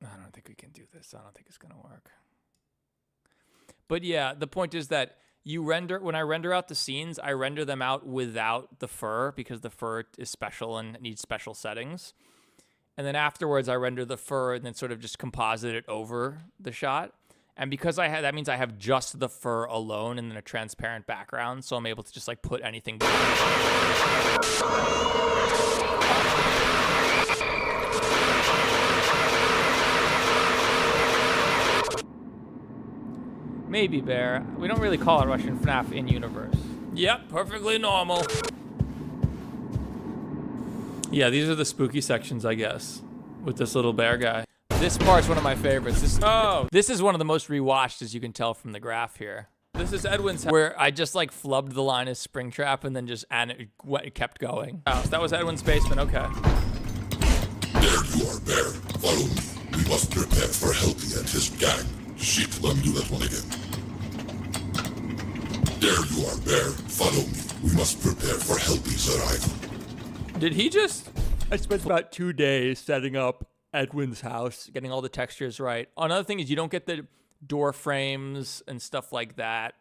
don't think we can do this. I don't think it's going to work. But yeah, the point is that when I render out the scenes, I render them out without the fur because the fur is special and needs special settings. And then afterwards, I render the fur and then sort of just composite it over the shot. And because that means I have just the fur alone and then a transparent background, so I'm able to just like put anything. Maybe, Bear. We don't really call it Russian FNAF in universe. Yep, perfectly normal. Yeah, these are the spooky sections, I guess, with this little bear guy. This part's one of my favorites. This is one of the most rewatched, as you can tell from the graph here. This is Edwin's house, where I just like flubbed the line as Springtrap and then just it kept going. Oh, that was Edwin's basement. Okay. There you are, Bear. Follow me. We must prepare for Helpy and his gang. Shit, let me do that one again. There you are, Bear. Follow me. We must prepare for Helpy's arrival. Did he just... I spent about 2 days setting up Edwin's house, getting all the textures right. Another thing is you don't get the door frames and stuff like that.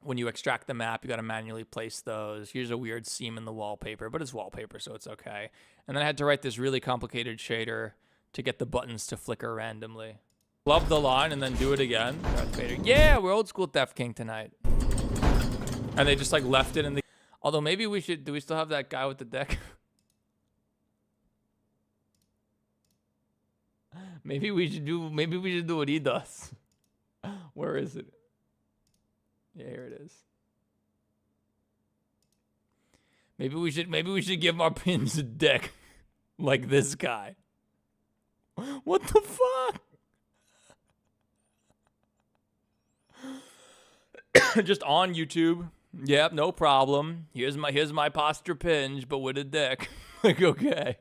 When you extract the map, you got to manually place those. Here's a weird seam in the wallpaper, but it's wallpaper, so it's okay. And then I had to write this really complicated shader to get the buttons to flicker randomly. Love the line and then do it again. Yeah, we're old school Theft King tonight. And they just like left it in the... Although maybe we should... Do we still have that guy with the deck? Maybe we should do what he does. Where is it? Yeah, here it is. Maybe we should give our pins a deck like this guy. What the fuck? Just on YouTube. Yep, no problem. Here's my posture pinge, but with a deck. Like, okay.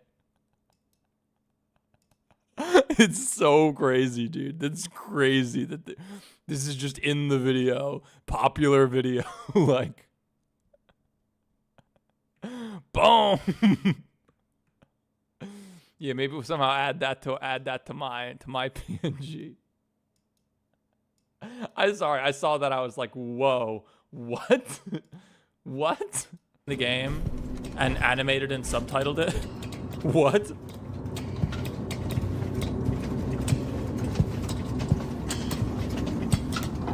It's so crazy, dude. That's crazy that this is just in the video. Popular video. Like, boom. Yeah, maybe we'll somehow add that to my PNG. I'm sorry, I saw that, I was like, whoa, what? What? The game and animated and subtitled it? What?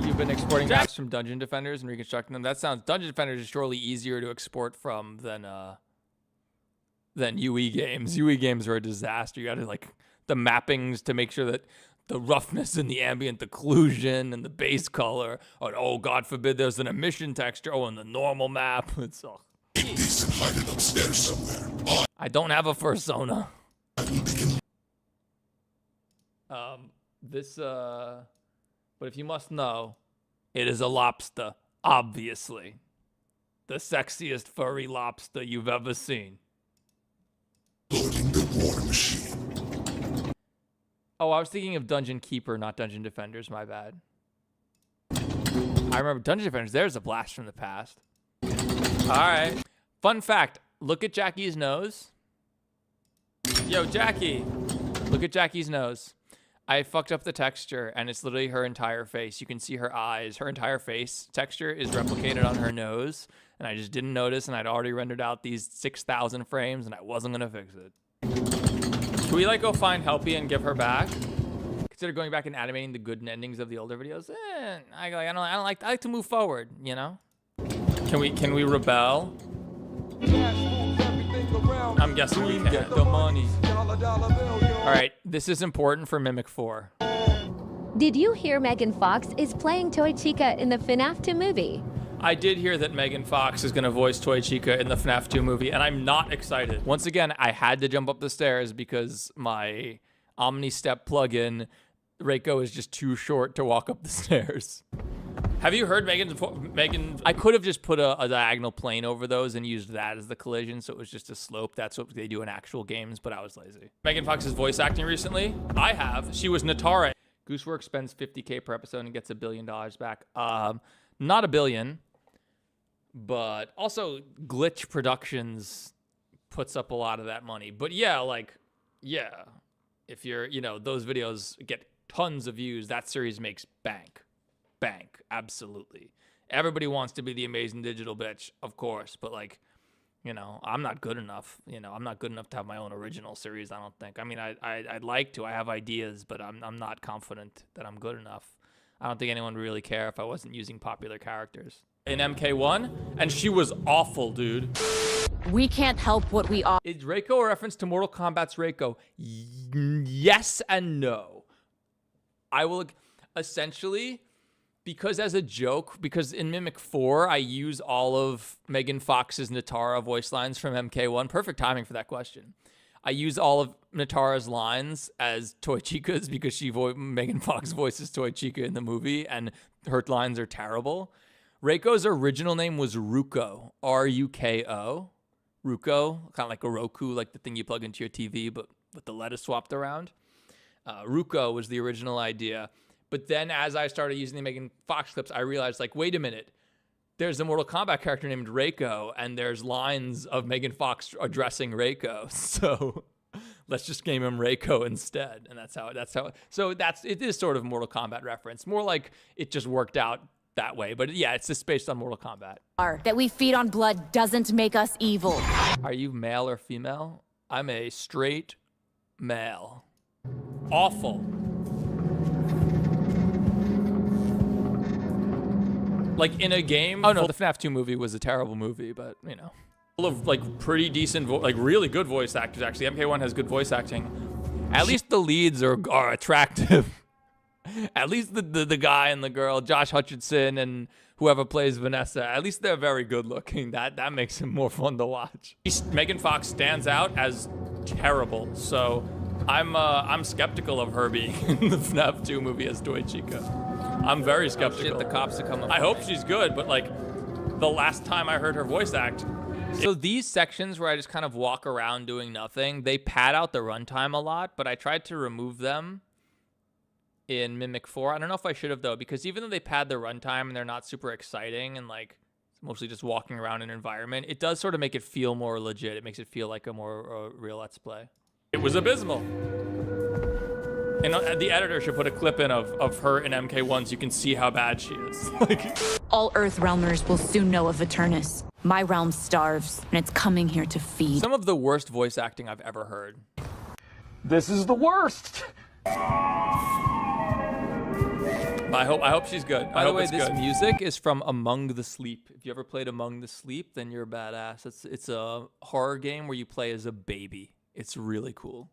You've been exporting maps from Dungeon Defenders and reconstructing them. That sounds... Dungeon Defenders is surely easier to export from than UE games. UE games are a disaster. You gotta like the mappings to make sure that the roughness and the ambient occlusion and the base color. Oh, God forbid there's an emission texture. Oh, and the normal map. It's all... Take this and hide it upstairs somewhere. I don't have a fursona. But if you must know, it is a lobster, obviously. The sexiest furry lobster you've ever seen. Loading the war machine. Oh, I was thinking of Dungeon Keeper, not Dungeon Defenders, my bad. I remember Dungeon Defenders, there's a blast from the past. Alright. Fun fact, look at Jackie's nose. Yo, Jackie. Look at Jackie's nose. I fucked up the texture, and it's literally her entire face. You can see her eyes. Her entire face texture is replicated on her nose, and I just didn't notice, and I'd already rendered out these 6,000 frames, and I wasn't going to fix it. Can we, like, go find Helpy and give her back? Consider going back and animating the good endings of the older videos? I like to move forward, you know? Can we rebel? I'm guessing we can. Get the money. All right, this is important for Mimic 4. Did you hear Megan Fox is playing Toy Chica in the FNAF 2 movie? I did hear that Megan Fox is going to voice Toy Chica in the FNAF 2 movie, and I'm not excited. Once again, I had to jump up the stairs because my Omni Step plugin, Reiko, is just too short to walk up the stairs. Have you heard Megan? I could have just put a diagonal plane over those and used that as the collision, so it was just a slope. That's what they do in actual games, but I was lazy. Megan Fox's voice acting recently? I have. She was Natara. Gooseworks spends $50K per episode and gets $1 billion back. Not $1 billion, but also Glitch Productions puts up a lot of that money. But yeah, like, yeah, if you're, you know, those videos get tons of views, that series makes bank. Bank, absolutely. Everybody wants to be the amazing digital bitch, of course, but like, you know, I'm not good enough. You know, I'm not good enough to have my own original series, I don't think. I mean, I'd like to. I have ideas, but I'm not confident that I'm good enough. I don't think anyone would really care if I wasn't using popular characters. In MK1, and she was awful, dude. We can't help what we are. Is Reiko a reference to Mortal Kombat's Reiko? Yes and no. I will essentially, because as a joke, because in Mimic 4, I use all of Megan Fox's Natara voice lines from MK1. Perfect timing for that question. I use all of Natara's lines as Toy Chica's because Megan Fox voices Toy Chica in the movie, and her lines are terrible. Reiko's original name was Ruko, R-U-K-O. Ruko, kind of like a Roku, like the thing you plug into your TV, but with the letters swapped around. Ruko was the original idea. But then as I started using the Megan Fox clips, I realized, like, wait a minute. There's a Mortal Kombat character named Reiko, and there's lines of Megan Fox addressing Reiko. So let's just name him Reiko instead. And it is sort of a Mortal Kombat reference. More like it just worked out that way. But yeah, it's just based on Mortal Kombat. That we feed on blood doesn't make us evil. Are you male or female? I'm a straight male. Awful. Like in a game. Oh no, the FNAF 2 movie was a terrible movie, but you know, full of like pretty decent, like really good voice actors. Actually, MK1 has good voice acting. At least the leads are attractive. At least the guy and the girl, Josh Hutcherson and whoever plays Vanessa, at least they're very good looking. That makes him more fun to watch. Megan Fox stands out as terrible, so I'm skeptical of her being in the FNAF 2 movie as Toy Chica. I'm very skeptical. Oh shit, the cops are coming. I hope she's good, but like the last time I heard her voice act. So these sections where I just kind of walk around doing nothing, they pad out the runtime a lot, but I tried to remove them in Mimic 4. I don't know if I should have though, because even though they pad the runtime and they're not super exciting and like mostly just walking around an environment, it does sort of make it feel more legit. It makes it feel like a more real Let's Play. It was abysmal. And the editor should put a clip in of her in MK1 so you can see how bad she is. All Earth Realmers will soon know of Eternus. My realm starves, and it's coming here to feed. Some of the worst voice acting I've ever heard. This is the worst. I hope she's good. By the way, this music is from Among the Sleep. If you ever played Among the Sleep, then you're badass. It's a horror game where you play as a baby. It's really cool.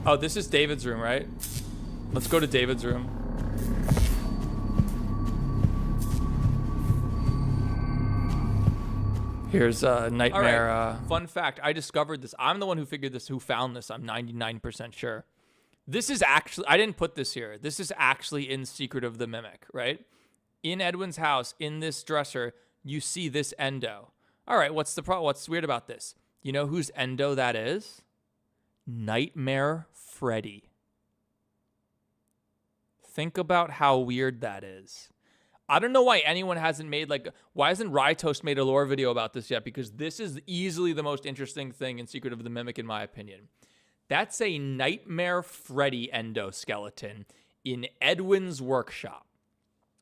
Oh, this is David's room, right? Let's go to David's room. Here's Nightmare. Right. Fun fact, I discovered this. I'm the one who figured this, who found this. I'm 99% sure. This is actually, I didn't put this here. This is actually in Secret of the Mimic, right? In Edwin's house, in this dresser, you see this endo. All right, what's the problem? What's weird about this? You know whose endo that is? Nightmare Freddy. Think about how weird that is. I don't know why anyone hasn't made why hasn't Rytoast made a lore video about this yet? Because this is easily the most interesting thing in Secret of the Mimic, in my opinion. That's a Nightmare Freddy endoskeleton in Edwin's workshop.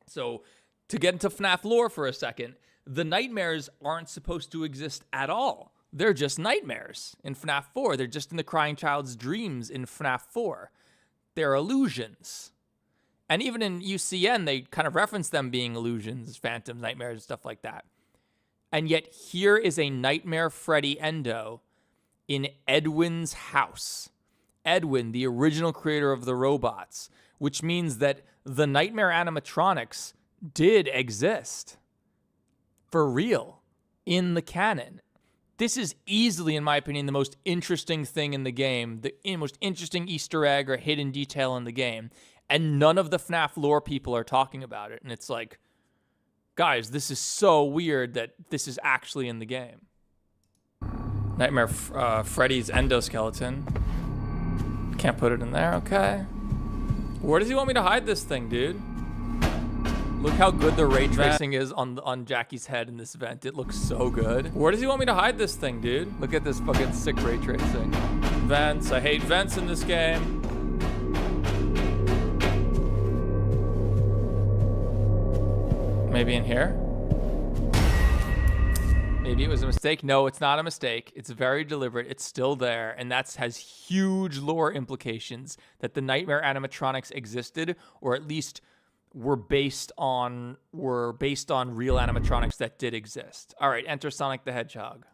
So to get into FNAF lore for a second, the nightmares aren't supposed to exist at all. They're just nightmares in FNAF 4. They're just in the crying child's dreams in FNAF 4. They're illusions. And even in UCN, they kind of reference them being illusions, phantoms, nightmares, stuff like that. And yet here is a Nightmare Freddy endo in Edwin's house. Edwin, the original creator of the robots, which means that the Nightmare animatronics did exist for real in the canon. This is easily, in my opinion, the most interesting thing in the game, the most interesting Easter egg or hidden detail in the game. And none of the FNAF lore people are talking about it. And it's like, guys, this is so weird that this is actually in the game. Nightmare Freddy's endoskeleton. Can't put it in there, okay. Where does he want me to hide this thing, dude? Look how good the ray tracing is on Jackie's head in this vent. It looks so good. Where does he want me to hide this thing, dude? Look at this fucking sick ray tracing. Vents, I hate vents in this game. Maybe in here? Maybe it was a mistake. No, it's not a mistake. It's very deliberate. It's still there. And that has huge lore implications that the Nightmare animatronics existed, or at least were based on real animatronics that did exist. All right, enter Sonic the Hedgehog.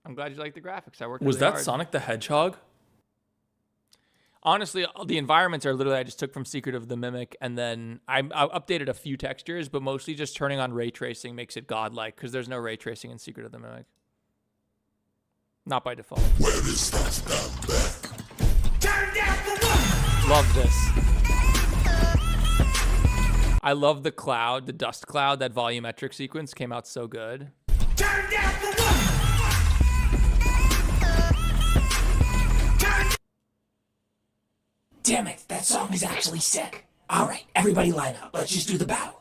I'm glad you like the graphics. I worked Was really that hard. Sonic the Hedgehog? Honestly, the environments are literally I just took from Secret of the Mimic, and then I updated a few textures, but mostly just turning on ray tracing makes it godlike, because there's no ray tracing in Secret of the Mimic. Not by default. Where is that damn bed? Turn down the one! Love this. I love the cloud, the dust cloud. That volumetric sequence came out so good. Turn down the one! Damn it, that song is actually sick. Alright, everybody line up. Let's just do the battle.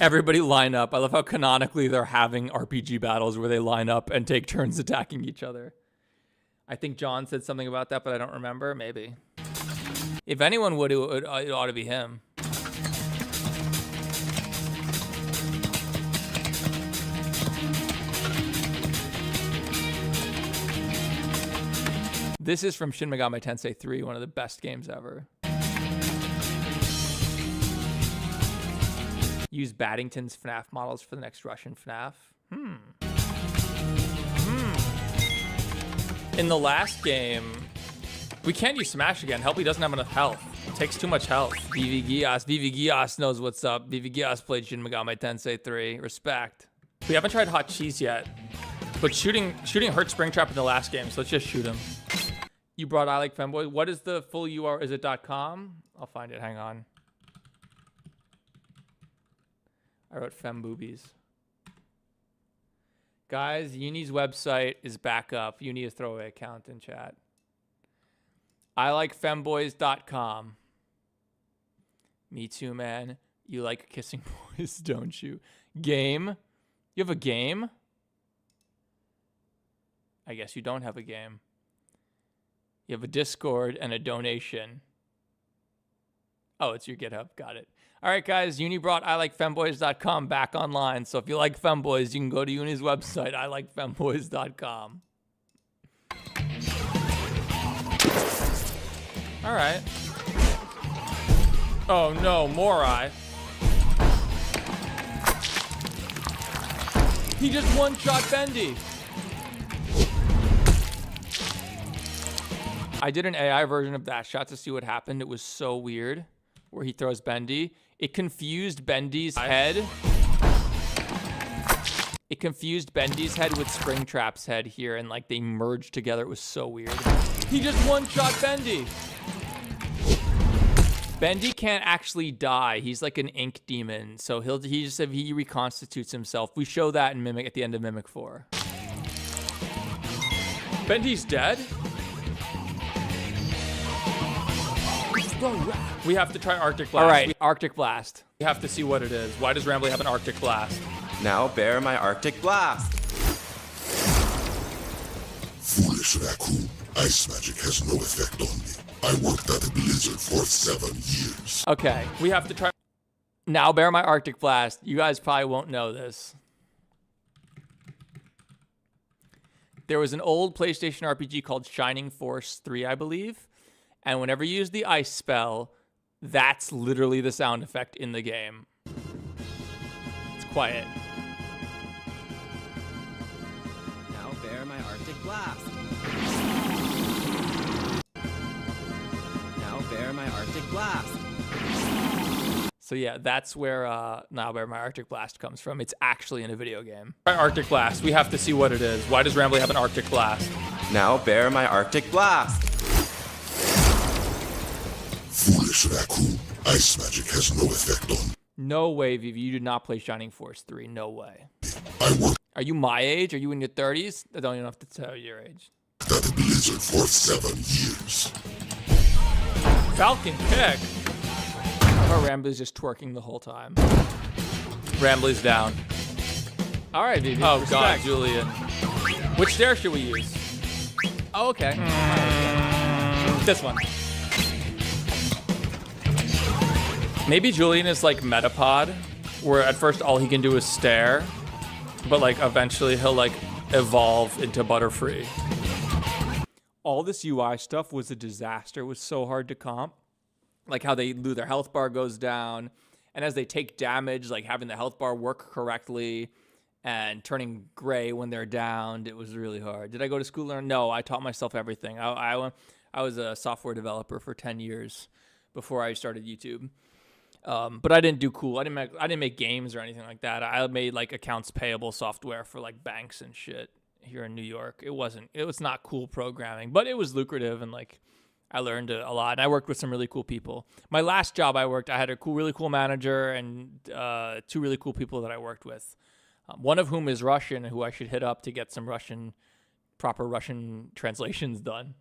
Everybody line up. I love how canonically they're having RPG battles where they line up and take turns attacking each other. I think John said something about that, but I don't remember. Maybe. If anyone would, it ought to be him. This is from Shin Megami Tensei 3, one of the best games ever. Use Baddington's FNAF models for the next Russian FNAF. In the last game, we can't use Smash again. Helpy doesn't have enough health. It takes too much health. VV Gias knows what's up. VV Gias played Shin Megami Tensei 3. Respect. We haven't tried Hot Cheese yet, but shooting hurt Springtrap in the last game, so let's just shoot him. You brought I Like Femboy. What is the full URL? Is it .com? I'll find it. Hang on. I wrote femboobies. Guys, Uni's website is back up. Uni is throwaway account in chat. ILikeFemboys.com. Me too, man. You like kissing boys, don't you? Game? You have a game? I guess you don't have a game. You have a Discord and a donation. Oh, it's your GitHub. Got it. All right, guys. Uni brought ILikeFemboys.com back online. So if you like femboys, you can go to Uni's website, ILikeFemboys.com. All right. Oh, no. Morai. He just one-shot Bendy. I did an AI version of that shot to see what happened. It was so weird where he throws Bendy. It confused Bendy's head. It confused Bendy's head with Springtrap's head here, and like they merged together. It was so weird. He just one-shot Bendy. Bendy can't actually die. He's like an ink demon, so he reconstitutes himself. We show that in Mimic at the end of Mimic 4. Bendy's dead? We have to try Arctic Blast. All right, Arctic Blast. We have to see what it is. Why does Rambly have an Arctic Blast? Now bear my Arctic Blast. Foolish raccoon. Ice magic has no effect on me. I worked at the Blizzard for 7 years. Okay, we have to try. Now bear my Arctic Blast. You guys probably won't know this. There was an old PlayStation RPG called Shining Force 3, I believe. And whenever you use the ice spell, that's literally the sound effect in the game. It's quiet. Now bear my Arctic Blast. Now bear my Arctic Blast. So yeah, that's where Now Bear My Arctic Blast comes from. It's actually in a video game. Arctic Blast. We have to see what it is. Why does Rambly have an Arctic Blast? Now bear my Arctic Blast. Thanks for that, crew. Ice magic has no effect on. No way, Vivi. You did not play Shining Force 3. No way. I worked Are you my age? Are you in your 30s? I don't even have to tell you your age. at the Blizzard for 7 years. Falcon kick. Or Rambly's just twerking the whole time. Rambly's down. All right, Vivi. Oh, respect. God, Julian. Which stair should we use? Oh, okay. This one. Maybe Julian is like Metapod, where at first all he can do is stare, but like eventually he'll like evolve into Butterfree. All this UI stuff was a disaster. It was so hard to comp. Like how they their health bar goes down, and as they take damage, like having the health bar work correctly and turning gray when they're downed, it was really hard. Did I go to school learn? No, I taught myself everything. I was a software developer for 10 years before I started YouTube. But I didn't do cool. I didn't make games or anything like that. I made like accounts payable software for like banks and shit here in New York. It was not cool programming, but it was lucrative, and like I learned a lot. And I worked with some really cool people. My last job I had a really cool manager and 2 really cool people that I worked with. One of whom is Russian, who I should hit up to get some proper Russian translations done.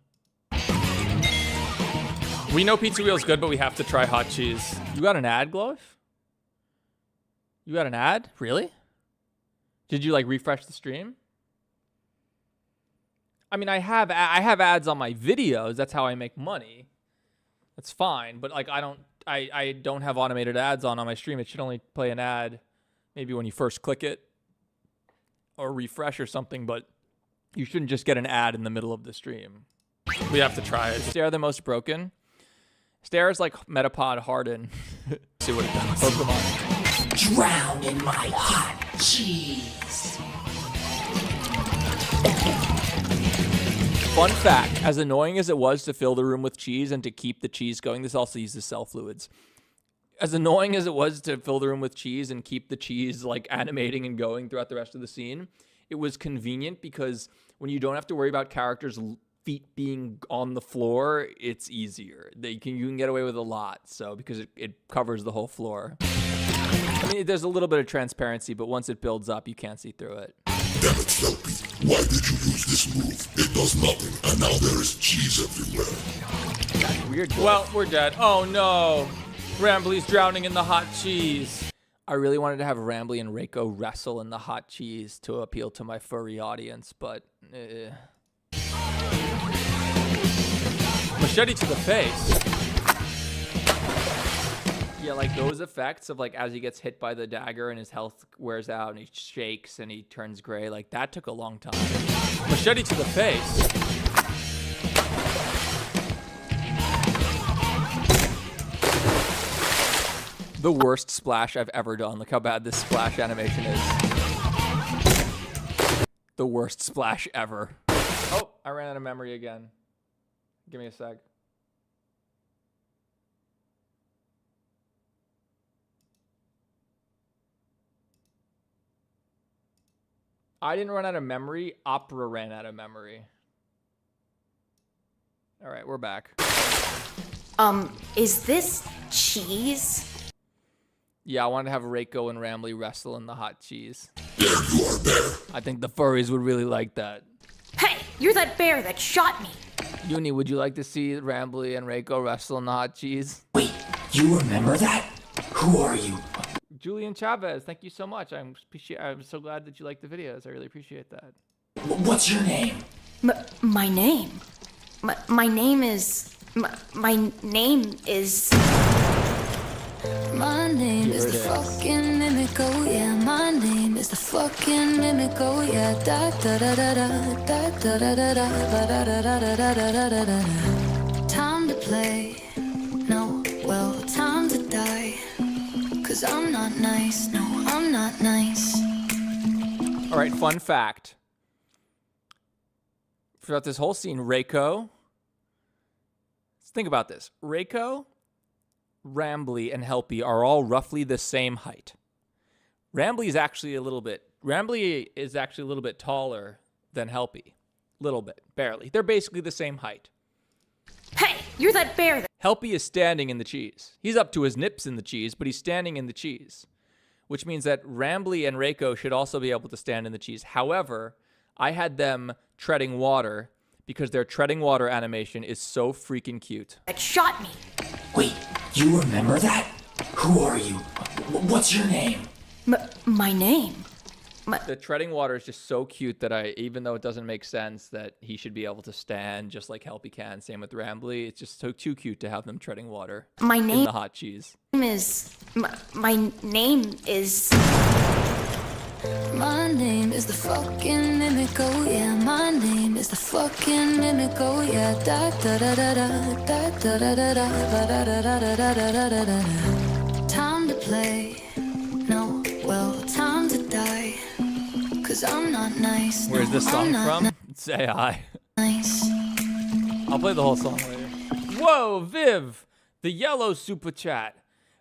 We know Pizza Wheel's good, but we have to try hot cheese. You got an ad, Glove? You got an ad? Really? Did you like refresh the stream? I mean, I have ads on my videos. That's how I make money. That's fine, but like I don't have automated ads on my stream. It should only play an ad maybe when you first click it or refresh or something, but you shouldn't just get an ad in the middle of the stream. We have to try it. Stare the most broken. Stare is like Metapod Harden. See what it does. Pokemon. Drown in my hot cheese. Fun fact, as annoying as it was to fill the room with cheese and to keep the cheese going, this also uses cell fluids. As annoying as it was to fill the room with cheese and keep the cheese like animating and going throughout the rest of the scene, it was convenient because when you don't have to worry about characters' feet being on the floor, it's easier. You can get away with a lot, so because it covers the whole floor. I mean, there's a little bit of transparency, but once it builds up, you can't see through it. Damn it, Selkie. Why did you use this move? It does nothing, and now there is cheese everywhere. That's weird. Well, we're dead. Oh no. Rambly's drowning in the hot cheese. I really wanted to have Rambly and Reiko wrestle in the hot cheese to appeal to my furry audience, but Machete to the face. Yeah, like those effects of like as he gets hit by the dagger and his health wears out and he shakes and he turns gray, like that took a long time. Machete to the face. The worst splash I've ever done. Look how bad this splash animation is. The worst splash ever. Oh, I ran out of memory again. Give me a sec. I didn't run out of memory. Opera ran out of memory. All right, we're back. Is this cheese? Yeah, I wanted to have Reiko and Rambly wrestle in the hot cheese. There you are, bear. I think the furries would really like that. Hey, you're that bear that shot me. Uni, would you like to see Rambly and Reiko wrestle in the hot cheese? Wait, you remember that? Who are you? Julian Chavez, thank you so much. I'm so glad that you like the videos. I really appreciate that. What's your name? My name? My name is... My name is... My name is the fucking mimic, oh yeah. My name is the fucking mimic, oh yeah. Da da da da da da da da da da da da da da da da. Time to play, no, well, time to die. 'Cause I'm not nice, no, I'm not nice. All right, fun fact. Throughout this whole scene, Reiko. Let's think about this. Reiko, Rambly, and Helpy are all roughly the same height. Rambly is actually a little bit taller than Helpy. Little bit, barely. They're basically the same height. Hey, you're that bear that... Helpy is standing in the cheese. He's up to his nips in the cheese, but he's standing in the cheese, which means that Rambly and Reiko should also be able to stand in the cheese. However, I had them treading water because their treading water animation is so freaking cute. It shot me. Wait, you remember that? Who are you? What's your name? My name? The treading water is just so cute that even though it doesn't make sense that he should be able to stand just like Helpy can, same with Rambly, it's just so too cute to have them treading water My name in the hot cheese. My name is... My name is the fucking mimic, oh yeah. My name is the fucking mimic, oh yeah. Da da da da da da da da da da da da da da da. Time to play, no, well, time to die. 'Cause I'm not nice. Where's this song from? Say hi. Nice. I'll play the whole song later. Whoa, Viv, the yellow super chat.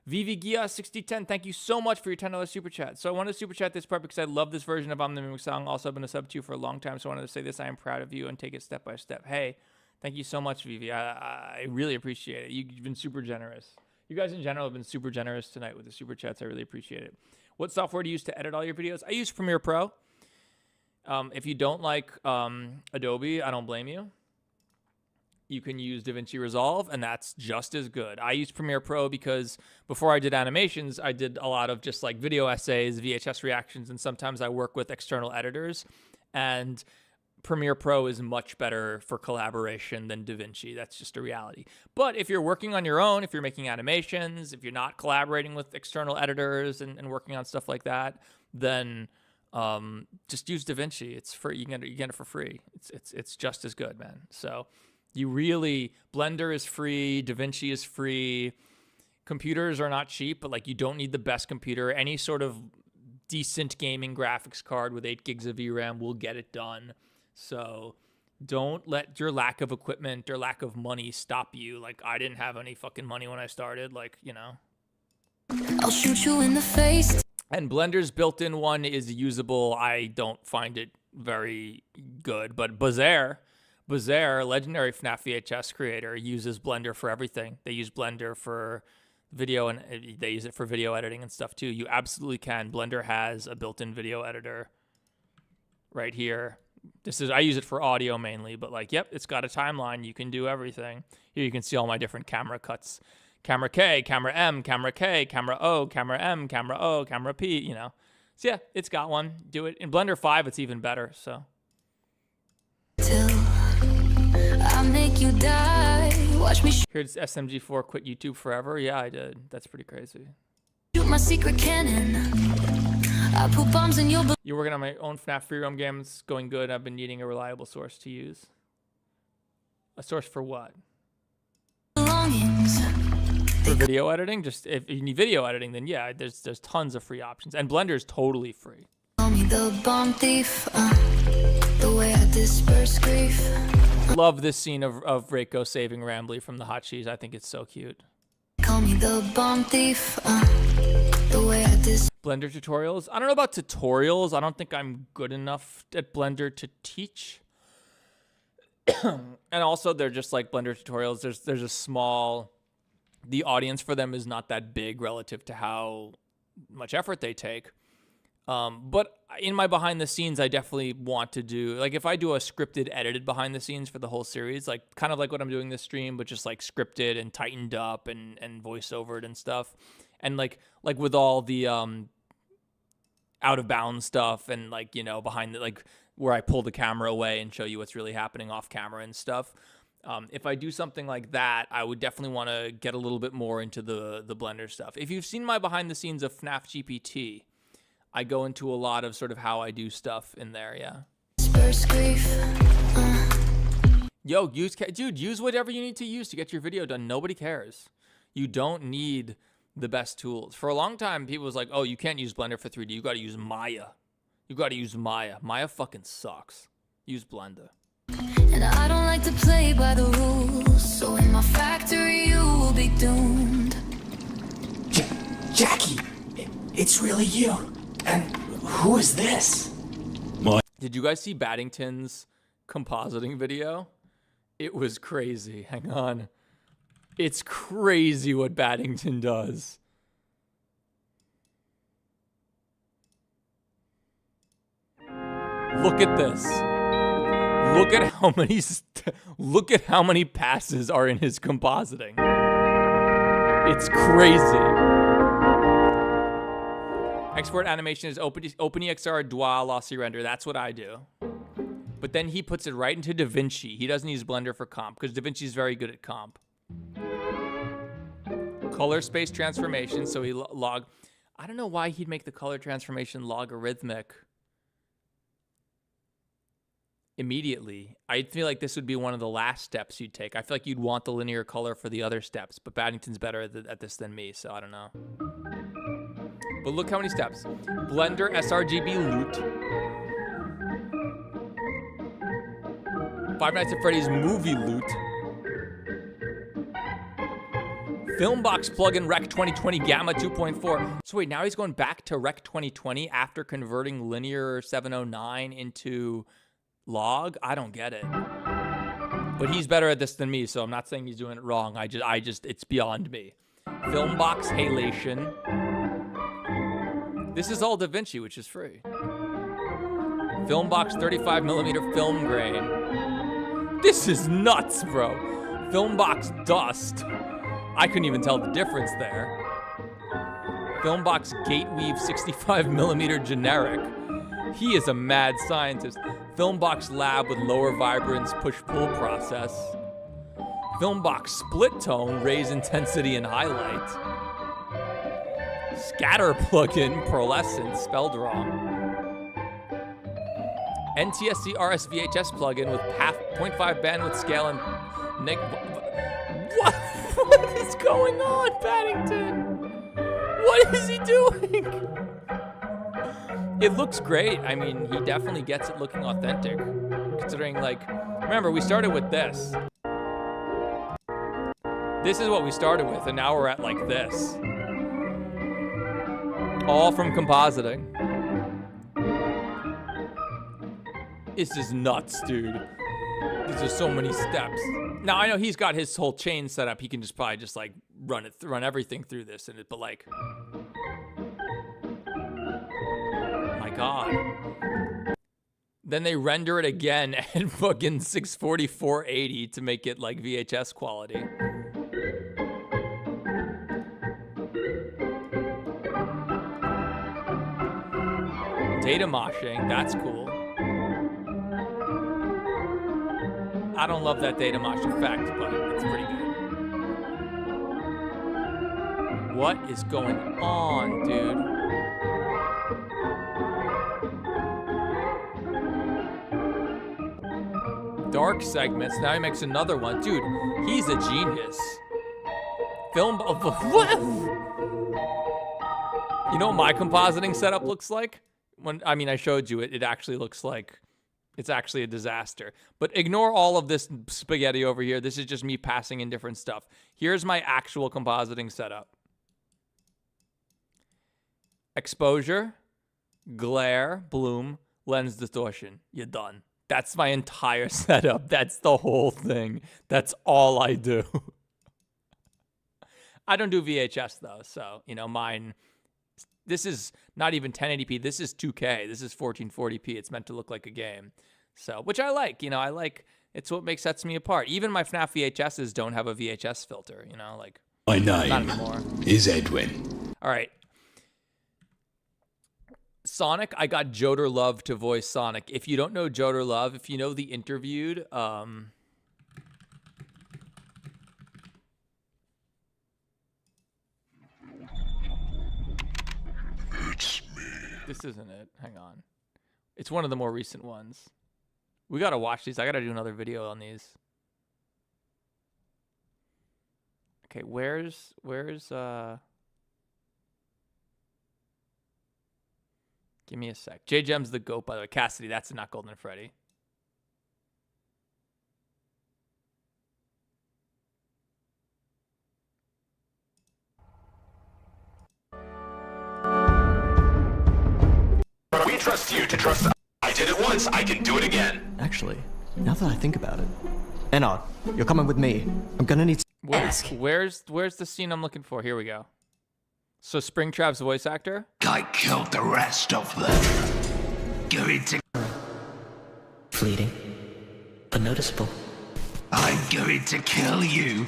VVGIA6010, thank you so much for your $10 super chat. So I wanted to super chat this part because I love this version of I'm the Mimic song. Also, I've been a sub to you for a long time, so I wanted to say this. I am proud of you and take it step by step. Hey, thank you so much, Vivi. I really appreciate it. You've been super generous. You guys in general have been super generous tonight with the super chats. I really appreciate it. What software do you use to edit all your videos? I use Premiere Pro. If you don't like Adobe, I don't blame you. You can use DaVinci Resolve, and that's just as good. I use Premiere Pro because before I did animations, I did a lot of just like video essays, VHS reactions, and sometimes I work with external editors. And Premiere Pro is much better for collaboration than DaVinci. That's just a reality. But if you're working on your own, if you're making animations, if you're not collaborating with external editors and working on stuff like that, then just use DaVinci. It's free. You get it for free. It's just as good, man. So you really, Blender is free, DaVinci is free. Computers are not cheap, but like you don't need the best computer. Any sort of decent gaming graphics card with 8 gigs of VRAM will get it done. So don't let your lack of equipment or lack of money stop you. Like I didn't have any fucking money when I started, like, you know. I'll shoot you in the face. And Blender's built-in one is usable. I don't find it very good, but Bazaar, legendary FNAF VHS creator, uses Blender for everything. They use Blender for video, and they use it for video editing and stuff too. You absolutely can. Blender has a built-in video editor right here. I use it for audio mainly, but like, yep, it's got a timeline. You can do everything. Here you can see all my different camera cuts. Camera K, camera M, camera K, camera O, camera M, camera O, camera P, you know. So yeah, it's got one. Do it. In Blender 5, it's even better, so. I'll make you die. Watch me Heard SMG4 quit YouTube forever. Yeah, I did. That's pretty crazy. shoot my secret cannon. I put bombs in your You're working on my own FNAF free roam games. Going good. I've been needing a reliable source to use. A source for what? belongings. For video editing? Just if you need video editing, then yeah, there's tons of free options. And Blender is totally free. Call me the bomb thief. The way I disperse grief. Love this scene of Reiko saving Rambly from the hot cheese. I think it's so cute. Call me the bomb thief. The way I Blender tutorials. I don't know about tutorials. I don't think I'm good enough at Blender to teach. And also, they're just like Blender tutorials. There's a small... The audience for them is not that big relative to how much effort they take. But in my behind the scenes, I definitely want to do, like if I do a scripted, edited behind the scenes for the whole series, like kind of like what I'm doing this stream, but just like scripted and tightened up and voiceovered and stuff. And like with all the out of bounds stuff and like, you know, behind the, like where I pull the camera away and show you what's really happening off camera and stuff. If I do something like that, I would definitely want to get a little bit more into the Blender stuff. If you've seen my behind the scenes of FNAF GPT, I go into a lot of sort of how I do stuff in there, yeah. Yo, use whatever you need to use to get your video done. Nobody cares. You don't need the best tools. For a long time, people was like, oh, you can't use Blender for 3D. You got to use Maya. You got to use Maya. Maya fucking sucks. Use Blender. And I don't like to play by the rules, so in my factory you will be doomed. Jackie, it's really you. And who is this? What? Did you guys see Baddington's compositing video? It was crazy. Hang on. It's crazy what Paddington does. Look at this. Look at how many passes are in his compositing. It's crazy. Export animation is OpenEXR Dual Lossy Render. That's what I do. But then he puts it right into DaVinci. He doesn't use Blender for comp because DaVinci is very good at comp. Color space transformation. So he I don't know why he'd make the color transformation logarithmic immediately. I feel like this would be one of the last steps you'd take. I feel like you'd want the linear color for the other steps, but Paddington's better at this than me, so I don't know. But look how many steps. Blender sRGB loot. Five Nights at Freddy's movie loot. Filmbox plugin Rec 2020 Gamma 2.4. So wait, now he's going back to Rec 2020 after converting linear 709 into log? I don't get it. But he's better at this than me, so I'm not saying he's doing it wrong. I just it's beyond me. Filmbox halation. This is all DaVinci, which is free. Filmbox 35mm film grain. This is nuts, bro. Filmbox dust. I couldn't even tell the difference there. Filmbox Gateweave 65mm generic. He is a mad scientist. Filmbox lab with lower vibrance push-pull process. Filmbox split tone, raise intensity and highlight. Scatter plugin, pearlescent, spelled wrong. NTSC RSVHS plugin with 0.5 bandwidth scale and what? What is going on, Paddington? What is he doing? It looks great. I mean, he definitely gets it looking authentic. Considering, like, remember, we started with this. This is what we started with, and now we're at, like, this. All from compositing. This is nuts, dude. These are so many steps. Now, I know he's got his whole chain set up. He can just probably just, like, run everything through this, but, like... God. Then they render it again at fucking 640, 480 to make it like VHS quality. Data moshing, that's cool. I don't love that data mosh effect, but it's pretty good. What is going on, dude? Dark segments. Now he makes another one. Dude, he's a genius. Film... What? You know what my compositing setup looks like? I showed you it. It actually looks like it's actually a disaster. But ignore all of this spaghetti over here. This is just me passing in different stuff. Here's my actual compositing setup. Exposure, glare, bloom, lens distortion. You're done. That's my entire setup. That's the whole thing. That's all I do. I don't do VHS though, so, mine, this is not even 1080p. This is 2K. This is 1440p. It's meant to look like a game. So, which I like, it's what sets me apart. Even my FNAF VHSs don't have a VHS filter, like. My name is Edwin. All right. Sonic, I got Joder Love to voice Sonic. If you don't know Joder Love, if you know The Interviewed, It's me. This isn't it. Hang on. It's one of the more recent ones. We gotta watch these. I gotta do another video on these. Okay, where's give me a sec. J-Gem's the GOAT, by the way. Cassidy, that's not Golden Freddy. We trust you to trust us. I did it once, I can do it again. Actually, now that I think about it. Ennard, you're coming with me. I'm gonna need... Where's the scene I'm looking for? Here we go. So Springtrap's voice actor? I killed the rest of them. Going to... Fleeting, but noticeable. I'm going to kill you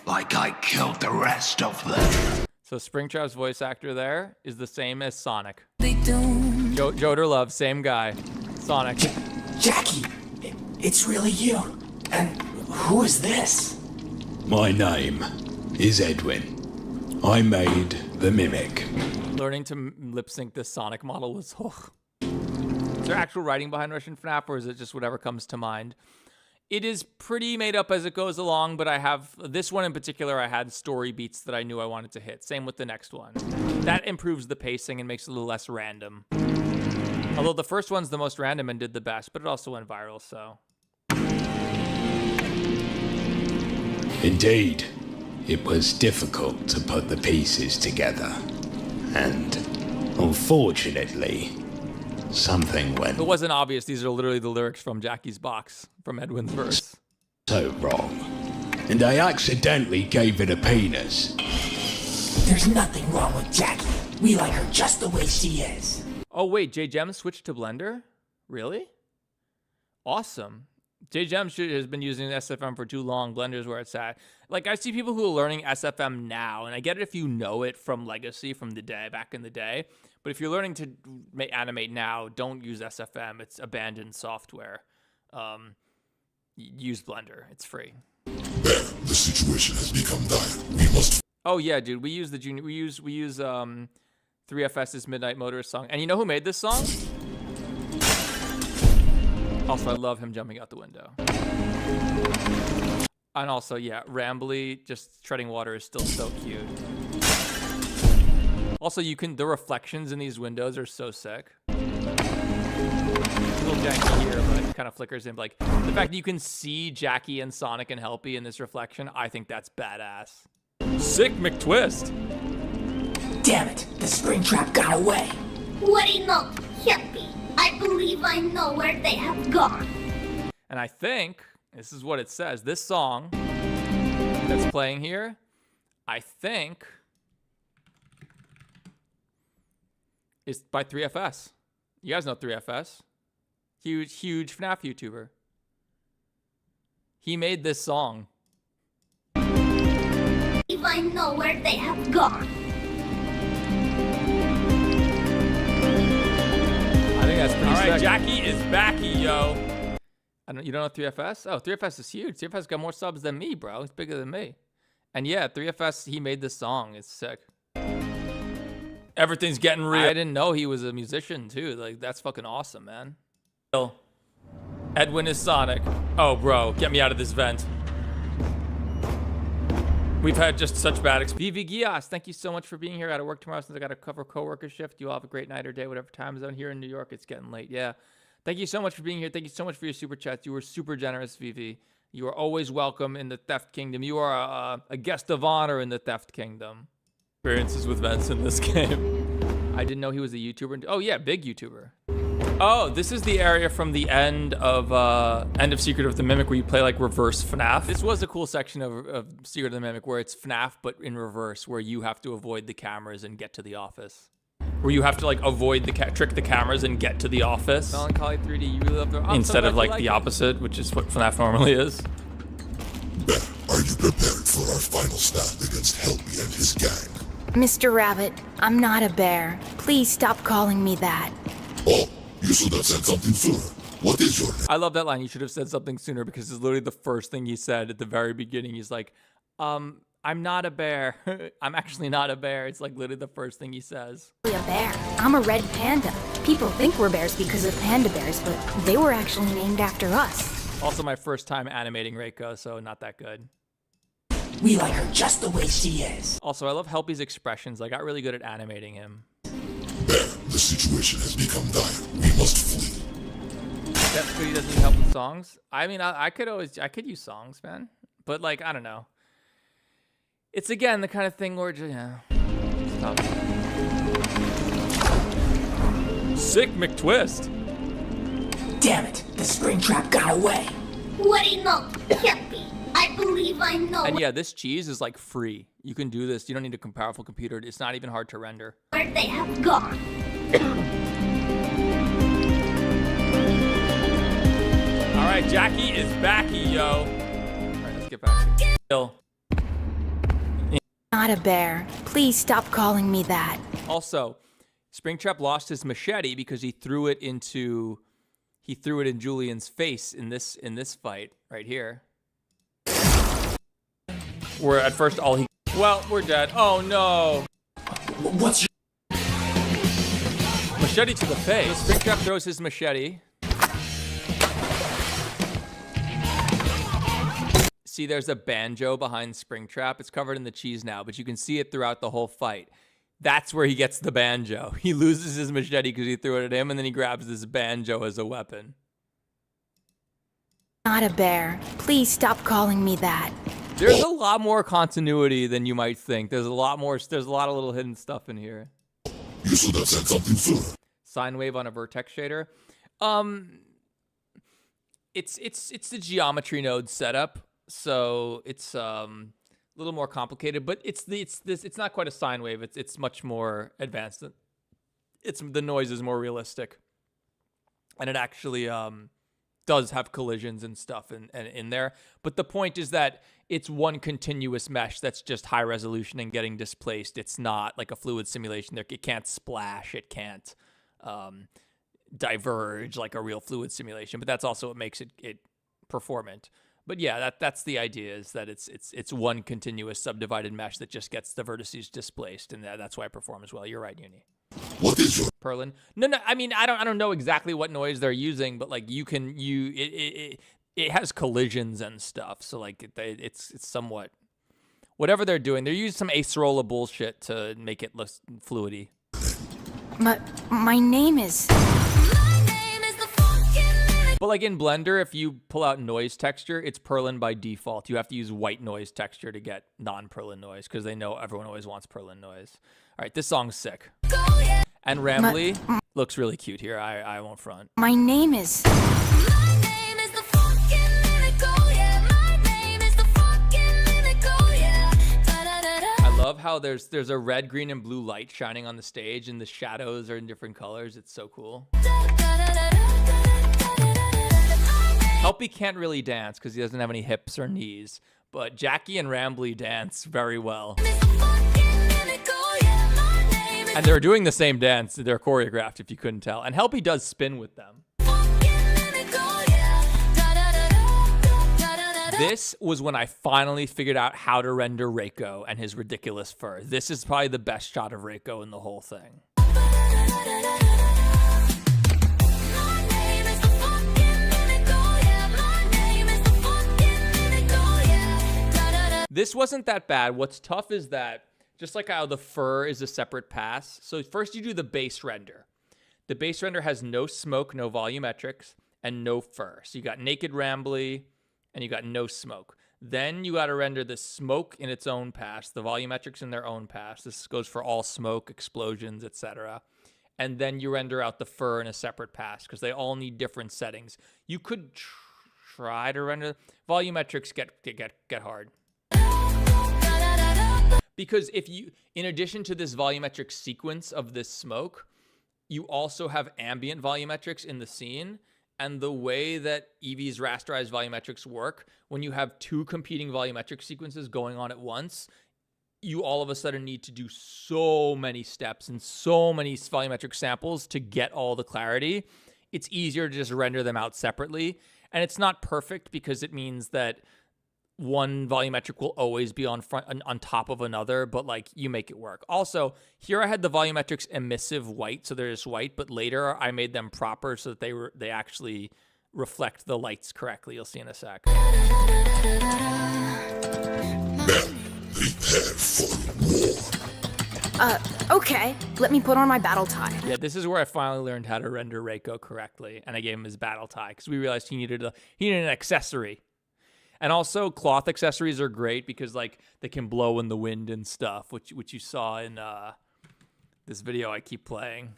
like I killed the rest of them. So Springtrap's voice actor there is the same as Sonic. They don't. Joder Love, same guy. Sonic. Jackie, it's really you. And who is this? My name is Edwin. I made the Mimic. Learning to lip sync this Sonic model was... Is there actual writing behind Russian FNAF, or is it just whatever comes to mind? It is pretty made up as it goes along, but I have... This one in particular, I had story beats that I knew I wanted to hit. Same with the next one. That improves the pacing and makes it a little less random. Although the first one's the most random and did the best, but it also went viral, so... Indeed, it was difficult to put the pieces together. And unfortunately, something went It wasn't obvious. These are literally the lyrics from Jackie's Box, from Edwin's verse. so wrong. And I accidentally gave it a penis. There's nothing wrong with Jackie. We like her just the way she is. Oh, wait, J-Gem switched to Blender? Really? Awesome. J-Gem has been using SFM for too long. Blender's where it's at. Like, I see people who are learning SFM now, and I get it if you know it from Legacy, from the day, back in the day. But if you're learning to animate now, don't use SFM. It's abandoned software. Use Blender. It's free. Ben, the situation has become dire. We must... Oh, yeah, dude. We use the junior... We use 3FS's Midnight Motorist song. And you know who made this song? Also, I love him jumping out the window. And also, yeah, Rambly just treading water is still so cute. Also, the reflections in these windows are so sick. A little janky here, but it kind of flickers in. Like, the fact that you can see Jackie and Sonic and Helpy in this reflection, I think that's badass. Sick McTwist. Damn it, the Springtrap got away. What do you know, Hippie? I believe I know where they have gone. And I think, this is what it says, this song that's playing here, I think is by 3FS. You guys know 3FS. Huge FNAF YouTuber. He made this song. If I know where they have gone. I think that's pretty All right, sick. Jackie is backy, yo. You don't know 3FS? Oh, 3FS is huge. 3FS got more subs than me, bro. He's bigger than me. And yeah, 3FS, he made this song. It's sick. Everything's getting real. I didn't know he was a musician, too. Like, that's fucking awesome, man. Edwin is Sonic. Oh, bro, get me out of this vent. We've had just such bad experience. VV Gias, thank you so much for being here. I got to work tomorrow since I got to cover coworker shift. You all have a great night or day, whatever time zone. Here in New York, it's getting late. Yeah. Thank you so much for being here. Thank you so much for your super chats. You were super generous, VV. You are always welcome in the Theft Kingdom. You are a guest of honor in the Theft Kingdom. Experiences with vents in this game. I didn't know he was a YouTuber. Oh, yeah, big YouTuber. Oh, this is the area from the end of Secret of the Mimic where you play like reverse FNAF. This was a cool section of Secret of the Mimic where it's FNAF but in reverse, where you have to avoid the cameras and get to the office. Where you have to like avoid trick the cameras and get to the office. Melancholy 3D, you really love the instead of like the opposite, which is what FNAF normally is. Ben, are you prepared for our final stand against Helpy and his gang? Mr. Rabbit, I'm not a bear. Please stop calling me that. Oh, you should have said something sooner. What is your name? I love that line. You should have said something sooner because it's literally the first thing he said at the very beginning. He's like, I'm not a bear. I'm actually not a bear. It's like literally the first thing he says. A bear. I'm a red panda. People think we're bears because of panda bears, but they were actually named after us. Also my first time animating Reiko, so not that good. We like her just the way she is. Also, I love Helpy's expressions. I got really good at animating him. Ben, the situation has become dire. We must flee. That's good. He doesn't need help with songs. I mean, I could use songs, man. But like, I don't know. It's again the kind of thing where stop. Sick McTwist. Damn it, the Springtrap got away. What do you know, Hippie? I can't believe I'm nowhere And yeah, this cheese is like free. You can do this. You don't need a powerful computer. It's not even hard to render. they have gone. All right, Jackie is backy, yo. All right, let's get back. Still. Not a bear. Please stop calling me that. Also, Springtrap lost his machete because he threw it in Julian's face in this fight right here. Where at first well, we're dead. Oh no. What's your... Machete to the face. Springtrap throws his machete. See, there's a banjo behind Springtrap. It's covered in the cheese now, but you can see it throughout the whole fight. That's where he gets the banjo. He loses his machete because he threw it at him, and then he grabs this banjo as a weapon. Not a bear. Please stop calling me that. There's a lot more continuity than you might think. There's a lot of little hidden stuff in here. You should have said something sooner. Sine wave on a vertex shader. It's the geometry node setup, so it's a little more complicated, but it's not quite a sine wave. It's much more advanced. The noise is more realistic, and it actually does have collisions and stuff in there. But the point is that it's one continuous mesh that's just high resolution and getting displaced. It's not like a fluid simulation. It can't splash. It can't diverge like a real fluid simulation. But that's also what makes it performant. But yeah, that's the idea, is that it's one continuous subdivided mesh that just gets the vertices displaced, and that's why it performs well. You're right, Uni. What is your Perlin? No. I mean, I don't know exactly what noise they're using, but like it has collisions and stuff. So like it's somewhat whatever they're doing. They're using some Acerola bullshit to make it less fluidy. My name is. But like in Blender, if you pull out noise texture, it's Perlin by default. You have to use white noise texture to get non-Perlin noise because they know everyone always wants Perlin noise. All right, this song's sick. And Rambly looks really cute here. I won't front. My name is. I love how there's a red, green, and blue light shining on the stage, and the shadows are in different colors. It's so cool. Helpy can't really dance because he doesn't have any hips or knees, but Jackie and Rambly dance very well. And they're doing the same dance. They're choreographed, if you couldn't tell. And Helpy does spin with them. This was when I finally figured out how to render Reiko and his ridiculous fur. This is probably the best shot of Reiko in the whole thing. This wasn't that bad. What's tough is that, just like how the fur is a separate pass, so first you do the base render. The base render has no smoke, no volumetrics, and no fur. So you got naked Rambly, and you got no smoke. Then you got to render the smoke in its own pass, the volumetrics in their own pass. This goes for all smoke, explosions, etc. And then you render out the fur in a separate pass because they all need different settings. You could try to render volumetrics get hard. Because if you, in addition to this volumetric sequence of this smoke, you also have ambient volumetrics in the scene. And the way that Eevee's rasterized volumetrics work, when you have two competing volumetric sequences going on at once, you all of a sudden need to do so many steps and so many volumetric samples to get all the clarity. It's easier to just render them out separately. And it's not perfect because it means that one volumetric will always be on top of another, but like you make it work. Also, here I had the volumetrics emissive white, so they're just white, but later I made them proper so that they actually reflect the lights correctly. You'll see in a sec. Prepare for war. Okay. Let me put on my battle tie. Yeah, this is where I finally learned how to render Reiko correctly, and I gave him his battle tie because we realized he needed an accessory. And also, cloth accessories are great because, like, they can blow in the wind and stuff, which you saw in this video I keep playing.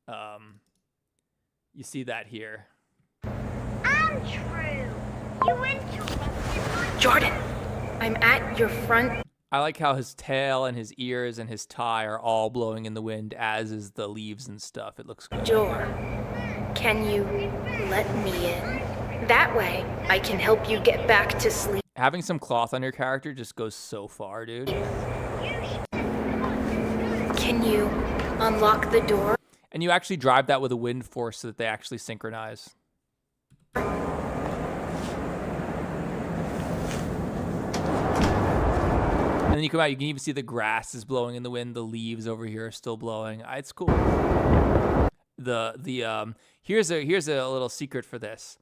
You see that here. Untrue. Jordan, I'm at your front. I like how his tail and his ears and his tie are all blowing in the wind, as is the leaves and stuff. It looks good. Door. Can you let me in? That way, I can help you get back to sleep. Having some cloth on your character just goes so far, dude. Can you unlock the door? And you actually drive that with a wind force so that they actually synchronize. And then you come out, you can even see the grass is blowing in the wind. The leaves over here are still blowing. It's cool. Here's a little secret for this.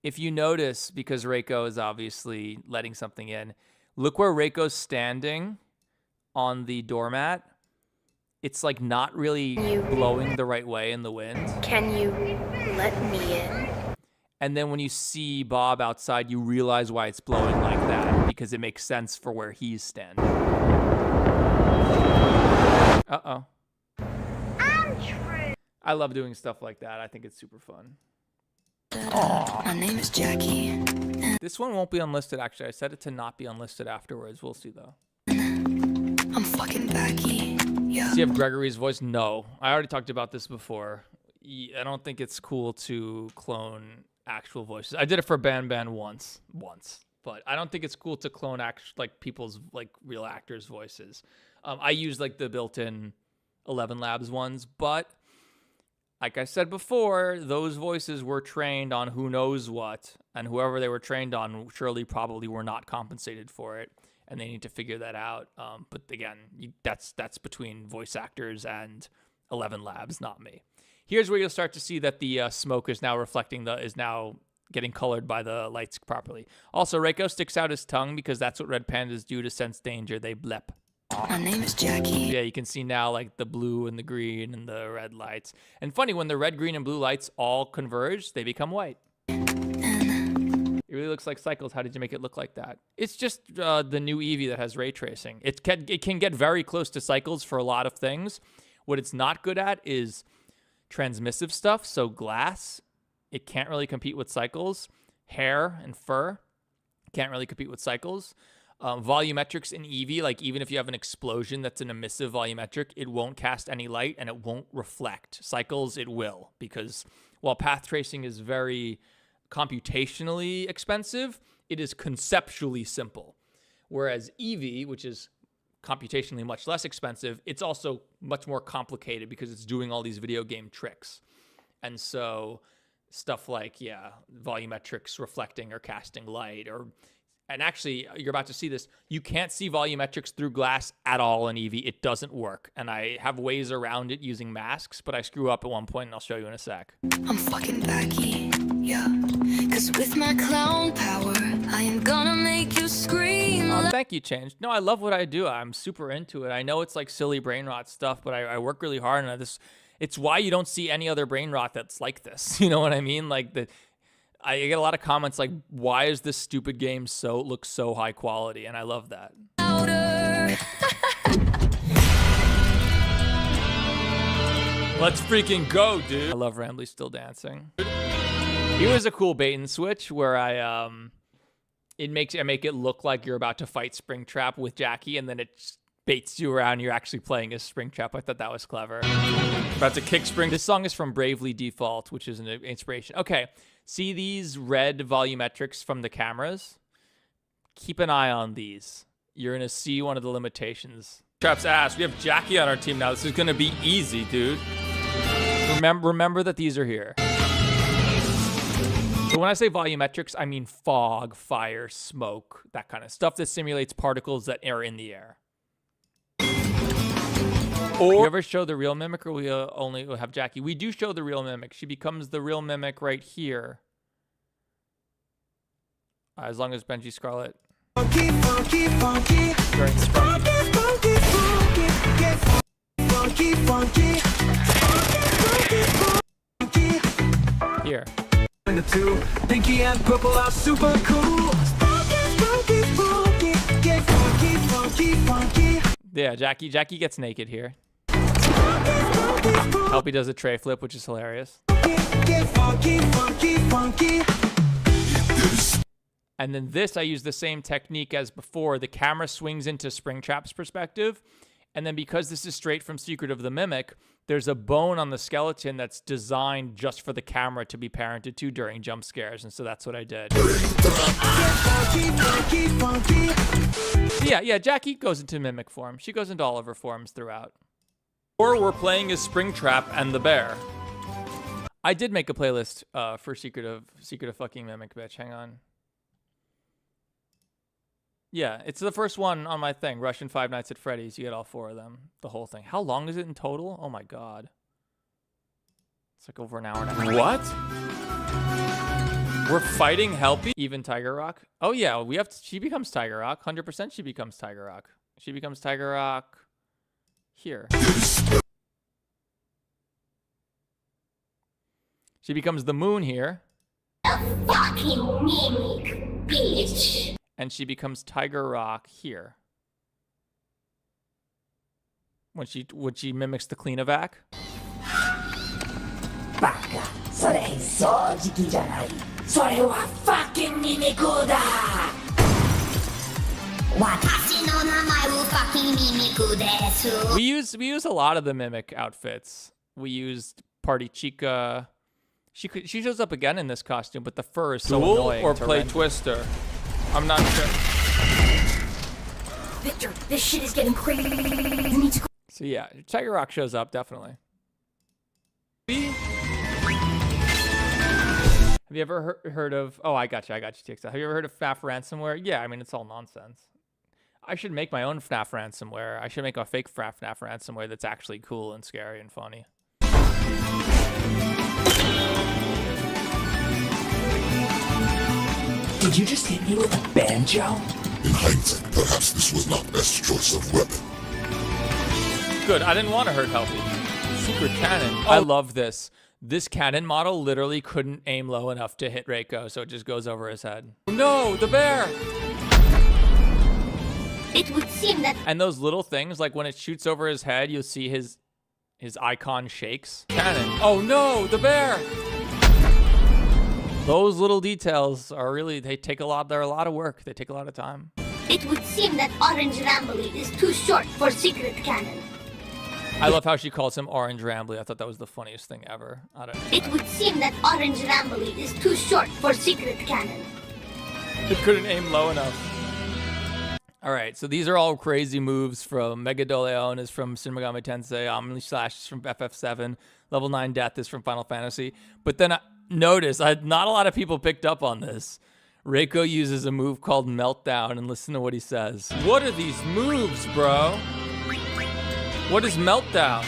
If you notice, because Reiko is obviously letting something in, look where Reiko's standing on the doormat. It's like not really blowing the right way in the wind. Can you let me in? And then when you see Bob outside, you realize why it's blowing like that, because it makes sense for where he's standing. Uh-oh. I love doing stuff like that. I think it's super fun. My name is Jackie. This one won't be unlisted, actually. I set it to not be unlisted afterwards. We'll see, though. I'm fucking Becky. Yeah. Does he have Gregory's voice? No. I already talked about this before. I don't think it's cool to clone actual voices. I did it for Ban once, but I don't think it's cool to clone people's real actors' voices. I use the built-in 11 Labs ones, but like I said before, those voices were trained on who knows what, and whoever they were trained on probably were not compensated for it, and they need to figure that out. But again, that's between voice actors and 11 Labs, not me. Here's where you'll start to see that the smoke is now is now getting colored by the lights properly. Also, Reiko sticks out his tongue because that's what red pandas do to sense danger. They blep. My name is Jackie. Yeah, you can see now the blue and the green and the red lights. And funny, when the red, green, and blue lights all converge, they become white. It really looks like Cycles. How did you make it look like that? It's just the new Eevee that has ray tracing. It can get very close to Cycles for a lot of things. What it's not good at is transmissive stuff. So glass, it can't really compete with Cycles. Hair and fur can't really compete with Cycles. Volumetrics in Eevee, even if you have an explosion that's an emissive volumetric, it won't cast any light and it won't reflect. Cycles, it will, because while path tracing is very computationally expensive, it is conceptually simple. Whereas Eevee, which is computationally much less expensive, it's also much more complicated because it's doing all these video game tricks. And so stuff like, volumetrics reflecting or casting light, and actually, you're about to see this, you can't see volumetrics through glass at all in Eevee. It doesn't work. And I have ways around it using masks, but I screw up at one point, and I'll show you in a sec. I'm fucking Becky. Yeah. Cause with my clown power, I am gonna make you scream. Thank you, Change. No, I love what I do. I'm super into it. I know it's silly brain rot stuff, but I work really hard on this. It's why you don't see any other brain rot that's like this. You know what I mean? I get a lot of comments why is this stupid game look so high quality? And I love that. Let's freaking go, dude. I love Rambly still dancing. Here was a cool bait and switch where I make it look like you're about to fight Springtrap with Jackie, and then it baits you around. You're actually playing as Springtrap. I thought that was clever. About to kick Spring. This song is from Bravely Default, which is an inspiration. Okay. See these red volumetrics from the cameras? Keep an eye on these. You're going to see one of the limitations. Trap's ass. We have Jackie on our team now. This is going to be easy, dude. Remember that these are here. So when I say volumetrics, I mean fog, fire, smoke, that kind of stuff that simulates particles that are in the air. Or you ever show the real Mimic, or we only have Jackie? We do show the real Mimic. She becomes the real Mimic right here. As long as Benji Scarlet. Funky, funky, funky. During the funky, funky, funky, funky, funky, funky. Here. The two, Pinky and Purple are super cool. Funky, funky, funky, funky, funky, funky. Yeah, Jackie gets naked here. Helpy does a tray flip, which is hilarious. And then this, I use the same technique as before. The camera swings into Springtrap's perspective. And then because this is straight from Secret of the Mimic, there's a bone on the skeleton that's designed just for the camera to be parented to during jump scares. And so that's what I did. Yeah, Jackie goes into mimic form. She goes into all of her forms throughout. Or we're playing as Springtrap and the bear. I did make a playlist for Secret of fucking Mimic, bitch. Hang on. Yeah, it's the first one on my thing. Russian Five Nights at Freddy's. You get all 4 of them. The whole thing. How long is it in total? Oh my god. It's like over an hour and a half. What? We're fighting Helpy? Even Tiger Rock? Oh yeah, we have to, she becomes Tiger Rock. 100% she becomes Tiger Rock. She becomes Tiger Rock here. She becomes the moon here. Fucking mimic, bitch. And she becomes Tiger Rock here. When she mimics the Cleanovac. Baka, それ掃除機じゃない。それは fucking ミミクだ。私の名前は fucking ミミクです。 We use a lot of the mimic outfits. We used Party Chica. She shows up again in this costume, but the fur is so annoying. Or play Twister. I'm not sure. Victor, this shit is getting crazy. So yeah, Tiger Rock shows up, definitely. Have you ever heard of... Oh, I got you, TXL. Have you ever heard of FNAF ransomware? Yeah, I mean, it's all nonsense. I should make my own FNAF ransomware. I should make a fake FNAF ransomware that's actually cool and scary and funny. Did you just hit me with a banjo? In hindsight, perhaps this was not best choice of weapon. Good, I didn't want to hurt Helpy. Secret cannon. I love this. This cannon model literally couldn't aim low enough to hit Reiko, so it just goes over his head. No, the bear! It would seem that... And those little things, like when it shoots over his head, you'll see his icon shakes. Cannon. Oh no, the bear! Those little details are really, they're a lot of work. They take a lot of time. It would seem that Orange Rambly is too short for Secret Cannon. I love how she calls him Orange Rambly. I thought that was the funniest thing ever. I don't know. It would seem that Orange Rambly is too short for Secret Cannon. It couldn't aim low enough. All right, so these are all crazy moves from Megadoleon is from Shin Megami Tensei, Omni Slash is from FF7, Level 9 Death is from Final Fantasy. But then notice, not a lot of people picked up on this. Reiko uses a move called Meltdown, and listen to what he says. What are these moves, bro? What is Meltdown?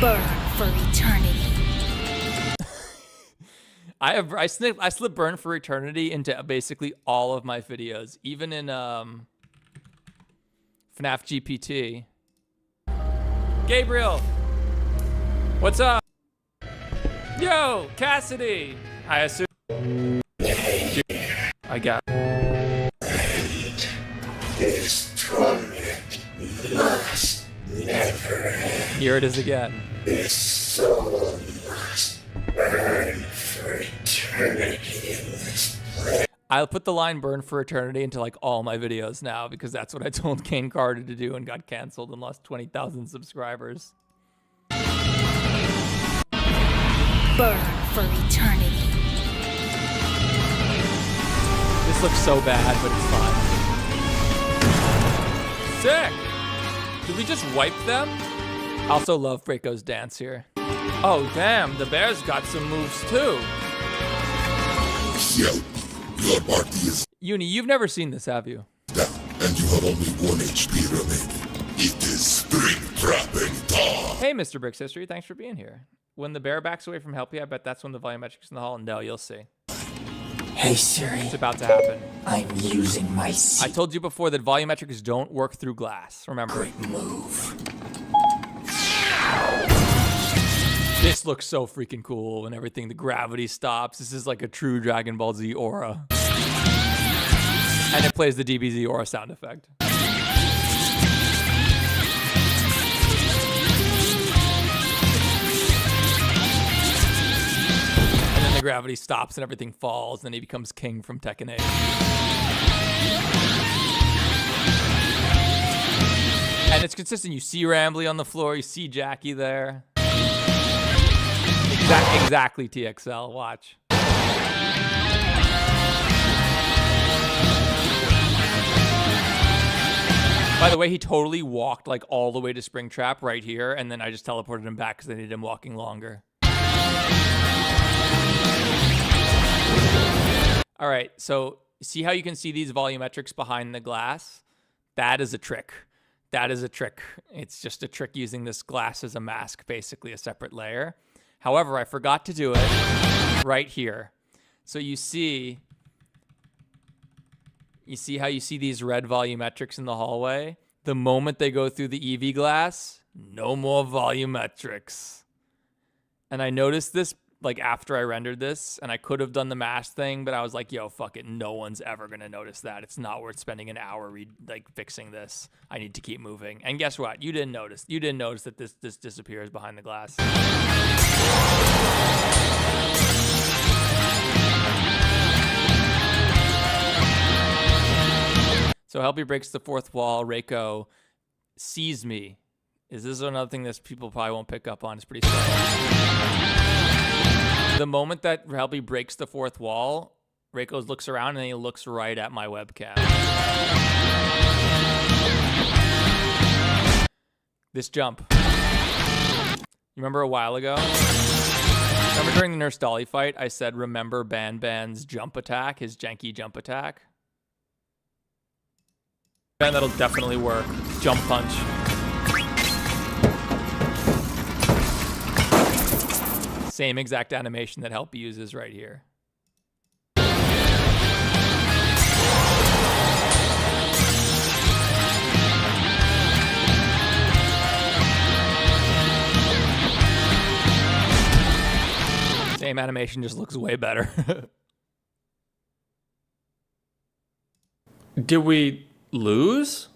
Burn for eternity. I slip Burn for Eternity into basically all of my videos, even in FNAF GPT. Gabriel, what's up? Yo, Cassidy. I assume. I got. This torment must never end. Here it is again. This soul must burn for eternity in this place. I'll put the line Burn for Eternity into like all my videos now because that's what I told Kane Carter to do and got canceled and lost 20,000 subscribers. Burn for eternity. This looks so bad, but it's fine. Sick! Did we just wipe them? I also love Reiko's dance here. Oh, damn, the bear's got some moves too. Your party is Uni, you've never seen this, have you? down, and you have only 1 HP remaining. It is Springtrapping time. Hey, Mr. Bricks History, thanks for being here. When the bear backs away from Helpy, I bet that's when the volumetric's in the hall. No, you'll see. Hey Siri. It's about to happen. I'm using my I told you before that volumetrics don't work through glass. Remember. Great move. This looks so freaking cool when everything, the gravity stops. This is like a true Dragon Ball Z aura. And it plays the DBZ aura sound effect. And then the gravity stops and everything falls, and then he becomes king from Tekken 8. And it's consistent. You see Rambly on the floor, you see Jackie there. Exactly TXL, watch. By the way, he totally walked like all the way to Springtrap right here, and then I just teleported him back because I needed him walking longer. All right, so see how you can see these volumetrics behind the glass? That is a trick. That is a trick. It's just a trick using this glass as a mask, basically a separate layer. However, I forgot to do it right here. So you see how you see these red volumetrics in the hallway? The moment they go through the EV glass, no more volumetrics. And I noticed this like after I rendered this, and I could have done the mask thing, but I was like, yo, fuck it. No one's ever going to notice that. It's not worth spending an hour fixing this. I need to keep moving. And guess what? You didn't notice. You didn't notice that this disappears behind the glass. So Helpy breaks the fourth wall. Reiko sees me. Is this another thing that people probably won't pick up on? It's pretty subtle. The moment that Helpy breaks the fourth wall, Reiko looks around and he looks right at my webcam. This jump. You remember a while ago? Remember during the Nurse Dolly fight, I said, remember Ban Ban's jump attack, his janky jump attack? And that'll definitely work. Jump punch. Same exact animation that Helpy uses right here. Same animation, just looks way better. Did we lose?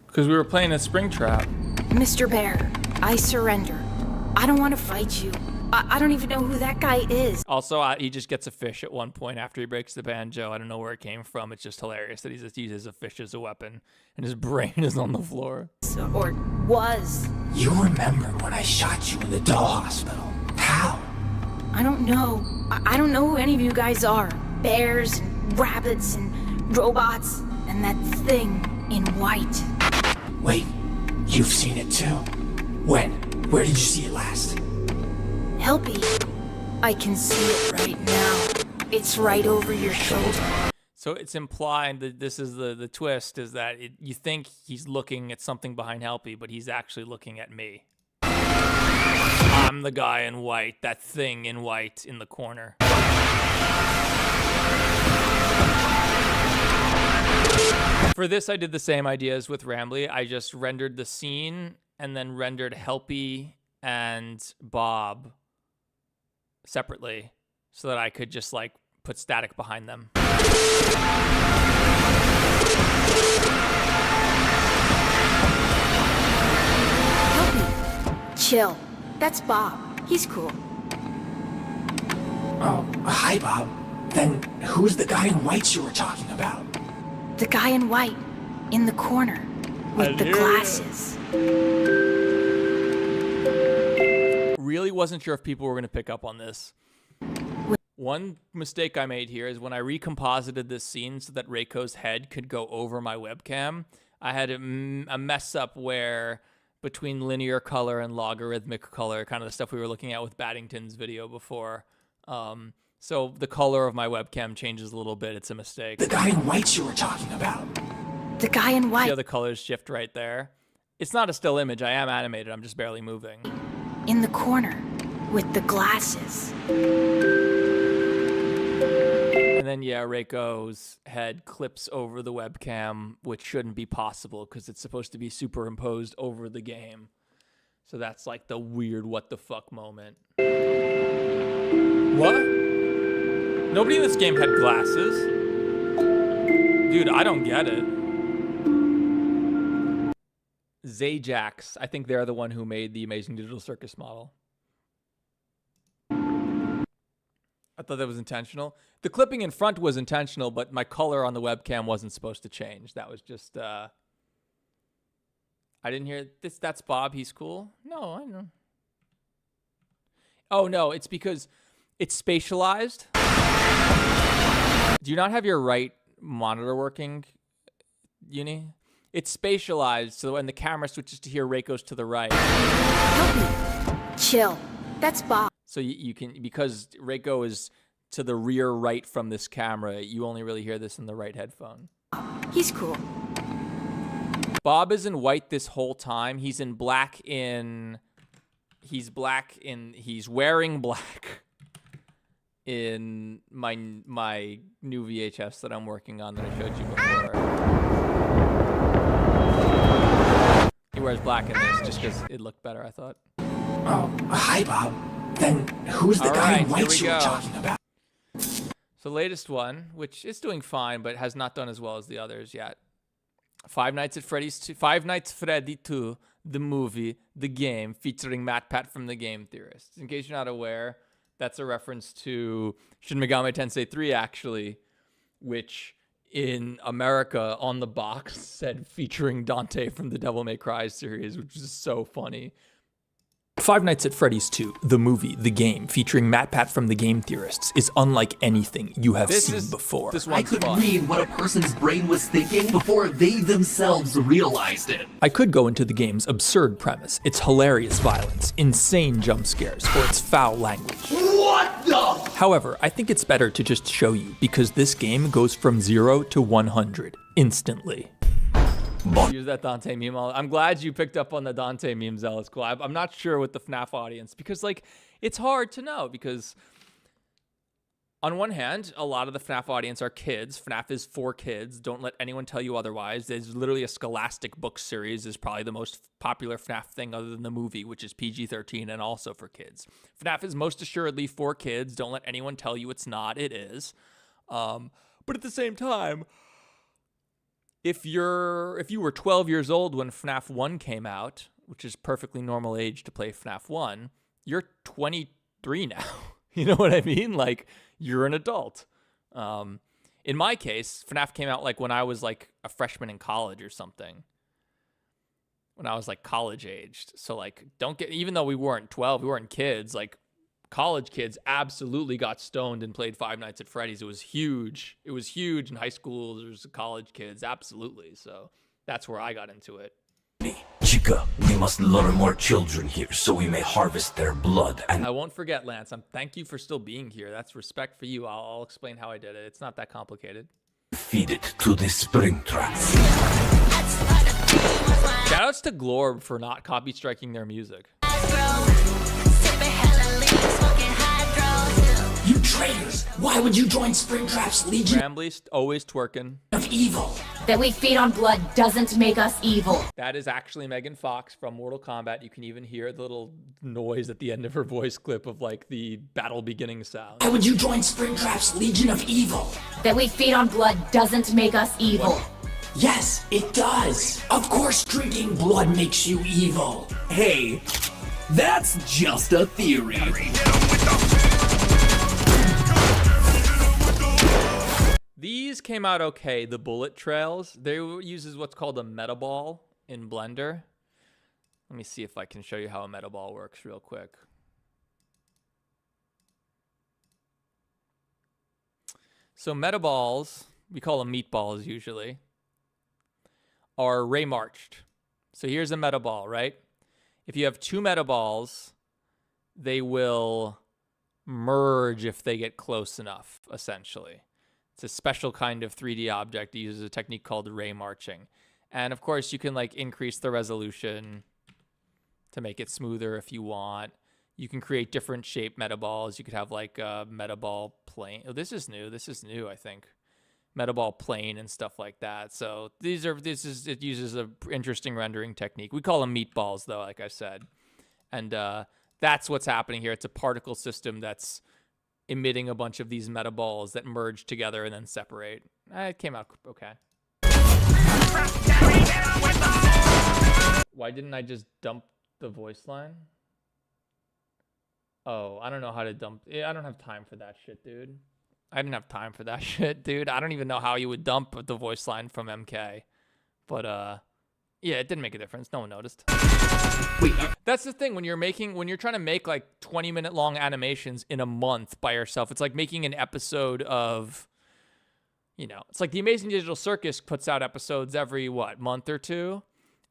Because we were playing a Springtrap. Mr. Bear, I surrender. I don't want to fight you. I don't even know who that guy is. Also, he just gets a fish at one point after he breaks the banjo. I don't know where it came from. It's just hilarious that he just uses a fish as a weapon, and his brain is on the floor. Or was. You remember when I shot you in the doll hospital? How? I don't know. I don't know who any of you guys are. Bears, and rabbits, and robots, and that thing in white. Wait, you've seen it too? When? Where did you see it last? Helpy. I can see it right now. It's right over your shoulder. So it's implied that this is the twist, is that you think he's looking at something behind Helpy, but he's actually looking at me. I'm the guy in white, that thing in white in the corner. For this, I did the same ideas with Rambly. I just rendered the scene and then rendered Helpy and Bob separately so that I could just like put static behind them. Helpy. Chill. That's Bob. He's cool. Oh, hi, Bob. Then who's the guy in white you were talking about? The guy in white, in the corner, with the glasses. Really wasn't sure if people were going to pick up on this. One mistake I made here is when I recomposited this scene so that Reiko's head could go over my webcam, I had a mess up where between linear color and logarithmic color, kind of the stuff we were looking at with Baddington's video before. So the color of my webcam changes a little bit. It's a mistake. The guy in white you were talking about. The guy in white. See how the colors shift right there? It's not a still image. I am animated. I'm just barely moving. In the corner, with the glasses. And then, yeah, Reiko's head clips over the webcam, which shouldn't be possible because it's supposed to be superimposed over the game. So that's like the weird what the fuck moment. What? Nobody in this game had glasses. Dude, I don't get it. Zajax. I think they're the one who made the Amazing Digital Circus model. I thought that was intentional. The clipping in front was intentional, but my color on the webcam wasn't supposed to change. That was just, I didn't hear this. That's Bob. He's cool. No, I know. Oh, no, it's because it's spatialized. Do you not have your right monitor working, Uni? It's spatialized, so when the camera switches to here, Reiko's to the right. Help me. Chill. That's Bob. So you can, because Reiko is to the rear right from this camera, you only really hear this in the right headphone. He's cool. Bob is in white this whole time. He's in black he's wearing black in my new VHS that I'm working on that I showed you before. He wears black in this just because it looked better, I thought. Oh, hi, Bob. Then who's the guy in white you were talking about? So latest one, which is doing fine, but has not done as well as the others yet. Five Nights at Freddy 2, the movie, the game, featuring Matt Pat from the Game Theorists. In case you're not aware, that's a reference to Shin Megami Tensei 3, actually, which in America on the box said featuring Dante from the Devil May Cry series, which is so funny. Five Nights at Freddy's 2, the movie, the game, featuring Matt Pat from the Game Theorists, is unlike anything you have seen before. I could read what a person's brain was thinking before they themselves realized it. I could go into the game's absurd premise, its hilarious violence, insane jump scares, or its foul language. What the? However, I think it's better to just show you, because this game goes from 0 to 100 instantly. Use that Dante meme. I'm glad you picked up on the Dante meme, Zealous. Cool. I'm not sure with the FNAF audience because, like, it's hard to know because on one hand, a lot of the FNAF audience are kids. FNAF is for kids. Don't let anyone tell you otherwise. There's literally a Scholastic book series is probably the most popular FNAF thing other than the movie, which is PG-13 and also for kids. FNAF is most assuredly for kids. Don't let anyone tell you it's not. It is. But at the same time, if you were 12 years old when FNAF 1 came out, which is perfectly normal age to play FNAF 1, you're 23 now. You know what I mean? Like, you're an adult. In my case, FNAF came out like when I was like a freshman in college or something. When I was like college aged. So like, even though we weren't 12, we weren't kids, like college kids absolutely got stoned and played Five Nights at Freddy's. It was huge. It was huge in high school. There's college kids, absolutely. So that's where I got into it. Chica, we must lure more children here so we may harvest their blood and... I won't forget, Lance. Thank you for still being here. That's respect for you. I'll explain how I did it. It's not that complicated. feed it to the spring traps. Shoutouts to Glorb for not copy striking their music. You traitors! Why would you join Springtrap's Legion Rambley always twerking. of Evil? That we feed on blood doesn't make us evil. That is actually Megan Fox from Mortal Kombat. You can even hear the little noise at the end of her voice clip of like the battle beginning sound. Why would you join Springtrap's Legion of Evil? That we feed on blood doesn't make us evil. Yes, it does. Of course drinking blood makes you evil. Hey, that's just a theory. These came out okay, the bullet trails. They uses what's called a meta ball in Blender. Let me see if I can show you how a meta ball works real quick. So meta balls, we call them meatballs usually, are ray marched. So here's a meta ball, right? If you have two meta balls, they will merge if they get close enough, essentially. It's a special kind of 3D object. It uses a technique called ray marching. And of course, you can like increase the resolution to make it smoother if you want. You can create different shape meta balls. You could have like a meta ball plane. Oh, this is new. This is new, I think. Meta ball plane and stuff like that. So it uses an interesting rendering technique. We call them meatballs though, like I said. And that's what's happening here. It's a particle system that's emitting a bunch of these meta balls that merge together and then separate. It came out okay. Why didn't I just dump the voice line? Oh, I don't know how to dump. I don't have time for that shit, dude. I didn't have time for that shit, dude. I don't even know how you would dump the voice line from MK. But yeah, it didn't make a difference. No one noticed. Wait, that's the thing when you're trying to make like 20-minute long animations in a month by yourself. It's like making an episode of, you know, it's like the Amazing Digital Circus puts out episodes every month or two,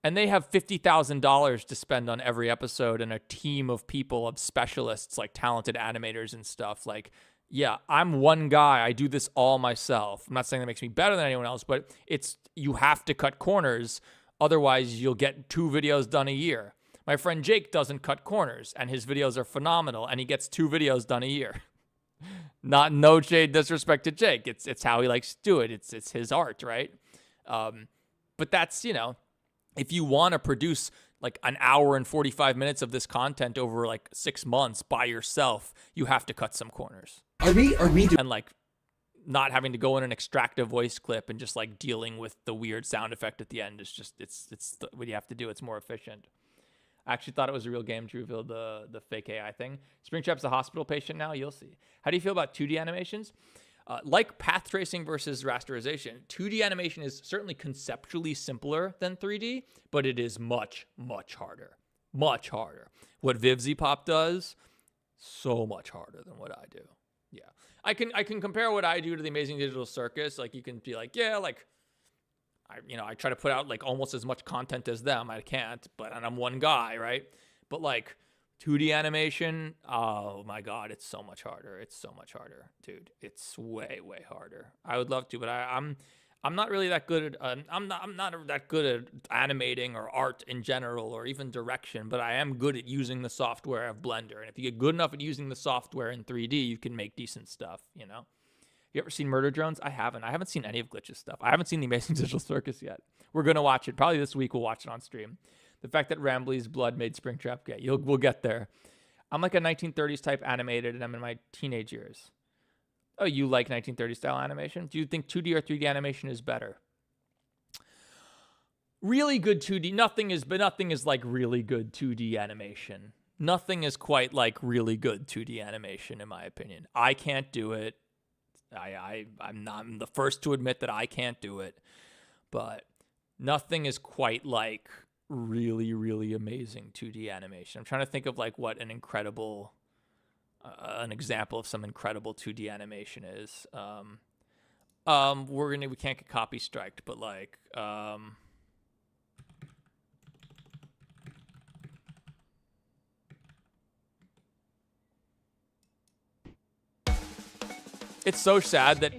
and they have $50,000 to spend on every episode and a team of people, of specialists, like talented animators and stuff. Like, yeah, I'm one guy. I do this all myself. I'm not saying that makes me better than anyone else, but you have to cut corners. Otherwise, you'll get 2 videos done a year. My friend Jake doesn't cut corners, and his videos are phenomenal, and he gets 2 videos done a year. No shade, disrespect to Jake. It's how he likes to do it. It's his art, right? But that's, you know, if you want to produce like an hour and 45 minutes of this content over like 6 months by yourself, you have to cut some corners. And like not having to go in and extract a voice clip and just like dealing with the weird sound effect at the end is just, it's what you have to do. It's more efficient. I actually thought it was a real game to reveal the fake AI thing. Springtrap's a hospital patient now. You'll see. How do you feel about 2D animations? Like path tracing versus rasterization, 2D animation is certainly conceptually simpler than 3D, but it is much, much harder. Much harder. What VivZpop does, so much harder than what I do. Yeah. I can compare what I do to the Amazing Digital Circus. Like, you can be like, yeah, like, I try to put out like almost as much content as them. I can't, and I'm one guy, right? But like 2D animation, oh my God, it's so much harder. It's so much harder, dude. It's way, way harder. I would love to, but I'm not really that good at, I'm not that good at animating or art in general or even direction, but I am good at using the software of Blender. And if you get good enough at using the software in 3D, you can make decent stuff, you know? You ever seen Murder Drones? I haven't. I haven't seen any of Glitch's stuff. I haven't seen the Amazing Digital Circus yet. We're going to watch it. Probably this week we'll watch it on stream. The fact that Rambley's blood made Springtrap gay. We'll get there. I'm like a 1930s type animated, and I'm in my teenage years. Oh, you like 1930s style animation? Do you think 2D or 3D animation is better? Really good 2D. Nothing is like really good 2D animation. Nothing is quite like really good 2D animation, in my opinion. I can't do it. I'm the first to admit that I can't do it, but nothing is quite like really, really amazing 2D animation. I'm trying to think of like what an example of some incredible 2D animation is. We can't get copy striked, but like, it's so sad that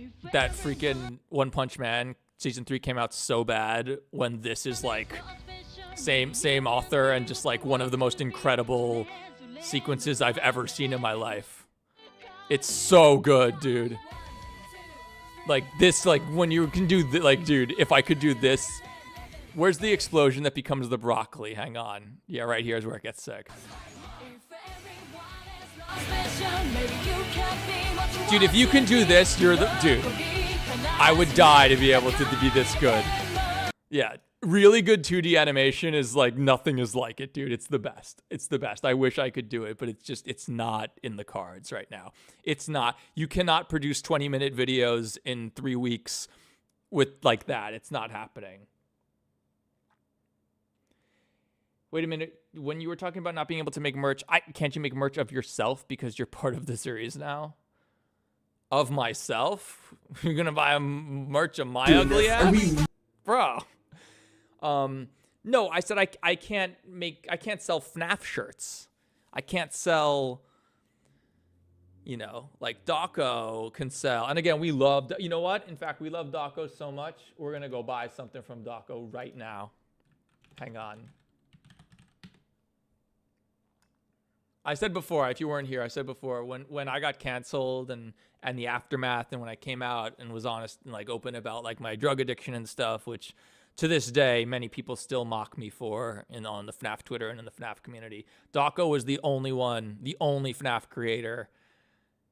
freaking One Punch Man season 3 came out so bad when this is like same author and just like one of the most incredible sequences I've ever seen in my life. It's so good, dude. Like this, like when you can do like, dude, if I could do this, where's the explosion that becomes the broccoli? Hang on. Yeah, right here is where it gets sick. Dude, if you can do this, you're the dude. I would die to be able to be this good. Yeah, really good 2D animation is like nothing is like it, dude. It's the best. It's the best. I wish I could do it, but it's not in the cards right now. It's not. You cannot produce 20-minute videos in 3 weeks with like that. It's not happening. Wait a minute. When you were talking about not being able to make merch, can't you make merch of yourself because you're part of the series now? Of myself? You're gonna buy a merch of my ugly ass? Bro. No, I said I can't sell FNAF shirts. I can't sell, like Dawko can sell. And again, we love, you know what? In fact, we love Dawko so much, we're gonna go buy something from Dawko right now. Hang on. I said before, if you weren't here, I said before, when I got canceled and the aftermath, and when I came out and was honest and like open about like my drug addiction and stuff, which to this day many people still mock me for on the FNAF Twitter and in the FNAF community. Dawko was the only FNAF creator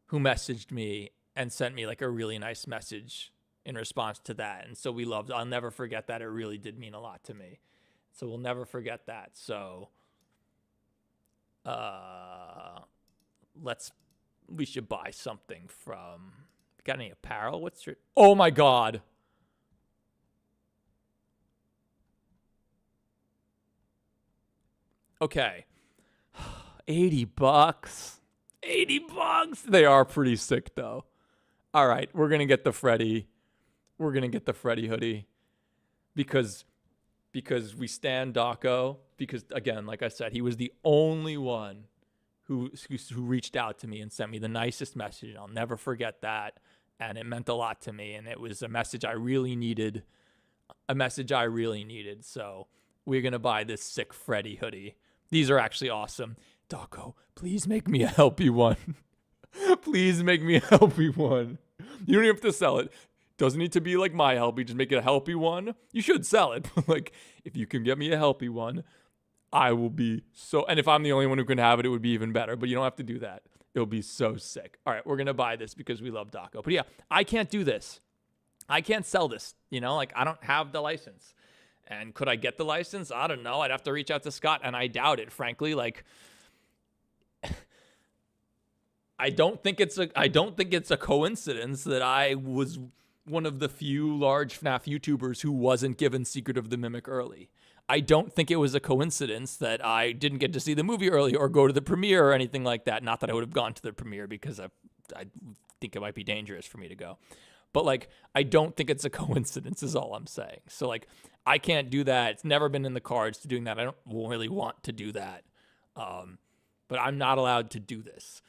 who messaged me and sent me like a really nice message in response to that. And so I'll never forget that. It really did mean a lot to me. So we'll never forget that. So we should buy something from. Got any apparel? What's your? Oh my God. Okay. $80. $80. They are pretty sick though. All right, we're gonna get the Freddy. We're gonna get the Freddy hoodie because we stand Daco. Because again, like I said, he was the only one who reached out to me and sent me the nicest message. I'll never forget that, and it meant a lot to me. And it was a message I really needed. So we're gonna buy this sick Freddy hoodie. These are actually awesome. Daco, please make me a Helpy one. Please make me a Helpy one. You don't have to sell it. Doesn't need to be like my Helpy. Just make it a Helpy one. You should sell it. But like, if you can get me a Helpy one, I will be so... And if I'm the only one who can have it, it would be even better. But you don't have to do that. It'll be so sick. All right, we're going to buy this because we love Daco. But yeah, I can't do this. I can't sell this. You know, like I don't have the license. And could I get the license? I don't know. I'd have to reach out to Scott, and I doubt it, frankly. Like... I don't think it's a coincidence that I was one of the few large FNAF YouTubers who wasn't given Secret of the Mimic early. I don't think it was a coincidence that I didn't get to see the movie early or go to the premiere or anything like that. Not that I would have gone to the premiere because I think it might be dangerous for me to go. But like, I don't think it's a coincidence is all I'm saying. So like, I can't do that. It's never been in the cards to doing that. I don't really want to do that. But I'm not allowed to do this.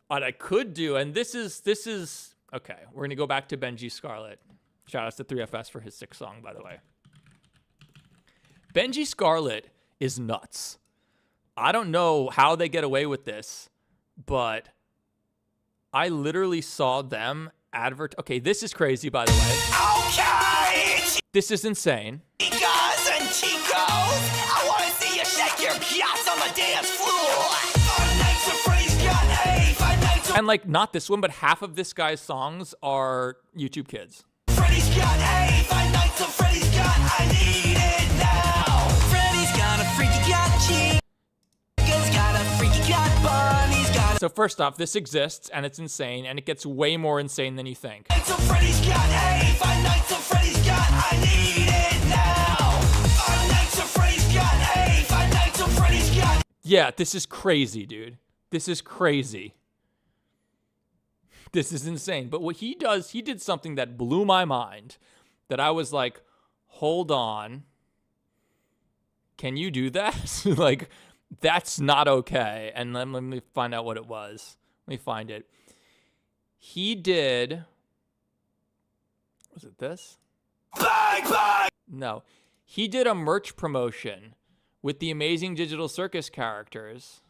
What I could do, and this is okay. We're gonna go back to Benji Scarlet. Shout outs to 3FS for his 6th song, by the way. Benji Scarlet is nuts. I don't know how they get away with this, but I literally saw them Okay, this is crazy, by the way. Okay! This is insane. Chicas and chicos, I wanna see you shake your piats on the dance floor. And like, not this one, but half of this guy's songs are YouTube Kids. Freddy's got 5 nights of Freddy's got, I need it now. Freddy's got a freaky got chicas, got a freaky got bunnies, got. So first off, this exists and it's insane, and it gets way more insane than you think. So Freddy's got 5 nights of Freddy's got, I need it now. 5 nights of Freddy's got 5 nights of Freddy's got. Yeah, this is crazy, dude. This is crazy. This is insane. But what he does, he did something that blew my mind, that I was like, hold on. Can you do that? Like, that's not okay. And let me find out what it was. Let me find it. He did... Was it this? Bang, bang! No. He did a merch promotion with the Amazing Digital Circus characters,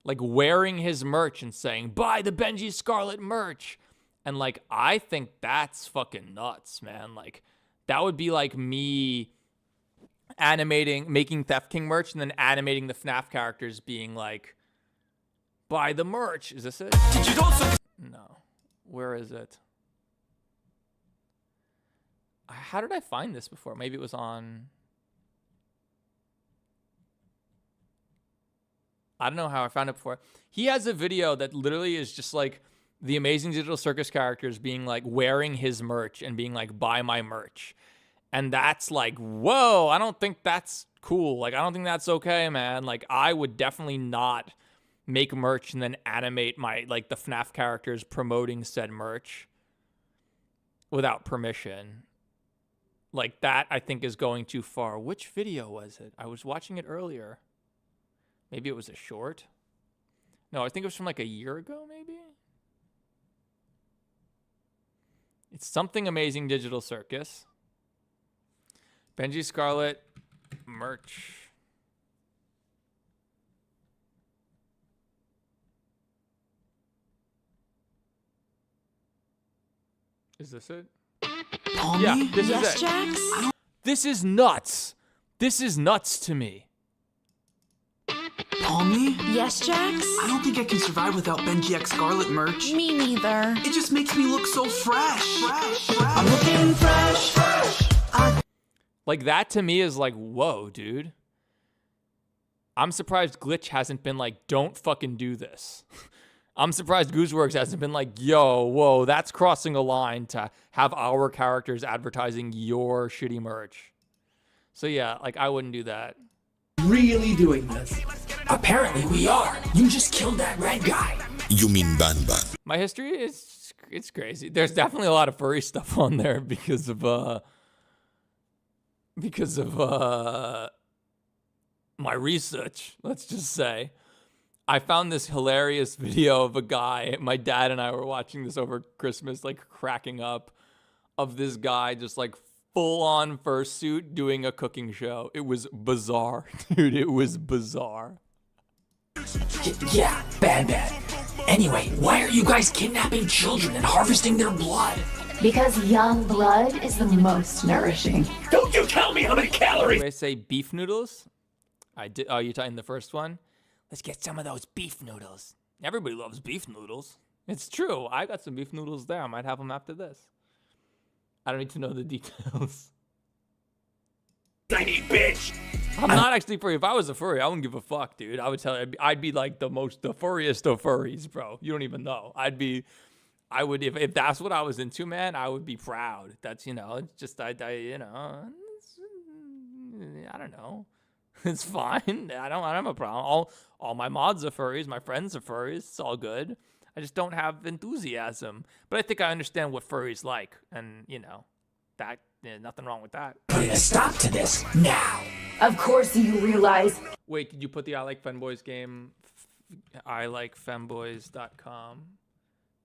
like wearing his merch and saying, buy the Benji Scarlet merch. And like, I think that's fucking nuts, man. Like, that would be like me making Theft King merch and then animating the FNAF characters being like, buy the merch. Is this it? Did you also... No. Where is it? How did I find this before? Maybe it was on... I don't know how I found it before. He has a video that literally is just like the Amazing Digital Circus characters being like wearing his merch and being like, buy my merch. And that's like, whoa, I don't think that's cool. Like, I don't think that's okay, man. Like, I would definitely not make merch and then animate my, like, the FNAF characters promoting said merch without permission. Like, that I think is going too far. Which video was it? I was watching it earlier. Maybe it was a short. No, I think it was from like a year ago, maybe. It's something Amazing Digital Circus. Benji Scarlet merch. Is this it? Yeah, this is it. Jax? This is nuts. This is nuts to me. Palmy? Yes, Jax? I don't think I can survive without Benji X Scarlet merch. Me neither. It just makes me look so fresh. I'm looking fresh. Like, that to me is like, whoa, dude. I'm surprised Glitch hasn't been like, don't fucking do this. I'm surprised Gooseworks hasn't been like, yo, whoa, that's crossing a line to have our characters advertising your shitty merch. So yeah, like I wouldn't do that. Really doing this? Apparently we are. You just killed that red guy. You mean Ban Ban? My history is, it's crazy. There's definitely a lot of furry stuff on there because of my research, let's just say. I found this hilarious video of a guy, my dad and I were watching this over Christmas, like cracking up, of this guy just like full-on fursuit doing a cooking show. It was bizarre, dude, it was bizarre. Yeah, bad. Anyway, why are you guys kidnapping children and harvesting their blood? Because young blood is the most nourishing. Don't you tell me how many calories! Did I say beef noodles? I did. Oh, you're talking the first one? Let's get some of those beef noodles. Everybody loves beef noodles. It's true. I got some beef noodles there. I might have them after this. I don't need to know the details. Tiny bitch! I'm not actually furry. If I was a furry, I wouldn't give a fuck, dude. I would tell you, I'd be like the furriest of furries, bro. You don't even know. I would, if that's what I was into, man, I would be proud. That's, you know, it's just, I don't know. It's fine. I don't have a problem. All my mods are furries. My friends are furries. It's all good. I just don't have enthusiasm. But I think I understand what furries like. And, you know, that, nothing wrong with that. Putting a stop to this now. Of course you realize. Wait, could you put the I Like Femboys game, ilikefemboys.com?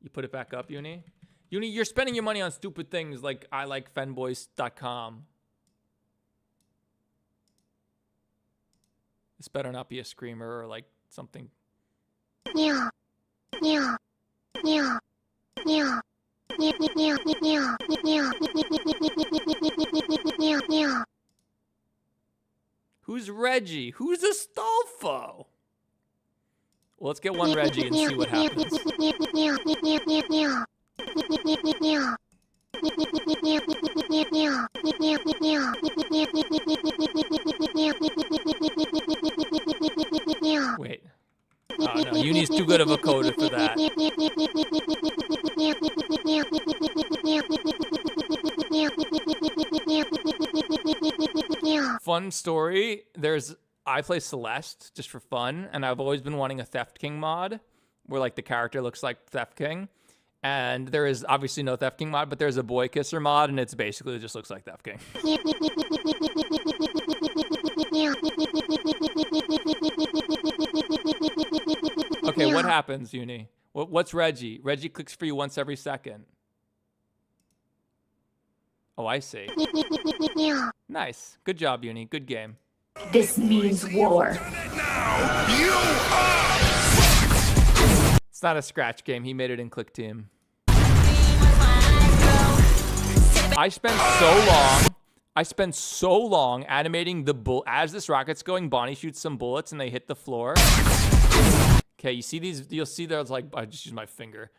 You put it back up, Uni? Uni, you're spending your money on stupid things like ilikefemboys.com. This better not be a screamer or like something. Yeah. Who's Reggie? Who's Astolfo? Well, let's get one Reggie and see what happens. Wait. Oh no, Uni's too good of a coder for that. Fun story. I play Celeste just for fun, and I've always been wanting a Theft King mod where like the character looks like Theft King. And there is obviously no Theft King mod, but there's a Boy Kisser mod, and it's basically just looks like Theft King. Okay, what happens, Uni? What's Reggie? Reggie clicks for you once every second. Oh, I see. Nice. Good job, Uni. Good game. This means war. It's not a scratch game. He made it in Click Team. I spent so long animating the bull as this rocket's going. Bonnie shoots some bullets and they hit the floor. Okay, you see these? You'll see there's like, I just use my finger.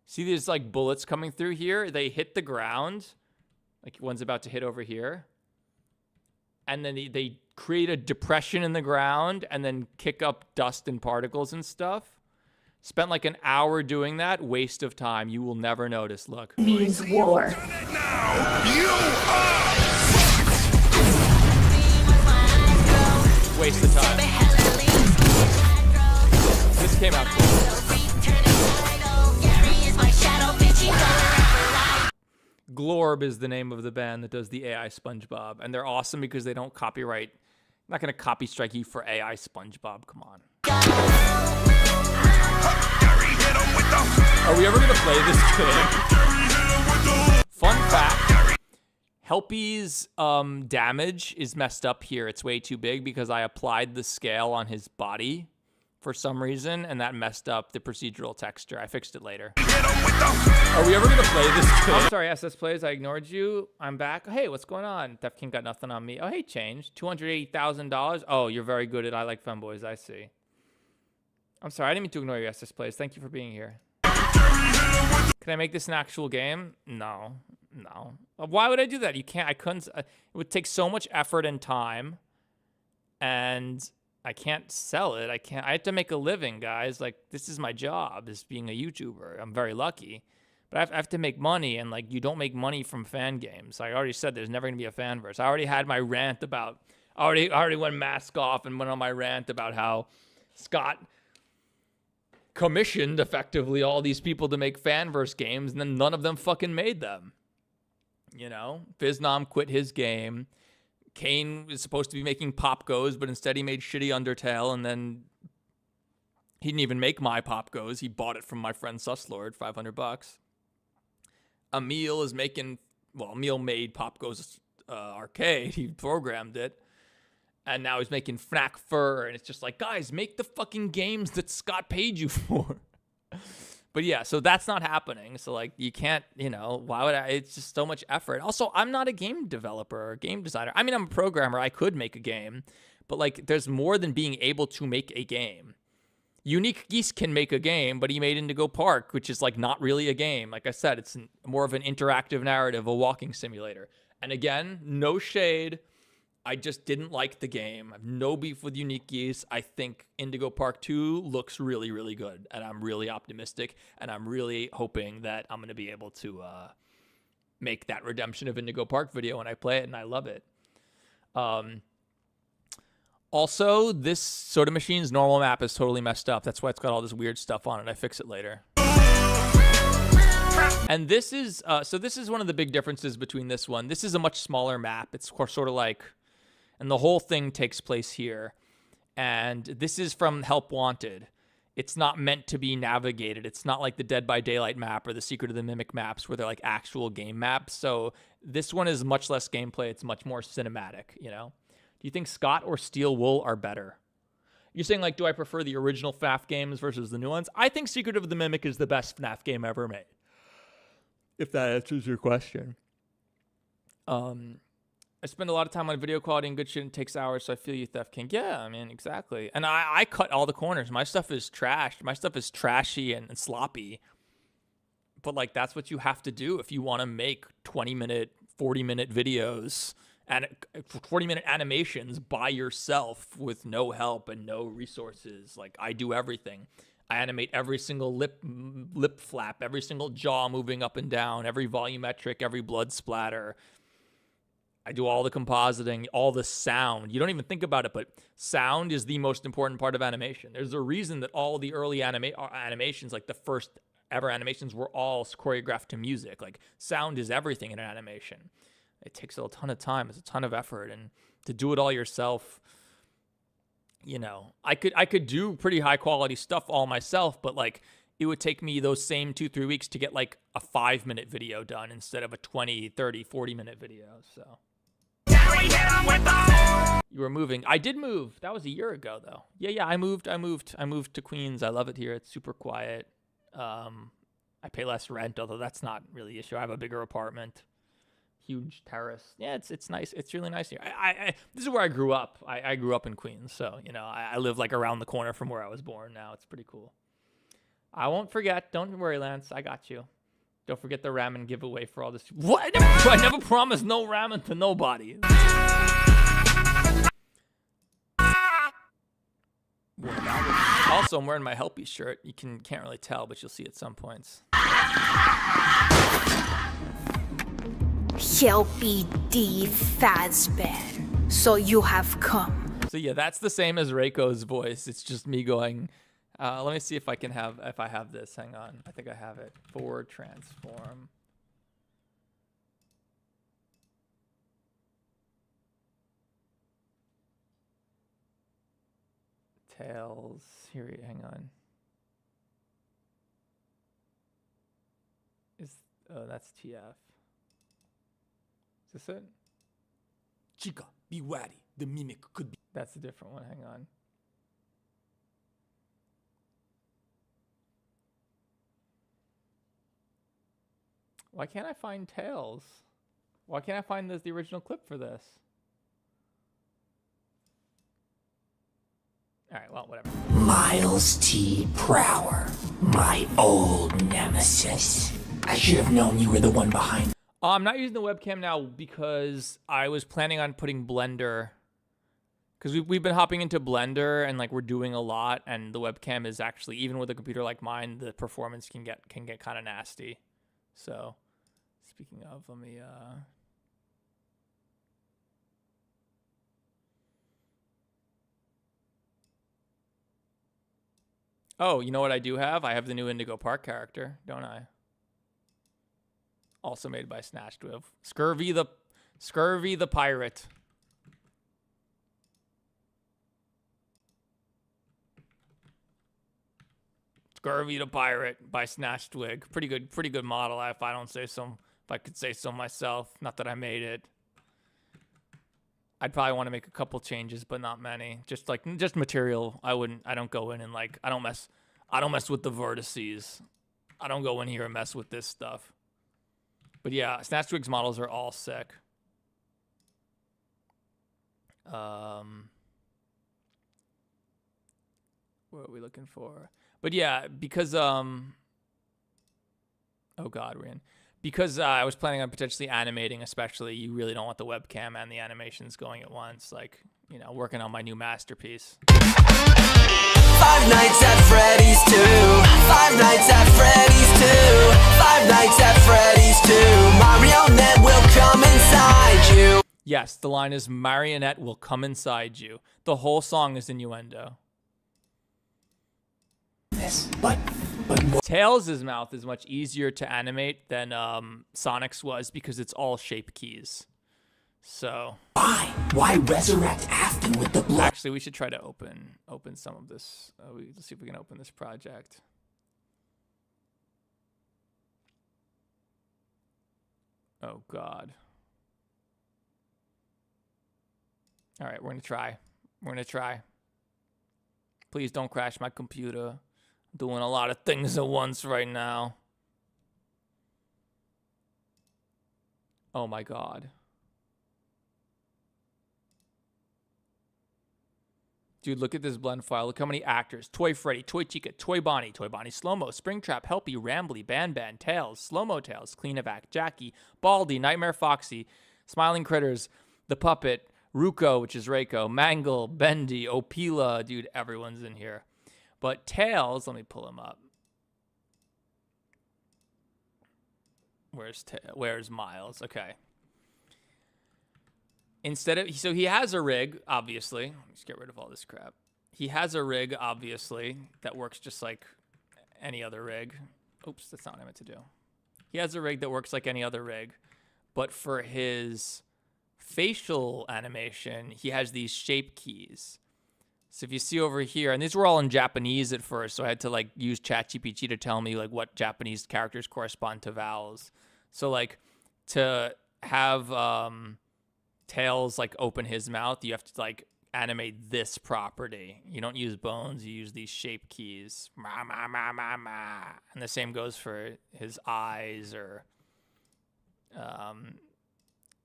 See these like bullets coming through here? They hit the ground. Like one's about to hit over here. And then they create a depression in the ground and then kick up dust and particles and stuff. Spent like an hour doing that. Waste of time. You will never notice. Look. Means war. Waste of time. This came out cool. Glorb is the name of the band that does the AI SpongeBob. And they're awesome because they don't copyright. I'm not going to copy strike you for AI SpongeBob. Come on. Are we ever going to play this game? Fun fact. Helpy's damage is messed up here. It's way too big because I applied the scale on his body for some reason, and that messed up the procedural texture. I fixed it later. Are we ever going to play this game? I'm sorry, SS Plays. I ignored you. I'm back. Hey, what's going on? Theft King got nothing on me. Oh, hey, change. $280,000. Oh, you're very good at I Like Femboys. I see. I'm sorry. I didn't mean to ignore you, SS Plays. Thank you for being here. Can I make this an actual game? No. Why would I do that? You can't. I couldn't. It would take so much effort and time. And I can't sell it. I have to make a living, guys. Like, this is my job, is being a YouTuber. I'm very lucky. But I have to make money, and, like, you don't make money from fan games. I already said there's never going to be a fanverse. I already had my rant about... I already went mask off and went on my rant about how Scott commissioned, effectively, all these people to make fanverse games, and then none of them fucking made them. You know? Fiznom quit his game. Kane was supposed to be making Pop Goes, but instead he made shitty Undertale, and then he didn't even make my Pop Goes. He bought it from my friend Suslord, $500. Emil is making... Well, Emil made Pop Goes Arcade. He programmed it. And now he's making FNAF Fur, and it's just like, guys, make the fucking games that Scott paid you for. But yeah, so that's not happening. So, like, you can't, you know, why would I? It's just so much effort. Also, I'm not a game developer or game designer. I mean, I'm a programmer. I could make a game. But, like, there's more than being able to make a game. Unique Geese can make a game, but he made Indigo Park, which is, like, not really a game. Like I said, it's more of an interactive narrative, a walking simulator. And again, no shade. I just didn't like the game. I have no beef with Unique Geese. I think Indigo Park 2 looks really, really good. And I'm really optimistic. And I'm really hoping that I'm going to be able to make that Redemption of Indigo Park video when I play it. And I love it. Also, this Soda Machine's normal map is totally messed up. That's why it's got all this weird stuff on it. I fix it later. And this is, so this is one of the big differences between this one. This is a much smaller map. It's sort of like... And the whole thing takes place here. And this is from Help Wanted. It's not meant to be navigated. It's not like the Dead by Daylight map or the Secret of the Mimic maps where they're like actual game maps. So this one is much less gameplay. It's much more cinematic, you know? Do you think Scott or Steel Wool are better? You're saying, like, do I prefer the original FNAF games versus the new ones? I think Secret of the Mimic is the best FNAF game ever made. If that answers your question. I spend a lot of time on video quality and good shit, and it takes hours, so I feel you, Theft King. Yeah, I mean, exactly. And I cut all the corners. My stuff is trashed. My stuff is trashy and sloppy. But, like, that's what you have to do if you want to make 20-minute, 40-minute videos and 40-minute animations by yourself with no help and no resources. Like, I do everything. I animate every single lip flap, every single jaw moving up and down, every volumetric, every blood splatter. I do all the compositing, all the sound. You don't even think about it, but sound is the most important part of animation. There's a reason that all the early animations, like the first ever animations, were all choreographed to music. Like, sound is everything in an animation. It takes a ton of time. It's a ton of effort. And to do it all yourself, you know, I could do pretty high quality stuff all myself, but, like, it would take me those same 2-3 weeks to get, like, a 5-minute video done instead of a 20, 30, 40-minute video, so... You were moving. I did move. That was a year ago, though. Yeah, I moved to Queens. I love it here. It's super quiet. I pay less rent, although that's not really the issue. I have a bigger apartment. Huge terrace. Yeah, it's nice. It's really nice here. This is where I grew up. I grew up in Queens, so, you know, I live, like, around the corner from where I was born now. It's pretty cool. I won't forget. Don't worry, Lance. I got you. Don't forget the ramen giveaway for all this. What? I never promised no ramen to nobody. Also, I'm wearing my Helpy shirt. You can't really tell, but you'll see at some points. Helpy D Fazbear. So you have come. So yeah, that's the same as Reiko's voice. It's just me going... let me see if I have this. Hang on. I think I have it. Forward transform. Tails. Here, hang on. That's TF. Is this it? Chica, be wary. The mimic could be. That's a different one. Hang on. Why can't I find Tails? Why can't I find the original clip for this? Alright, well, whatever. Miles T. Prower, my old nemesis. I should have known you were the one behind. I'm not using the webcam now because I was planning on putting Blender Because we've been hopping into Blender and like we're doing a lot, and the webcam is actually, even with a computer like mine, the performance can get kind of nasty. So speaking of, let me oh, you know what I do have? I have the new Indigo Park character, don't I? Also made by Snatched With. Scurvy the pirate. Scurvy the pirate by Snatched Twig. Pretty good model, if I don't say so. If I could say so myself. Not that I made it. I'd probably want to make a couple changes, but not many. Just material. I don't go in and like I don't mess with the vertices. I don't go in here and mess with this stuff. But yeah, Snatched Twig's models are all sick. What are we looking for? But yeah, because oh god, we're in. Because I was planning on potentially animating, especially, you really don't want the webcam and the animations going at once. Like, you know, working on my new masterpiece. Five Nights at Freddy's 2. Five Nights at Freddy's 2. Five Nights at Freddy's 2. Marionette will come inside you. Yes, the line is Marionette will come inside you. The whole song is innuendo. But Tails' mouth is much easier to animate than Sonic's was because it's all shape keys. So why resurrect Afton with the blood? Actually, we should try to open some of this. Let's see if we can open this project. Oh god. All right, we're gonna try. Please don't crash my computer. Doing a lot of things at once right now. Oh my god. Dude, look at this blend file. Look how many actors. Toy Freddy, Toy Chica, Toy Bonnie Slow-Mo, Springtrap, Helpy, Rambly, Ban, Tails, Slow-Mo Tails, Clean-A-Vac, Jackie, Baldy, Nightmare Foxy, Smiling Critters, The Puppet, Ruko, which is Reiko, Mangle, Bendy, Opila. Dude, everyone's in here. But Tails, let me pull him up. Where's Miles? Okay. So he has a rig, obviously. Let me just get rid of all this crap. He has a rig, obviously, that works just like any other rig. Oops, that's not what I meant to do. He has a rig that works like any other rig. But for his facial animation, he has these shape keys. So if you see over here, and these were all in Japanese at first, so I had to like use ChatGPT to tell me like what Japanese characters correspond to vowels. So like to have Tails like open his mouth, you have to like animate this property. You don't use bones, you use these shape keys. Ma, ma, ma, ma, ma. And the same goes for his eyes or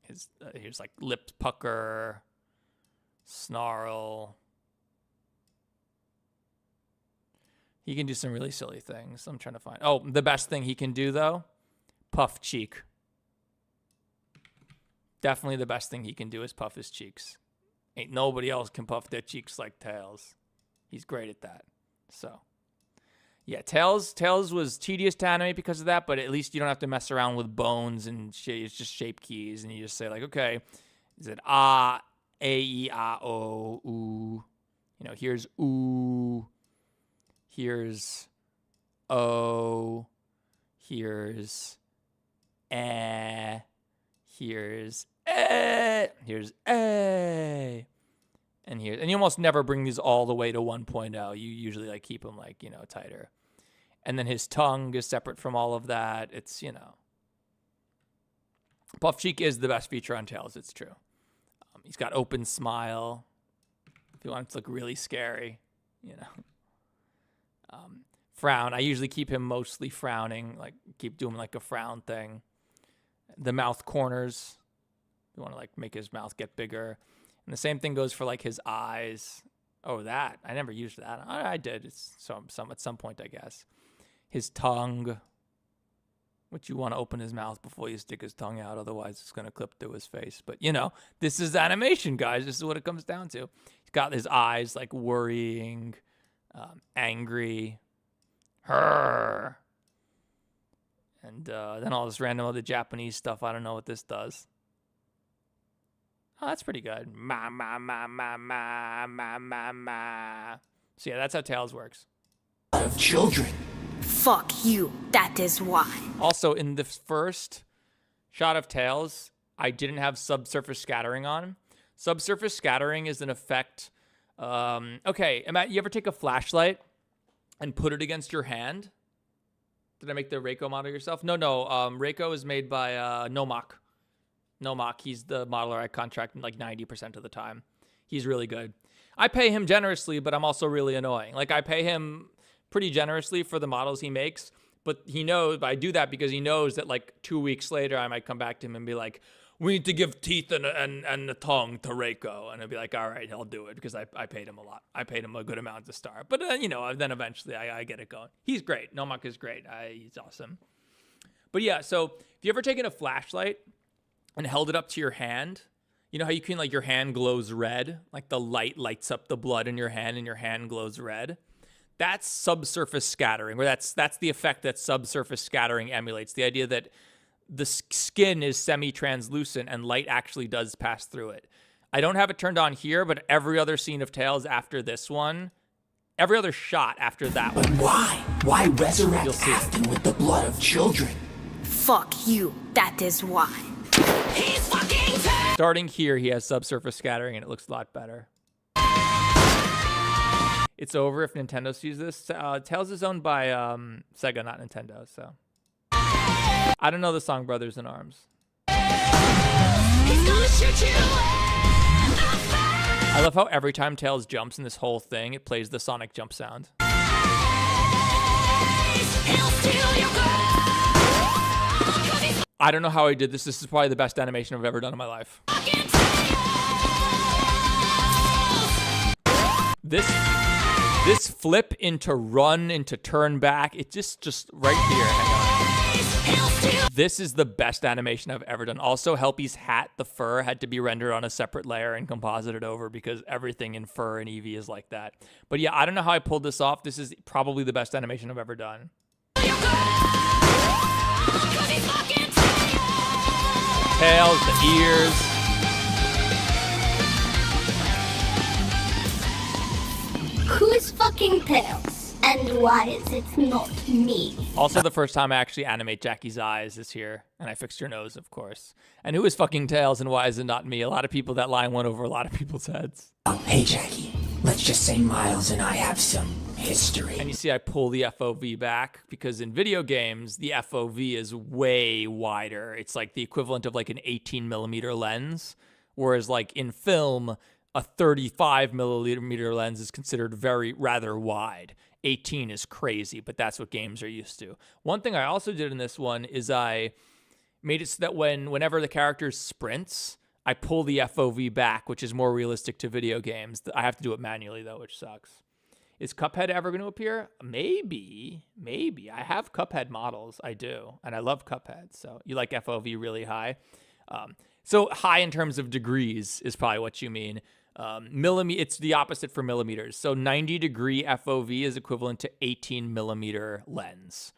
his like lip pucker, snarl. He can do some really silly things. I'm trying to find. Oh, the best thing he can do, though, puff cheek. Definitely the best thing he can do is puff his cheeks. Ain't nobody else can puff their cheeks like Tails. He's great at that. So, yeah, Tails was tedious to animate because of that, but at least you don't have to mess around with bones and shit. It's just shape keys, and you just say, like, okay, is it A, E, I, O, ooh? You know, here's ooh. Here's O, here's eh, here's eh, here's A, and you almost never bring these all the way to 1.0. You usually like keep them like, you know, tighter. And then his tongue is separate from all of that. It's, you know, Puff Cheek is the best feature on Tails. It's true. He's got open smile. If you want it to look really scary, you know. Frown. I usually keep him mostly frowning, like keep doing like a frown thing. The mouth corners. You want to like make his mouth get bigger. And the same thing goes for like his eyes. Oh, that. I never used that. I did. It's some at some point, I guess. His tongue. Which you want to open his mouth before you stick his tongue out. Otherwise, it's going to clip through his face. But, you know, this is animation, guys. This is what it comes down to. He's got his eyes like worrying, angry, her, and then all this random other Japanese stuff. I don't know what this does. Oh, that's pretty good. Ma ma ma ma ma ma ma ma. So yeah, that's how Tails works. Of children. Fuck you. That is why. Also, in the first shot of Tails, I didn't have subsurface scattering on. Subsurface scattering is an effect. Okay, you ever take a flashlight and put it against your hand? Did I make the Reiko model yourself? No. Reiko is made by Nomak. Nomak, he's the modeler I contract like 90% of the time. He's really good. I pay him generously, but I'm also really annoying. Like, I pay him pretty generously for the models he makes, but he knows, I do that because he knows that like 2 weeks later, I might come back to him and be like, we need to give teeth and a tongue to Reiko. And I'll be like, all right, I'll do it because I paid him a lot. I paid him a good amount to start. But, then eventually I get it going. He's great. Nomak is great. He's awesome. But yeah, so if you ever taken a flashlight and held it up to your hand, you know how you can, like, your hand glows red? Like the light lights up the blood in your hand and your hand glows red? That's subsurface scattering, or that's the effect that subsurface scattering emulates. The idea that the skin is semi-translucent and light actually does pass through it. I don't have it turned on here, but every other scene of Tails after this one, every other shot after that one. But why? Why resurrect Afton with the blood of children? Fuck you. That is why. He's fucking Tails! Starting here, he has subsurface scattering, and it looks a lot better. It's over if Nintendo sees this. Tails is owned by Sega, not Nintendo, so. I don't know the song Brothers in Arms. He's gonna shoot you! I love how every time Tails jumps in this whole thing, it plays the Sonic jump sound. I don't know how I did this. This is probably the best animation I've ever done in my life. This flip into run, into turn back, it just right here. Hang on. This is the best animation I've ever done. Also, Helpy's hat, the fur, had to be rendered on a separate layer and composited over because everything in fur and Eevee is like that. But yeah, I don't know how I pulled this off. This is probably the best animation I've ever done. Tails, the ears. Who is fucking Tails? And why is it not me? Also, the first time I actually animate Jackie's eyes is here. And I fixed her nose, of course. And who is fucking Tails and why is it not me? A lot of people, that line went over a lot of people's heads. Oh, hey, Jackie. Let's just say Miles and I have some history. And you see I pull the FOV back because in video games, the FOV is way wider. It's like the equivalent of like an 18 millimeter lens. Whereas like in film, a 35 millimeter lens is considered rather wide. 18 is crazy, but that's what games are used to. One thing I also did in this one is I made it so that whenever the character sprints, I pull the FOV back, which is more realistic to video games. I have to do it manually, though, which sucks. Is Cuphead ever going to appear? Maybe. I have Cuphead models. I do. And I love Cuphead. So you like FOV really high? So high in terms of degrees is probably what you mean. It's the opposite for millimeters. So 90 degree FOV is equivalent to 18 millimeter lens.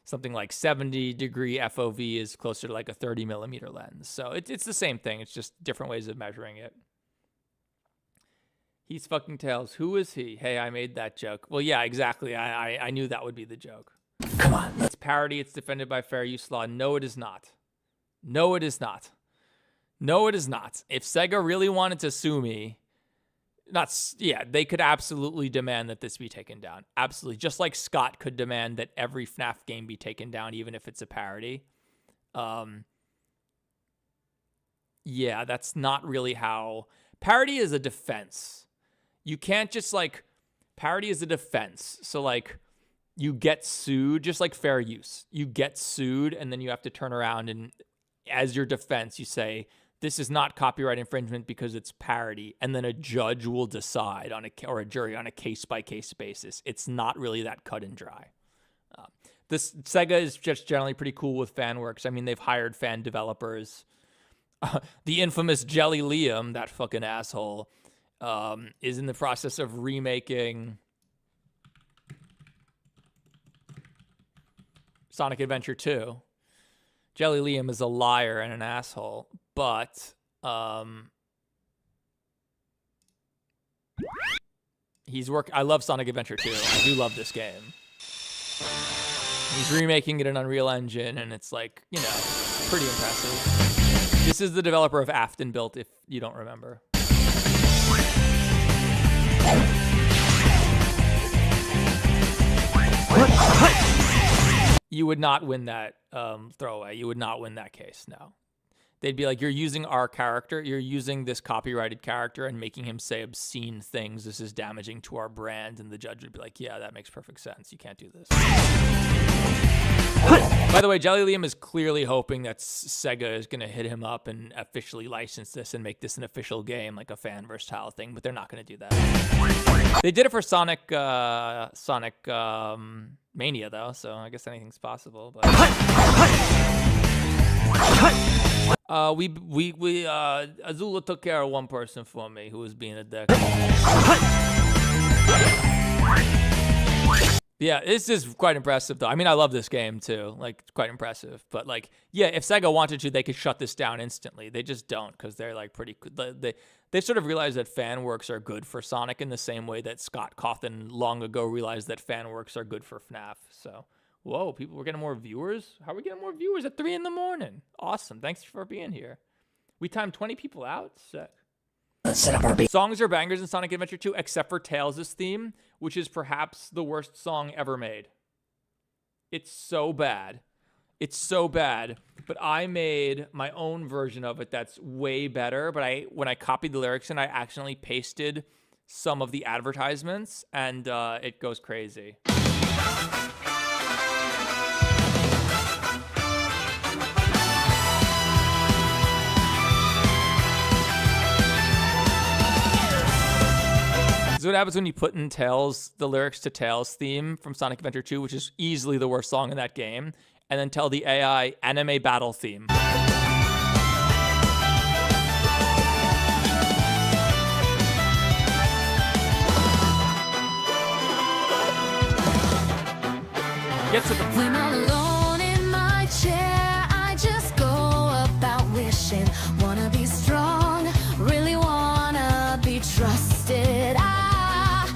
Something like 70 degree FOV is closer to like a 30 millimeter lens. So it's the same thing. It's just different ways of measuring it. He's fucking Tails. Who is he? Hey, I made that joke. Well, yeah, exactly. I knew that would be the joke. Come on. It's parody. It's defended by fair use law. No, it is not. No, it is not. No, it is not. If Sega really wanted to sue me, they could absolutely demand that this be taken down. Absolutely. Just like Scott could demand that every FNAF game be taken down, even if it's a parody. Yeah, that's not really how... Parody is a defense. You can't just, parody is a defense. So, you get sued, just like fair use. You get sued, and then you have to turn around and, as your defense, you say, this is not copyright infringement because it's parody, and then a judge will decide or a jury on a case-by-case basis. It's not really that cut and dry. This Sega is just generally pretty cool with fan works. I mean, they've hired fan developers. The infamous Jelly Liam, that fucking asshole, is in the process of remaking Sonic Adventure 2. Jelly Liam is a liar and an asshole, but I love Sonic Adventure 2. I do love this game. He's remaking it in Unreal Engine, and it's like, you know, pretty impressive. This is the developer of Afton Built, if you don't remember. You would not win that throwaway. You would not win that case, no. They'd be like, you're using our character, you're using this copyrighted character and making him say obscene things. This is damaging to our brand. And the judge would be like, yeah, that makes perfect sense. You can't do this. By the way, Jelly Liam is clearly hoping that Sega is going to hit him up and officially license this and make this an official game, like a fan versatile thing, but they're not going to do that. They did it for Sonic Mania, though, so I guess anything's possible. But Azula took care of one person for me who was being a dick. Yeah, this is quite impressive, though. I mean, I love this game, too. Like, it's quite impressive. But, like, yeah, if Sega wanted to, they could shut this down instantly. They just don't, because they're, like, pretty... They sort of realized that fan works are good for Sonic in the same way that Scott Cawthon long ago realized that fan works are good for FNAF. So, whoa, we're getting more viewers? How are we getting more viewers at 3 in the morning? Awesome. Thanks for being here. We timed 20 people out? Sick. Set up our Songs are bangers in Sonic Adventure 2, except for Tails' theme, which is perhaps the worst song ever made. It's so bad. It's so bad. But I made my own version of it that's way better. But when I copied the lyrics and I accidentally pasted some of the advertisements, and it goes crazy. This is what happens when you put in Tails, the lyrics to Tails' theme from Sonic Adventure 2, which is easily the worst song in that game, and then tell the AI anime battle theme. Get to the When I'm alone in my chair, I just go about wishing. Wanna be strong, really wanna be trusted.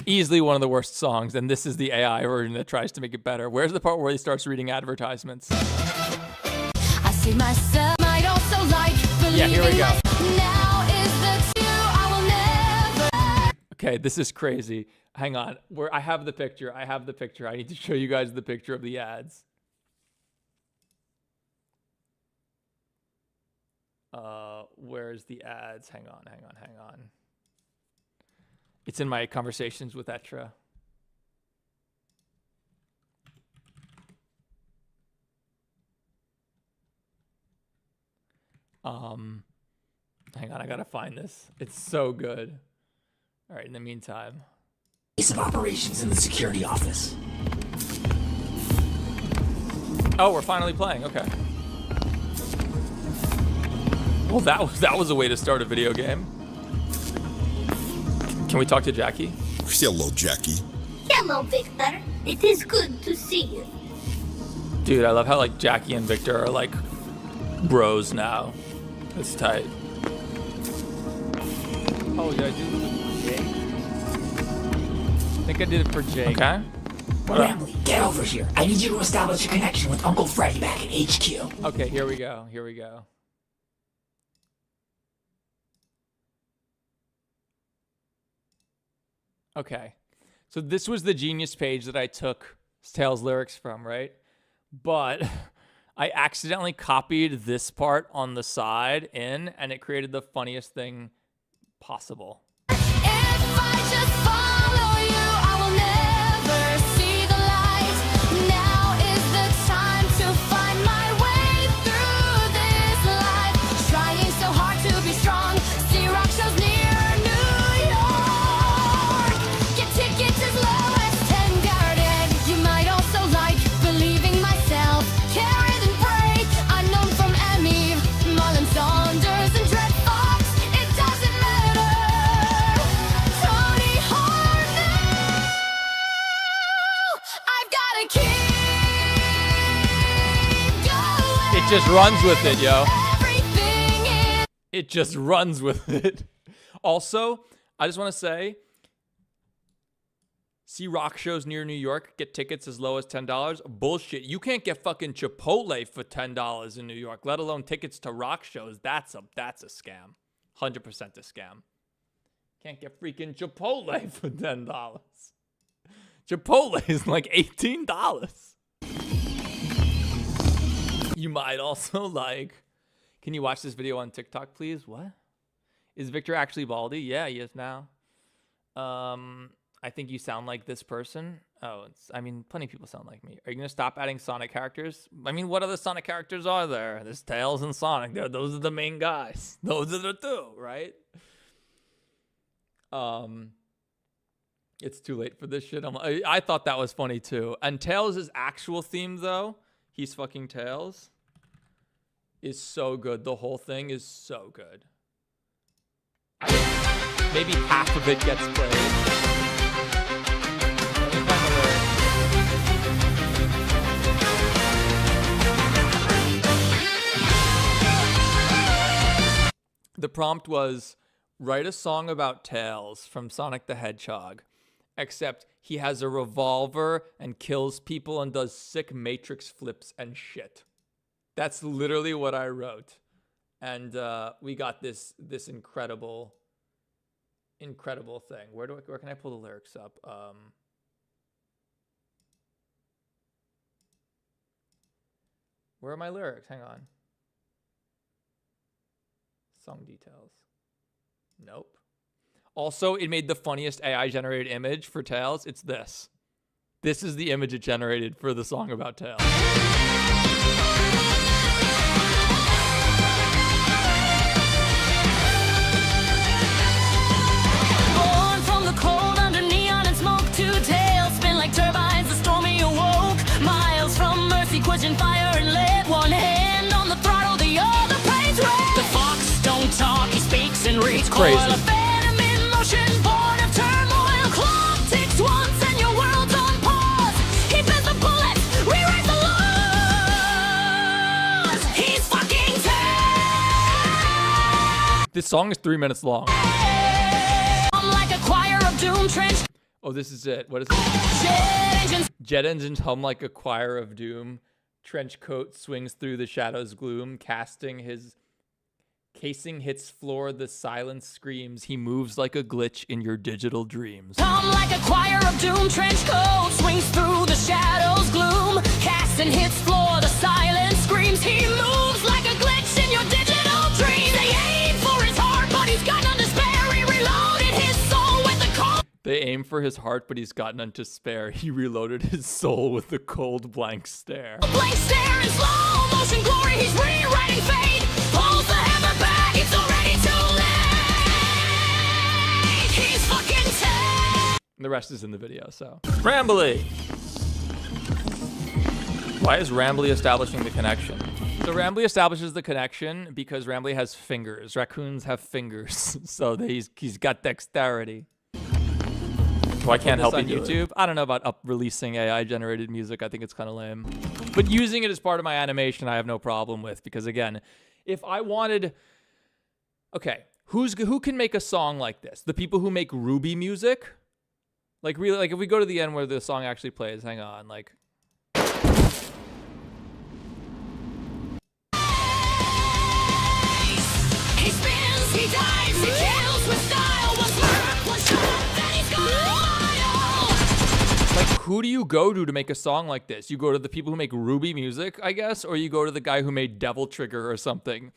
Easily one of the worst songs, and this is the AI version that tries to make it better. Where's the part where he starts reading advertisements? I see myself, might also like believing. Yeah, here we go. Now is the two I will never. Okay, this is crazy. Hang on. I have the picture. I need to show you guys the picture of the ads. Where's the ads? Hang on. It's in my conversations with Etra. Hang on, I gotta find this. It's so good. All right, in the meantime. Base of operations in the security office. Oh, we're finally playing. Okay. Well, that was a way to start a video game. Can we talk to Jackie? Hello, Jackie. Hello, Victor. It is good to see you. Dude, I love how like Jackie and Victor are like bros now. It's tight. Oh, did I do it with Jake? I think I did it for Jake. Okay. Ramley, get over here. I need you to establish a connection with Uncle Freddy back at HQ. Okay, here we go. Okay, so this was the Genius page that I took Tails lyrics from, right? But I accidentally copied this part on the side in, and it created the funniest thing possible. If I just follow you, I will never see the light. Now is the time to find my way through this life. Trying so hard to be strong. See rock shows near New York. Get tickets as low as 10 guarded. You might also like believing myself. Carry and break. I'm known from Emmy, Marlon Saunders, and Dread Fox. It doesn't matter. just runs with it, yo. It just runs with it. Also, I just want to say, see rock shows near New York, get tickets as low as $10. Bullshit. You can't get fucking Chipotle for $10 in New York, let alone tickets to rock shows. That's a scam. 100% a scam. Can't get freaking Chipotle for $10. Chipotle is like $18. You might also like, can you watch this video on TikTok, please? What? Is Victor actually Baldy? Yeah, he is now. I think you sound like this person. Oh, I mean, plenty of people sound like me. Are you going to stop adding Sonic characters? I mean, what other Sonic characters are there? There's Tails and Sonic. Those are the main guys. Those are the two, right? It's too late for this shit. I thought that was funny too. And Tails' actual theme, though, he's fucking Tails, is so good. The whole thing is so good. Maybe half of it gets played. Let me find the lyric. The prompt was, write a song about Tails from Sonic the Hedgehog, except he has a revolver and kills people and does sick Matrix flips and shit. That's literally what I wrote. And we got this incredible thing. Where can I pull the lyrics up? Where are my lyrics? Hang on. Song details. Nope. Also, it made the funniest AI generated image for Tails. It's this. This is the image it generated for the song about Tails. Born from the cold under neon and smoke, two tails spin like turbines, the stormy awoke. Miles from mercy, question fire and lead. One hand on the throttle, the other plays red. The fox don't talk, he speaks and reads. Crazy. Coil of venom in motion, born of turmoil. Clock ticks once and your world's on pause. He bends the bullets, rewrites the laws. He's fucking Tails. This song is 3 minutes long. I'm like a choir of doom trench. Oh, this is it. What is it? Jet engines hum like a choir of doom. Trench coat swings through the shadow's gloom. Casing hits floor, the silence screams. He moves like a glitch in your digital dreams. Hum like a choir of doom, trench coat swings through the shadow's gloom. Casting hits floor, the silence screams. He moves like a glitch in your digital dreams. They aim for his heart, but he's got none to spare. He reloaded his soul with the cold. They aim for his heart, but he's got none to spare. He reloaded his soul with a cold blank stare. Blank stare in slow motion glory. He's rewriting fate. Pulls the hammer back. It's already too late. He's fucking Tails. The rest is in the video, so. Rambly! Why is Rambly establishing the connection? So Rambly establishes the connection because Rambly has fingers. Raccoons have fingers, so he's got dexterity. So I can't help it, YouTube. I don't know about releasing AI-generated music. I think it's kind of lame. But using it as part of my animation, I have no problem with. Because again, if I wanted... Okay, who can make a song like this? The people who make Ruby music? Like, really, like if we go to the end where the song actually plays, hang on, like... He spins, he dives, he kills with style. One smirk, one shot, then he's gone. Like, who do you go to make a song like this? You go to the people who make Ruby music, I guess, or you go to the guy who made Devil Trigger or something.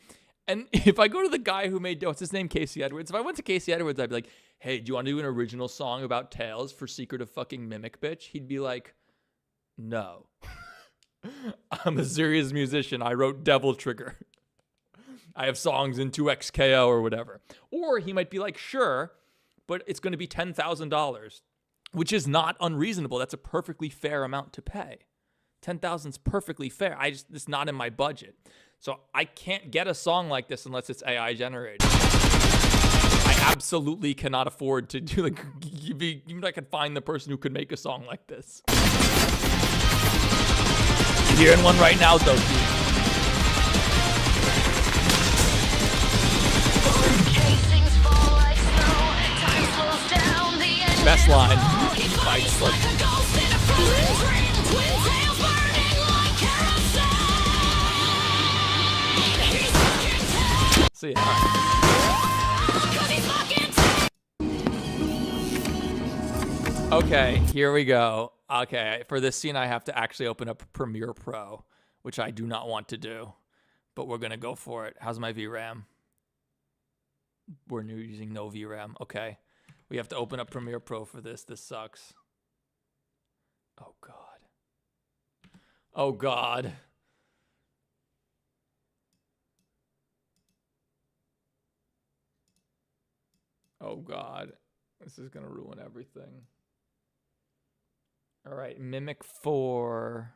And if I go to the guy who made, what's his name, Casey Edwards? If I went to Casey Edwards, I'd be like, hey, do you want to do an original song about Tails for Secret of fucking Mimic, bitch? He'd be like, no. I'm a serious musician. I wrote Devil Trigger. I have songs in 2XKO or whatever. Or he might be like, sure, but it's going to be $10,000, which is not unreasonable. That's a perfectly fair amount to pay. 10,000 is perfectly fair. It's not in my budget. So I can't get a song like this unless it's AI generated. I absolutely cannot afford to do, like, even I could find the person who could make a song like this. You're hearing one right now, though, dude. Best line. Fights like. See ya. Okay, here we go. Okay, for this scene, I have to actually open up Premiere Pro, which I do not want to do, but we're gonna go for it. How's my VRAM? We're using no VRAM. Okay, we have to open up Premiere Pro for this. This sucks. Oh God. Oh God. Oh God. This is gonna ruin everything. All right, Mimic 4.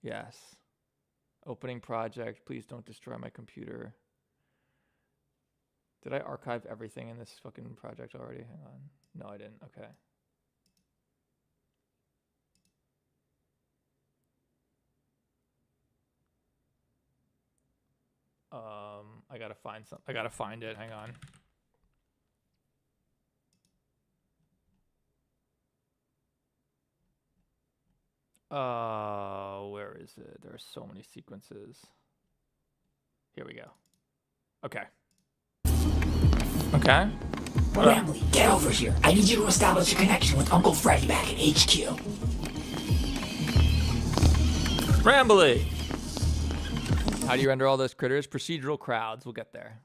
Yes. Opening project. Please don't destroy my computer. Did I archive everything in this fucking project already? Hang on. No, I didn't. Okay. I gotta find some. I gotta find it. Hang on. Where is it? There are so many sequences. Here we go. Okay. Okay. Rambly, get over here. I need you to establish a connection with Uncle Freddy back at HQ. Rambly! How do you render all those critters? Procedural crowds. We'll get there.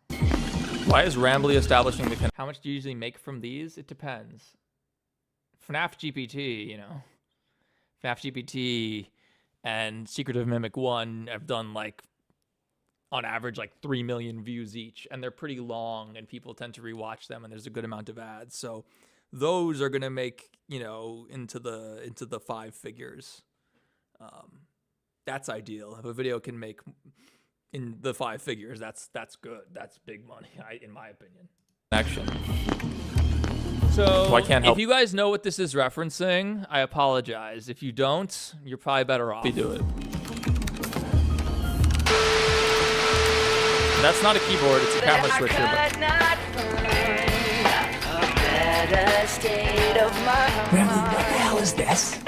Why is Rambly establishing the connection? How much do you usually make from these? It depends. FNAF GPT, you know. FNAF GPT and Secret of Mimic 1 have done like, on average, like 3 million views each. And they're pretty long and people tend to rewatch them and there's a good amount of ads. So those are going to make, you know, into the 5 figures. That's ideal. If a video can make in the 5 figures, that's good. That's big money, in my opinion. Action. So I can't help. If you guys know what this is referencing, I apologize. If you don't, you're probably better off. We do it. That's not a keyboard, it's a camera switcher. Rambly, what the hell is this?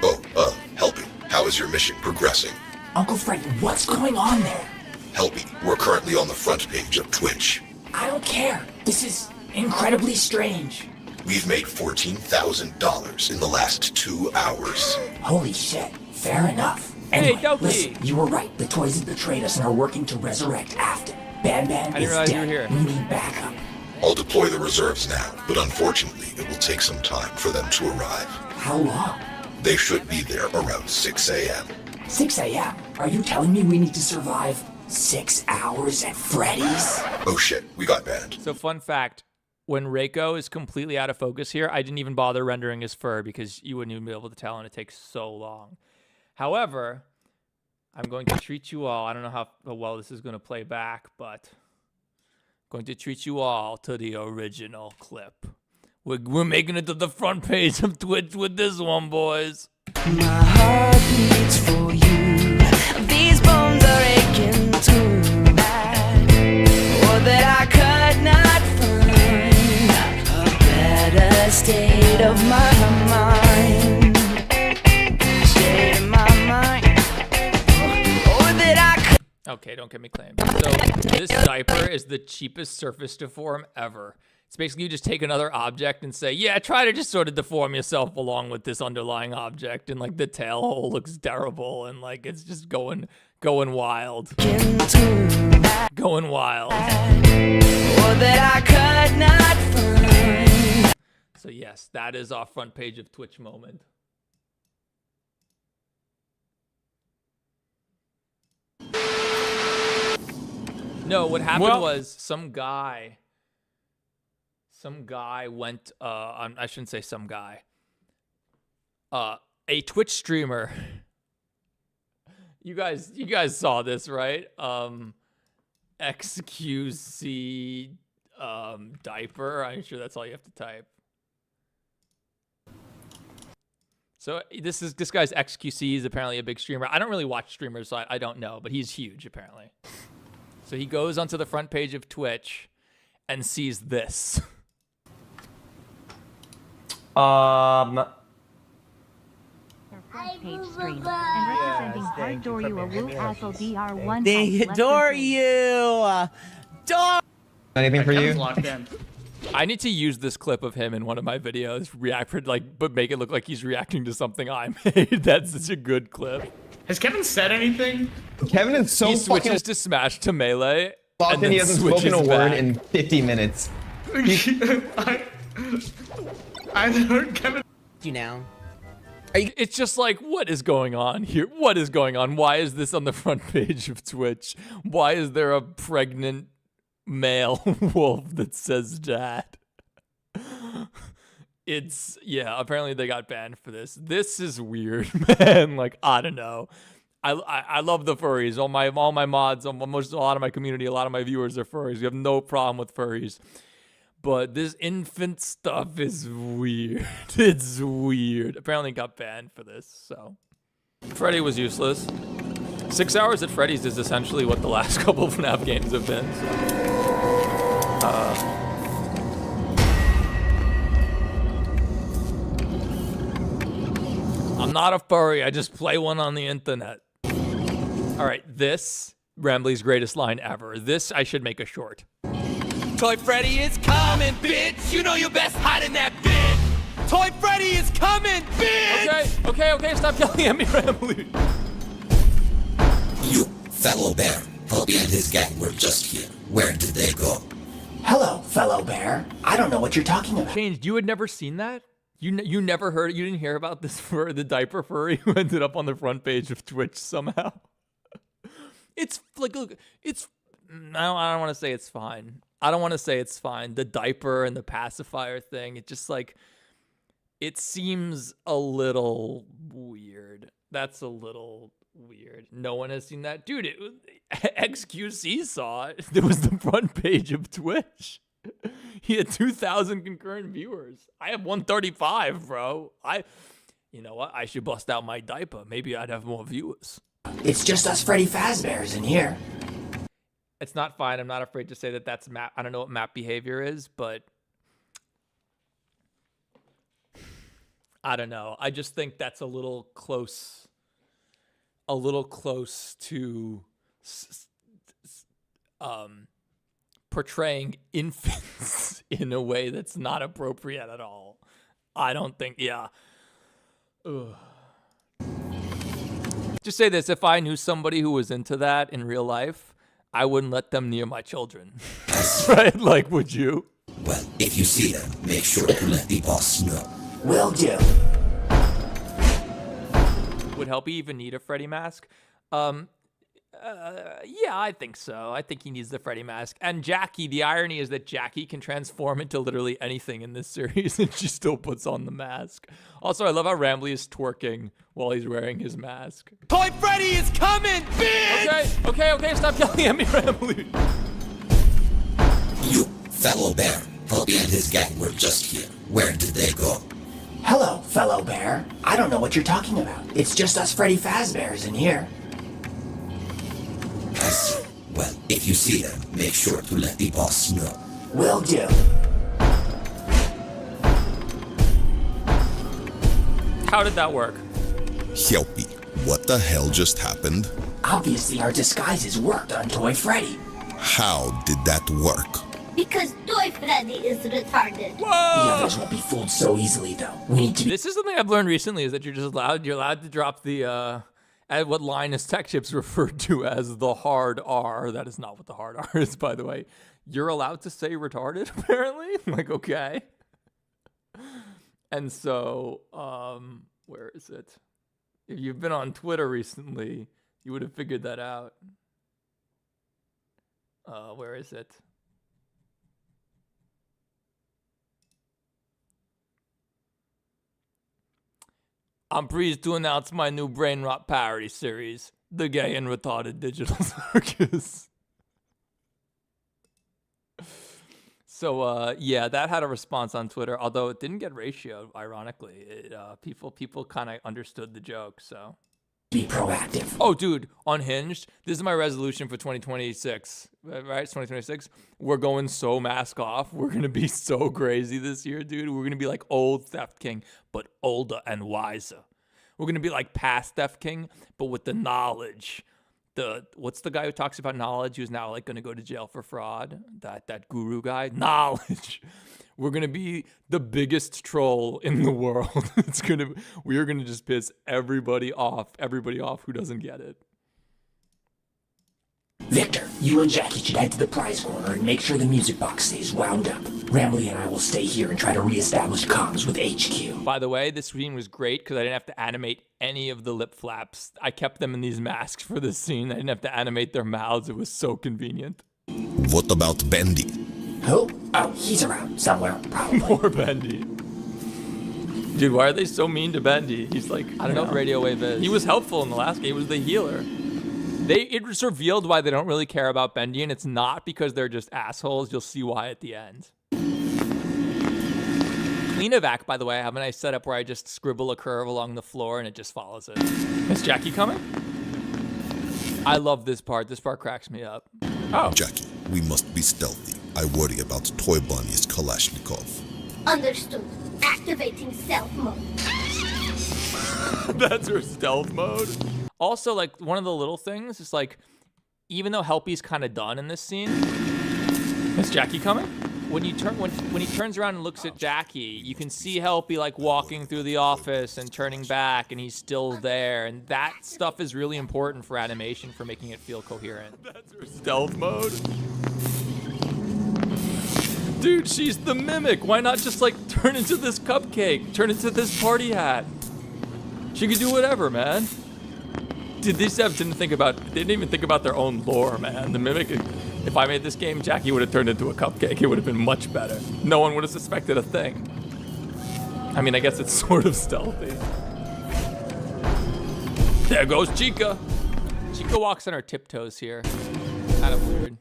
Oh, Helpy, how is your mission progressing? Uncle Freddy, what's going on there? Helpy, we're currently on the front page of Twitch. I don't care. This is incredibly strange. We've made $14,000 in the last 2 hours. Holy shit. Fair enough. Anyway, listen, you were right. The toys have betrayed us and are working to resurrect Afton. Ban is dead. We need backup. I'll deploy the reserves now, but unfortunately, it will take some time for them to arrive. How long? They should be there around 6 a.m. 6 a.m.? Are you telling me we need to survive 6 hours at Freddy's? Oh shit, we got banned. So fun fact, when Reiko is completely out of focus here, I didn't even bother rendering his fur because you wouldn't even be able to tell and it takes so long. However, I'm going to treat you all, I don't know how well this is going to play back, but I'm going to treat you all to the original clip. We're making it to the front page of Twitch with this one, boys. My heart beats for you. These bones are aching too bad. Or that I could not find a better state of my mind. State of my mind. Or that I could. Okay, don't get me claimed. So this diaper is the cheapest surface deform ever. It's basically you just take another object and say, yeah, try to just sort of deform yourself along with this underlying object. And like the tail hole looks terrible and like it's just going wild. Going wild. Or that I could not find. So yes, that is our front page of Twitch moment. No, what happened was some guy went I shouldn't say some guy. A Twitch streamer. You guys saw this, right? XQC diaper. I'm sure that's all you have to type. So this guy's XQC is apparently a big streamer. I don't really watch streamers, so I don't know, but he's huge apparently. So he goes onto the front page of Twitch and sees this. Page stream and representing I adore you a woo asshole DR1. They adore you. Anything for you? I need to use this clip of him in one of my videos, but make it look like he's reacting to something I made. That's such a good clip. Has Kevin said anything? Kevin is so he switches to Smash to Melee, and then he hasn't spoken a back. word in 50 minutes. I heard Kevin. You now. It's just like, what is going on here? What is going on? Why is this on the front page of Twitch? Why is there a pregnant male wolf that says dad? Apparently they got banned for this. This is weird, man. Like, I don't know. I love the furries. All my mods, a lot of my community, a lot of my viewers are furries. We have no problem with furries. But this infant stuff is weird. It's weird. Apparently got banned for this, so. Freddy was useless. 6 hours at Freddy's is essentially what the last couple of FNAF games have been, so. I'm not a furry, I just play one on the internet. Alright, this, Rambley's greatest line ever. This, I should make a short. Toy Freddy is coming, bitch! You know you best hide in that bitch! Toy Freddy is coming, bitch! Okay, stop yelling at me, Rambley. You, fellow bear, Puppy and his gang were just here. Where did they go? Hello, fellow bear. I don't know what you're talking about. Changed, you had never seen that? You never heard, you didn't hear about this for the diaper furry who ended up on the front page of Twitch somehow? It's like, look, it's, I don't want to say it's fine. I don't want to say it's fine. The diaper and the pacifier thing, it just like, it seems a little weird. That's a little weird. No one has seen that. Dude, XQC saw it. It was the front page of Twitch. He had 2,000 concurrent viewers. I have 135, bro. You know what? I should bust out my diaper. Maybe I'd have more viewers. It's just us Freddy Fazbears in here. It's not fine. I'm not afraid to say that that's map. I don't know what map behavior is, but I don't know. I just think that's a little close to portraying infants in a way that's not appropriate at all. I don't think, yeah. Ugh. Just say this, if I knew somebody who was into that in real life, I wouldn't let them near my children. Right? Like, would you? Well, if you see them, make sure to let the boss know. Will do. Would Helpy even need a Freddy mask? Yeah, I think so. I think he needs the Freddy mask. And Jackie, the irony is that Jackie can transform into literally anything in this series and she still puts on the mask. Also, I love how Rambley is twerking while he's wearing his mask. Toy Freddy is coming, bitch! Okay, stop yelling at me, Rambley. You, fellow bear, Puppy and his gang were just here. Where did they go? Hello, fellow bear. I don't know what you're talking about. It's just us Freddy Fazbears in here. I see. Well, if you see them, make sure to let the boss know. Will do. How did that work? Helpy, what the hell just happened? Obviously, our disguises worked on Toy Freddy. How did that work? Because Toy Freddy is retarded. The others won't be fooled so easily, though. We need to. This is something I've learned recently: is that you're allowed to drop the at what Linus Tech Chips referred to as the hard R. That is not what the hard R is, by the way. You're allowed to say retarded, apparently. Like, okay. And so, where is it? If you've been on Twitter recently, you would have figured that out. Where is it? I'm pleased to announce my new brain rot parody series, The Gay and Retarded Digital Circus. So yeah, that had a response on Twitter, although it didn't get ratioed. Ironically, people kind of understood the joke. So Be proactive. oh, dude, Unhinged. This is my resolution for 2026. Right, it's 2026. We're going so mask off. We're gonna be so crazy this year, dude. We're gonna be like old Theft King, but older and wiser. We're gonna be like past Theft King, but with the knowledge. What's the guy who talks about knowledge who's now like gonna go to jail for fraud? That guru guy? Knowledge. We're gonna be the biggest troll in the world. We are gonna just piss everybody off who doesn't get it. Victor, you and Jackie should head to the prize corner and make sure the music box stays wound up. Ramley and I will stay here and try to reestablish comms with HQ. By the way, this scene was great because I didn't have to animate any of the lip flaps. I kept them in these masks for this scene. I didn't have to animate their mouths. It was so convenient. What about Bendy? Who? Oh, he's around somewhere, probably. More Bendy. Dude, why are they so mean to Bendy? He's like, I don't know what Radio Wave is. He was helpful in the last game. He was the healer. It was revealed why they don't really care about Bendy, and it's not because they're just assholes. You'll see why at the end. Cleanovac, by the way, I have a nice setup where I just scribble a curve along the floor and it just follows it. Is Jackie coming? I love this part. This part cracks me up. Oh. Jackie, we must be stealthy. I worry about Toy Bunny's Kalashnikov. Understood. Activating stealth mode. That's her stealth mode. Also, like, one of the little things is, like, even though Helpy's kind of done in this scene, is Jackie coming? When he turns around and looks at Jackie, you can see Helpy, like, walking through the office and turning back, and he's still there. And that stuff is really important for animation, for making it feel coherent. That's her stealth mode. Dude, she's the mimic. Why not just, like, turn into this cupcake? Turn into this party hat? She could do whatever, man. Dude, these devs didn't even think about their own lore, man. The mimic, if I made this game, Jackie would have turned into a cupcake. It would have been much better. No one would have suspected a thing. I mean, I guess it's sort of stealthy. There goes Chica. Chica walks on her tiptoes here. Kind of weird.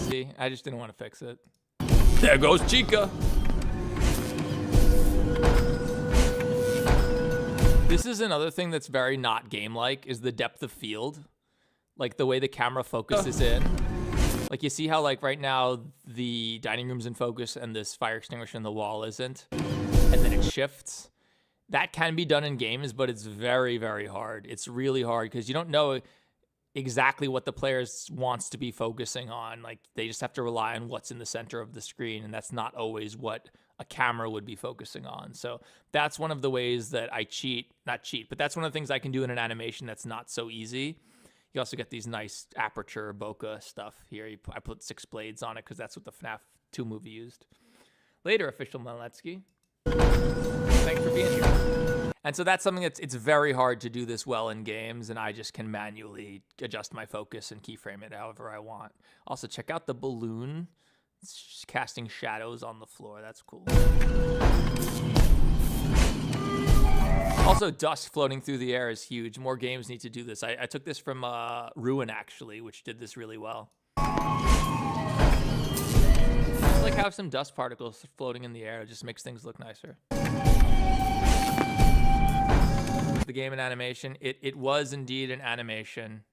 See, I just didn't want to fix it. There goes Chica. This is another thing that's very not game-like, is the depth of field. Like, the way the camera focuses in. Like, you see how, like, right now, the dining room's in focus and this fire extinguisher in the wall isn't? And then it shifts. That can be done in games, but it's very, very hard. It's really hard, because you don't know exactly what the player wants to be focusing on. Like, they just have to rely on what's in the center of the screen, and that's not always what a camera would be focusing on. So that's one of the ways that I not cheat, but that's one of the things I can do in an animation that's not so easy. You also get these nice aperture bokeh stuff here. I put 6 blades on it because that's what the FNAF 2 movie used. Later, Official Maletsky. Thanks for being here. And so that's something it's very hard to do this well in games, and I just can manually adjust my focus and keyframe it however I want. Also, check out the balloon. It's just casting shadows on the floor. That's cool. Also, dust floating through the air is huge. More games need to do this. I took this from Ruin, actually, which did this really well. Just like have some dust particles floating in the air. It just makes things look nicer. The game in animation. It was indeed an animation.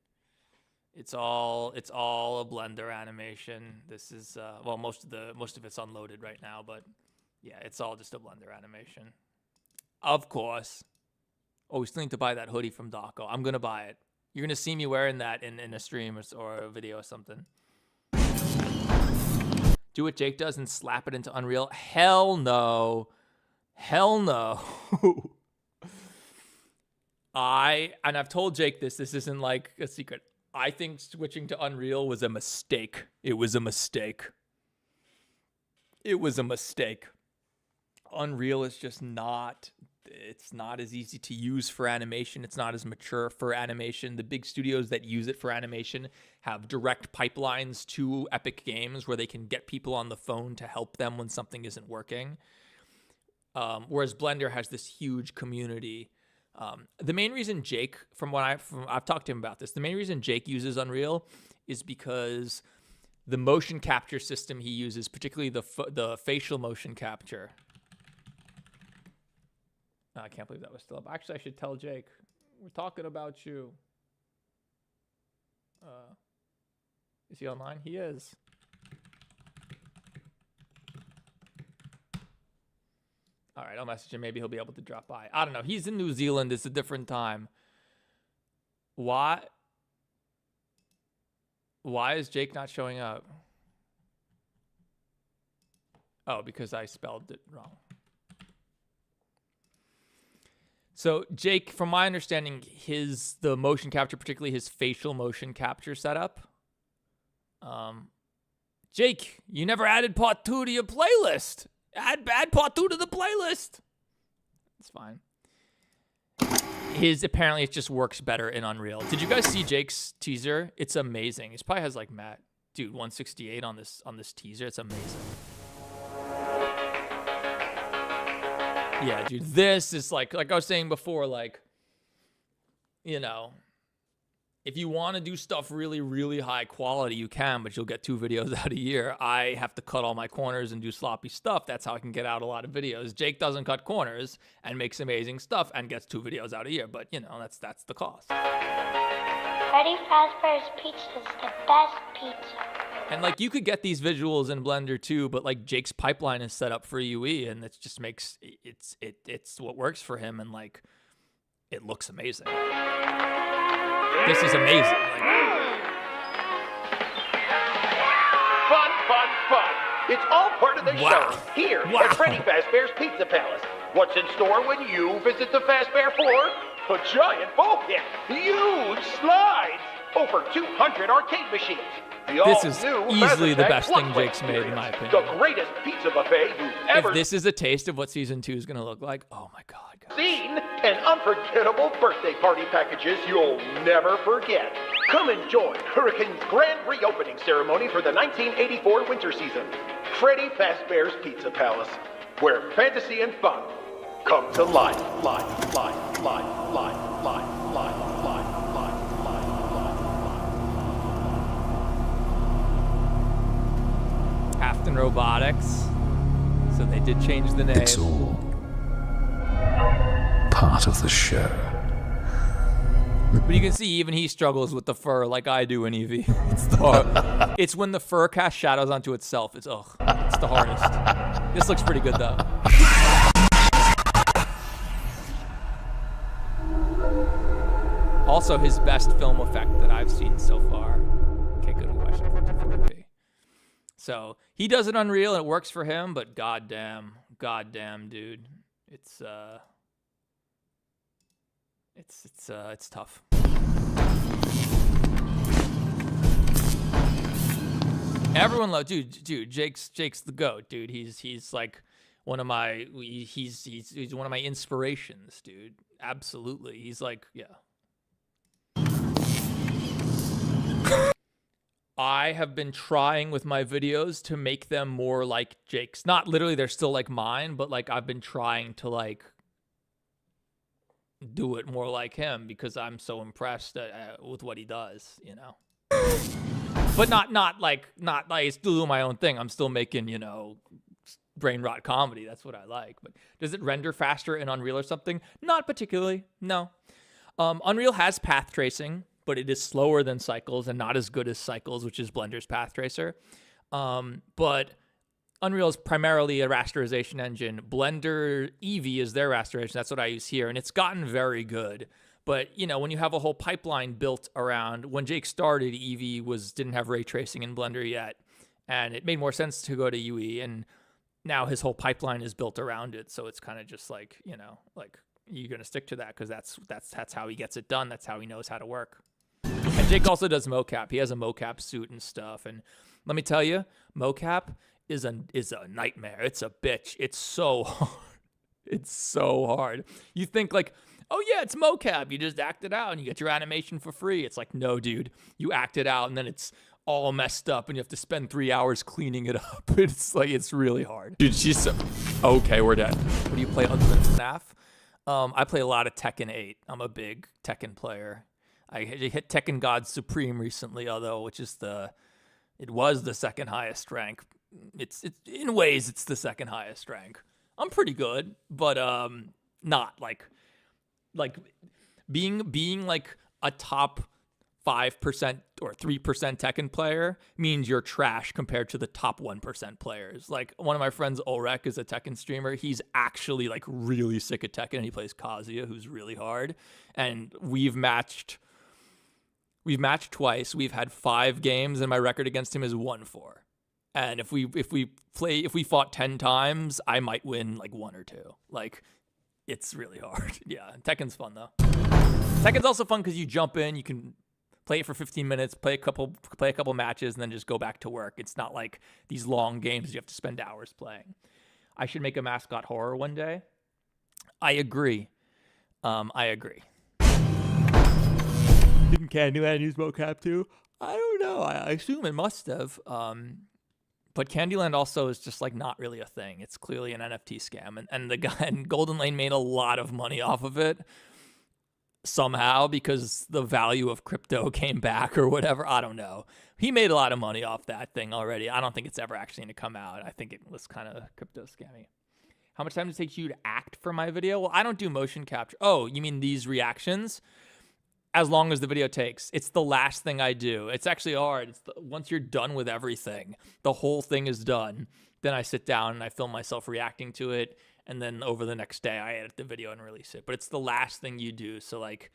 It's all a Blender animation. This is well, most of it's unloaded right now, but yeah, it's all just a Blender animation. Of course. Oh, we still need to buy that hoodie from Daco. I'm gonna buy it. You're gonna see me wearing that in a stream or a video or something. Do what Jake does and slap it into Unreal? Hell no. Hell no. And I've told Jake this isn't like a secret. I think switching to Unreal was a mistake. It was a mistake. It was a mistake. Unreal is just not, it's not as easy to use for animation. It's not as mature for animation. The big studios that use it for animation have direct pipelines to Epic Games where they can get people on the phone to help them when something isn't working. Whereas Blender has this huge community. The main reason Jake, I've talked to him about this, the main reason Jake uses Unreal is because the motion capture system he uses, particularly the facial motion capture. I can't believe that was still up. Actually, I should tell Jake. We're talking about you. Is he online? He is. All right, I'll message him. Maybe he'll be able to drop by. I don't know. He's in New Zealand. It's a different time. Why is Jake not showing up? Oh, because I spelled it wrong. So Jake, from my understanding, the motion capture, particularly his facial motion capture setup. Jake, you never added part 2 to your playlist. Add part 2 to the playlist. It's fine. Apparently it just works better in Unreal. Did you guys see Jake's teaser? It's amazing. He probably has like dude, 168 on this teaser. It's amazing. Yeah, dude, this is like I was saying before, like, you know, if you want to do stuff really, really high quality, you can, but you'll get 2 videos out a year. I have to cut all my corners and do sloppy stuff. That's how I can get out a lot of videos. Jake doesn't cut corners and makes amazing stuff and gets 2 videos out a year, but, you know, that's the cost. Freddy Fazbear's Pizza is the best pizza. And, like, you could get these visuals in Blender, too, but, like, Jake's pipeline is set up for UE, and it just makes it's what works for him, and, like, it looks amazing. This is amazing. Like, Fun. It's all part of the show here at Freddy Fazbear's Pizza Palace. What's in store when you visit the Fazbear Floor? A giant bulkhead, huge slides, over 200 arcade machines. This is easily the best thing Jake's made, in my opinion. The greatest pizza buffet you've ever If this is a taste of what Season 2 is going to look like, oh my God, guys. seen, and unforgettable birthday party packages you'll never forget. Come enjoy Hurricane's grand reopening ceremony for the 1984 winter season. Freddy Fazbear's Pizza Palace, where fantasy and fun come to life. Afton Robotics. So they did change the name. It's all part of the show. But you can see even he struggles with the fur like I do in EV. It's when the fur casts shadows onto itself. It's the hardest. This looks pretty good though. Also his best film effect that I've seen so far. Okay, good question. 1440p. So he does it Unreal and it works for him, but goddamn, dude, it's tough. Everyone loves dude. Jake's the GOAT, dude. He's like one of my he's one of my inspirations, dude. Absolutely, he's like I have been trying with my videos to make them more like Jake's. Not literally, they're still like mine, but like I've been trying to like do it more like him because I'm so impressed with what he does, you know. But not like still doing my own thing. I'm still making, you know, brain rot comedy. That's what I like. But does it render faster in Unreal or something? Not particularly. No. Unreal has path tracing, but it is slower than Cycles and not as good as Cycles, which is Blender's path tracer. But Unreal is primarily a rasterization engine. Blender Eevee is their rasterization. That's what I use here. And it's gotten very good. But, you know, when you have a whole pipeline built around, when Jake started, Eevee didn't have ray tracing in Blender yet. And it made more sense to go to UE. And now his whole pipeline is built around it. So it's kind of just like, you know, like you're going to stick to that because that's how he gets it done. That's how he knows how to work. And Jake also does mocap. He has a mocap suit and stuff. And let me tell you, mocap is a nightmare. It's a bitch. It's so hard. It's so hard. You think like, oh yeah, it's mocap. You just act it out and you get your animation for free. It's like, no, dude. You act it out and then it's all messed up and you have to spend 3 hours cleaning it up. It's like, it's really hard. Dude, she's so... Okay, we're dead. What do you play other than FNAF? I play a lot of Tekken 8. I'm a big Tekken player. I hit Tekken God Supreme recently, which is the It was the second highest rank. It's in ways it's the second highest rank. I'm pretty good, but not like being like a top 5% or 3% Tekken player means you're trash compared to the top 1% players. Like one of my friends, Ulrek, is a Tekken streamer. He's actually like really sick at Tekken. He plays Kazuya, who's really hard. And we've matched twice. We've had 5 games, and my record against him is 1-4. And if we fought 10 times, I might win like 1 or 2. Like, it's really hard. Yeah, Tekken's fun though. Tekken's also fun because you jump in, you can play it for 15 minutes, play a couple matches, and then just go back to work. It's not like these long games you have to spend hours playing. I should make a mascot horror one day. I agree. Didn't Candyland use mocap too? I don't know. I assume it must have. But Candyland also is just like not really a thing. It's clearly an NFT scam, and the guy in Golden Lane made a lot of money off of it somehow because the value of crypto came back or whatever. I don't know. He made a lot of money off that thing already. I don't think it's ever actually going to come out. I think it was kind of crypto scammy. How much time does it take you to act for my video? Well, I don't do motion capture. Oh, you mean these reactions? As long as the video takes. It's the last thing I do. It's actually hard. Once you're done with everything, the whole thing is done, then I sit down and I film myself reacting to it, and then over the next day I edit the video and release it. But it's the last thing you do, so like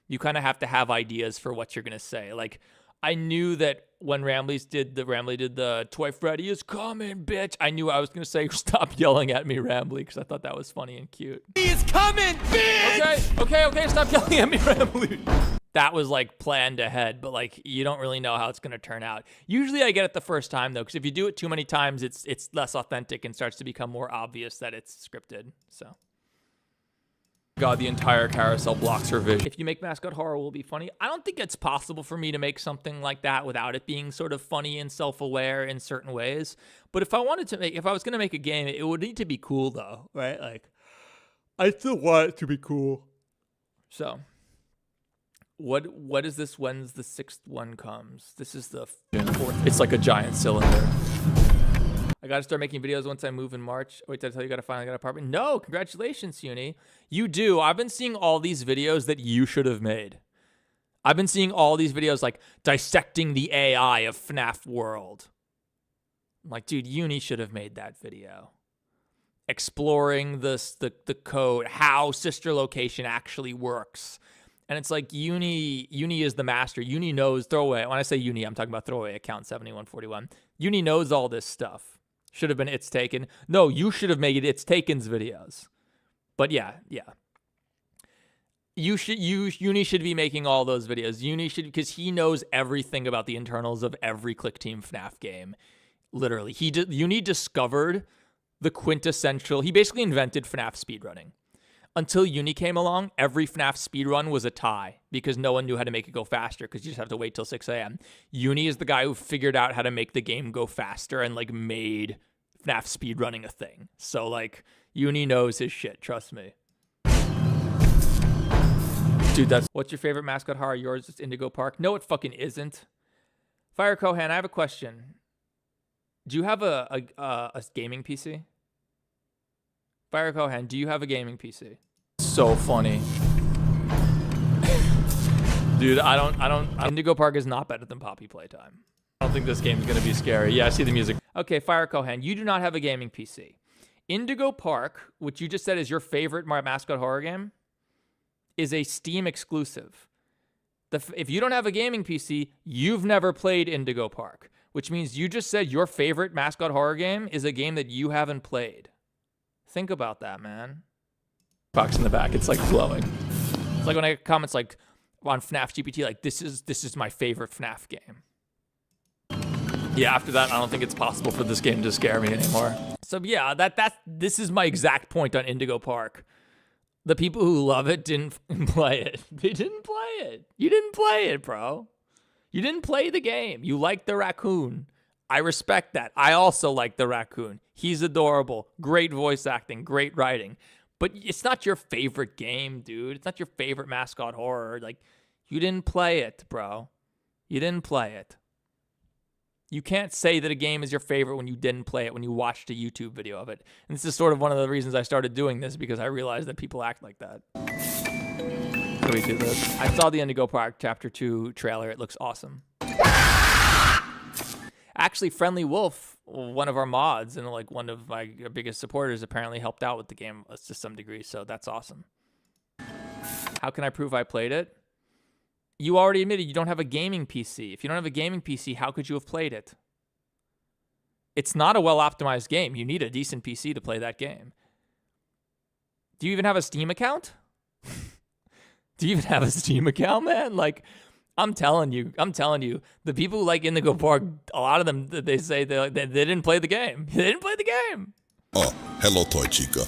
you kind of have to have ideas for what you're gonna say. Like I knew that when Ramley did the Toy Freddy is coming, bitch. I knew I was gonna say stop yelling at me, Ramley, because I thought that was funny and cute. He is coming, bitch! Okay, stop yelling at me, Ramley. That was like planned ahead, but like you don't really know how it's gonna turn out. Usually I get it the first time though, because if you do it too many times, it's less authentic and starts to become more obvious that it's scripted. So. God, the entire carousel blocks her vision. If you make mascot horror, will it be funny? I don't think it's possible for me to make something like that without it being sort of funny and self-aware in certain ways. But if I was gonna make a game, it would need to be cool though, right? Like, I still want it to be cool. So, what is this? When's the 6th one comes? This is the 4th. It's like a giant cylinder. I got to start making videos once I move in March. Wait, did I tell you got to finally get an apartment? No, congratulations, Uni. You do. I've been seeing all these videos that you should have made. I've been seeing all these videos like dissecting the AI of FNAF World. I'm like, dude, Uni should have made that video. Exploring the code, how sister location actually works. And it's like Uni is the master. Uni knows throwaway. When I say Uni, I'm talking about throwaway account 7141. Uni knows all this stuff. Should have been It's Taken. No, you should have made It's Taken's videos. But yeah. Uni should be making all those videos. Uni should, because he knows everything about the internals of every Click Team FNAF game. Literally. Uni discovered the quintessential, he basically invented FNAF speedrunning. Until Uni came along, every FNAF speedrun was a tie because no one knew how to make it go faster because you just have to wait till 6 a.m. Uni is the guy who figured out how to make the game go faster and like made FNAF speedrunning a thing. So like Uni knows his shit, trust me. Dude, what's your favorite mascot horror? Yours is Indigo Park? No, it fucking isn't. Fire Kohan, I have a question. Do you have a gaming PC? Fire Kohan, do you have a gaming PC? So funny. Dude, I don't Indigo Park is not better than Poppy Playtime. I don't think this game's gonna be scary. Yeah, I see the music. Okay, Fire Kohan, you do not have a gaming PC. Indigo Park, which you just said is your favorite mascot horror game, is a Steam exclusive. If you don't have a gaming PC, you've never played Indigo Park, which means you just said your favorite mascot horror game is a game that you haven't played. Think about that, man. Box in the back, it's like glowing. It's like when I get comments like on FNAF GPT, like this is my favorite FNAF game. Yeah, after that, I don't think it's possible for this game to scare me anymore. So yeah, this is my exact point on Indigo Park. The people who love it didn't play it. They didn't play it. You didn't play it, bro. You didn't play the game. You liked the raccoon. I respect that. I also like the raccoon. He's adorable. Great voice acting. Great writing. But it's not your favorite game, dude. It's not your favorite mascot horror. Like, you didn't play it, bro. You didn't play it. You can't say that a game is your favorite when you didn't play it, when you watched a YouTube video of it. And this is sort of one of the reasons I started doing this, because I realized that people act like that. How do we do this? I saw the Indigo Park Chapter 2 trailer. It looks awesome. Actually, Friendly Wolf, one of our mods and like one of my biggest supporters, apparently helped out with the game to some degree, so that's awesome. How can I prove I played it? You already admitted you don't have a gaming PC. If you don't have a gaming PC, how could you have played it? It's not a well-optimized game. You need a decent PC to play that game. Do you even have a Steam account? Do you even have a Steam account, man? Like, I'm telling you, the people who like Indigo Park, a lot of them, they say they didn't play the game. They didn't play the game. Oh, hello, Toy Chica.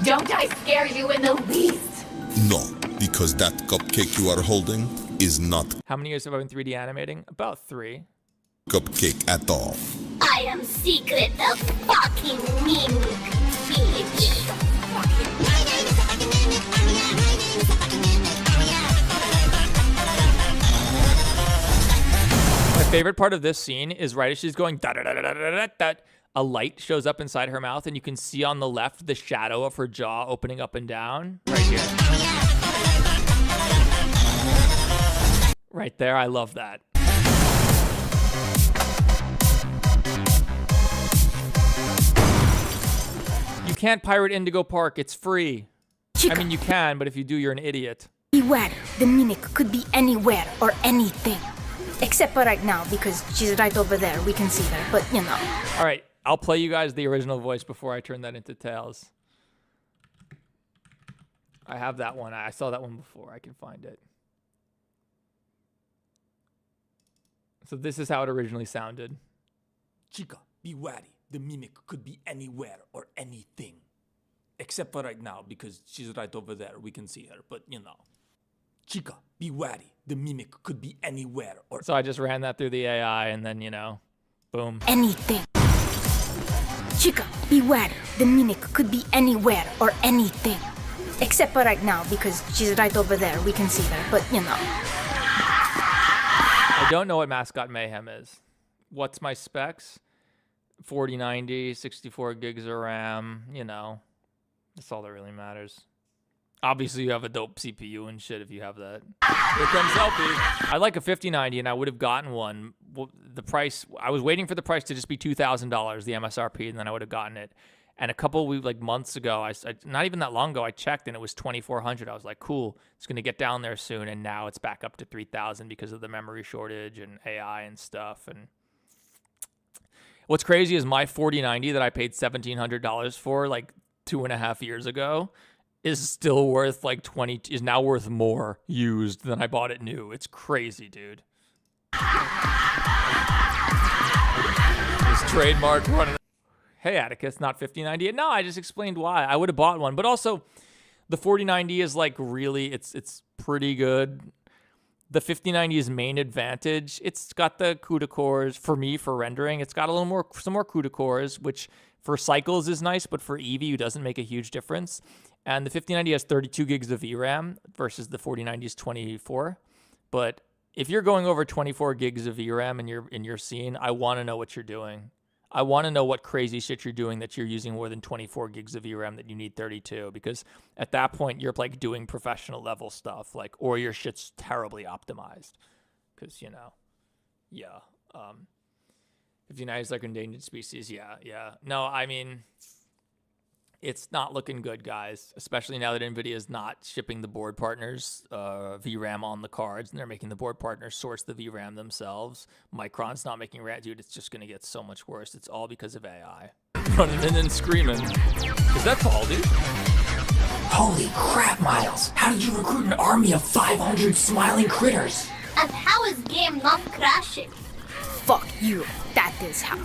Don't I scare you in the least? No, because that cupcake you are holding is not How many years have I been 3D animating? About 3. cupcake at all. I am Secret the fucking Mimic, bitch. My favorite part of this scene is right as she's going da da da da da da da, a light shows up inside her mouth, and you can see on the left the shadow of her jaw opening up and down. Right here. Right there, I love that. You can't pirate Indigo Park, it's free. I mean, you can, but if you do, you're an idiot. Beware, the Mimic could be anywhere or anything. Except for right now, because she's right over there. We can see her, but you know. All right, I'll play you guys the original voice before I turn that into Tails. I have that one. I saw that one before. I can find it. So this is how it originally sounded. Chica, be wary. The Mimic could be anywhere or anything. Except for right now, because she's right over there. We can see her, but you know. Chica, be wary. The Mimic could be anywhere or... So I just ran that through the AI and then, you know, boom. Anything. Chica, beware. The Mimic could be anywhere or anything. Except for right now, because she's right over there. We can see her, but you know. I don't know what Mascot Mayhem is. What's my specs? 4090, 64 gigs of RAM, you know. That's all that really matters. Obviously, you have a dope CPU and shit if you have that. Here comes Selfie. I like a 5090, and I would have gotten one. Well, the price, I was waiting for the price to just be $2,000, the MSRP, and then I would have gotten it. And a couple weeks, like months ago, not even that long ago, I checked, and it was $2,400. I was like, cool, it's going to get down there soon, and now it's back up to $3,000 because of the memory shortage and AI and stuff. And what's crazy is my 4090 that I paid $1,700 for like 2.5 years ago is still worth like is now worth more used than I bought it new. It's crazy, dude. This trademark running. Hey, Atticus, not 5090. No, I just explained why. I would have bought one, but also the 4090 is like really, it's pretty good. The 5090's main advantage, it's got the CUDA cores for me for rendering. It's got some more CUDA cores, which for cycles is nice, but for EVU doesn't make a huge difference. And the 5090 has 32 gigs of VRAM versus the 4090's 24. But if you're going over 24 gigs of VRAM in your scene, I want to know what you're doing. I want to know what crazy shit you're doing that you're using more than 24 gigs of VRAM that you need 32, because at that point you're like doing professional level stuff, like, or your shit's terribly optimized, because you know, yeah. 59 is like endangered species, yeah. No, I mean, it's not looking good, guys. Especially now that NVIDIA is not shipping the board partners VRAM on the cards, and they're making the board partners source the VRAM themselves. Micron's not making RAM. Dude, it's just going to get so much worse. It's all because of AI. Running in and screaming. Is that Paul, dude? Holy crap, Miles. How did you recruit an army of 500 smiling critters? And how is game not crashing? Fuck you. That is how.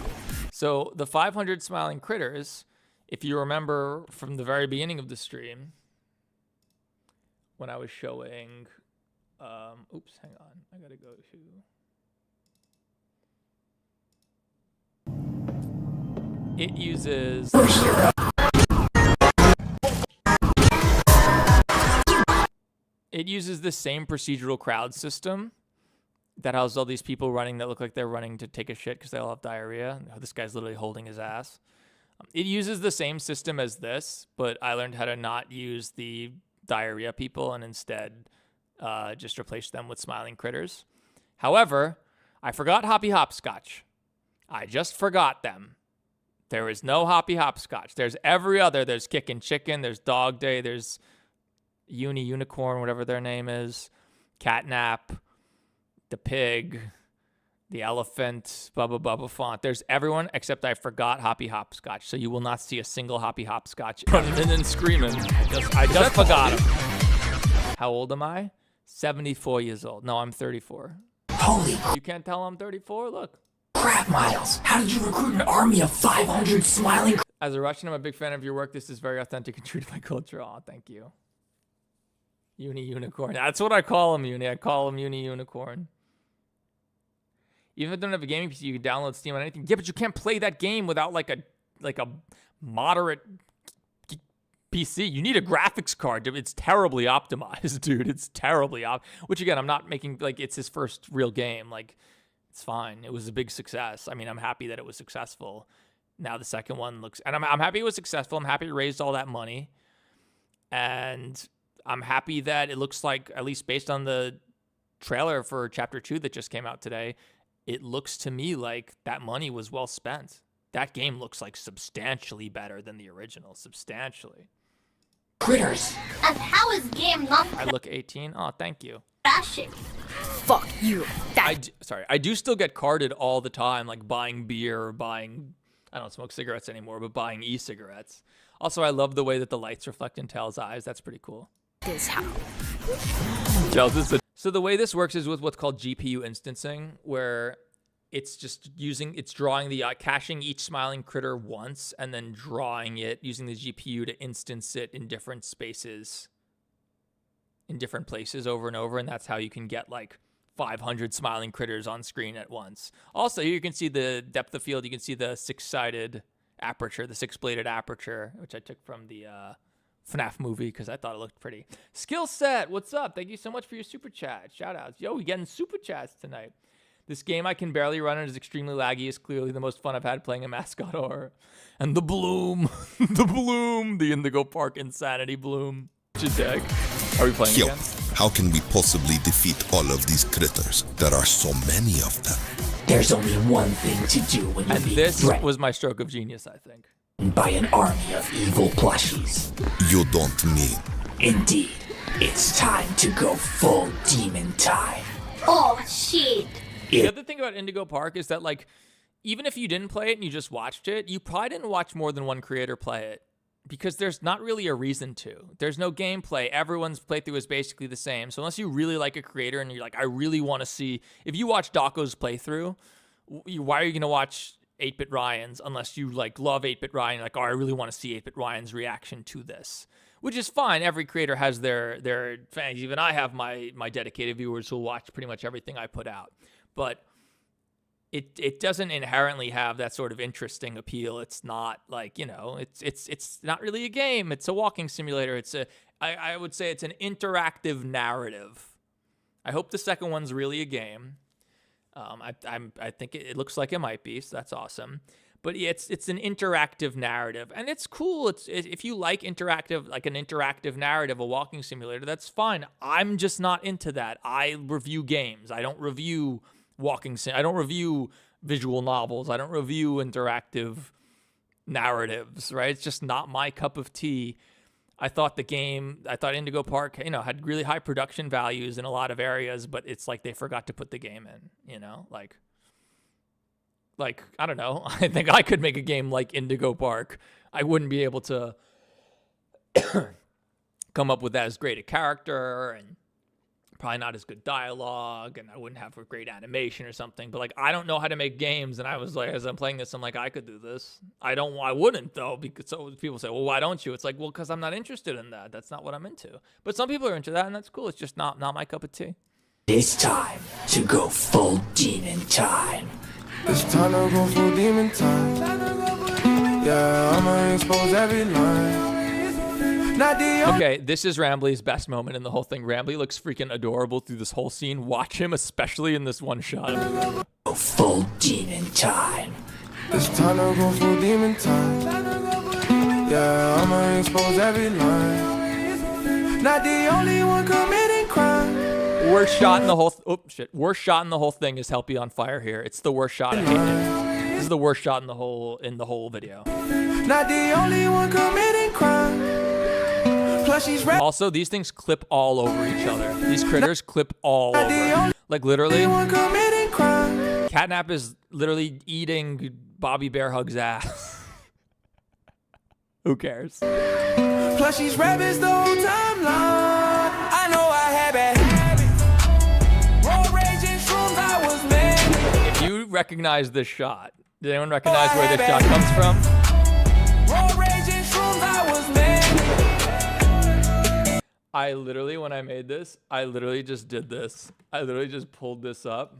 So the 500 smiling critters, if you remember from the very beginning of the stream, when I was showing, oops, hang on, I gotta go to, it uses, the same procedural crowd system that has all these people running that look like they're running to take a shit because they all have diarrhea. This guy's literally holding his ass. It uses the same system as this, but I learned how to not use the diarrhea people and instead just replace them with smiling critters. However, I forgot Hoppy Hopscotch. I just forgot them. There is no Hoppy Hopscotch. There's every other. There's Kickin' Chicken. There's Dog Day. There's Unicorn, whatever their name is. Catnap. The pig. The elephant. Bubba Bubba Font. There's everyone except I forgot Hoppy Hopscotch. So you will not see a single Hoppy Hopscotch running and screaming. I just forgot him. How old am I? 74 years old. No, I'm 34. Holy You can't tell I'm 34? Look. crap, Miles. How did you recruit an army of 500 smiling... As a Russian, I'm a big fan of your work. This is very authentic and true to my culture. Aw, thank you. Unicorn. That's what I call him, Uni. I call him Unicorn. Even if I don't have a gaming PC, you can download Steam on anything. Yeah, but you can't play that game without like a moderate PC. You need a graphics card. It's terribly optimized, dude. It's terribly which again, I'm not making like it's his first real game. Like it's fine. It was a big success. I mean, I'm happy that it was successful. Now the second one looks, and I'm happy it was successful. I'm happy it raised all that money, and I'm happy that it looks like, at least based on the trailer for Chapter 2 that just came out today, it looks to me like that money was well spent. That game looks like substantially better than the original. Substantially. Critters. And how is game not I look 18. Oh, thank you. crashing? Fuck you. I do still get carded all the time, like buying beer or buying, I don't smoke cigarettes anymore, but buying e-cigarettes. Also, I love the way that the lights reflect in Tails' eyes. That's pretty cool. This how. So the way this works is with what's called GPU instancing, where it's drawing the caching each smiling critter once and then drawing it using the GPU to instance it in different spaces, in different places over and over, and that's how you can get like 500 smiling critters on screen at once. Also, here you can see the depth of field. You can see the six-sided aperture, the six-bladed aperture, which I took from the FNAF movie because I thought it looked pretty. Skill Set, what's up? Thank you so much for your super chat. Shout outs. Yo, we getting super chats tonight. This game I can barely run and is extremely laggy is clearly the most fun I've had playing a mascot horror. And the bloom, the Indigo Park insanity bloom. Jadeg. Are we playing again? How can we possibly defeat all of these critters? There are so many of them. There's only one thing to do when you're being this threatened was my stroke of genius, I think. by an army of evil plushies. You don't mean... Indeed. It's time to go full demon time. Oh, shit. The other thing about Indigo Park is that, like, even if you didn't play it and you just watched it, you probably didn't watch more than one creator play it because there's not really a reason to. There's no gameplay. Everyone's playthrough is basically the same. So unless you really like a creator and you're like, I really want to see... If you watch Dako's playthrough, why are you going to watch 8-Bit Ryan's unless you, like, love 8-Bit Ryan? Like, oh, I really want to see 8-Bit Ryan's reaction to this. Which is fine. Every creator has their fans. Even I have my dedicated viewers who'll watch pretty much everything I put out. But it doesn't inherently have that sort of interesting appeal. It's not like, you know, it's not really a game. It's a walking simulator. I would say it's an interactive narrative. I hope the second one's really a game. I think it looks like it might be, so that's awesome. But it's an interactive narrative, and it's cool. If you like an interactive narrative, a walking simulator, that's fine. I'm just not into that. I review games. I don't review I don't review visual novels. I don't review interactive narratives, right? It's just not my cup of tea. I thought Indigo Park, you know, had really high production values in a lot of areas, but it's like they forgot to put the game in, you know, like, I don't know. I think I could make a game like Indigo Park. I wouldn't be able to come up with as great a character and probably not as good dialogue, and I wouldn't have a great animation or something. But, like, I don't know how to make games, and I was like, as I'm playing this, I'm like, I could do this. I wouldn't, though, because so people say, well, why don't you? It's like, well, because I'm not interested in that. That's not what I'm into. But some people are into that, and that's cool. It's just not my cup of tea. It's time to go full demon time. It's time to go full demon time. Yeah, I'ma expose every line. Okay, this is Rambley's best moment in the whole thing. Rambley looks freaking adorable through this whole scene. Watch him, especially in this one shot. Full demon time. It's time to go full demon time. Yeah, I'ma expose every line. Not the only one committing crime. Worst shot in the whole worst shot in the whole thing is Helpy on fire here. It's the worst shot. I hate it. This is the worst shot in the whole video. Not the only one committing crime. Plus she's also, these things clip all over each other. These critters clip all over. Like literally. Catnap is literally eating Bobby Bear Hug's ass. Who cares? Plus she's rabbits the whole time long. I know I have it. Road raging shrooms I was mad. If you recognize this shot, did anyone recognize where this shot comes from? Road raging shrooms I was mad. I literally, when I made this, I literally just did this. I literally just pulled this up.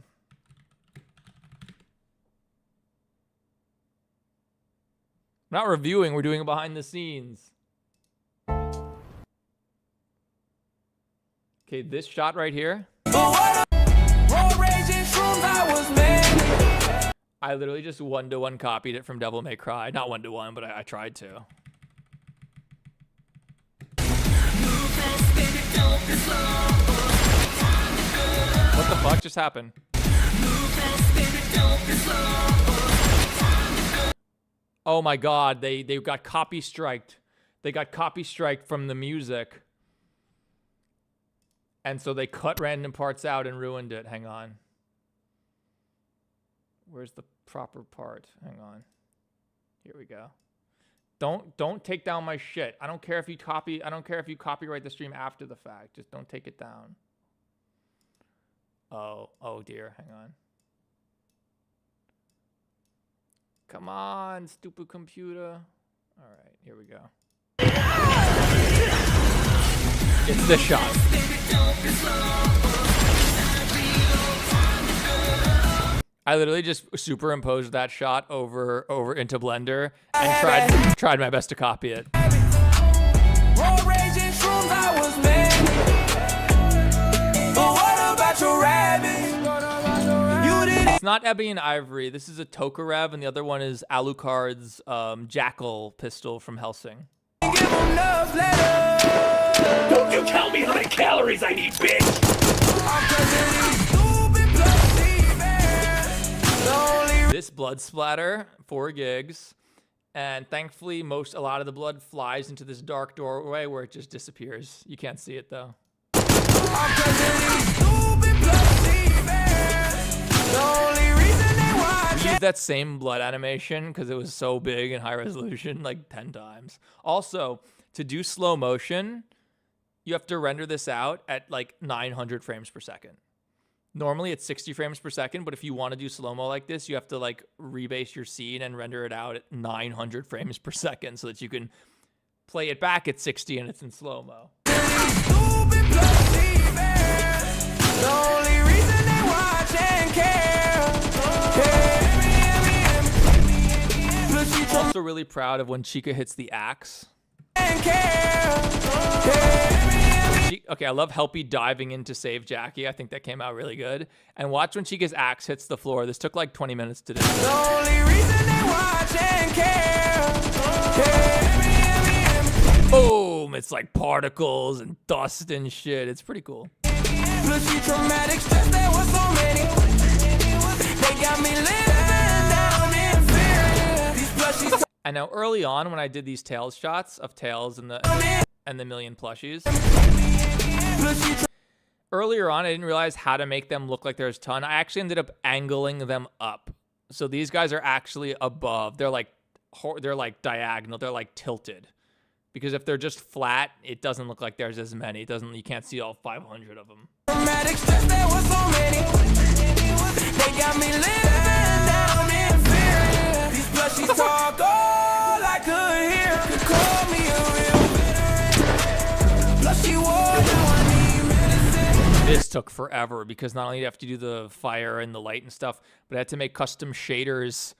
We're not reviewing, we're doing it behind the scenes. Okay, this shot right here. I literally just one-to-one copied it from Devil May Cry. Not one-to-one, but I tried to. What the fuck just happened? Oh my god, they got copy striked. They got copy striked from the music. And so they cut random parts out and ruined it. Hang on. Where's the proper part? Hang on. Here we go. Don't take down my shit. I don't care if you copyright the stream after the fact. Just don't take it down. Oh dear. Hang on. Come on, stupid computer. All right, here we go. It's this shot. I literally just superimposed that shot over into Blender and tried my best to copy it. It's not Ebony and Ivory. This is a Tokarev, and the other one is Alucard's Jackal pistol from Helsing. Don't you tell me how many calories I need, bitch! This blood splatter, 4 gigs, and thankfully a lot of the blood flies into this dark doorway where it just disappears. You can't see it though. We used that same blood animation because it was so big and high resolution, like 10 times. Also, to do slow motion, you have to render this out at like 900 frames per second. Normally it's 60 frames per second, but if you want to do slow-mo like this, you have to like rebase your scene and render it out at 900 frames per second so that you can play it back at 60 and it's in slow-mo. Also really proud of when Chica hits the axe. Okay, I love Helpy diving in to save Jackie. I think that came out really good. And watch when Chica's axe hits the floor. This took like 20 minutes to do. Boom! It's like particles and dust and shit. It's pretty cool. And now early on when I did these Tails shots of Tails and the million plushies, earlier on I didn't realize how to make them look like there's a ton. I actually ended up angling them up. So these guys are actually above. They're like diagonal. They're like tilted. Because if they're just flat, it doesn't look like there's as many. You can't see all 500 of them. This took forever because not only do you have to do the fire and the light and stuff, but I had to make custom shaders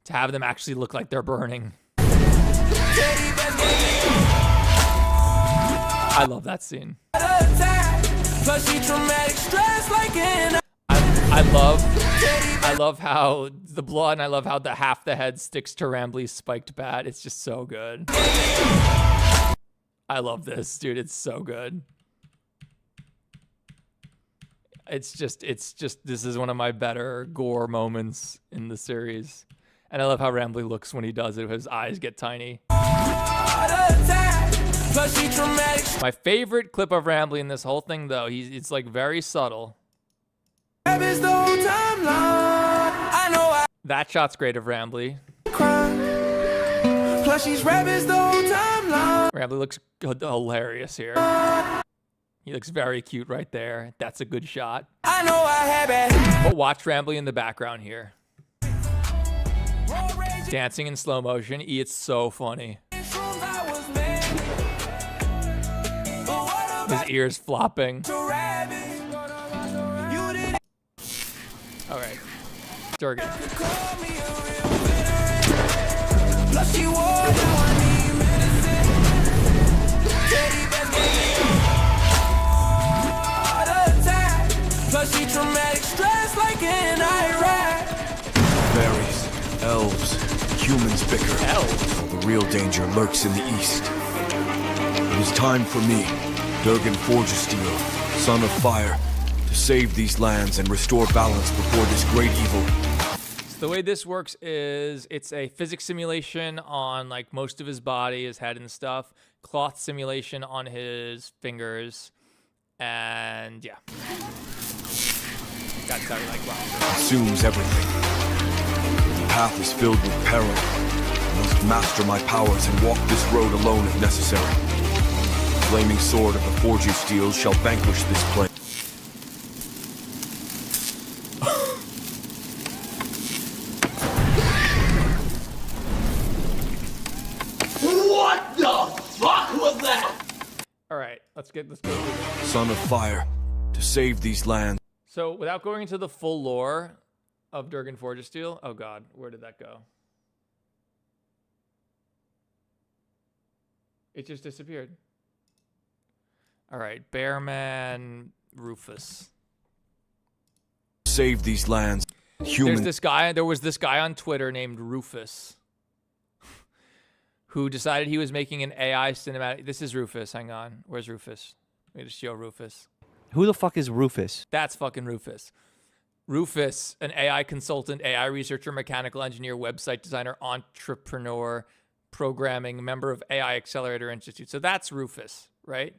to have them actually look like they're burning. I love that scene. I love how the blood, and I love how the half the head sticks to Rambley's spiked bat. It's just so good. I love this, dude. It's so good. It's just, this is one of my better gore moments in the series. And I love how Rambley looks when he does it. His eyes get tiny. My favorite clip of Rambley in this whole thing, though, it's like very subtle. That shot's great of Rambley. Rambley looks hilarious here. He looks very cute right there. That's a good shot. But watch Rambley in the background here. Dancing in slow motion. It's so funny. His ears flopping. All right. Durgan. Fairies, elves, humans bicker. While the real danger lurks in the east. It is time for me, Durgan Forgesteel, son of fire, to save these lands and restore balance before this great evil. So the way this works is it's a physics simulation on like most of his body, his head and stuff, cloth simulation on his fingers, and yeah. That's how he like consumes everything. The path is filled with peril. I must master my powers and walk this road alone if necessary. The flaming sword of the Forgesteel shall vanquish this plague. What the fuck was that? All right, let's go. Son of fire, to save these lands. So without going into the full lore of Durgan Forgesteel, oh god, where did that go? It just disappeared. All right, Bearman Rufus. Save these lands. There was this guy on Twitter named Rufus who decided he was making an AI cinematic. This is Rufus. Hang on. Where's Rufus? Let me just show Rufus. Who the fuck is Rufus? That's fucking Rufus. Rufus, an AI consultant, AI researcher, mechanical engineer, website designer, entrepreneur, programming, member of AI Accelerator Institute. So that's Rufus, right?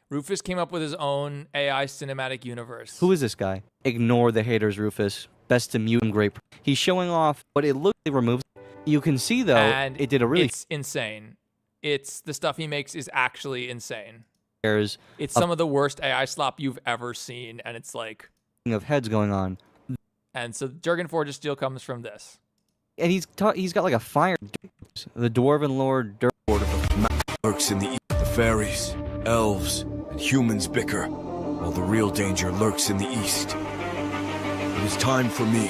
Rufus came up with his own AI cinematic universe. Who is this guy? Ignore the haters, Rufus. Best to mute him, great. He's showing off, but it looks like removes. You can see, though, and it did a really... It's insane. The stuff he makes is actually insane. There's it's some of the worst AI slop you've ever seen, and it's like... of heads going on. And so Durgan Forgesteel comes from this. And he's got like a fire. The Dwarven Lord lurks in the east. The fairies, elves, and humans bicker, while the real danger lurks in the east. It is time for me,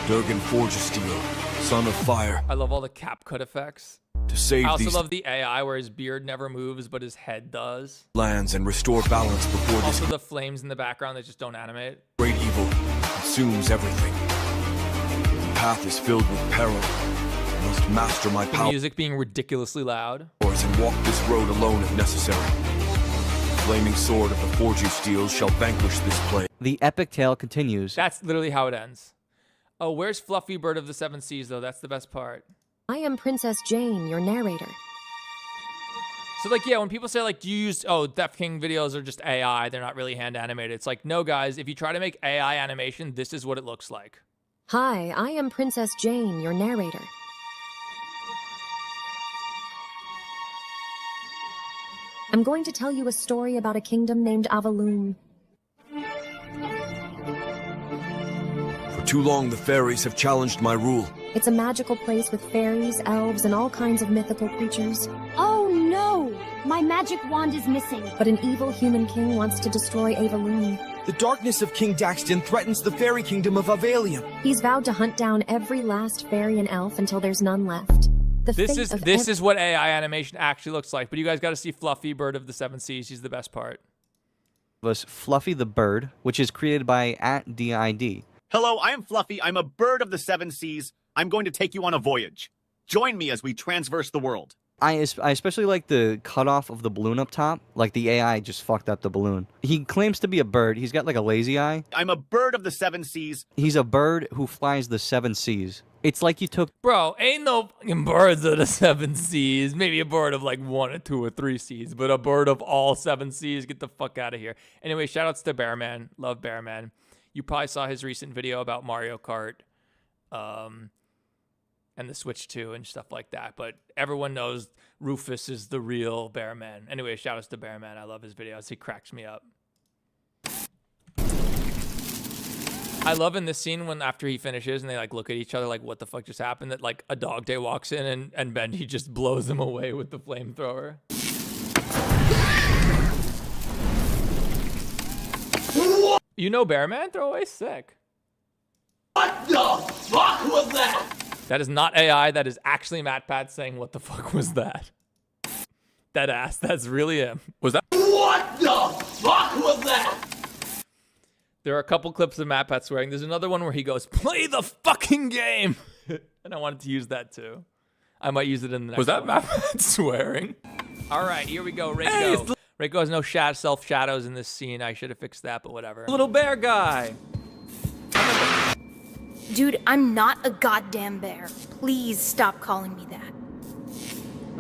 Durgan Forgesteel, son of fire. I love all the cap cut effects. To save I also these love the AI where his beard never moves, but his head does. Lands and restore balance before also this the flames in the background that just don't animate. Great evil consumes everything. The path is filled with peril. I must master my power. Music being ridiculously loud. And walk this road alone if necessary. The flaming sword of the Forgesteel shall vanquish this plague. The epic tale continues. That's literally how it ends. Oh, where's Fluffy Bird of the Seven Seas, though? That's the best part. I am Princess Jane, your narrator. So, like, yeah, when people say, like, do you use, Death King videos are just AI, they're not really hand animated. It's like, no, guys, if you try to make AI animation, this is what it looks like. Hi, I am Princess Jane, your narrator. I'm going to tell you a story about a kingdom named Avaloon. For too long, the fairies have challenged my rule. It's a magical place with fairies, elves, and all kinds of mythical creatures. Oh no! My magic wand is missing. But an evil human king wants to destroy Avaloon. The darkness of King Daxton threatens the fairy kingdom of Avalium. He's vowed to hunt down every last fairy and elf until there's none left. The This fate of is what AI animation actually looks like. But you guys got to see Fluffy, Bird of the Seven Seas. He's the best part. Was Fluffy the Bird, which is created by @DID. Hello, I am Fluffy. I'm a bird of the seven seas. I'm going to take you on a voyage. Join me as we transverse the world. I especially like the cutoff of the balloon up top. Like the AI just fucked up the balloon. He claims to be a bird. He's got like a lazy eye. I'm a bird of the seven seas. He's a bird who flies the seven seas. It's like you took... Bro, ain't no fucking birds of the seven seas. Maybe a bird of like 1 or 2 or 3 seas, but a bird of all 7 seas. Get the fuck out of here. Anyway, shout outs to Bearman. Love Bearman. You probably saw his recent video about Mario Kart. And the Switch 2 and stuff like that. But everyone knows Rufus is the real Bearman. Anyway, shout outs to Bearman. I love his videos. He cracks me up. I love in this scene when after he finishes and they like look at each other like what the fuck just happened, that like a dog day walks in and Bendy just blows him away with the flamethrower. You know Bearman? Throwaway sick. What the fuck was that? That is not AI. That is actually MatPat saying, what the fuck was that? That ass. That's really him. Was that? What the fuck was that? There are a couple clips of MatPat swearing. There's another one where he goes, play the fucking game. And I wanted to use that too. I might use it in the next Was that one. MatPat swearing? All right, here we go. Reiko. Reiko has no self-shadows in this scene. I should have fixed that, but whatever. Little bear guy. Dude, I'm not a goddamn bear. Please stop calling me that.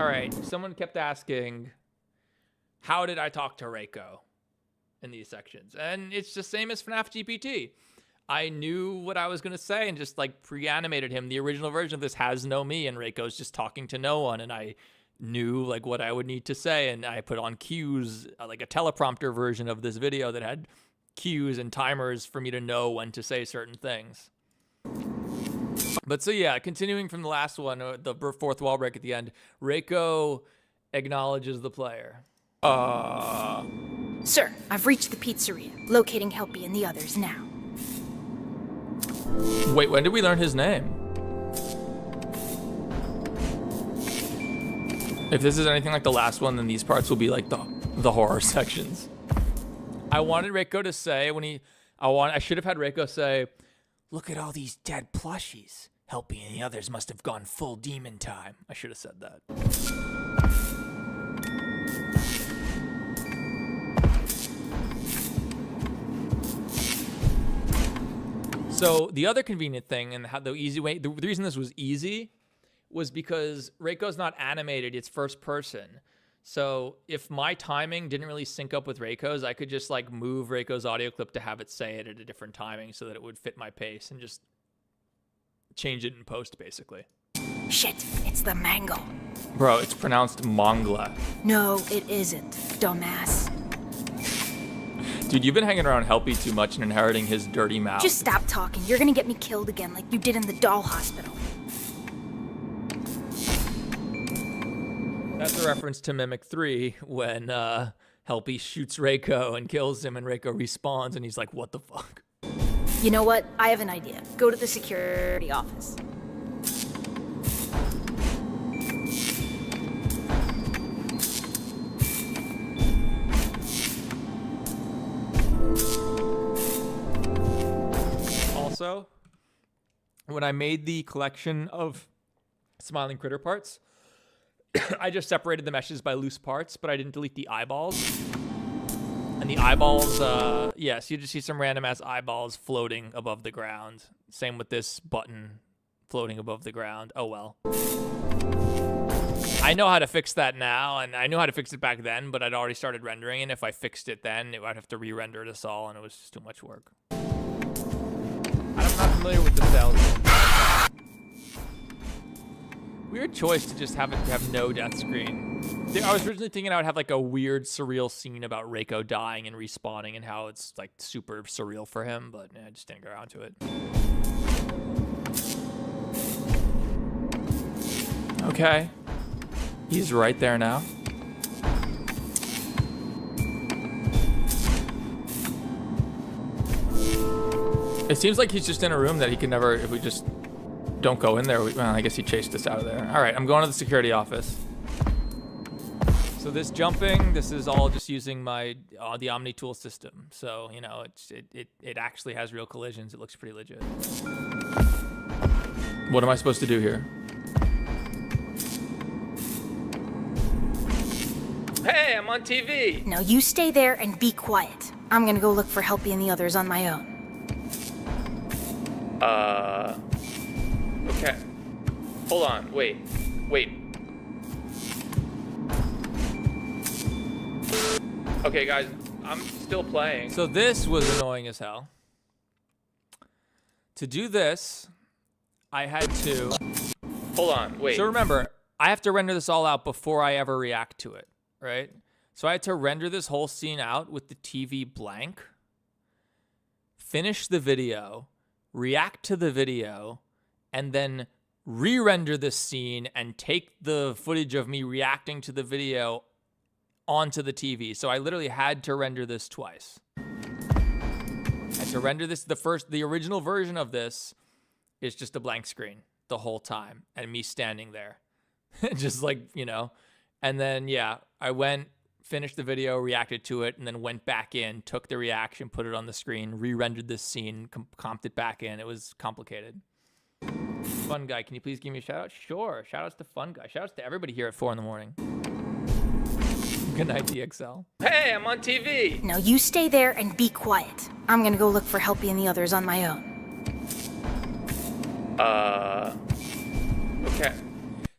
All right, someone kept asking, how did I talk to Reiko in these sections? And it's the same as FNAF GPT. I knew what I was going to say and just like pre-animated him. The original version of this has no me, and Reiko's just talking to no one, and I knew like what I would need to say, and I put on cues, like a teleprompter version of this video that had cues and timers for me to know when to say certain things. But so yeah, continuing from the last one, the fourth wall break at the end, Reiko acknowledges the player. Sir, I've reached the pizzeria, locating Helpy and the others now. Wait, when did we learn his name? If this is anything like the last one, then these parts will be like the horror sections. I wanted Reiko to say I should have had Reiko say, look at all these dead plushies. Helpy and the others must have gone full demon time. I should have said that. So the other convenient thing and how the easy way, the reason this was easy was because Reiko's not animated, it's first person. So if my timing didn't really sync up with Reiko's, I could just like move Reiko's audio clip to have it say it at a different timing so that it would fit my pace and just change it in post, basically. Shit, it's the mango. Bro, it's pronounced mangla. No, it isn't, dumbass. Dude, you've been hanging around Helpy too much and inheriting his dirty mouth. Just stop talking. You're gonna get me killed again like you did in the doll hospital. That's a reference to Mimic 3 when Helpy shoots Reiko and kills him and Reiko respawns and he's like, what the fuck? You know what? I have an idea. Go to the security office. Also, when I made the collection of smiling critter parts, I just separated the meshes by loose parts, but I didn't delete the eyeballs. And the eyeballs, yes, you just see some random ass eyeballs floating above the ground. Same with this button floating above the ground. Oh well. I know how to fix that now, and I knew how to fix it back then, but I'd already started rendering it. If I fixed it then, I'd have to re-render this all, and it was just too much work. I'm not familiar with the cells. Weird choice to just have it have no death screen. I was originally thinking I would have like a weird surreal scene about Reiko dying and respawning and how it's like super surreal for him, but I just didn't get around to it. Okay. He's right there now. It seems like he's just in a room that he can never, if we just Don't go in there. Well, I guess he chased us out of there. All right, I'm going to the security office. So this jumping, this is all just using my the Omni tool system. So, you know, it actually has real collisions. It looks pretty legit. What am I supposed to do here? Hey, I'm on TV. Now you stay there and be quiet. I'm gonna go look for Helpy and the others on my own. Okay. Hold on, wait. Okay, guys, I'm still playing. So this was annoying as hell. To do this, I had to... Hold on, wait. So remember, I have to render this all out before I ever react to it, right? So I had to render this whole scene out with the TV blank, finish the video, react to the video, and then re-render this scene and take the footage of me reacting to the video onto the TV. So I literally had to render this twice. I had to render this, the original version of this is just a blank screen the whole time and me standing there. Just like, you know, and then, yeah, I went, finished the video, reacted to it, and then went back in, took the reaction, put it on the screen, re-rendered this scene, comped it back in. It was complicated. Fun Guy, can you please give me a shout out? Sure. Shout outs to Fun Guy. Shout outs to everybody here at 4 in the morning. Good night, DXL. Hey, I'm on TV. Now you stay there and be quiet. I'm gonna go look for Helpy and the others on my own. Okay.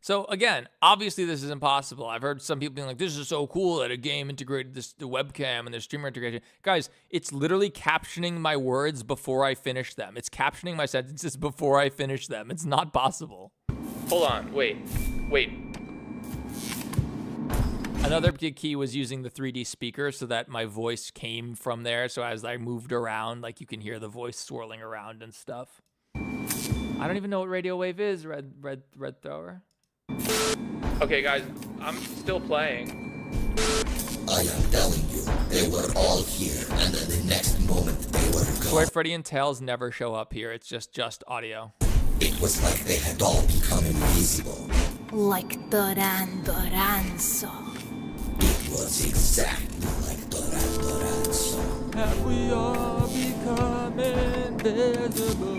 So again, obviously this is impossible. I've heard some people being like, this is so cool that a game integrated the webcam and the streamer integration. Guys, it's literally captioning my words before I finish them. It's captioning my sentences before I finish them. It's not possible. Hold on, wait. Another big key was using the 3D speaker so that my voice came from there. So as I moved around, like you can hear the voice swirling around and stuff. I don't even know what radio wave is, Red Thrower. Okay, guys, I'm still playing. I am telling you, they were all here, and in the next moment they were gone. Where Freddy and Tails never show up here. It's just audio. It was like they had all become invisible. Like Duran song. It was exactly like Duran song. And we all become invisible.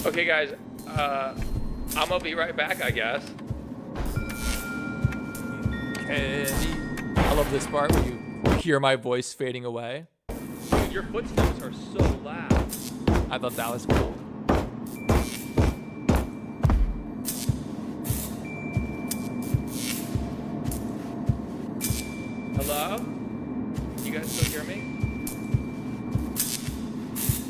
Okay, guys, I'm gonna be right back, I guess. I love this part where you hear my voice fading away. Dude, your footsteps are so loud. I thought that was cool. Hello? You guys still hear me?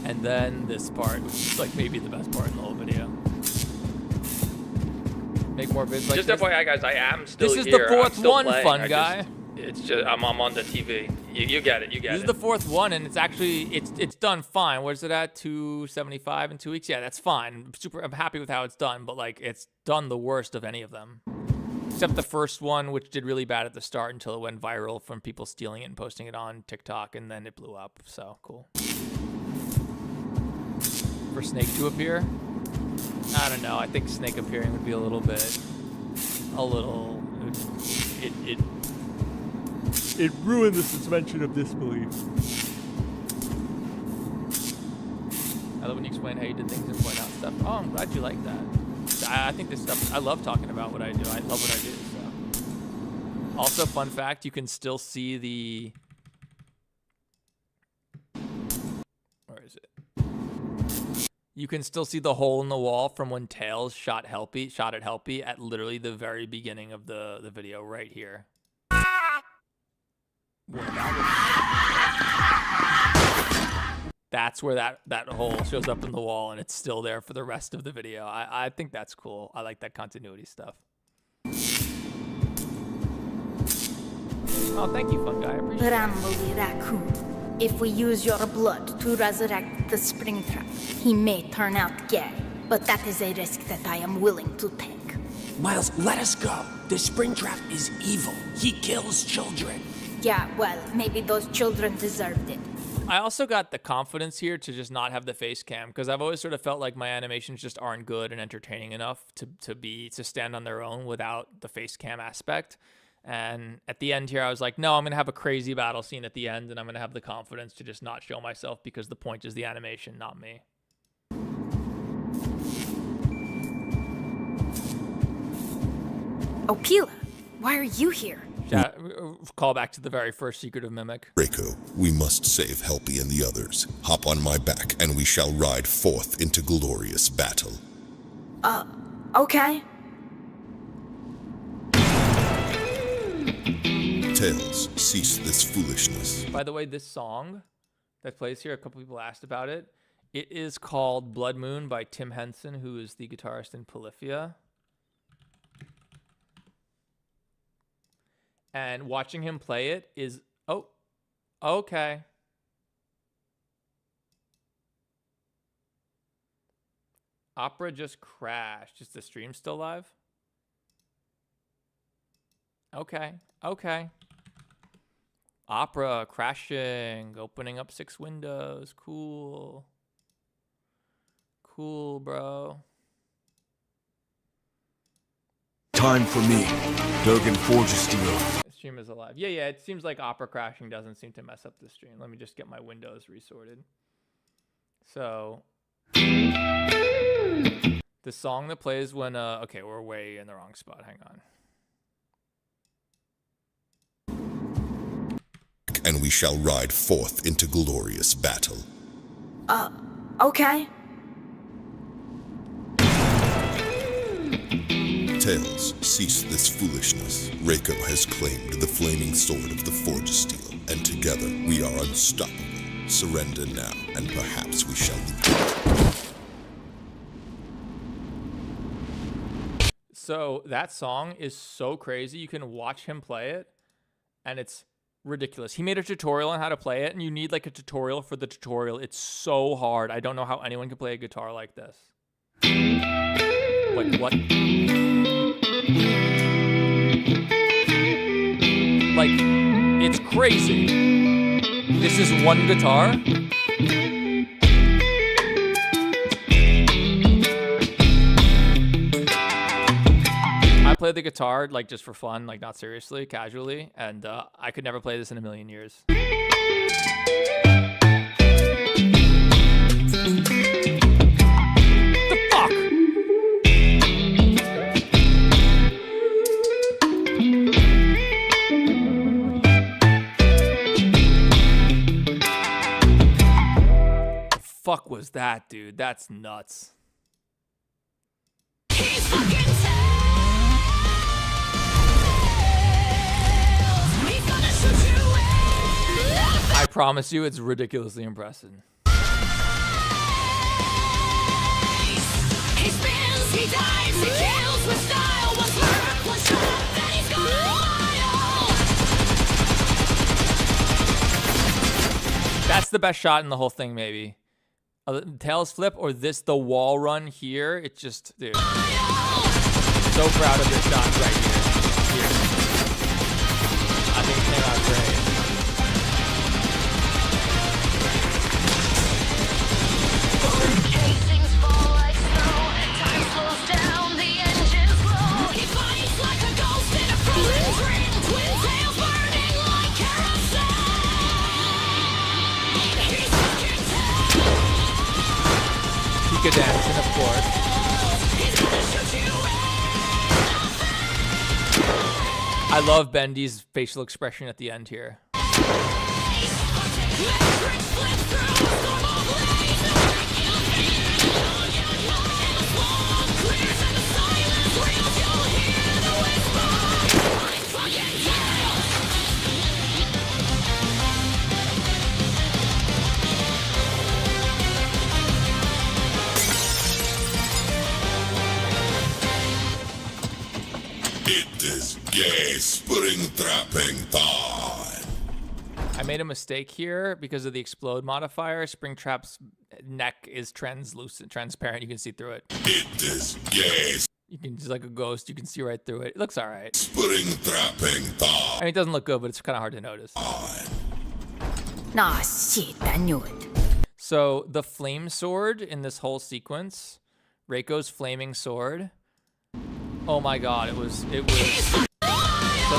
And then this part, which is like maybe the best part in the whole video. Make more vids like just this. FYI, guys, I am still here. This is the fourth one, playing. Fun Guy. It's just I'm on the TV. You get it. This is the fourth one, and it's actually it's done fine. Where's it at? 275 in 2 weeks. Yeah, that's fine. I'm happy with how it's done, but like it's done the worst of any of them, except the first one, which did really bad at the start until it went viral from people stealing it and posting it on TikTok, and then it blew up. So cool. For Snake to appear, I don't know. I think Snake appearing would be a little. It ruined the suspension of disbelief. I love when you explain how you did things and point out stuff. Oh, I'm glad you like that. I think this stuff, I love talking about what I do. I love what I do, so. Also, fun fact, you can still see the... Where is it? You can still see the hole in the wall from when Tails shot at Helpy at literally the very beginning of the video right here. That's where that hole shows up in the wall, and it's still there for the rest of the video. I think that's cool. I like that continuity stuff. Oh, thank you, Fun Guy. I appreciate it. Rambley Raccoon. If we use your blood to resurrect the Springtrap, he may turn out gay, but that is a risk that I am willing to take. Miles, let us go. The Springtrap is evil. He kills children. Yeah, well, maybe those children deserved it. I also got the confidence here to just not have the face cam because I've always sort of felt like my animations just aren't good and entertaining enough to stand on their own without the face cam aspect. And at the end here, I was like, no, I'm going to have a crazy battle scene at the end, and I'm going to have the confidence to just not show myself because the point is the animation, not me. Oh, Pila, why are you here? Call back to the very first Secret of Mimic. Draco, we must save Helpy and the others. Hop on my back, and we shall ride forth into glorious battle. Okay. Tails, cease this foolishness. By the way, this song that plays here, a couple people asked about it. It is called Blood Moon by Tim Henson, who is the guitarist in Polyphia. And watching him play it is... Oh, okay. Opera just crashed. Is the stream still live? Okay, okay. Opera crashing, opening up 6 windows. Cool. Cool, bro. Time for me, Durgan Forgesteel. Stream is alive. Yeah, it seems like opera crashing doesn't seem to mess up the stream. Let me just get my windows resorted. So, the song that plays when, okay, we're way in the wrong spot. Hang on. And we shall ride forth into glorious battle. Okay. Tails, cease this foolishness. Reiko has claimed the flaming sword of the Forgesteel, and together we are unstoppable. Surrender now, and perhaps we shall leave. So that song is so crazy. You can watch him play it, and it's ridiculous. He made a tutorial on how to play it, and you need like a tutorial for the tutorial. It's so hard. I don't know how anyone can play a guitar like this. Like what? Like, it's crazy. This is one guitar. I play the guitar like just for fun, like not seriously, casually, and I could never play this in a million years. Fuck was that, dude? That's nuts. I promise you, it's ridiculously impressive. He spins, he dives, he kills with style. One swerve, one shot, then he's gone wild. That's the best shot in the whole thing, maybe. Tails flip or this, the wall run here. It's just, dude. So proud of this shot right here. I think it came out great. Casings fall like snow. Time slows down, the engines glow. He fights like a ghost in a frozen dream. Twin tails burning like kerosene. He's fucking tails. Pika dancing, of course. I love Bendy's facial expression at the end here. It is gay spring trapping time. I made a mistake here because of the explode modifier. Springtrap's neck is transparent. You can see through it. It is gay. You can just like a ghost. You can see right through it. It looks all right. Spring trapping time. I mean, it doesn't look good, but it's kind of hard to notice. Nah, shit, I knew it. So the flame sword in this whole sequence, Reiko's flaming sword. Oh my god, it was. So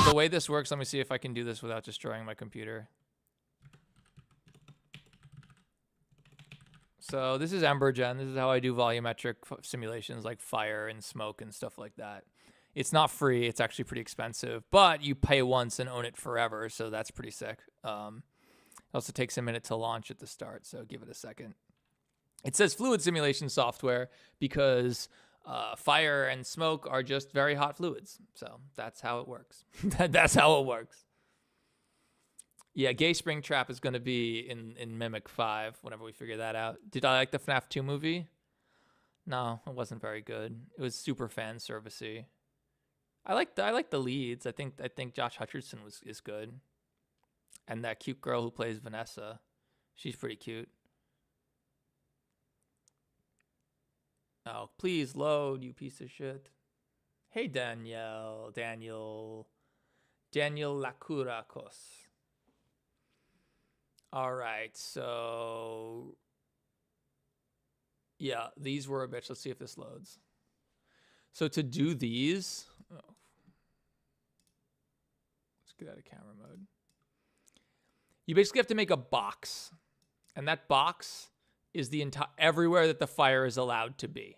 the way this works, let me see if I can do this without destroying my computer. So this is EmberGen. This is how I do volumetric simulations like fire and smoke and stuff like that. It's not free. It's actually pretty expensive, but you pay once and own it forever. So that's pretty sick. It also takes a minute to launch at the start. So give it a second. It says fluid simulation software because fire and smoke are just very hot fluids. So that's how it works. That's how it works. Yeah, Gay Springtrap is going to be in Mimic 5 whenever we figure that out. Did I like the FNAF 2 movie? No, it wasn't very good. It was super fan servicey. I like the leads. I think Josh Hutcherson is good. And that cute girl who plays Vanessa, she's pretty cute. Oh, please load, you piece of shit. Hey, Daniel Lacurakos. All right, so yeah, these were a bitch. Let's see if this loads. So to do these, let's get out of camera mode. You basically have to make a box, and that box is the entire everywhere that the fire is allowed to be,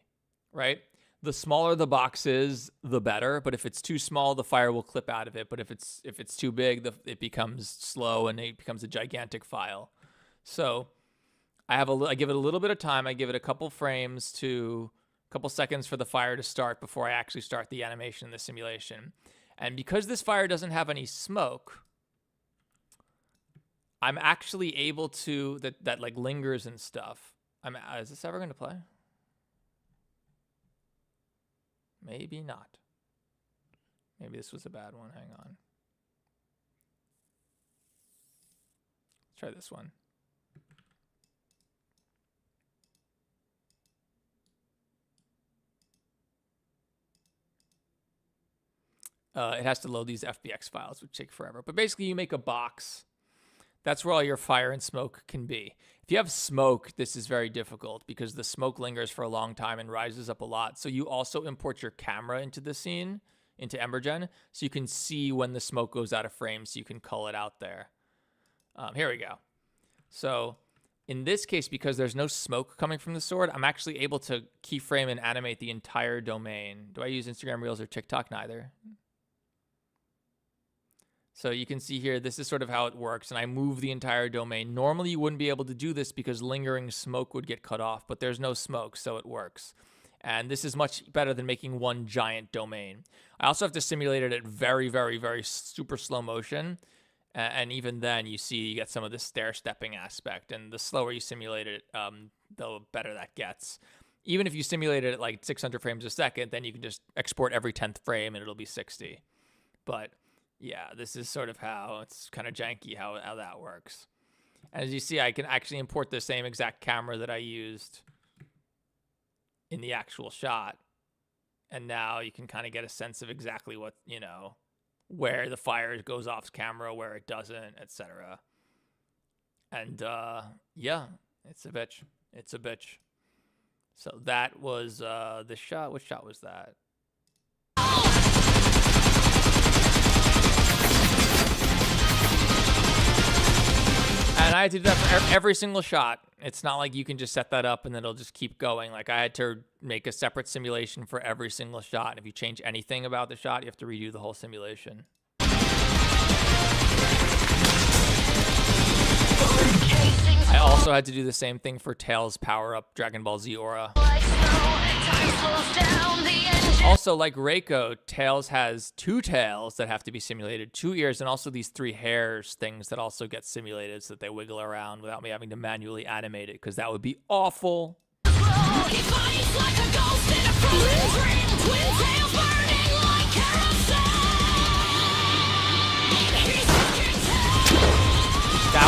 right? The smaller the box is, the better. But if it's too small, the fire will clip out of it. But if it's too big, it becomes slow and it becomes a gigantic file. So I give it a little bit of time. I give it a couple frames to a couple seconds for the fire to start before I actually start the animation in the simulation. And because this fire doesn't have any smoke, I'm actually able to that like lingers and stuff. Is this ever going to play? Maybe not. Maybe this was a bad one. Hang on. Let's try this one. It has to load these FBX files, which take forever. But basically, you make a box. That's where all your fire and smoke can be. If you have smoke, this is very difficult because the smoke lingers for a long time and rises up a lot. So you also import your camera into the scene, into EmberGen, so you can see when the smoke goes out of frame, so you can cull it out there. Here we go. So in this case, because there's no smoke coming from the sword, I'm actually able to keyframe and animate the entire domain. Do I use Instagram Reels or TikTok? Neither. So you can see here, this is sort of how it works, and I move the entire domain. Normally, you wouldn't be able to do this because lingering smoke would get cut off, but there's no smoke, so it works. And this is much better than making one giant domain. I also have to simulate it at very, very, very super slow motion, and even then, you see you get some of the stair-stepping aspect, and the slower you simulate it, the better that gets. Even if you simulate it at like 600 frames a second, then you can just export every 10th frame, and it'll be 60. But yeah, this is sort of how it's kind of janky how that works. As you see, I can actually import the same exact camera that I used in the actual shot. And now you can kind of get a sense of exactly what, where the fire goes off camera, where it doesn't, etc. And yeah, it's a bitch. It's a bitch. So that was the shot. What shot was that? And I had to do that for every single shot. It's not like you can just set that up and then it'll just keep going. Like I had to make a separate simulation for every single shot. And if you change anything about the shot, you have to redo the whole simulation. I also had to do the same thing for Tails power-up Dragon Ball Z Aura. Also, like Reiko, Tails has 2 tails that have to be simulated, 2 ears, and also these 3 hairs things that also get simulated so that they wiggle around without me having to manually animate it, because that would be awful. That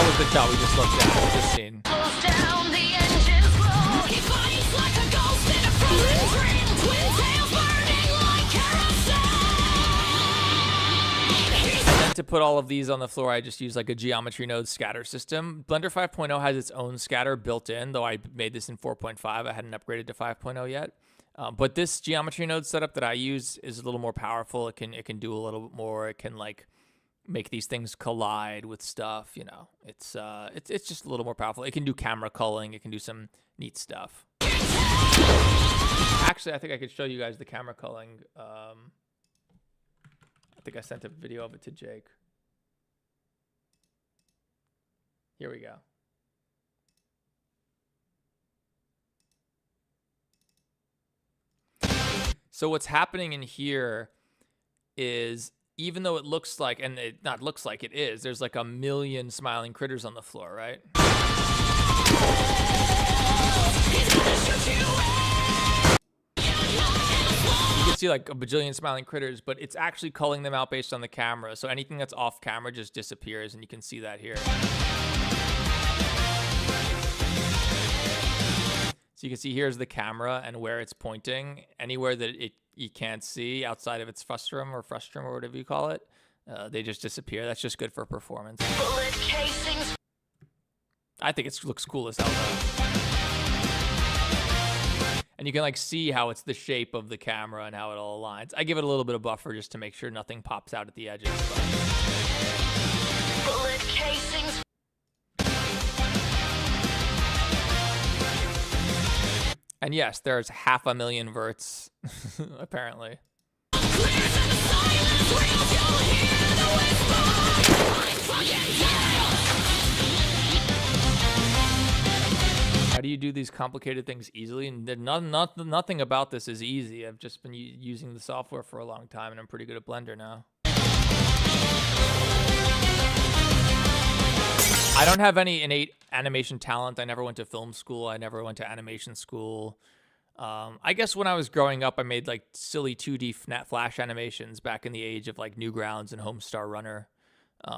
was the shot we just looked at with this scene. to put all of these on the floor, I just use like a geometry node scatter system. Blender 5.0 has its own scatter built in, though I made this in 4.5. I hadn't upgraded to 5.0 yet. But this geometry node setup that I use is a little more powerful. It can do a little bit more. It can like make these things collide with stuff. You know, it's just a little more powerful. It can do camera culling. It can do some neat stuff. Actually, I think I could show you guys the camera culling. I think I sent a video of it to Jake. Here we go. So what's happening in here is, even though it looks like, and it not looks like, it is, there's like a million smiling critters on the floor, right? You can see like a bajillion smiling critters, but it's actually culling them out based on the camera. So anything that's off camera just disappears, and you can see that here. So you can see here's the camera and where it's pointing. Anywhere that you can't see outside of its frustrum or whatever you call it, they just disappear. That's just good for performance. Bullet casings. I think it looks cool as hell though. And you can like see how it's the shape of the camera and how it all aligns. I give it a little bit of buffer just to make sure nothing pops out at the edges. Bullet casings. And yes, there's 500,000 verts, apparently. How do you do these complicated things easily? And nothing about this is easy. I've just been using the software for a long time, and I'm pretty good at Blender now. I don't have any innate animation talent. I never went to film school. I never went to animation school. I guess when I was growing up, I made like silly 2D flash animations back in the age of like Newgrounds and Homestar Runner,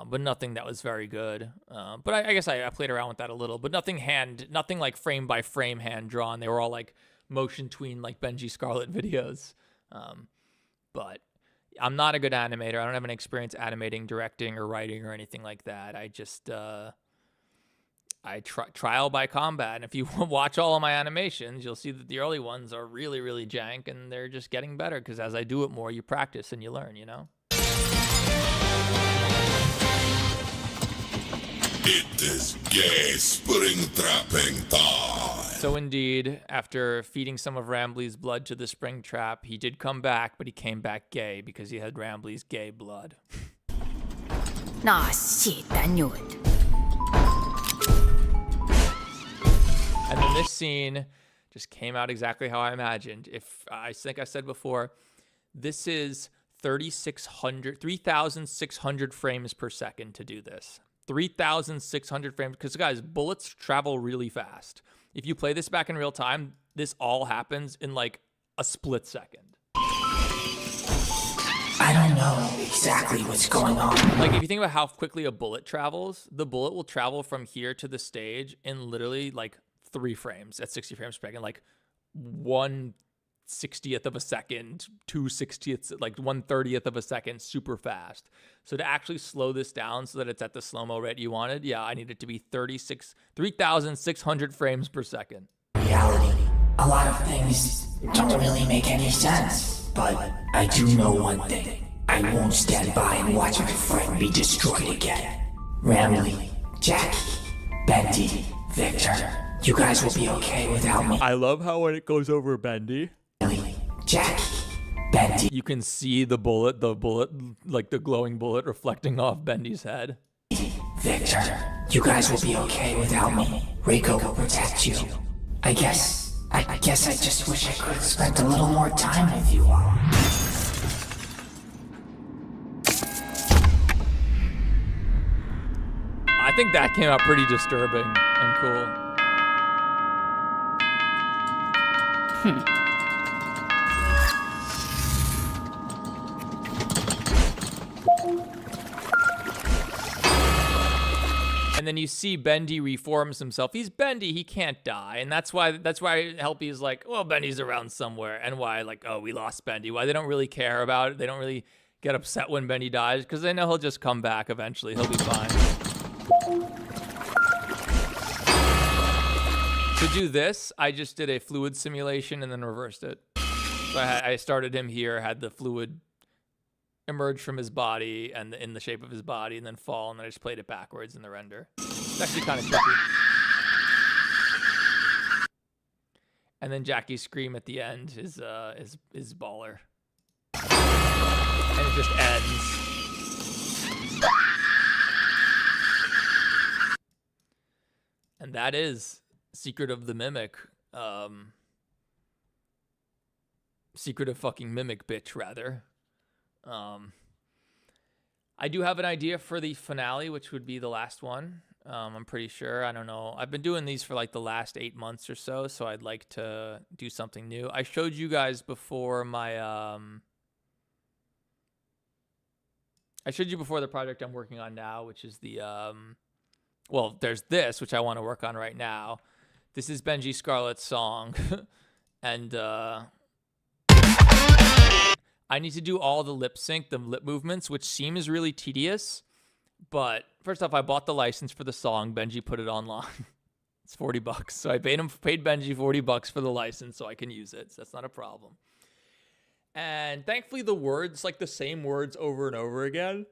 but nothing that was very good. But I guess I played around with that a little, but nothing like frame by frame hand drawn. They were all like motion tween, like Benji Scarlet videos. But I'm not a good animator. I don't have any experience animating, directing, or writing or anything like that. I just I trial by combat. And if you watch all of my animations, you'll see that the early ones are really, really jank, and they're just getting better because as I do it more, you practice and you learn, you know? It is gay spring trapping time. So indeed, after feeding some of Rambley's blood to the spring trap, he did come back, but he came back gay because he had Rambley's gay blood. Nah, shit, I knew it. And then this scene just came out exactly how I imagined. If I think I said before, this is 3,600 frames per second to do this. 3,600 frames, because guys, bullets travel really fast. If you play this back in real time, this all happens in like a split second. I don't know exactly what's going on. Like, if you think about how quickly a bullet travels, the bullet will travel from here to the stage in literally like 3 frames at 60 frames per second, like 1/60th of a second, 2/60ths, like 1/30th of a second, super fast. So to actually slow this down so that it's at the slow-mo rate you wanted, yeah, I need it to be 3,600 frames per second. Reality, a lot of things don't really make any sense, but I do know one thing. I won't stand by and watch my friend be destroyed again. Ramley, Jackie, Bendy, Victor, you guys will be okay without me. I love how when it goes over Bendy, Jackie, Bendy, you can see the bullet, like the glowing bullet reflecting off Bendy's head. Victor, you guys will be okay without me. Rico will protect you. I guess I just wish I could have spent a little more time with you all. I think that came out pretty disturbing and cool. And then you see Bendy reforms himself. He's Bendy, he can't die. And that's why Helpy is like, well, Bendy's around somewhere. And why, like, oh, we lost Bendy. Why they don't really care about it. They don't really get upset when Benji dies because they know he'll just come back eventually. He'll be fine. To do this, I just did a fluid simulation and then reversed it. So I started him here, had the fluid emerge from his body and in the shape of his body and then fall, and then I just played it backwards in the render. It's actually kind of tricky. And then Jackie's scream at the end is baller. And it just ends. And that is Secret of the Mimic. Secret of fucking Mimic, bitch, rather. I do have an idea for the finale, which would be the last one. I'm pretty sure. I don't know. I've been doing these for like the last 8 months or so, so I'd like to do something new. I showed you guys before my I showed you before the project I'm working on now, which is the well, there's this, which I want to work on right now. This is Benji Scarlet's song. And I need to do all the lip sync, the lip movements, which seems really tedious. But first off, I bought the license for the song. Benji put it online. It's $40. So I paid Benji $40 for the license so I can use it. So that's not a problem. And thankfully the words, like the same words over and over again.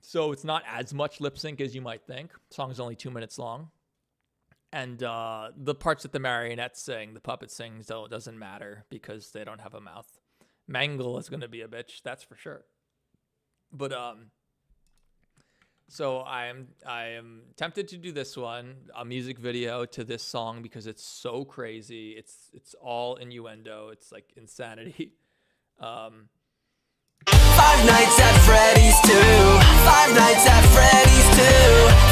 So it's not as much lip sync as you might think. The song is only 2 minutes long. And the parts that the marionettes sing, the puppet sings, though, it doesn't matter because they don't have a mouth. Mangle is going to be a bitch, that's for sure. But so I am tempted to do this one, a music video to this song because it's so crazy. It's all innuendo. It's like insanity. 5 Nights at Freddy's 2. 5 Nights at Freddy's 2.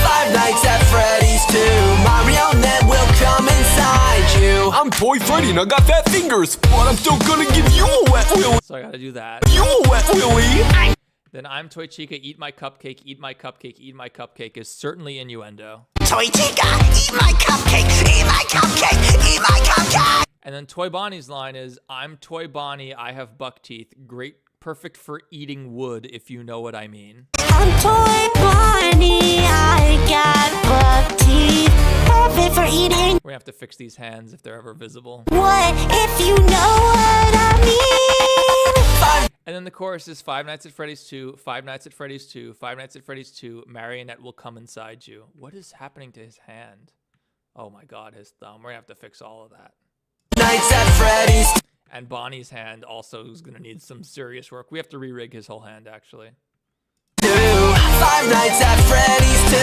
5 Nights at Freddy's 2. Marionette will come inside you. I'm Toy Freddy and I got fat fingers, but I'm still gonna give you a wet willy. So I gotta do that. You a wet willy. Then I'm Toy Chica, eat my cupcake, eat my cupcake, eat my cupcake is certainly innuendo. Toy Chica, eat my cupcake, eat my cupcake, eat my cupcake. And then Toy Bonnie's line is, I'm Toy Bonnie, I have buck teeth, great, perfect for eating wood, if you know what I mean. I'm Toy Bonnie, I got buck teeth, perfect for eating. We're gonna have to fix these hands if they're ever visible. What if you know what I mean? And then the chorus is 5 Nights at Freddy's 2, 5 Nights at Freddy's 2, 5 Nights at Freddy's 2, Marionette will come inside you. What is happening to his hand? Oh my god, his thumb. We're gonna have to fix all of that. Nights at Freddy's. And Bonnie's hand also is gonna need some serious work. We have to re-rig his whole hand, actually. 5 Nights at Freddy's 2.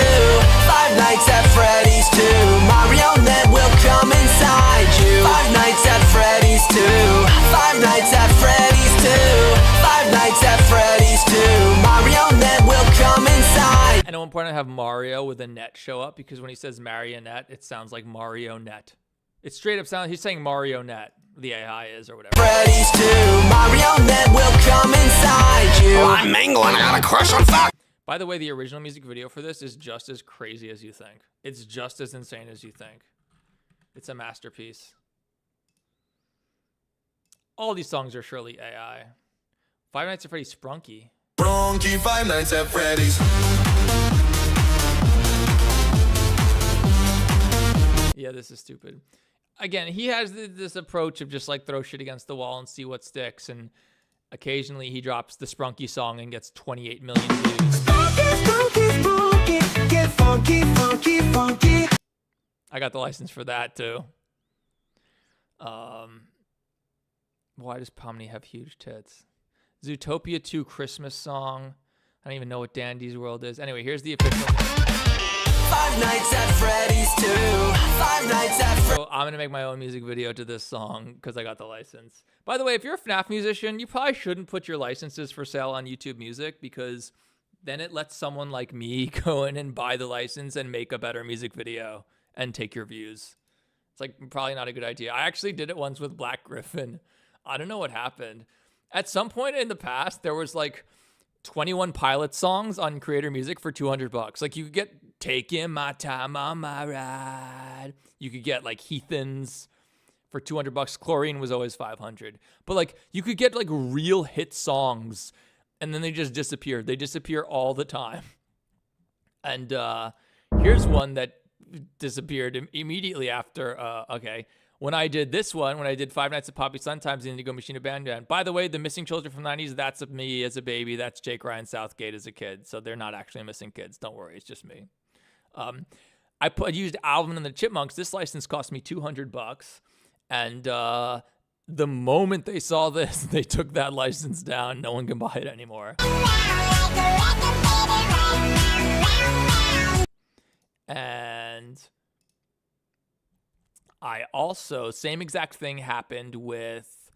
5 Nights at Freddy's 2. Marionette will come inside you. 5 Nights at Freddy's 2. 5 Nights at Freddy's 2. 5 Nights at Freddy's 2. Marionette will come inside. And at one point I have Mario with a net show up because when he says marionette, it sounds like Marionette. It straight up sounds, he's saying Marionette. The AI is or whatever. Freddy's 2. Marionette will come inside you. Oh, I'm Mangle and I got a crush on Fox. By the way, the original music video for this is just as crazy as you think. It's just as insane as you think. It's a masterpiece. All these songs are surely AI. 5 Nights at Freddy's Sprunky. Sprunky, 5 Nights at Freddy's. Yeah, this is stupid. Again, he has this approach of just like throw shit against the wall and see what sticks. And occasionally he drops the Sprunky song and gets 28 million views. Get funky, funky, funky. I got the license for that too. Why does Pomni have huge tits? Zootopia 2 Christmas song. I don't even know what Dandy's World is. Anyway, here's the official. 5 Nights at Freddy's 2. 5 Nights at Freddy's. So I'm gonna make my own music video to this song because I got the license. By the way, if you're a FNAF musician, you probably shouldn't put your licenses for sale on YouTube Music because then it lets someone like me go in and buy the license and make a better music video and take your views. It's like probably not a good idea. I actually did it once with Black Griffin. I don't know what happened. At some point in the past, there was like 21 Pilot songs on Creator Music for $200. Like you could get Taking My Time on My Ride. You could get like Heathens for 200 bucks. Chlorine was always 500. But like you could get like real hit songs and then they just disappeared. They disappear all the time. And here's one that disappeared immediately after. Okay, when I did this one, when I did Five Nights at Poppy Sometimes the Indigo Machine Abandoned. By the way, the missing children from the 90s, that's me as a baby. That's Jake Ryan Southgate as a kid. So they're not actually missing kids. Don't worry, it's just me. I used Alvin and the Chipmunks. This license cost me 200 bucks. And the moment they saw this, they took that license down. No one can buy it anymore. And I also, same exact thing happened with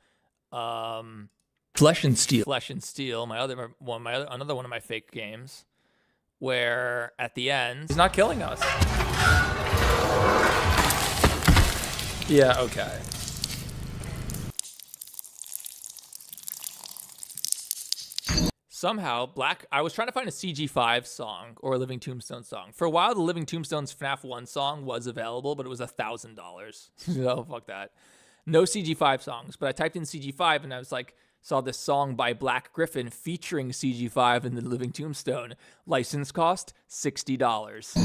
Flesh and Steel. Flesh and Steel, another one of my fake games, where at the end he's not killing us. Yeah, okay. Somehow, I was trying to find a CG5 song or a Living Tombstone song. For a while, the Living Tombstone's FNAF 1 song was available, but it was $1,000. So fuck that. No CG5 songs, but I typed in CG5 and I was like, saw this song by Black Griffin featuring CG5 in the Living Tombstone. License cost $60.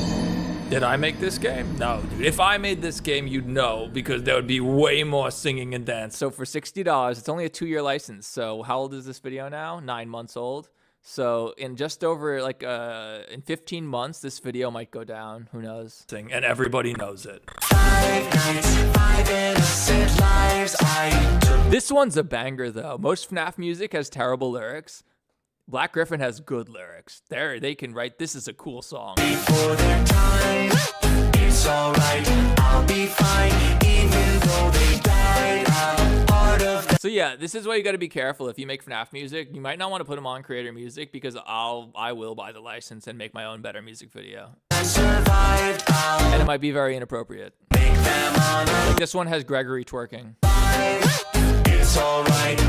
Did I make this game? No, dude. If I made this game, you'd know, because there would be way more singing and dance. So for $60, it's only a 2-year license. So how old is this video now? 9 months old. So in just over in 15 months, this video might go down. Who knows? And everybody knows it. 5 nights, 5 innocent lives I took. This one's a banger though. Most FNAF music has terrible lyrics. Black Griffin has good lyrics. They can write, this is a cool song. Before their time, it's alright, I'll be fine, even though they died, I'm part of the... So yeah, this is why you gotta be careful if you make FNAF music. You might not want to put them on Creator Music because I will buy the license and make my own better music video. Survived, and it might be very inappropriate. Make them on like this one has Gregory twerking. It's alright.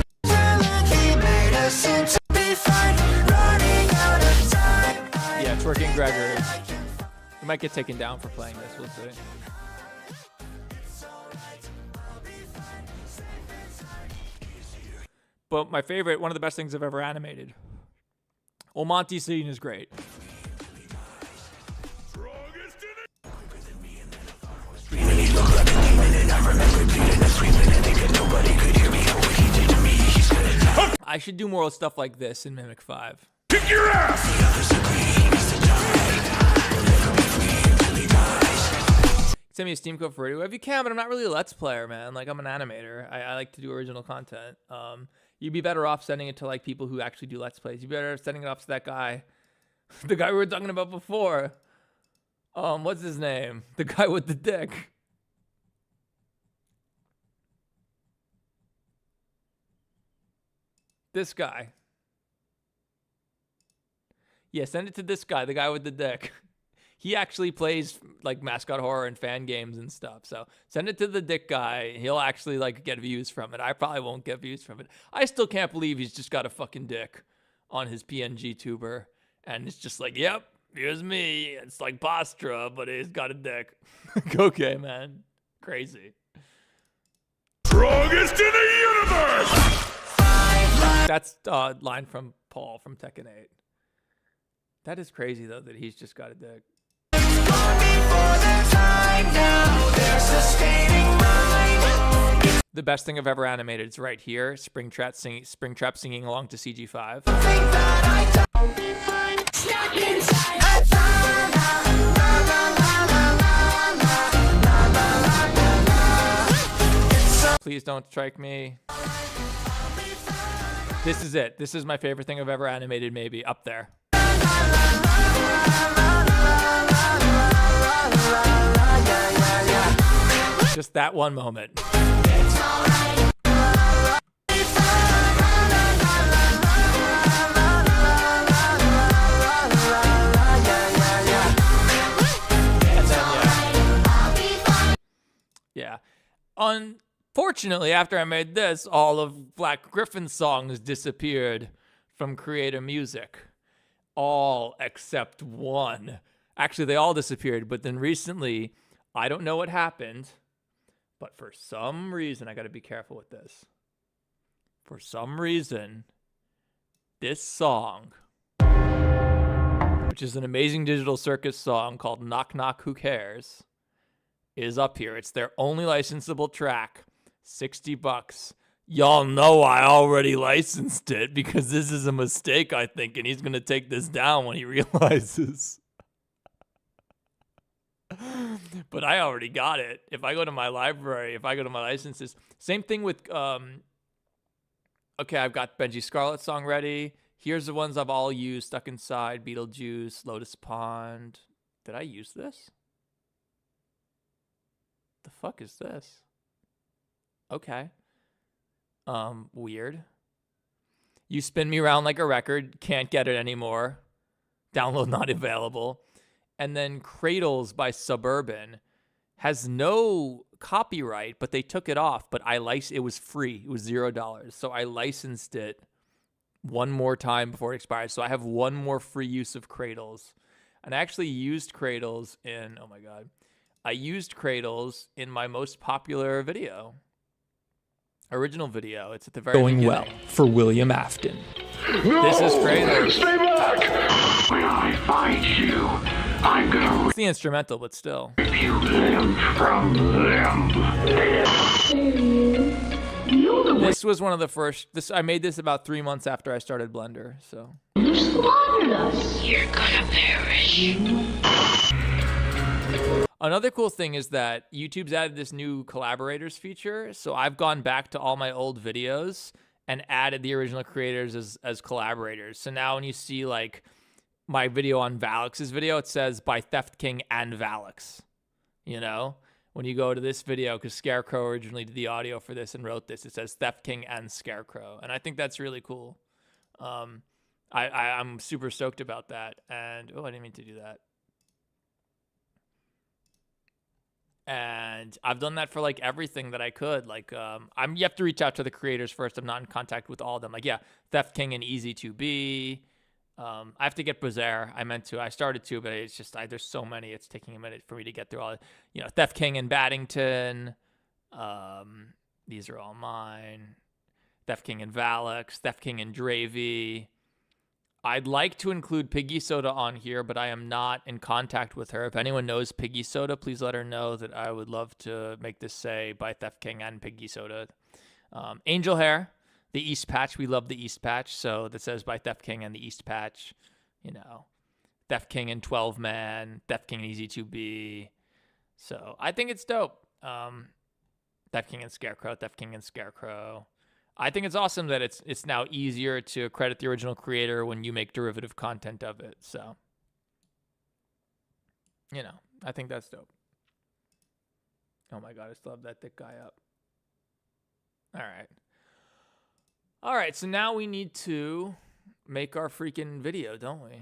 Yeah, twerking Gregory. We might get taken down for playing this, we'll see. But my favorite, one of the best things I've ever animated. Well, Monty scene is great. I should do more stuff like this in Mimic 5. Kick your ass! Send me a Steam code for radio if you can, but I'm not really a Let's Player, man. Like, I'm an animator. I like to do original content. You'd be better off sending it to, like, people who actually do Let's Plays. You'd be better off sending it off to that guy. The guy we were talking about before. What's his name? The guy with the dick. This guy. Yeah, send it to this guy, the guy with the dick. He actually plays like mascot horror and fan games and stuff. So send it to the dick guy. He'll actually like get views from it. I probably won't get views from it. I still can't believe he's just got a fucking dick on his PNG tuber. And it's just like, yep, here's me. It's like Postra, but he's got a dick. Okay, man. Crazy. Strongest in the universe! That's a line from Paul from Tekken 8. That is crazy, though, that he's just got a dick. The best thing I've ever animated is right here. Springtrap singing along to CG5. Please don't strike me. This is it. This is my favorite thing I've ever animated, maybe. Up there. Just that one moment. Yeah. Unfortunately, after I made this, all of Black Griffin's songs disappeared from Creator Music. All except one. Actually, they all disappeared, but then recently, I don't know what happened, But for some reason, I got to be careful with this. For some reason, this song, which is an amazing Digital Circus song called Knock Knock Who Cares, is up here. It's their only licensable track, $60. Y'all know I already licensed it because this is a mistake, I think, and he's going to take this down when he realizes. But I already got it. If I go to my library, if I go to my licenses, same thing with, okay, I've got Benji Scarlet song ready. Here's the ones I've all used: Stuck Inside, Beetlejuice, Lotus Pond. Did I use this? The fuck is this? Okay. Weird. You Spin Me Around Like a Record. Can't get it anymore. Download not available. And then Cradles by Suburban has no copyright, but they took it off. But it was free. It was $0. So I licensed it one more time before it expired. So I have one more free use of Cradles. And I actually used Cradles in, oh my God. I used Cradles in my most popular video. Original video. It's at the very Going beginning. well for William Afton. This is Cradles. Stay back! When I find you, I'm gonna It's the instrumental, but still. rip you limb from limb. This was one of the first. I made this about 3 months after I started Blender. So You slaughtered us. You're gonna perish. another cool thing is that YouTube's added this new collaborators feature. So I've gone back to all my old videos and added the original creators as collaborators. So now when you see like my video on Valix's video, it says by Theft King and Valix. You know, when you go to this video, because Scarecrow originally did the audio for this and wrote this, it says Theft King and Scarecrow. And I think that's really cool. I'm super stoked about that. And, oh, I didn't mean to do that. And I've done that for like everything that I could. Like, you have to reach out to the creators first. I'm not in contact with all of them. Like, yeah, Theft King and Easy2B. I have to get Bazaar. I started to, but it's just, there's so many. It's taking a minute for me to get through all. Theft King and Baddington. These are all mine. Theft King and Valix. Theft King and Dravy. I'd like to include Piggy Soda on here, but I am not in contact with her. If anyone knows Piggy Soda, please let her know that I would love to make this say by Theft King and Piggy Soda. Angel Hair, the East Patch. We love the East Patch, so that says by Theft King and the East Patch. Theft King and 12 Man, Theft King and Easy2B. So I think it's dope. Theft King and Scarecrow, Theft King and Scarecrow. I think it's awesome that it's now easier to credit the original creator when you make derivative content of it. So, I think that's dope. Oh my God, I still have that thick guy up. All right, so now we need to make our freaking video, don't we?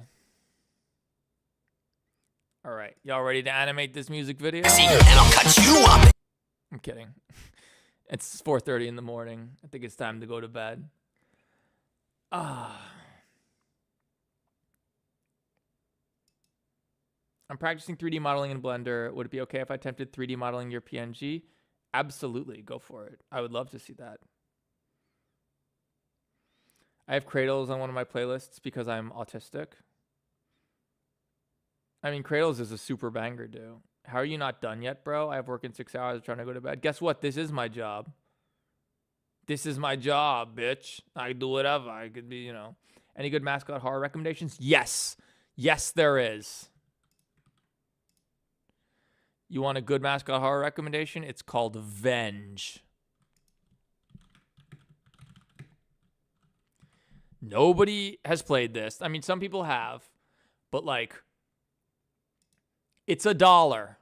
All right, y'all ready to animate this music video? See, and I'll cut you up. I'm kidding. It's 4:30 in the morning. I think it's time to go to bed. I'm practicing 3D modeling in Blender. Would it be okay if I attempted 3D modeling your PNG? Absolutely. Go for it. I would love to see that. I have Cradles on one of my playlists because I'm autistic. I mean, Cradles is a super banger, dude. How are you not done yet, bro? I have work in 6 hours trying to go to bed. Guess what? This is my job. This is my job, bitch. I can do whatever. I could be, Any good mascot horror recommendations? Yes. Yes, there is. You want a good mascot horror recommendation? It's called Venge. Nobody has played this. I mean, some people have, but it's $1.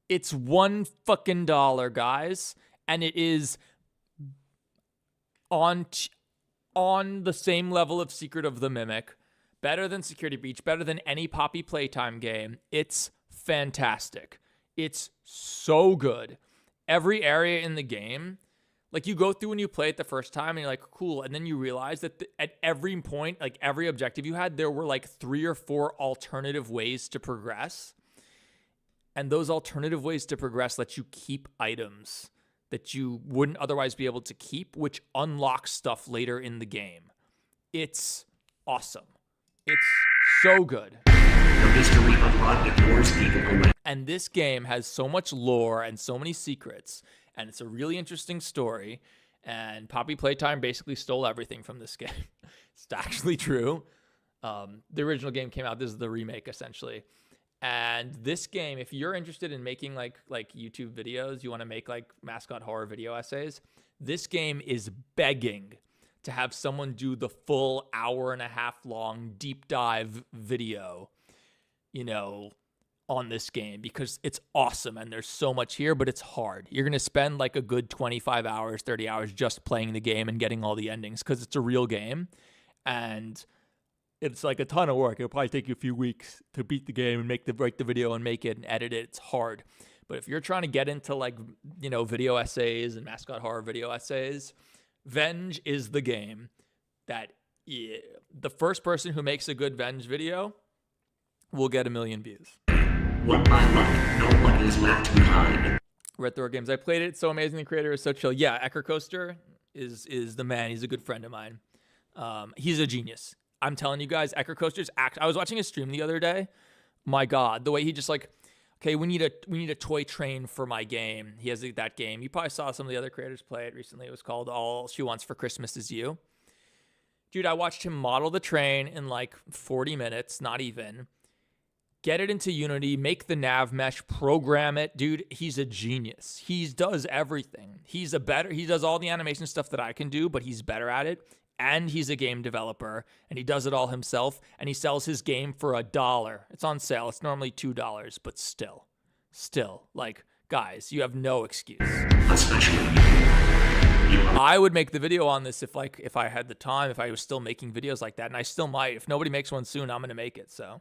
It's $1 fucking dollar, guys. And it is on the same level of Secret of the Mimic. Better than Security Breach. Better than any Poppy Playtime game. It's fantastic. It's so good. Every area in the game, you go through when you play it the first time and you're like, cool. And then you realize that at every point, every objective you had, there were 3 or 4 alternative ways to progress. And those alternative ways to progress let you keep items that you wouldn't otherwise be able to keep, which unlocks stuff later in the game. It's awesome. It's so good. And this game has so much lore and so many secrets, and it's a really interesting story. And Poppy Playtime basically stole everything from this game. It's actually true. The original game came out. This is the remake, essentially. And this game, if you're interested in making like YouTube videos, you want to make like mascot horror video essays, this game is begging to have someone do the full hour-and-a-half long deep dive video, you know, on this game, because it's awesome and there's so much here, but it's hard. You're going to spend like a good 25 hours, 30 hours just playing the game and getting all the endings, because it's a real game and it's like a ton of work. It'll probably take you a few weeks to beat the game and write the video and make it and edit it. It's hard. But if you're trying to get into like, you know, video essays and mascot horror video essays, Venge is the game that the first person who makes a good Venge video will get 1 million views. One by one, no one is left behind. Red Thor Games. I played it. It's so amazing. The creator is so chill. Yeah, Ecker Coaster is the man. He's a good friend of mine. He's a genius. I'm telling you guys, Ecker Coaster's I was watching his stream the other day. My God, the way he just like, okay, we need a toy train for my game. He has that game. You probably saw some of the other creators play it recently. It was called All She Wants for Christmas Is You. Dude, I watched him model the train in like 40 minutes, not even. Get it into Unity, make the nav mesh, program it. Dude, he's a genius. He does everything. He does all the animation stuff that I can do, but he's better at it. And he's a game developer, and he does it all himself, and he sells his game for $1. It's on sale. It's normally $2, but still, like, guys, you have no excuse. I would make the video on this if I had the time, if I was still making videos like that, and I still might. If nobody makes one soon, I'm going to make it, so.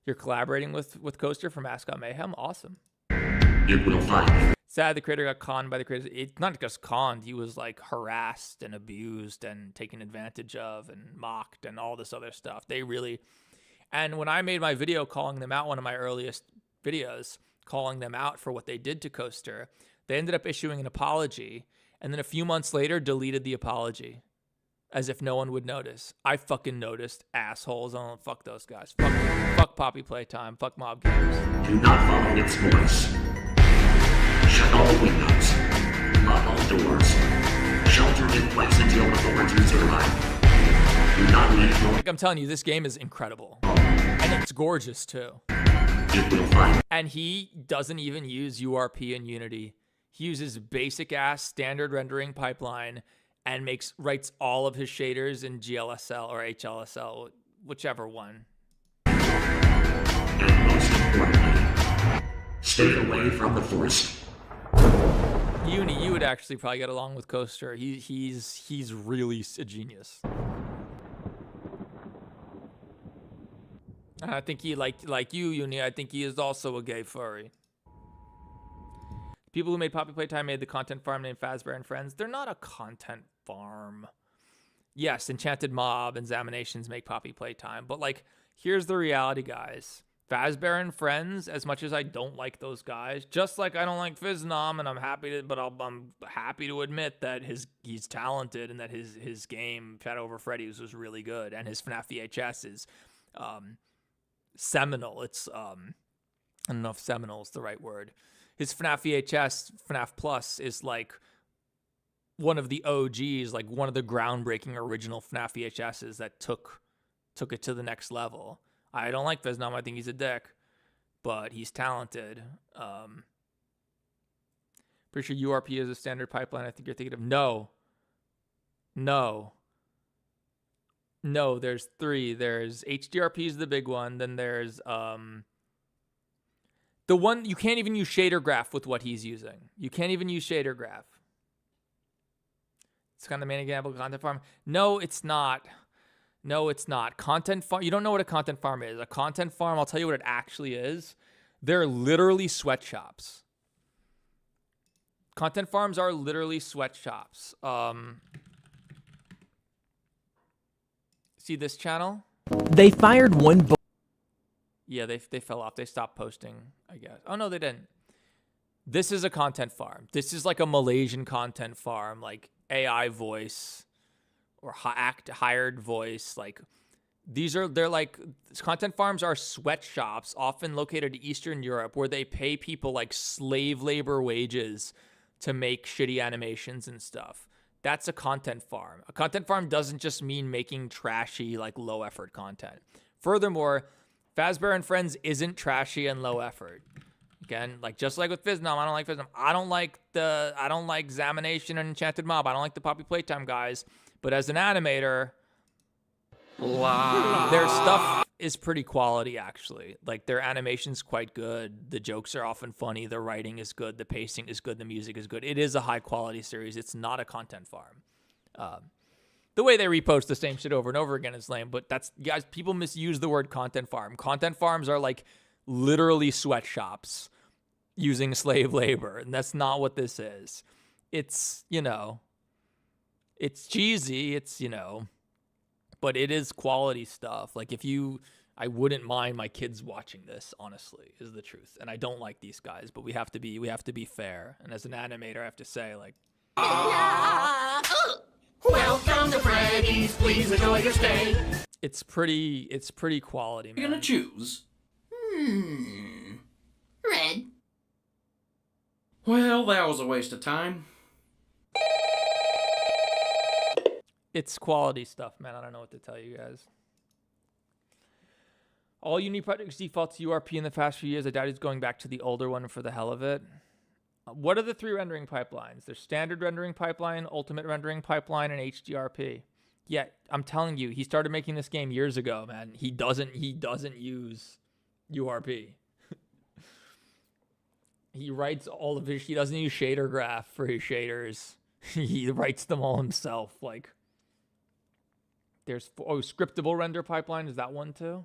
You're collaborating with Coaster from Mascot Mayhem? Awesome. It will find. Sad the creator got conned by the creators. It's not just conned. He was like harassed and abused and taken advantage of and mocked and all this other stuff. And when I made my video calling them out, one of my earliest videos, calling them out for what they did to Coaster, they ended up issuing an apology. And then a few months later, deleted the apology. As if no one would notice. I fucking noticed, assholes. Oh, fuck those guys. Fuck Poppy Playtime. Fuck Mob Games. Do not follow its voice. Shut all windows. Lock all doors. Shelter in place until authorities arrive. Do not leave your... Like I'm telling you, this game is incredible. And it's gorgeous, too. It will find. And he doesn't even use URP and Unity. He uses basic-ass standard rendering pipeline and writes all of his shaders in GLSL or HLSL, whichever one. And most importantly, stay away from the Force. You would actually probably get along with Coaster. He's really a genius. And I think he like you, Uni. I think he is also a gay furry. People who made Poppy Playtime made the content farm named Fazbear and Friends. They're not a content farm. Yes, Enchanted Mob and Examinations make Poppy Playtime, but like, here's the reality, guys. Fazbear and Friends, as much as I don't like those guys, just like I don't like Fiznom, and I'm happy to admit that he's talented and that his game Shadow Over Freddy's was really good, and his FNAF VHS is seminal. It's I don't know if seminal is the right word. His FNAF VHS, FNAF Plus, is like one of the OGs, like one of the groundbreaking original FNAF VHSs that took it to the next level. I don't like Fiznom. I think he's a dick, but he's talented. Pretty sure URP is a standard pipeline. I think you're thinking of No, there's 3. There's HDRP is the big one. Then there's the one you can't even use shader graph with what he's using. You can't even use shader graph. It's kind of the main example of content farm. No, it's not. No, it's not. Content farm. You don't know what a content farm is. A content farm, I'll tell you what it actually is. They're literally sweatshops. Content farms are literally sweatshops. See this channel? They fired one. Yeah, they fell off. They stopped posting, I guess. Oh no, they didn't. This is a content farm. This is like a Malaysian content farm, like AI voice or hired voice. Like they're like content farms are sweatshops often located in Eastern Europe where they pay people like slave labor wages to make shitty animations and stuff. That's a content farm. A content farm doesn't just mean making trashy, like low effort content. Furthermore, Fazbear and Friends isn't trashy and low effort. Again, like just like with Fiznum, I don't like Fiznum. I don't like Zamination and Enchanted Mob. I don't like the Poppy Playtime guys. But as an animator, their stuff is pretty quality, actually. Like, their animation's quite good. The jokes are often funny. The writing is good. The pacing is good. The music is good. It is a high-quality series. It's not a content farm. The way they repost the same shit over and over again is lame, but that's, guys, people misuse the word content farm. Content farms are, like, literally sweatshops using slave labor, and that's not what this is. It's, you know, it's cheesy. It's, you know, but it is quality stuff. Like, I wouldn't mind my kids watching this, honestly, is the truth. And I don't like these guys, but we have to be fair. And as an animator, I have to say, like, welcome to Freddy's. Please enjoy your stay. It's pretty quality, man. You're gonna choose? Red. Well, that was a waste of time. It's quality stuff, man. I don't know what to tell you guys. All Uni projects default to URP in the past few years. I doubt he's going back to the older one for the hell of it. What are the 3 rendering pipelines? There's standard rendering pipeline, ultimate rendering pipeline, and HDRP. Yeah, I'm telling you, he started making this game years ago, man. He doesn't use URP. He writes all of his, he doesn't use shader graph for his shaders. He writes them all himself. Like, there's, scriptable render pipeline, is that one too?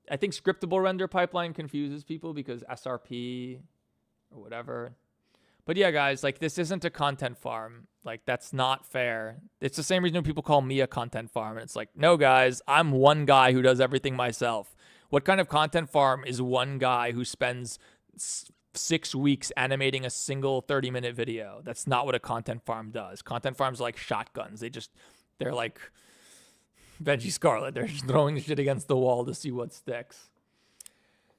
I think scriptable render pipeline confuses people because SRP or whatever. But yeah, guys, like, this isn't a content farm. Like, that's not fair. It's the same reason people call me a content farm. And it's like, no, guys, I'm one guy who does everything myself. What kind of content farm is one guy who spends 6 weeks animating a single 30-minute video? That's not what a content farm does. Content farms are like shotguns. They're like Veggie Scarlet. They're just throwing shit against the wall to see what sticks.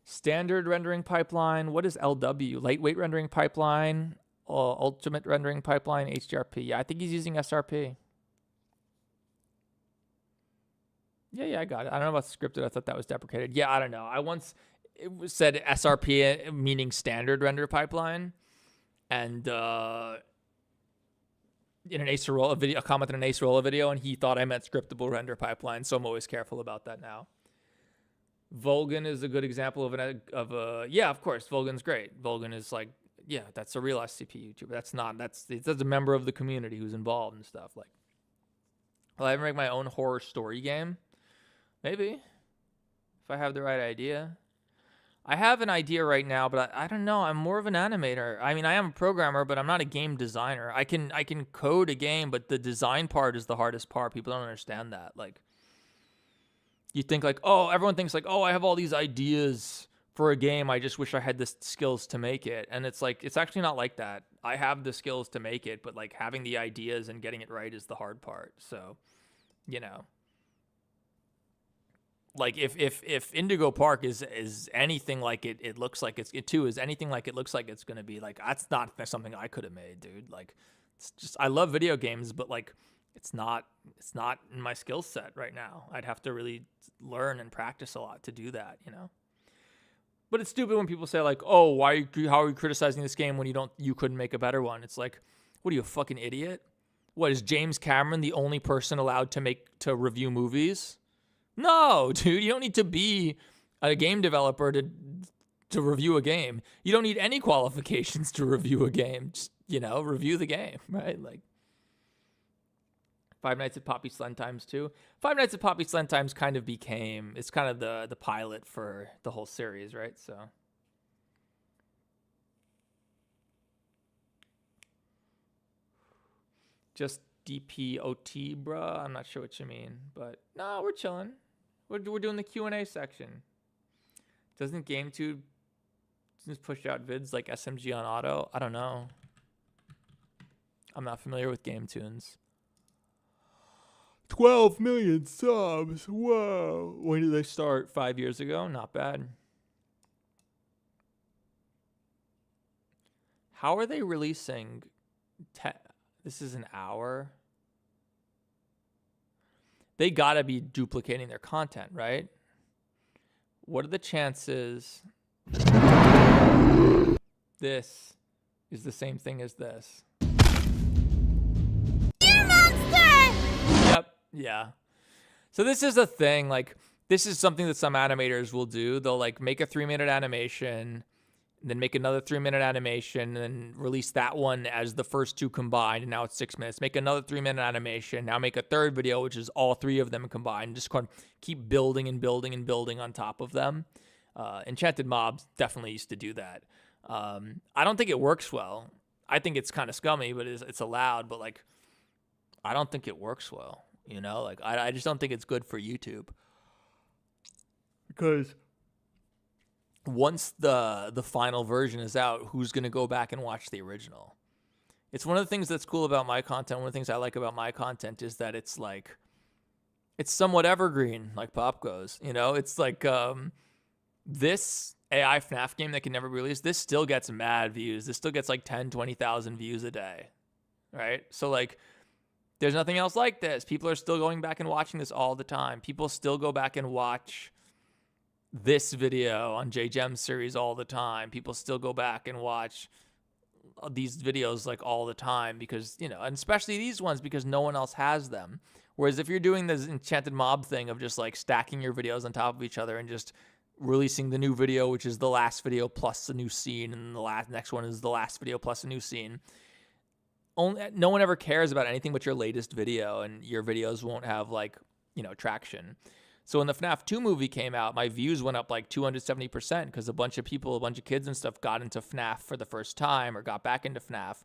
Standard rendering pipeline. What is LW? Lightweight rendering pipeline. Ultimate rendering pipeline. HDRP. Yeah, I think he's using SRP. Yeah, I got it. I don't know about scripted. I thought that was deprecated. Yeah, I don't know. I once said SRP meaning standard render pipeline, and in an Ace Rolla video, a comment in an Ace Rolla video, and he thought I meant scriptable render pipeline. So I'm always careful about that now. Volgan is a good example of yeah, of course, Volgan's great. Volgan is like, yeah, that's a real SCP YouTuber. That's a member of the community who's involved and stuff. Like, will I ever make my own horror story game? Maybe, if I have the right idea. I have an idea right now, but I don't know. I'm more of an animator. I mean, I am a programmer, but I'm not a game designer. I can code a game, but the design part is the hardest part. People don't understand that. Like, you think like, oh, everyone thinks like, oh, I have all these ideas for a game. I just wish I had the skills to make it. And it's like, it's actually not like that. I have the skills to make it, but like having the ideas and getting it right is the hard part. So, you know. Like if Indigo Park is anything like it looks like is anything like it looks like it's gonna be, like, that's not something I could have made, dude. Like, it's just, I love video games, but like it's not in my skill set right now. I'd have to really learn and practice a lot to do that, you know. But it's stupid when people say like, oh, how are you criticizing this game when you couldn't make a better one? It's like, what are you, a fucking idiot? What, is James Cameron the only person allowed to review movies? No, dude, you don't need to be a game developer to review a game. You don't need any qualifications to review a game. Just, you know, review the game, right? Like, Five Nights at Poppy Slentimes too. Five Nights at Poppy Slentimes kind of became, it's kind of the pilot for the whole series, right? So just DPOT, bruh. I'm not sure what you mean, but no, we're chilling. We're doing the Q&A section. Doesn't GameTube just push out vids like SMG on auto? I don't know. I'm not familiar with GameTunes. 12 million subs. Whoa. When did they start? 5 years ago? Not bad. How are they releasing? This is an hour. They gotta be duplicating their content, right? What are the chances this is the same thing as this? Yep. Yeah. So this is a thing. Like, this is something that some animators will do. They'll like make a 3-minute animation, then make another 3-minute animation, and then release that one as the first two combined, and now it's 6 minutes. Make another 3-minute animation, now make a third video, which is all three of them combined. Just kind of keep building and building and building on top of them. Enchanted Mobs definitely used to do that. I don't think it works well. I think it's kind of scummy, but it's allowed. But like, I don't think it works well. You know, like I just don't think it's good for YouTube, because once the final version is out, who's going to go back and watch the original? It's one of the things that's cool about my content. One of the things I like about my content is that it's like, it's somewhat evergreen, like Pop goes. You know, it's like this AI FNAF game that can never be released, this still gets mad views. This still gets like 10, 20,000 views a day, right? So like, there's nothing else like this. People are still going back and watching this all the time. People still go back and watch this video on JGEM series all the time. People still go back and watch these videos like all the time because, you know, and especially these ones because no one else has them. Whereas if you're doing this Enchanted Mob thing of just like stacking your videos on top of each other and just releasing the new video, which is the last video plus the new scene, and the next one is the last video plus a new scene, no one ever cares about anything but your latest video, and your videos won't have like, you know, traction. So when the FNAF 2 movie came out, my views went up like 270% because a bunch of people, a bunch of kids and stuff got into FNAF for the first time or got back into FNAF.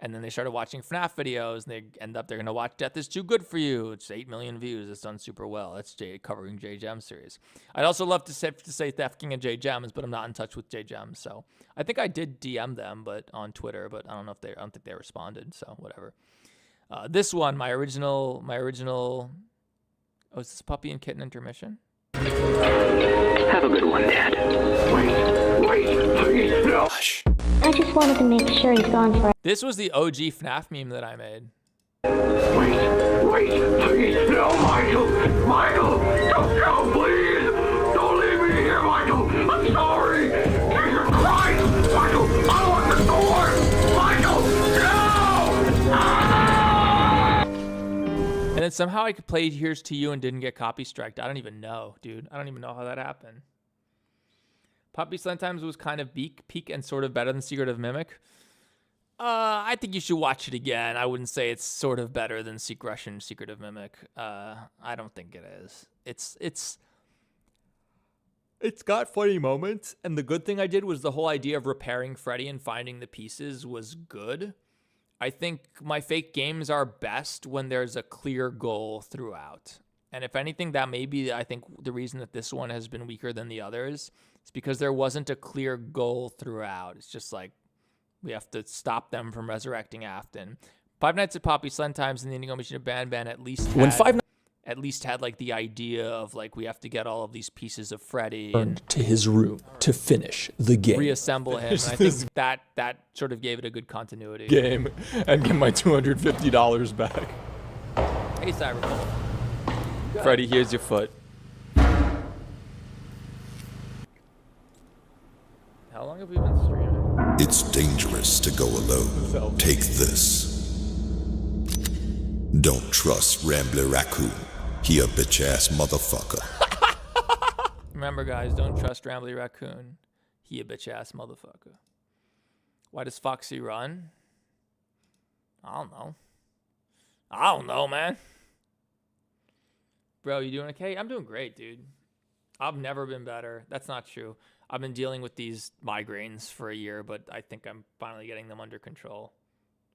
And then they started watching FNAF videos, and they're going to watch Death is Too Good for You. It's 8 million views. It's done super well. That's covering JGEM series. I'd also love to say Theft King and JGEMs, but I'm not in touch with JGEMs. So I think I did DM them, but on Twitter, but I don't think they responded. So whatever. This one, my original. Oh, is this Puppy and Kitten intermission? Have a good one, Dad. Wait, please, no. Hush. I just wanted to make sure he's gone for. This was the OG FNAF meme that I made. Wait, please, no, Michael, don't go, please. Don't leave me here, Michael. I'm sorry. Jesus Christ, Michael, I want the door. Michael, no! Ah! And then somehow I could play Here's to You and didn't get copy striked. I don't even know, dude. I don't even know how that happened. Poppy Sometimes was kind of peak and sort of better than Secret of Mimic. I think you should watch it again. I wouldn't say it's sort of better than Russian Secret of Mimic. I don't think it is. It's got funny moments, and the good thing I did was the whole idea of repairing Freddy and finding the pieces was good. I think my fake games are best when there's a clear goal throughout. And if anything, that may be, I think, the reason that this one has been weaker than the others. It's because there wasn't a clear goal throughout. It's just like, we have to stop them from resurrecting Afton. Five Nights at Poppy's Times and the Indigo Machine of Ban at least had like the idea of like, we have to get all of these pieces of Freddy and to his room to finish the game. Reassemble him. And I think that sort of gave it a good continuity. Game and get my $250 back. Hey, Cyberpunk. Freddy, here's your foot. How long have we been streaming? It's dangerous to go alone. Take this. Don't trust Rambler Raccoon. He a bitch-ass motherfucker. Remember, guys, don't trust Rambly Raccoon. He a bitch-ass motherfucker. Why does Foxy run? I don't know, man. Bro, you doing okay? I'm doing great, dude. I've never been better. That's not true. I've been dealing with these migraines for a year, but I think I'm finally getting them under control.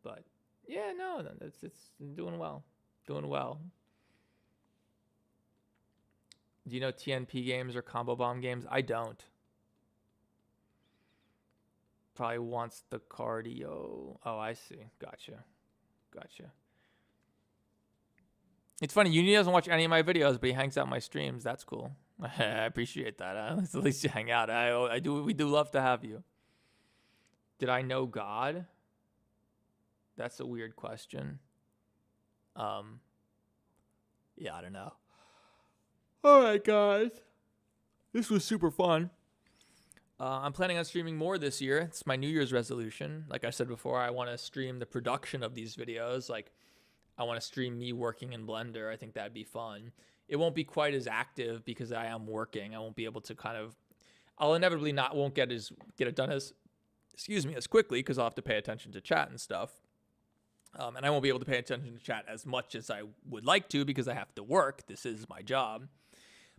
But yeah, no, it's doing well. Doing well. Do you know TNP games or combo bomb games? I don't. Probably wants the cardio. Oh, I see. Gotcha. It's funny. Uni doesn't watch any of my videos, but he hangs out my streams. That's cool. I appreciate that. At least you hang out. I do. We do love to have you. Did I know God? That's a weird question. Yeah, I don't know. All right, guys. This was super fun. I'm planning on streaming more this year. It's my New Year's resolution. Like I said before, I want to stream the production of these videos. Like, I want to stream me working in Blender. I think that'd be fun. It won't be quite as active because I am working. I won't be able to I'll inevitably won't get it done as quickly because I'll have to pay attention to chat and stuff. And I won't be able to pay attention to chat as much as I would like to because I have to work. This is my job.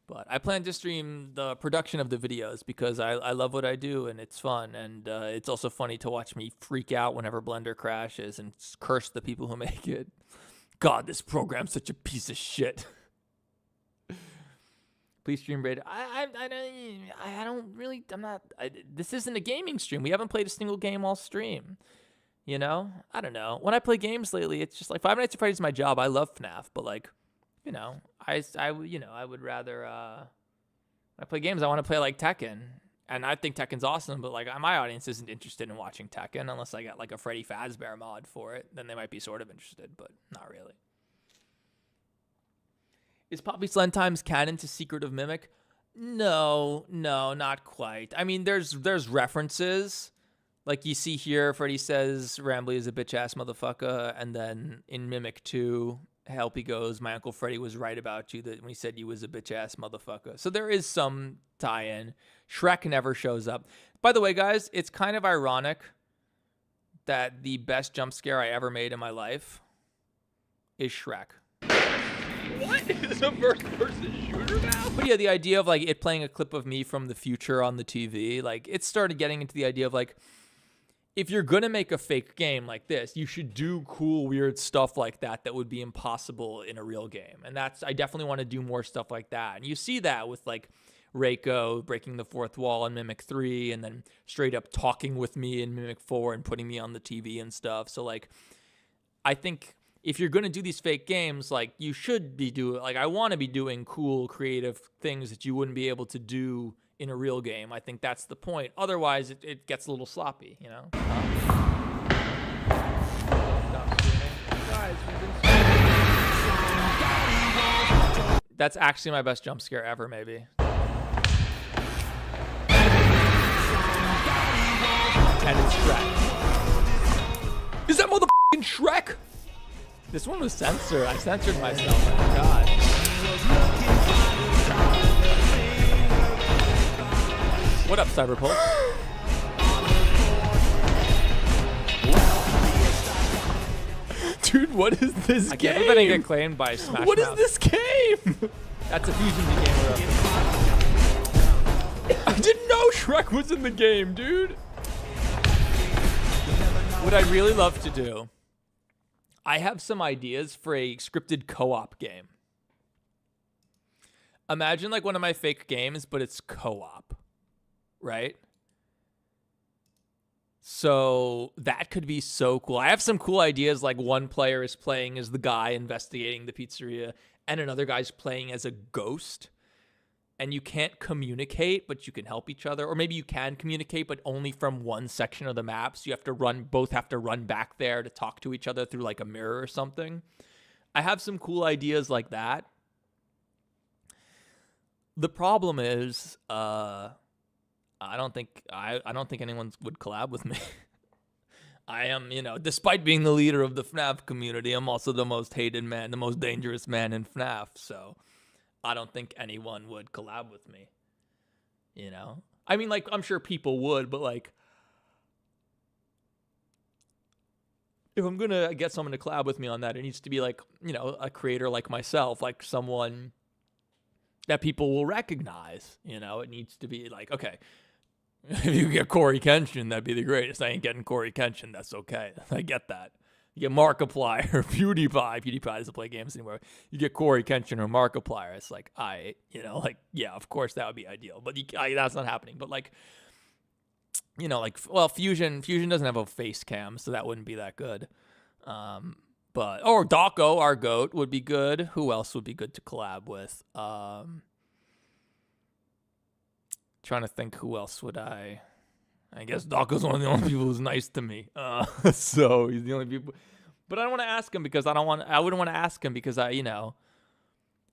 But I plan to stream the production of the videos because I love what I do and it's fun. And it's also funny to watch me freak out whenever Blender crashes and curse the people who make it. God, this program's such a piece of shit. Please stream raid. I don't really, this isn't a gaming stream. We haven't played a single game all stream. You know? I don't know. When I play games lately, it's just like Five Nights at Freddy's is my job. I love FNAF, but like, you know, I would rather, when I play games, I want to play like Tekken. And I think Tekken's awesome, but like my audience isn't interested in watching Tekken unless I got like a Freddy Fazbear mod for it. Then they might be sort of interested, but not really. Is Poppy Slentime's canon to Secret of Mimic? No, not quite. I mean, there's references. Like you see here, Freddy says Rambly is a bitch-ass motherfucker, and then in Mimic 2, Helpy goes, my Uncle Freddy was right about you that when he said you was a bitch-ass motherfucker. So there is some tie-in. Shrek never shows up. By the way, guys, it's kind of ironic that the best jump scare I ever made in my life is Shrek. What? Is this a first-person shooter now? But yeah, the idea of like it playing a clip of me from the future on the TV, like it started getting into the idea of like, if you're gonna make a fake game like this, you should do cool, weird stuff like that would be impossible in a real game. And I definitely want to do more stuff like that. And you see that with like Reiko breaking the fourth wall in Mimic 3, and then straight up talking with me in Mimic 4 and putting me on the TV and stuff. So like, I think if you're gonna do these fake games, like you should be doing, like I want to be doing cool, creative things that you wouldn't be able to do in a real game. I think that's the point. Otherwise, it gets a little sloppy, you know? That's actually my best jump scare ever, maybe. And it's Shrek. Is that motherfucking Shrek? This one was censored. I censored myself. Oh my God. What up, Cyberpunk? Dude, what is this game? I can't get claimed by Smash Mouth. What is this game? That's a Fusion Gamer up. I didn't know Shrek was in the game, dude. What I'd really love to do, I have some ideas for a scripted co-op game. Imagine like one of my fake games, but it's co-op. Right? So that could be so cool. I have some cool ideas, like one player is playing as the guy investigating the pizzeria and another guy's playing as a ghost. And you can't communicate, but you can help each other. Or maybe you can communicate, but only from one section of the map. So you have to both have to run back there to talk to each other through like a mirror or something. I have some cool ideas like that. The problem is, I don't think anyone would collab with me. I am, despite being the leader of the FNAF community, I'm also the most hated man, the most dangerous man in FNAF. So I don't think anyone would collab with me. I mean, like, I'm sure people would, but like, if I'm gonna get someone to collab with me on that, it needs to be like, a creator like myself, like someone that people will recognize. It needs to be like, okay, if you get Corey Kenshin, that'd be the greatest. I ain't getting Corey Kenshin. That's okay. I get that. You get Markiplier or PewDiePie. PewDiePie doesn't play games anymore. You get Corey Kenshin or Markiplier. It's like, yeah, of course that would be ideal. But that's not happening. But like, you know, like, well, Fusion doesn't have a face cam, so that wouldn't be that good. But or Dawko, our goat, would be good. Who else would be good to collab with? Trying to think who else would I guess Dawko's one of the only people who's nice to me. So he's the only people. But I don't want to ask him because I wouldn't want to ask him because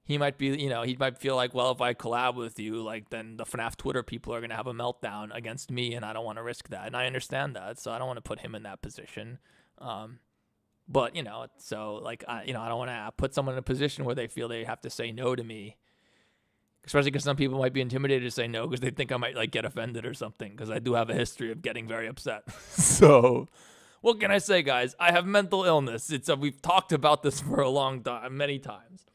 he might be, he might feel like, well, if I collab with you, like, then the FNAF Twitter people are going to have a meltdown against me, and I don't want to risk that. And I understand that, so I don't want to put him in that position. But, so, like, I don't want to put someone in a position where they feel they have to say no to me, especially because some people might be intimidated to say no because they think I might, like, get offended or something, because I do have a history of getting very upset. So, what can I say, guys? I have mental illness. We've talked about this for a long time, many times.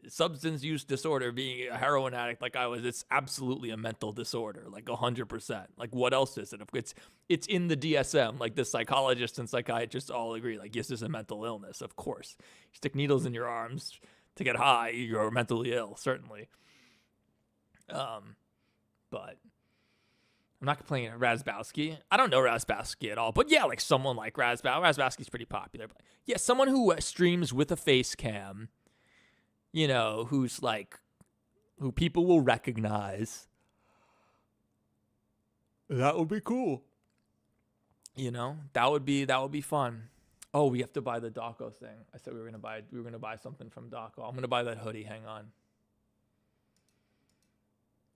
Substance use disorder, being a heroin addict like I was, it's absolutely a mental disorder, like 100%. Like, what else is it? It's in the DSM. Like, the psychologists and psychiatrists all agree, like, yes, this is a mental illness, of course. You stick needles in your arms to get high, you're mentally ill, certainly. But I'm not complaining. Razbowski. I don't know Razbowski at all, but yeah, like someone like Razbowski's pretty popular. But yeah, someone who streams with a face cam, who's like, who people will recognize. That would be cool. That would be fun. Oh, we have to buy the Dawko thing. I said we were gonna buy something from Dawko. I'm gonna buy that hoodie. Hang on.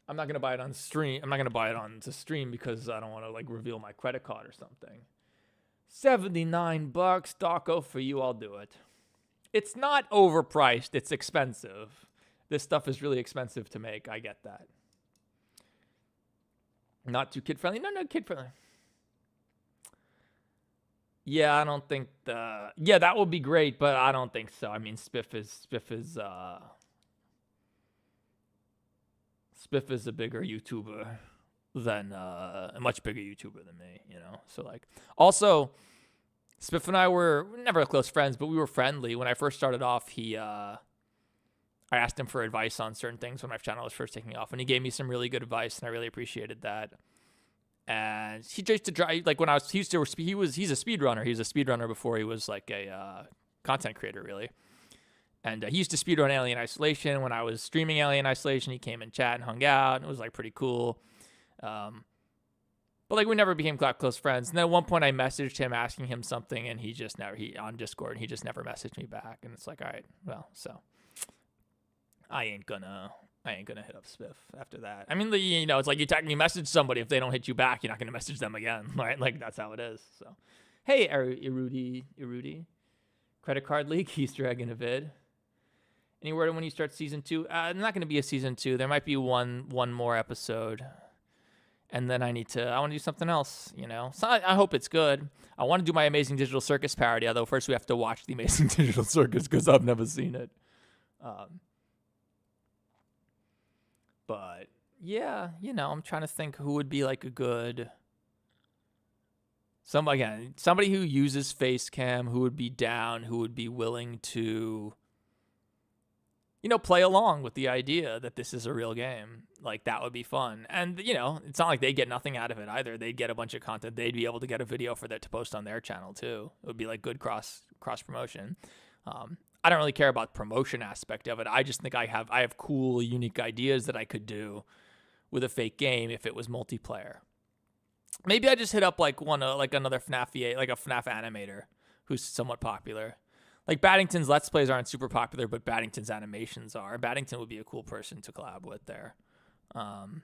I'm not going to buy it on stream. I'm not going to buy it on to stream because I don't want to, like, reveal my credit card or something. $79, Dawko, for you, I'll do it. It's not overpriced. It's expensive. This stuff is really expensive to make. I get that. Not too kid-friendly? No, kid-friendly. Yeah, I don't think yeah, that would be great, but I don't think so. I mean, Spiff is a bigger YouTuber than a much bigger YouTuber than me, So, like, also, Spiff and I were never close friends, but we were friendly. When I first started off, I asked him for advice on certain things when my channel was first taking off, and he gave me some really good advice, and I really appreciated that. And he used to drive, like, he's a speedrunner. He was a speedrunner before he was like a content creator, really. And he used to speedrun Alien Isolation. When I was streaming Alien Isolation, he came and chat and hung out, and it was, like, pretty cool. But, like, we never became close friends. And then at one point I messaged him asking him something, and on Discord, and he just never messaged me back. And it's like, all right, well, so I ain't gonna hit up Spiff after that. I mean, it's like you message somebody. If they don't hit you back, you're not gonna message them again, right? Like, that's how it is. So, hey, Irudi, credit card leak, Easter egg in a vid. Any word when you start season 2? Not going to be a season 2. There might be one more episode, and then I want to do something else. So I hope it's good. I want to do my Amazing Digital Circus parody, although first we have to watch the Amazing Digital Circus because I've never seen it. But yeah, I'm trying to think who would be like a good. Somebody who uses face cam, who would be down, who would be willing to, play along with the idea that this is a real game. Like, that would be fun. And, it's not like they get nothing out of it either. They'd get a bunch of content. They'd be able to get a video for that to post on their channel too. It would be like good cross promotion. I don't really care about the promotion aspect of it. I just think I have cool, unique ideas that I could do with a fake game if it was multiplayer. Maybe I just hit up like another FNAF VA, like a FNAF animator who's somewhat popular. Like, Baddington's Let's Plays aren't super popular, but Baddington's animations are. Baddington would be a cool person to collab with there. Can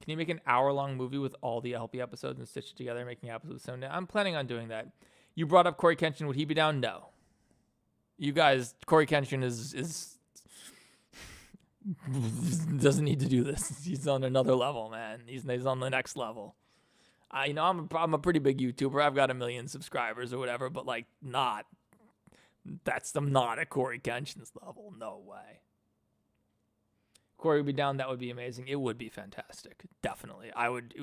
you make an hour-long movie with all the LP episodes and stitch it together, making episodes? So I'm planning on doing that. You brought up Corey Kenshin. Would he be down? No. You guys, Corey Kenshin is doesn't need to do this. He's on another level, man. He's on the next level. I'm a pretty big YouTuber. I've got 1 million subscribers or whatever, but I'm not at Corey Kenshin's level. No way. Corey would be down. That would be amazing. It would be fantastic. Definitely. I would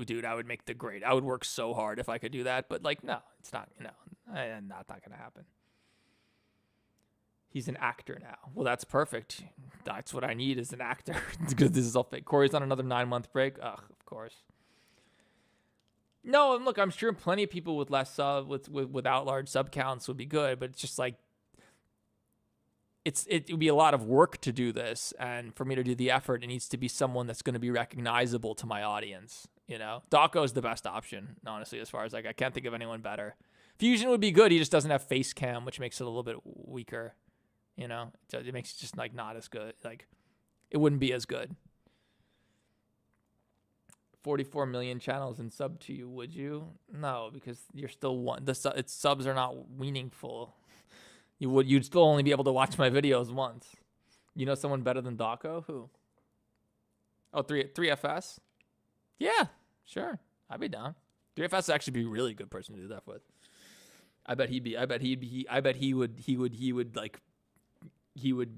make the grade. I would work so hard if I could do that, but no, it's not, not going to happen. He's an actor now. Well, that's perfect. That's what I need is an actor because this is all fake. Corey's on another 9-month break. Ugh, of course. No, and look, I'm sure plenty of people with less without large sub counts would be good, but it's just like it would be a lot of work to do this, and for me to do the effort, it needs to be someone that's going to be recognizable to my audience. You know, Dawko is the best option, honestly, as far as like I can't think of anyone better. Fusion would be good. He just doesn't have face cam, which makes it a little bit weaker. You know, it makes it just like not as good. Like it wouldn't be as good. 44 million channels and sub to you, would you? No, because you're still one. Its subs are not meaningful. You'd still only be able to watch my videos once. You know someone better than Dawko? Who? Oh, 3FS? Yeah, sure. I'd be down. 3FS would actually be a really good person to do that with. I bet he would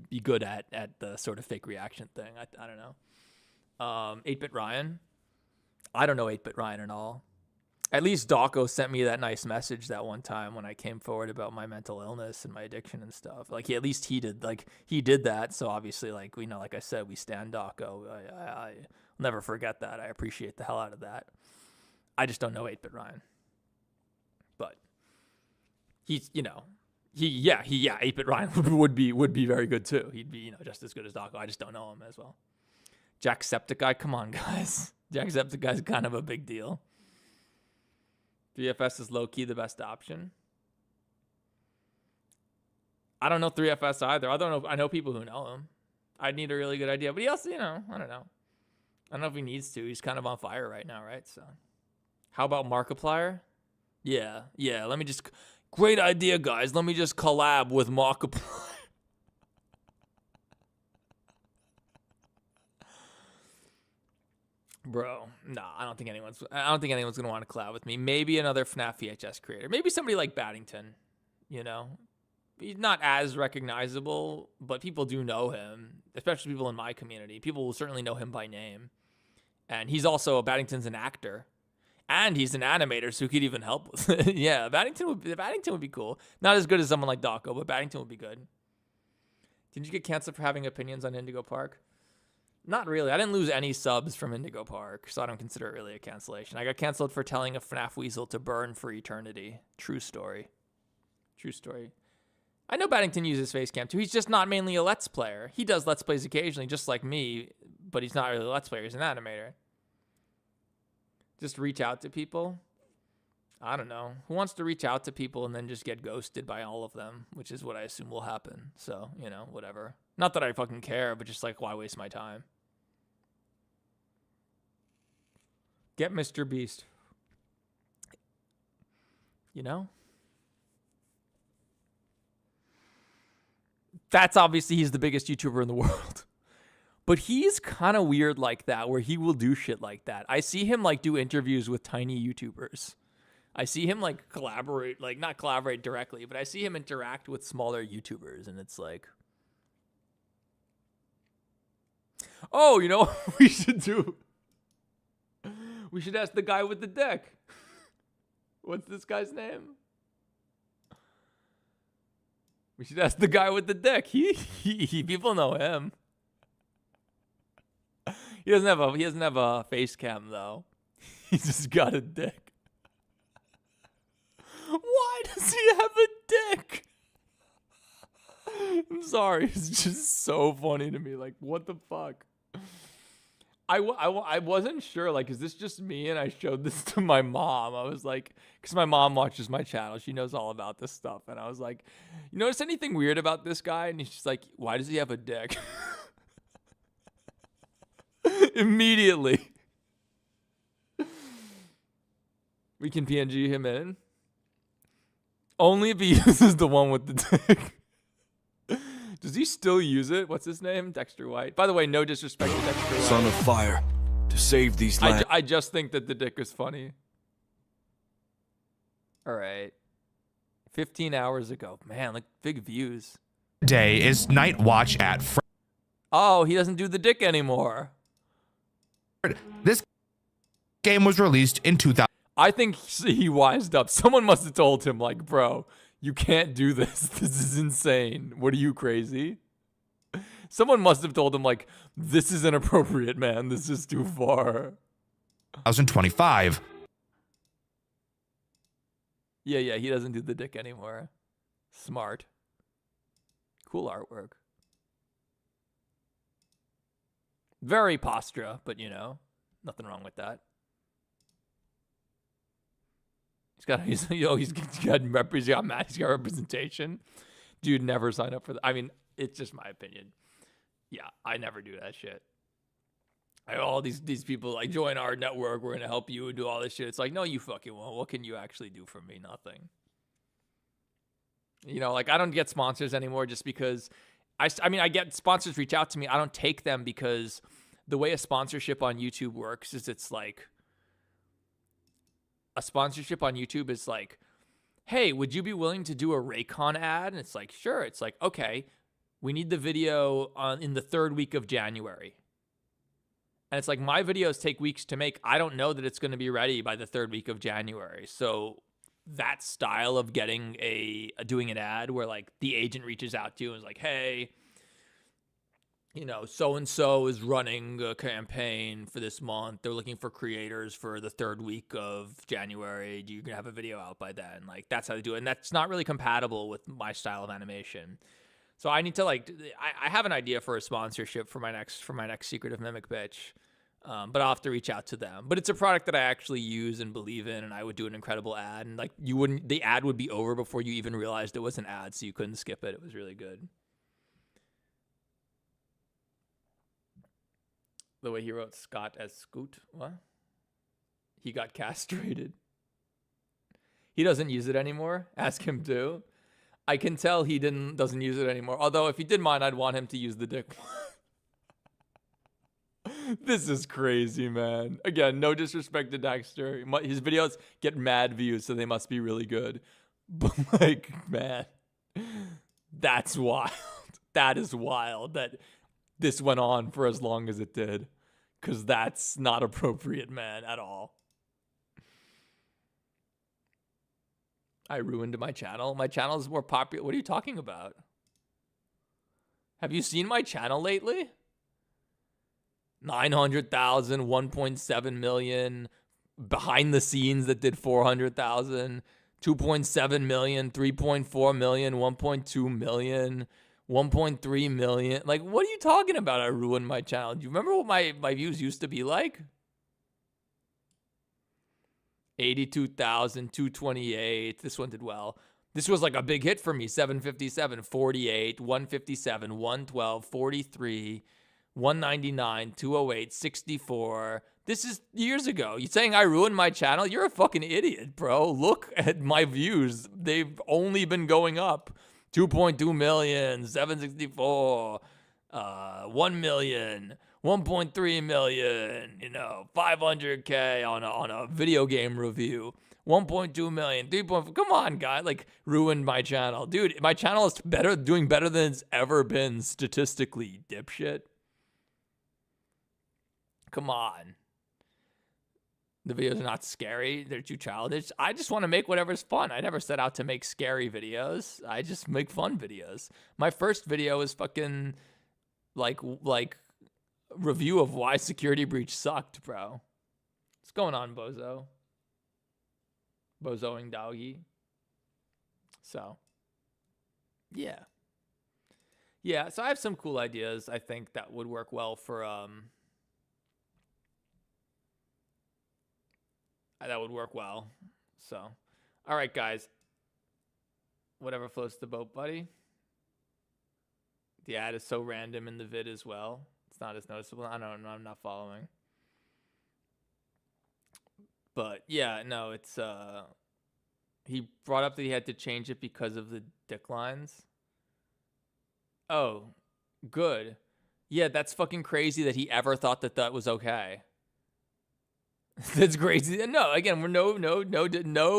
be good at the sort of fake reaction thing. I don't know. 8-Bit Ryan. I don't know 8-Bit Ryan at all. At least Dawko sent me that nice message that one time when I came forward about my mental illness and my addiction and stuff. Like, at least he did that. So obviously, like, we know, like I said, we stand Dawko. I'll never forget that. I appreciate the hell out of that. I just don't know 8-Bit Ryan. But he's, 8-Bit Ryan would be very good too. He'd be, just as good as Dawko. I just don't know him as well. Jacksepticeye, come on, guys. Jacksepticeye's kind of a big deal. 3FS is low-key the best option. I don't know 3FS either. I know people who know him. I'd need a really good idea. But he also, I don't know. I don't know if he needs to. He's kind of on fire right now, right? So, how about Markiplier? Yeah. Let me just... Great idea, guys. Let me just collab with Markiplier. Bro, no, I don't think anyone's gonna want to collab with me. Maybe another FNAF VHS creator. Maybe somebody like Baddington. He's not as recognizable, but people do know him, especially people in my community. People will certainly know him by name. And he's also Baddington's an actor, and he's an animator, so he could even help with it. Yeah, Baddington would be cool. Not as good as someone like Dawko, but Baddington would be good. Did you get canceled for having opinions on Indigo Park? Not really. I didn't lose any subs from Indigo Park, so I don't consider it really a cancellation. I got canceled for telling a FNAF weasel to burn for eternity. True story. I know Baddington uses Facecam too. He's just not mainly a Let's Player. He does Let's Plays occasionally, just like me, but he's not really a Let's Player. He's an animator. Just reach out to people. I don't know. Who wants to reach out to people and then just get ghosted by all of them, which is what I assume will happen. So, whatever. Not that I fucking care, but just like, why waste my time? Get Mr. Beast. That's obviously he's the biggest YouTuber in the world. But he's kind of weird like that, where he will do shit like that. I see him like do interviews with tiny YouTubers. I see him like collaborate, like not collaborate directly, but I see him interact with smaller YouTubers, and it's like, oh, what we should do? We should ask the guy with the dick. What's this guy's name? We should ask the guy with the dick. He people know him. He doesn't have a face cam though. He's just got a dick. Why does he have a dick? I'm sorry. It's just so funny to me. Like, what the fuck? I wasn't sure, like, is this just me? And I showed this to my mom. I was like, because my mom watches my channel. She knows all about this stuff. And I was like, you notice anything weird about this guy? And she's like, why does he have a dick? Immediately. We can PNG him in. Only if he uses the one with the dick. Does he still use it? What's his name? Dexter White. By the way, no disrespect to Dexter White. Son of fire, to save these lands. I just think that the dick is funny. All right. 15 hours ago. Man, like big views. Day is Night Watch at... Oh, he doesn't do the dick anymore. This game was released in 2000. I think he wised up. Someone must have told him, like, bro, You can't do this. This is insane. What are you, crazy? Someone must have told him, like, this is inappropriate, man. This is too far. 2025. Yeah, he doesn't do the dick anymore. Smart. Cool artwork. Very postura, but you know, nothing wrong with that. He's got representation. Dude, never sign up for that. I mean, it's just my opinion. Yeah, I never do that shit. All these people like, join our network, we're gonna help you and do all this shit. It's like, no, you fucking won't. What can you actually do for me? Nothing. You know, like, I don't get sponsors anymore just because I mean, I get sponsors reach out to me. I don't take them because the way a sponsorship on YouTube works is it's like, a sponsorship on YouTube is like, hey, would you be willing to do a Raycon ad? And it's like, sure. It's like, okay, we need the video in the 3rd week of January. And it's like, my videos take weeks to make. I don't know that it's going to be ready by the 3rd week of January. So that style of getting doing an ad where like the agent reaches out to you and is like, hey, you know, so-and-so is running a campaign for this month. They're looking for creators for the 3rd week of January. You can have a video out by then. Like, that's how they do it. And that's not really compatible with my style of animation. So I need to, like, I have an idea for a sponsorship for my next Secretive Mimic bitch. But I'll have to reach out to them. But it's a product that I actually use and believe in, and I would do an incredible ad. And like, the ad would be over before you even realized it was an ad, so you couldn't skip it. It was really good. The way he wrote Scott as Scoot. What? He got castrated. He doesn't use it anymore. Ask him to. I can tell he doesn't use it anymore. Although if he did mine, I'd want him to use the dick. This is crazy, man. Again, no disrespect to Dexter. His videos get mad views, so they must be really good. But like, man, that's wild. That is wild that this went on for as long as it did. Because that's not appropriate, man, at all. I ruined my channel. My channel is more popular. What are you talking about? Have you seen my channel lately? 900,000, 1.7 million, behind the scenes that did 400,000, 2.7 million, 3.4 million, 1.2 million, 1.3 million. Like, what are you talking about? I ruined my channel. Do you remember what my views used to be like? 82,000, 228. This one did well. This was like a big hit for me. 757, 48, 157, 112, 43, 199, 208, 64. This is years ago. You saying I ruined my channel? You're a fucking idiot, bro. Look at my views. They've only been going up. 2.2 million, 764, 1 million, 1.3 million, you know, 500K on a video game review, 1.2 million, 3.4. Come on, guy. Like, ruined my channel. Dude, my channel is doing better than it's ever been statistically, dipshit. Come on. The videos are not scary. They're too childish. I just want to make whatever's fun. I never set out to make scary videos. I just make fun videos. My first video was fucking like review of why Security Breach sucked, bro. What's going on, Bozo? Bozoing doggy. So, yeah. Yeah, so I have some cool ideas I think that would work well for that would work well. So, all right, guys. Whatever floats the boat, buddy. The ad is so random in the vid as well. It's not as noticeable. I don't know. I'm not following. But yeah, no, it's he brought up that he had to change it because of the dick lines. Oh, good. Yeah, that's fucking crazy that he ever thought that was okay. That's crazy. No, again, we're no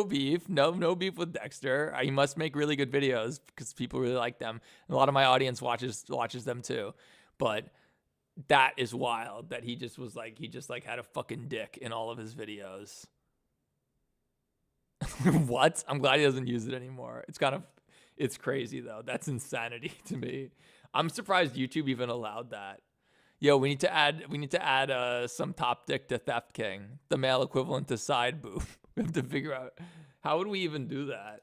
beef. No beef with Dexter. He must make really good videos because people really like them. And a lot of my audience watches them too. But that is wild that he just had a fucking dick in all of his videos. What? I'm glad he doesn't use it anymore. It's crazy though. That's insanity to me. I'm surprised YouTube even allowed that. Yo, we need to add some top dick to Theft King, the male equivalent to side boob. We have to figure out how would we even do that?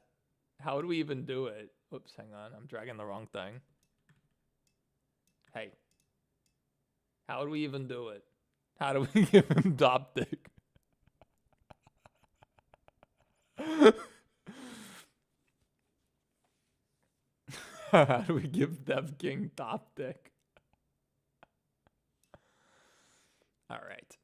How would we even do it? Oops, hang on. I'm dragging the wrong thing. Hey. How would we even do it? How do we give him top dick? How do we give Theft King top dick? All right.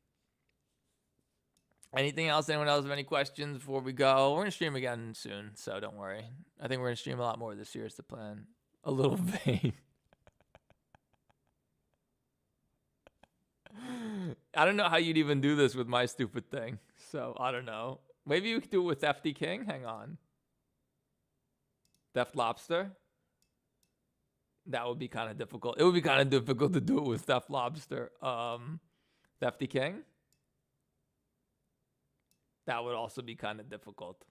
Anything else? Anyone else have any questions before we go? We're going to stream again soon, so don't worry. I think we're going to stream a lot more this year is the plan. A little vain. I don't know how you'd even do this with my stupid thing, so I don't know. Maybe you could do it with Thefty King? Hang on. Theft Lobster? That would be kind of difficult. It would be kind of difficult to do it with Theft Lobster. Thefty King? That would also be kind of difficult.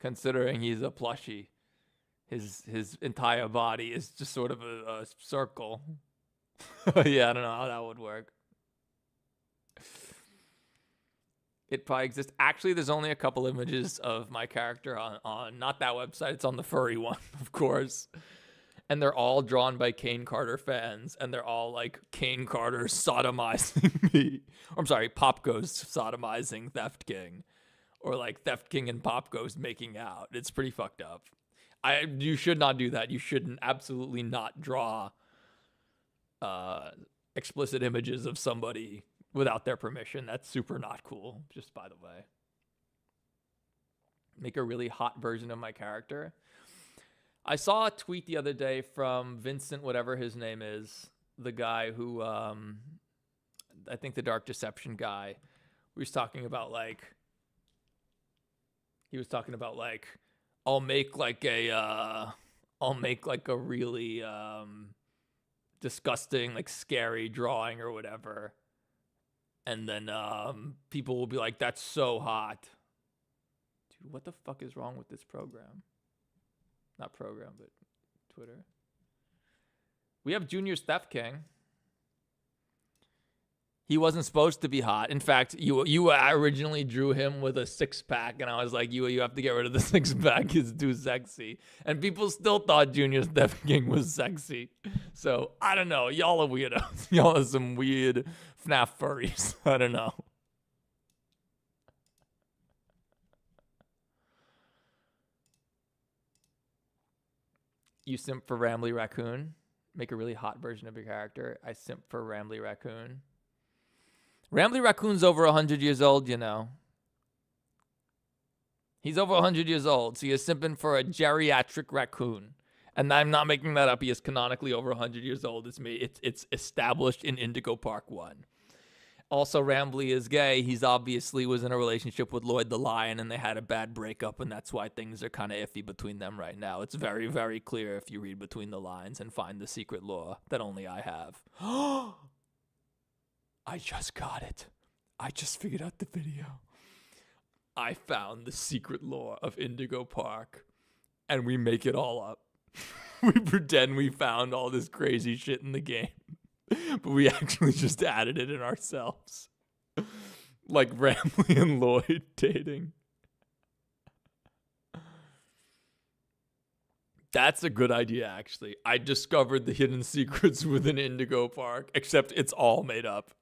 Considering he's a plushie. His entire body is just sort of a circle. Yeah, I don't know how that would work. It probably exists. Actually, there's only a couple images of my character on not that website. It's on the furry one, of course. And they're all drawn by Kane Carter fans. And they're all like Kane Carter sodomizing me. Or, I'm sorry, Pop Ghost sodomizing Theft King. Or like Theft King and Pop Ghost making out. It's pretty fucked up. You should not do that. You shouldn't absolutely not draw explicit images of somebody without their permission. That's super not cool, just by the way. Make a really hot version of my character. I saw a tweet the other day from Vincent, whatever his name is, the guy who, I think the Dark Deception guy, he was talking about like, I'll make like a really disgusting, like scary drawing or whatever. And then people will be like, that's so hot. Dude, what the fuck is wrong with this program? Not program, but Twitter. We have Junior's Theft King. He wasn't supposed to be hot. In fact, you originally drew him with a six-pack, and I was like, you have to get rid of the six-pack. It's too sexy. And people still thought Junior's Theft King was sexy. So, I don't know. Y'all are weirdos. Y'all are some weird FNAF furries. I don't know. You simp for Rambly Raccoon. Make a really hot version of your character. I simp for Rambly Raccoon. Rambly Raccoon's over 100 years old, you know. He's over 100 years old, so you're simping for a geriatric raccoon. And I'm not making that up. He is canonically over 100 years old. It's me. It's established in Indigo Park 1. Also, Rambly is gay. He's obviously was in a relationship with Lloyd the Lion, and they had a bad breakup, and that's why things are kind of iffy between them right now. It's very, very clear if you read between the lines and find the secret lore that only I have. I just got it. I just figured out the video. I found the secret lore of Indigo Park, and we make it all up. We pretend we found all this crazy shit in the game. But we actually just added it in ourselves. Like Rambly and Lloyd dating. That's a good idea, actually. I discovered the hidden secrets within Indigo Park, except it's all made up.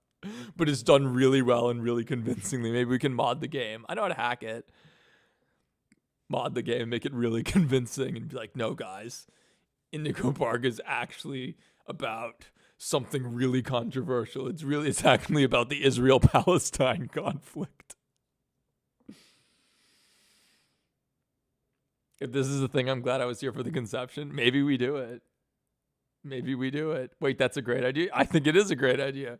But it's done really well and really convincingly. Maybe we can mod the game. I know how to hack it. Mod the game, make it really convincing, and be like, no, guys. Indigo Park is actually about something really controversial. It's actually about the Israel-Palestine conflict. If this is the thing, I'm glad I was here for the conception. Maybe we do it. Maybe we do it. Wait, that's a great idea. I think it is a great idea.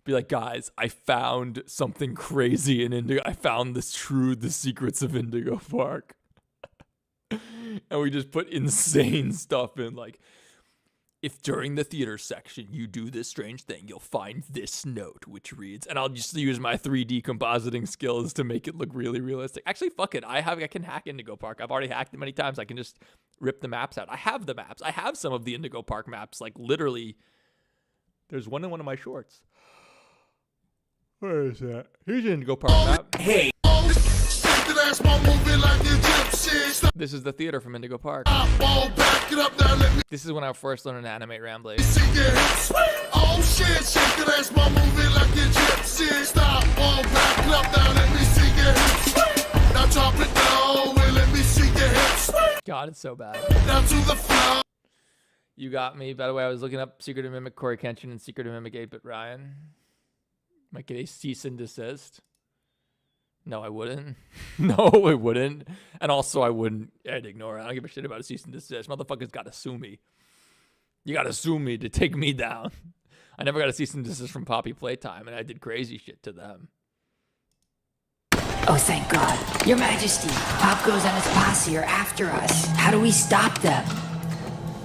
Be like, guys, I found something crazy in Indigo. I found the secrets of Indigo Park. And we just put insane stuff in, like, if during the theater section you do this strange thing, you'll find this note, which reads, and I'll just use my 3D compositing skills to make it look really realistic. Actually, fuck it. I can hack Indigo Park. I've already hacked it many times. I can just rip the maps out. I have the maps. I have some of the Indigo Park maps. Like, literally, there's one in one of my shorts. Where is that? Here's an Indigo Park map. Hey. This is the theater from Indigo Park. This is when I first learned to animate Rambly. Oh shit, shake that ass, my moving like you gypsy. Stop, all back up, now let me see your hips. Now drop it down, well, let me see your hips. God, it's so bad. Down to the floor. You got me. By the way, I was looking up Secret of Mimic Corey Kenshin and Secret of Mimic 8-Bit Ryan. Might get a cease and desist. No, I wouldn't. No, I wouldn't. And also, I wouldn't. I'd ignore it. I don't give a shit about a cease and desist. Motherfuckers got to sue me. You got to sue me to take me down. I never got a cease and desist from Poppy Playtime, and I did crazy shit to them. Oh, thank God. Your Majesty, Pop Goes and his posse are after us. How do we stop them?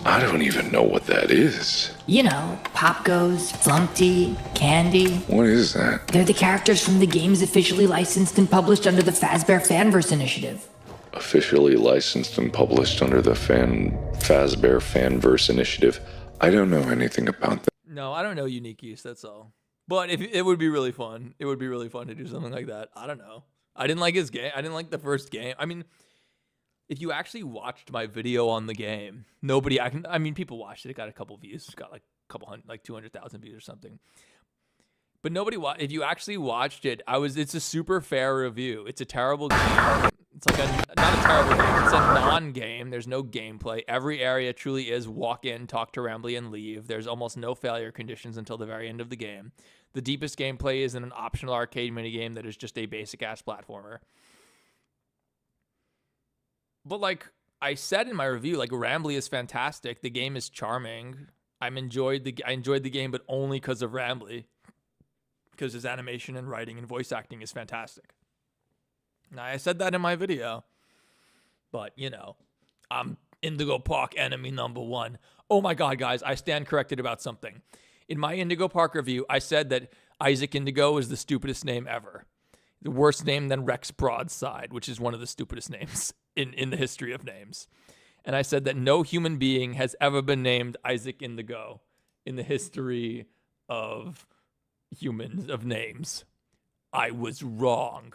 I don't even know what that is. You know, Pop Goes, Flumpty, Candy. What is that? They're the characters from the games officially licensed and published under the Fazbear Fanverse Initiative. Officially licensed and published under the Fazbear Fanverse Initiative. I don't know anything about that. No, I don't know unique use, that's all. But if it would be really fun. It would be really fun to do something like that. I don't know. I didn't like his game. I didn't like the first game. I mean, if you actually watched my video on the game, people watched it. It got a couple views. It got like a couple hundred, like 200,000 views or something. But nobody if you actually watched it, it's a super fair review. It's a terrible game. It's like not a terrible game. It's a non-game. There's no gameplay. Every area truly is walk in, talk to Rambly, and leave. There's almost no failure conditions until the very end of the game. The deepest gameplay is in an optional arcade minigame that is just a basic-ass platformer. But like I said in my review, like Rambly is fantastic. The game is charming. I enjoyed the game, but only because of Rambly. Because his animation and writing and voice acting is fantastic. Now, I said that in my video. But, you know, I'm Indigo Park enemy number one. Oh my God, guys, I stand corrected about something. In my Indigo Park review, I said that Isaac Indigo is the stupidest name ever. The worst name than Rex Broadside, which is one of the stupidest names in the history of names. And I said that no human being has ever been named Isaac Indigo in the history of humans, of names. I was wrong.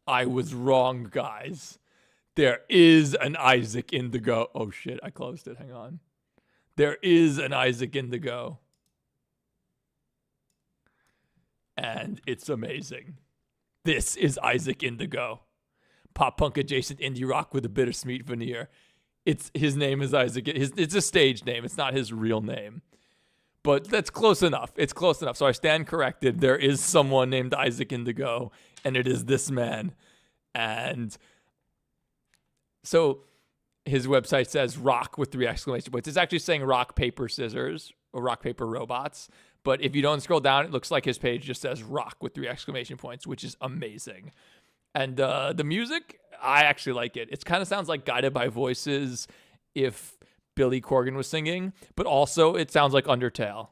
I was wrong, guys. There is an Isaac Indigo. Oh shit, I closed it. Hang on. There is an Isaac Indigo. And it's amazing. This is Isaac Indigo. Pop punk adjacent indie rock with a bittersweet veneer. His name is Isaac. It's a stage name. It's not his real name. But that's close enough. It's close enough. So I stand corrected. There is someone named Isaac Indigo, and it is this man. And so his website says rock with 3 exclamation points. It's actually saying rock, paper, scissors, or rock, paper, robots. But if you don't scroll down, it looks like his page just says rock with 3 exclamation points, which is amazing. And the music, I actually like it. It kind of sounds like Guided by Voices if Billy Corgan was singing, but also it sounds like Undertale.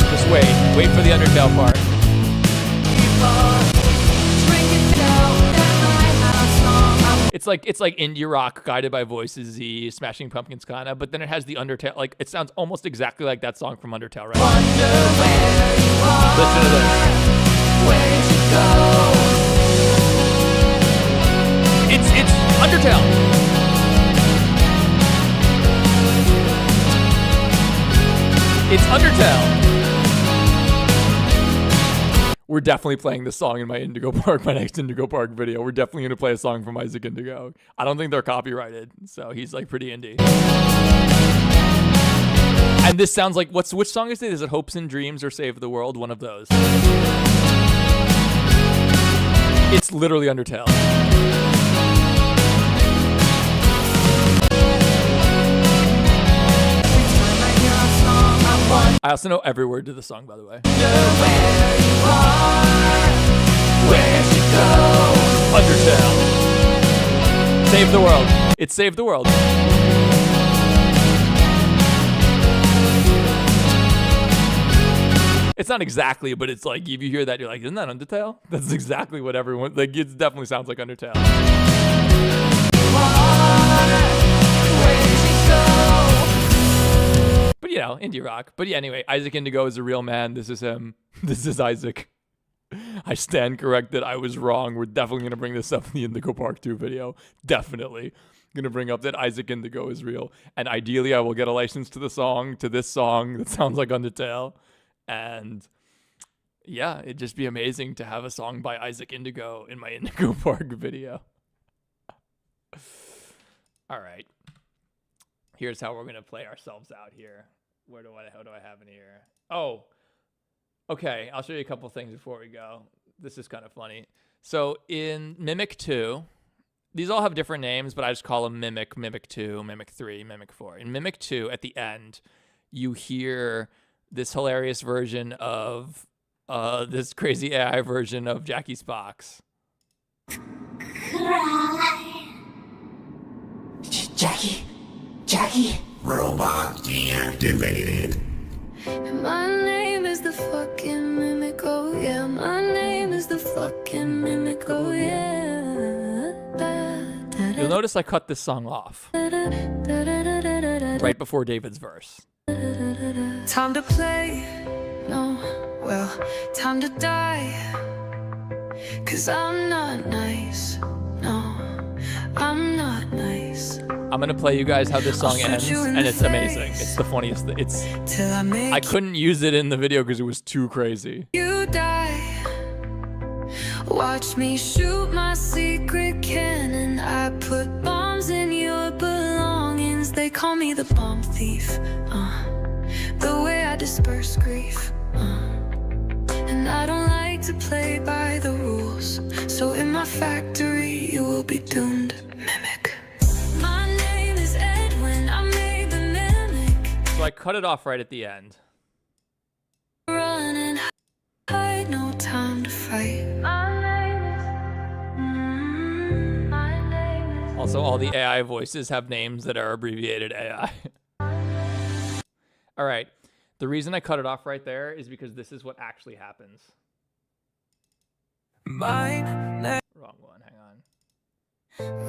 Just wait for the Undertale part. It's like indie rock, Guided by Voices, Smashing Pumpkins kinda, but then it has the Undertale. Like it sounds almost exactly like that song from Undertale, right? Listen to this. Where did you go? It's Undertale. It's Undertale. We're definitely playing this song in my Indigo Park, my next Indigo Park video. We're definitely going to play a song from Isaac Indigo. I don't think they're copyrighted, so he's like pretty indie. And this sounds like, which song is it? Is it Hopes and Dreams or Save the World? One of those. It's literally Undertale. I also know every word to the song, by the way. Undertale. Save the World. It saved the world. It's not exactly, but it's like, if you hear that, you're like, isn't that Undertale? That's exactly what everyone, like, it definitely sounds like Undertale. But, you know, indie rock. But yeah, anyway, Isaac Indigo is a real man. This is him. This is Isaac. I stand corrected. I was wrong. We're definitely going to bring this up in the Indigo Park 2 video. Definitely. Going to bring up that Isaac Indigo is real. And ideally, I will get a license to this song that sounds like Undertale. And yeah, it'd just be amazing to have a song by Isaac Indigo in my Indigo Park video. All right. Here's how we're going to play ourselves out here. How do I have in here? Oh, okay. I'll show you a couple things before we go. This is kind of funny. So in Mimic 2, these all have different names, but I just call them Mimic, Mimic 2, Mimic 3, Mimic 4. In Mimic 2, at the end, you hear this hilarious version of this crazy AI version of Jackie's box. Jackie? Robot deactivated. My name is the fucking mimic, oh yeah. My name is the fucking mimic, oh yeah. You'll notice I cut this song off right before David's verse. Time to play, no, well, time to die. 'Cause I'm not nice, no, I'm not nice. I'm gonna play you guys how this song ends, and it's amazing. It's the funniest thing. I couldn't use it in the video because it was too crazy. You die. Watch me shoot my secret cannon. I put bombs in your belongings. They call me the bomb thief. The way I disperse grief. And I don't like to play by the rules. So in my factory, you will be doomed, mimic. My name is Edwin. I made the mimic. So I cut it off right at the end. Run and hide, no time to fight. Also, all the AI voices have names that are abbreviated AI. All right. The reason I cut it off right there is because this is what actually happens. Wrong one. Hang on.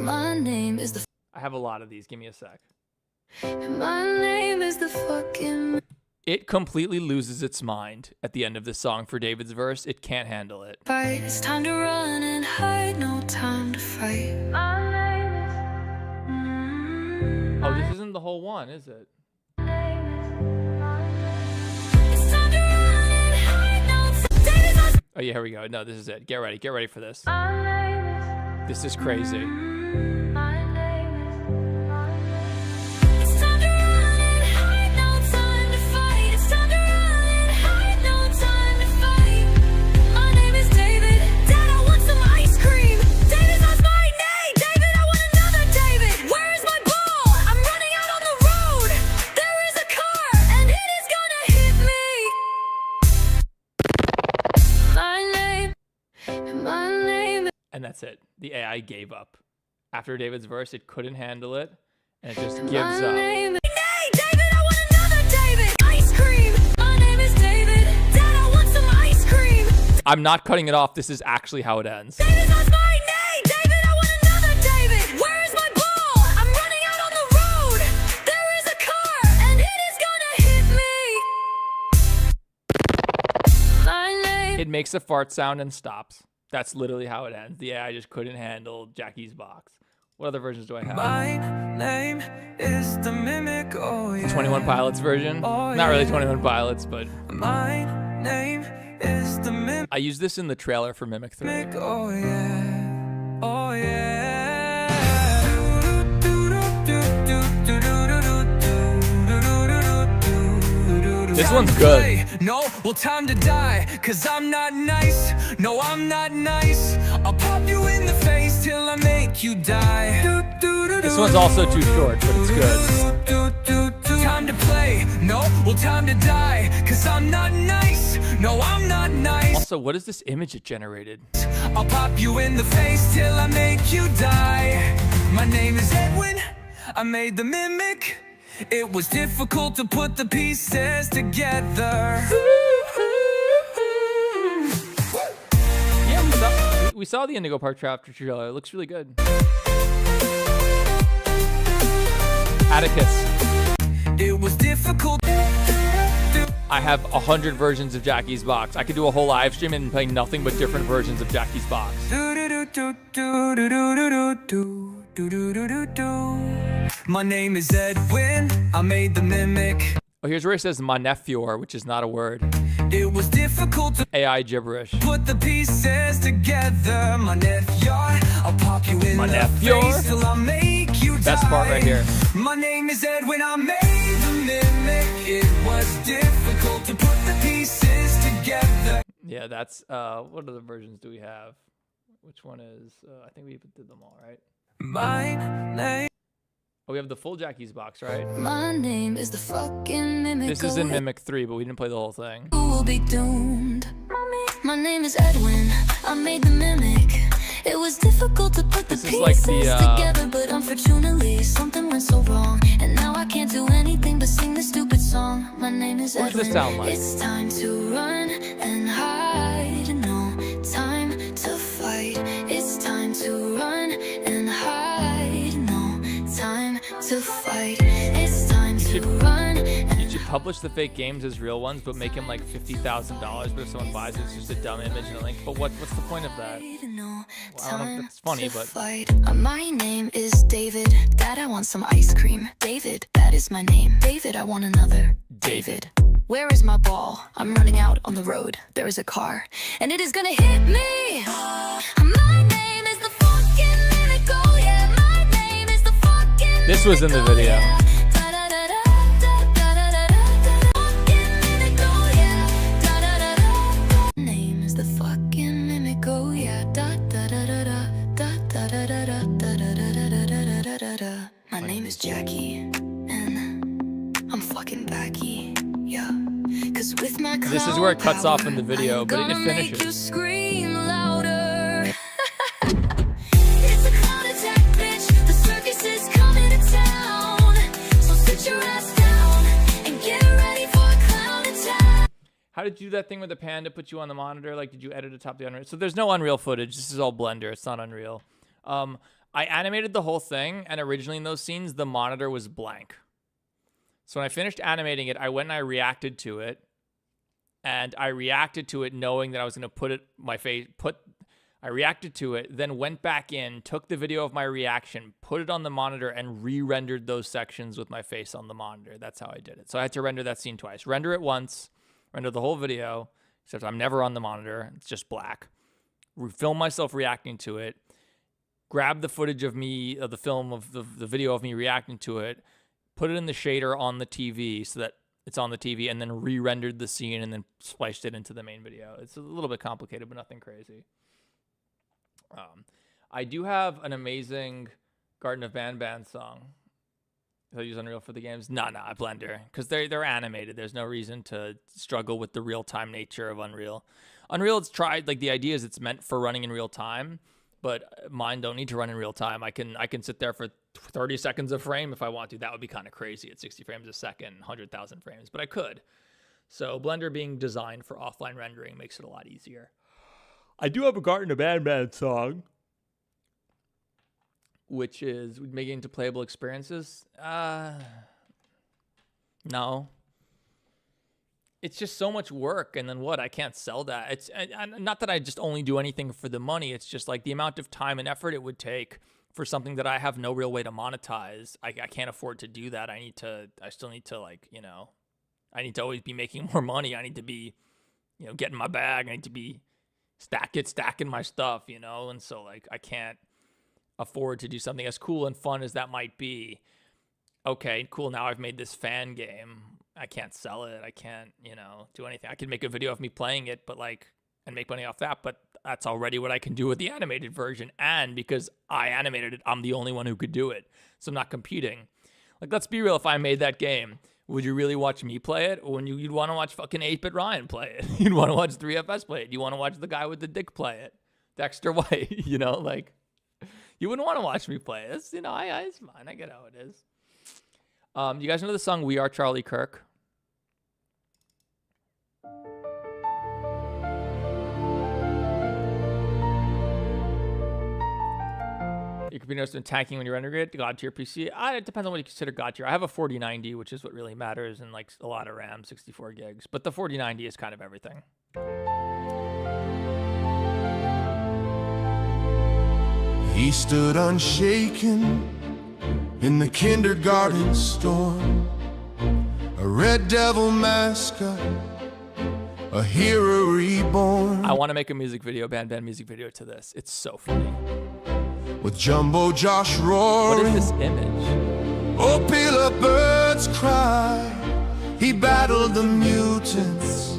My name is the. I have a lot of these. Give me a sec. My name is the fucking. It completely loses its mind at the end of this song for David's verse. It can't handle it. Fight. It's time to run and hide. No time to fight. Oh, this isn't the whole one, is it? Oh yeah, here we go. No, this is it. Get ready. Get ready for this. This is crazy. And that's it. The AI gave up. After David's verse, it couldn't handle it, and it just gives up. David, I want another David. Ice cream. My name is David. Dad, I want some ice cream. I'm not cutting it off. This is actually how it ends. David, that's my name. David, I want another David. Where is my ball? I'm running out on the road. There is a car, and it is gonna hit me. My name. It makes a fart sound and stops. That's literally how it ends. The AI just couldn't handle Jackie's box. What other versions do I have? My name is the mimic, oh yeah. 21 Pilots version. Oh, Not really yeah. 21 Pilots, but My name is the mimic, I used this in the trailer for Mimic 3. oh yeah. Oh yeah. This one's good. No, well, time to die, 'cause I'm not nice. No, I'm not nice. I'll pop you in the face till I make you die. This one's also too short, but it's good. Time to play. No, well, time to die, 'cause I'm not nice. No, I'm not nice. Also, what is this image it generated? I'll pop you in the face till I make you die. My name is Edwin, I made the mimic. It was difficult to put the pieces together. Yeah, we saw the Indigo Park chapter trailer. It looks really good. Atticus. It was difficult. I have 100 versions of Jackie's Box. I could do a whole live stream and play nothing but different versions of Jackie's Box. My name is Edwin, I made the mimic. Oh, here's where it says my nephew, which is not a word. It was difficult to AI gibberish. put the pieces together. My nephew, I'll pop you in the face till I make you die. Best part right here. My name is Edwin, I made the mimic. It was difficult to put the pieces together. Yeah, that's what other versions do we have? Which one is I think we did them all, right? My name. Oh, we have the full Jackie's Box, right? My name is the fucking mimic. This is in Mimic 3, but we didn't play the whole thing. Who will be doomed? My name is Edwin, I made the mimic. It was difficult to put the pieces together, but unfortunately something went so wrong, and now I can't do anything but sing this stupid song. My name is What Edwin. does this sound like? It's time to run and hide. No time to fight. It's time to run and hide. No time to fight. It's time to run. You should publish the fake games as real ones, but make them like $50,000. But if someone buys it, it's just a dumb image and a link. But what's the point of that? Well, I don't know if it's funny, but My name is David. Dad, I want some ice cream. David, that is my name. David, I want another. David. Where is my ball? I'm running out on the road. There is a car, and it is gonna hit me. My name is the fucking miracle. Yeah, my name is the fucking. This was in the video. Name is the fucking mimic. Oh yeah. My name is Jackie, and I'm fucking backy. Yeah. Cause with my This is where it cuts off in the video, but it make you finishes. scream louder. It's a clown attack, bitch. The circus is coming to town. So sit your ass down and get ready for a clown attack. How did you do that thing with the panda put you on the monitor? Like, did you edit atop the Unreal? So there's no Unreal footage. This is all Blender. It's not Unreal. I animated the whole thing, and originally in those scenes, the monitor was blank. So when I finished animating it, I went and I reacted to it. And I reacted to it knowing that I was going to I reacted to it, then went back in, took the video of my reaction, put it on the monitor, and re-rendered those sections with my face on the monitor. That's how I did it. So I had to render that scene twice. Render it once, render the whole video, except I'm never on the monitor. It's just black. Film myself reacting to it. Grab the footage of me, of the film of the video of me reacting to it, put it in the shader on the TV so that it's on the TV, and then re-rendered the scene and then spliced it into the main video. It's a little bit complicated, but nothing crazy. I do have an amazing Garden of Banban song. I use Unreal for the games. Nah, Blender, because they're animated. There's no reason to struggle with the real-time nature of Unreal. Unreal, it's tried, like the idea is it's meant for running in real time, but mine don't need to run in real time. I can sit there for 30 seconds a frame if I want to. That would be kind of crazy at 60 frames a second, 100,000 frames, but I could. So Blender being designed for offline rendering makes it a lot easier. I do have a Garden of Banban song, which is making into playable experiences. No. It's just so much work, and then what? I can't sell that. It's not that I just only do anything for the money. It's just like the amount of time and effort it would take for something that I have no real way to monetize. I can't afford to do that. I still need to, like, you know, I need to always be making more money. I need to be, you know, getting my bag. I need to be stacking my stuff, you know? And so, like, I can't afford to do something as cool and fun as that might be. Okay, cool. Now I've made this fan game. I can't sell it. I can't, you know, do anything. I could make a video of me playing it, but like, and make money off that. But that's already what I can do with the animated version. And because I animated it, I'm the only one who could do it. So I'm not competing. Like, let's be real. If I made that game, would you really watch me play it? Or you'd want to watch fucking 8-Bit Ryan play it. You'd want to watch 3FS play it. You want to watch the guy with the dick play it. Dexter White, you know, like, You wouldn't want to watch me play. It's, you know, it's fine. I get how it is. You guys know the song "We Are Charlie Kirk"? Your computer has been attacking when you render it. God tier PC. It depends on what you consider God tier. I have a 4090, which is what really matters, and like a lot of RAM, 64 gigs. But the 4090 is kind of everything. He stood unshaken in the kindergarten storm, a red devil mascot, a hero reborn. I want to make a music video, band music video to this. It's so funny. With Jumbo Josh roaring. What is this image? Oh, pillar birds cry. He battled the mutants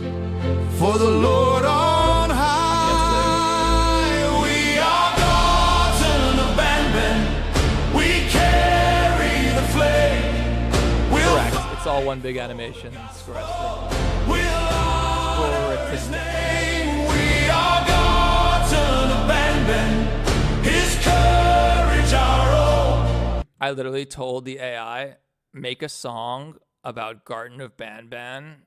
for the Lord on high. We are gods unabandoned. We carry the flame. Correct. It's all one big animation. It's His name. We are gods unabandoned. His courage our own. I literally told the AI, make a song about Garden of Banban,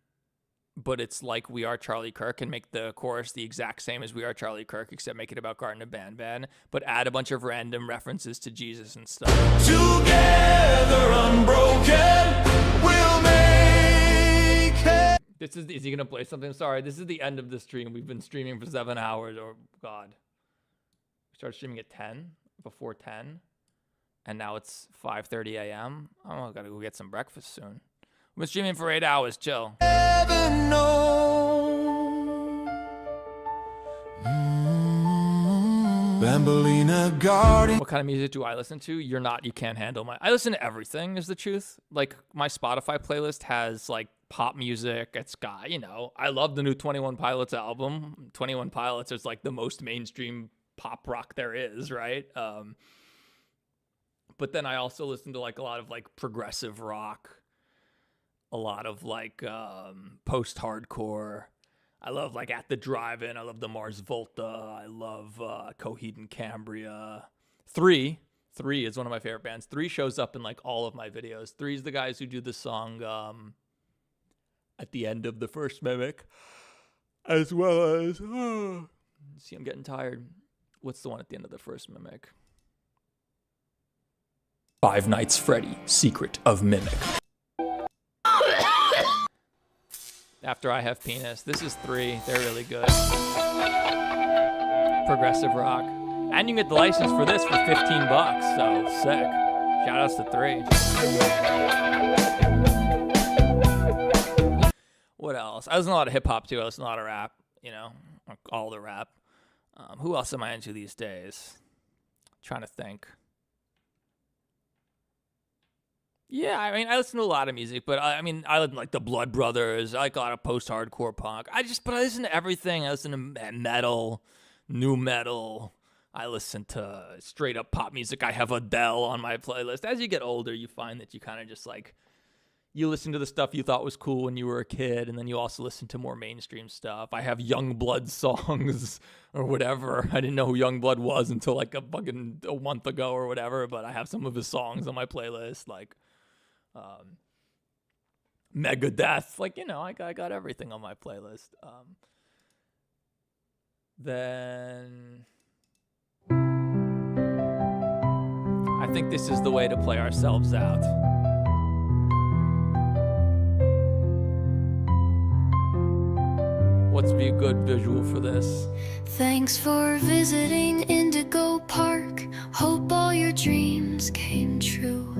but it's like We Are Charlie Kirk, and make the chorus the exact same as We Are Charlie Kirk, except make it about Garden of Banban, but add a bunch of random references to Jesus and stuff. Together unbroken, we'll make it. Is he gonna play something? Sorry, this is the end of the stream. We've been streaming for 7 hours, or God. We started streaming at 10, before 10, and now it's 5:30 a.m. Oh, I gotta go get some breakfast soon. We've been streaming for 8 hours. Chill. Bambolina garden. What kind of music do I listen to? You can't handle my. I listen to everything, is the truth. Like, my Spotify playlist has like pop music. It's got, you know, I love the new 21 Pilots album. 21 Pilots is like the most mainstream pop rock there is, right? But then I also listen to like a lot of like progressive rock, a lot of like post-hardcore. I love like At the Drive-In. I love the Mars Volta. I love Coheed and Cambria. Three is one of my favorite bands. Three shows up in like all of my videos. Three's the guys who do the song at the end of the first Mimic, as well as see, I'm getting tired. What's the one at the end of the first Mimic? Five Nights Freddy, Secret of Mimic. After I Have Penis. This is 3. They're really good. Progressive rock. And you can get the license for this for $15, so sick. Shout outs to 3. What else? I listen to a lot of hip hop too. I listen to a lot of rap, you know, all the rap. Who else am I into these days? Trying to think. Yeah, I mean, I listen to a lot of music, but I listen to like the Blood Brothers. I like a lot of post-hardcore punk. I listen to everything. I listen to metal, new metal. I listen to straight up pop music. I have Adele on my playlist. As you get older, you find that you kind of just like, you listen to the stuff you thought was cool when you were a kid, and then you also listen to more mainstream stuff. I have Youngblood songs or whatever. I didn't know who Youngblood was until like a month ago or whatever, but I have some of his songs on my playlist, like Megadeth. Like, you know, I got everything on my playlist. Then I think this is the way to play ourselves out. What's be a good visual for this? Thanks for visiting Indigo Park. Hope all your dreams came true.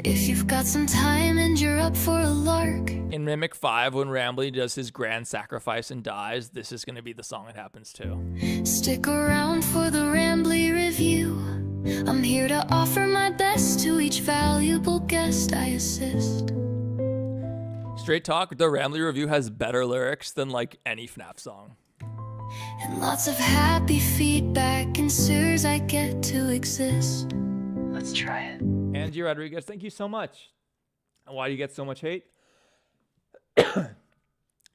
If you've got some time and you're up for a lark. In Mimic 5, when Rambly does his grand sacrifice and dies, this is going to be the song it happens to. Stick around for the Rambly review. I'm here to offer my best to each valuable guest I assist. Straight talk, the Rambly review has better lyrics than like any FNAF song. And lots of happy feedback ensures I get to exist. Let's try it. Angie Rodriguez, thank you so much. And why do you get so much hate? It's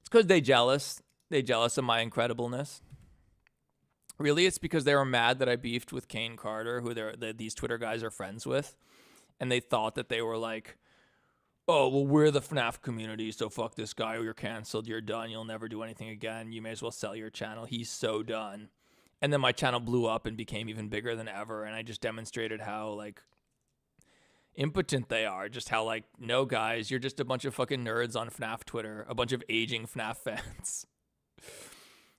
because they jealous. They jealous of my incredibleness. Really, it's because they were mad that I beefed with Kane Carter, who these Twitter guys are friends with, and they thought that they were like, oh, well, we're the FNAF community, so fuck this guy, you're canceled, you're done, you'll never do anything again, you may as well sell your channel, he's so done. And then my channel blew up and became even bigger than ever, and I just demonstrated how, like, impotent they are. Just how, like, no, guys, you're just a bunch of fucking nerds on FNAF Twitter, a bunch of aging FNAF fans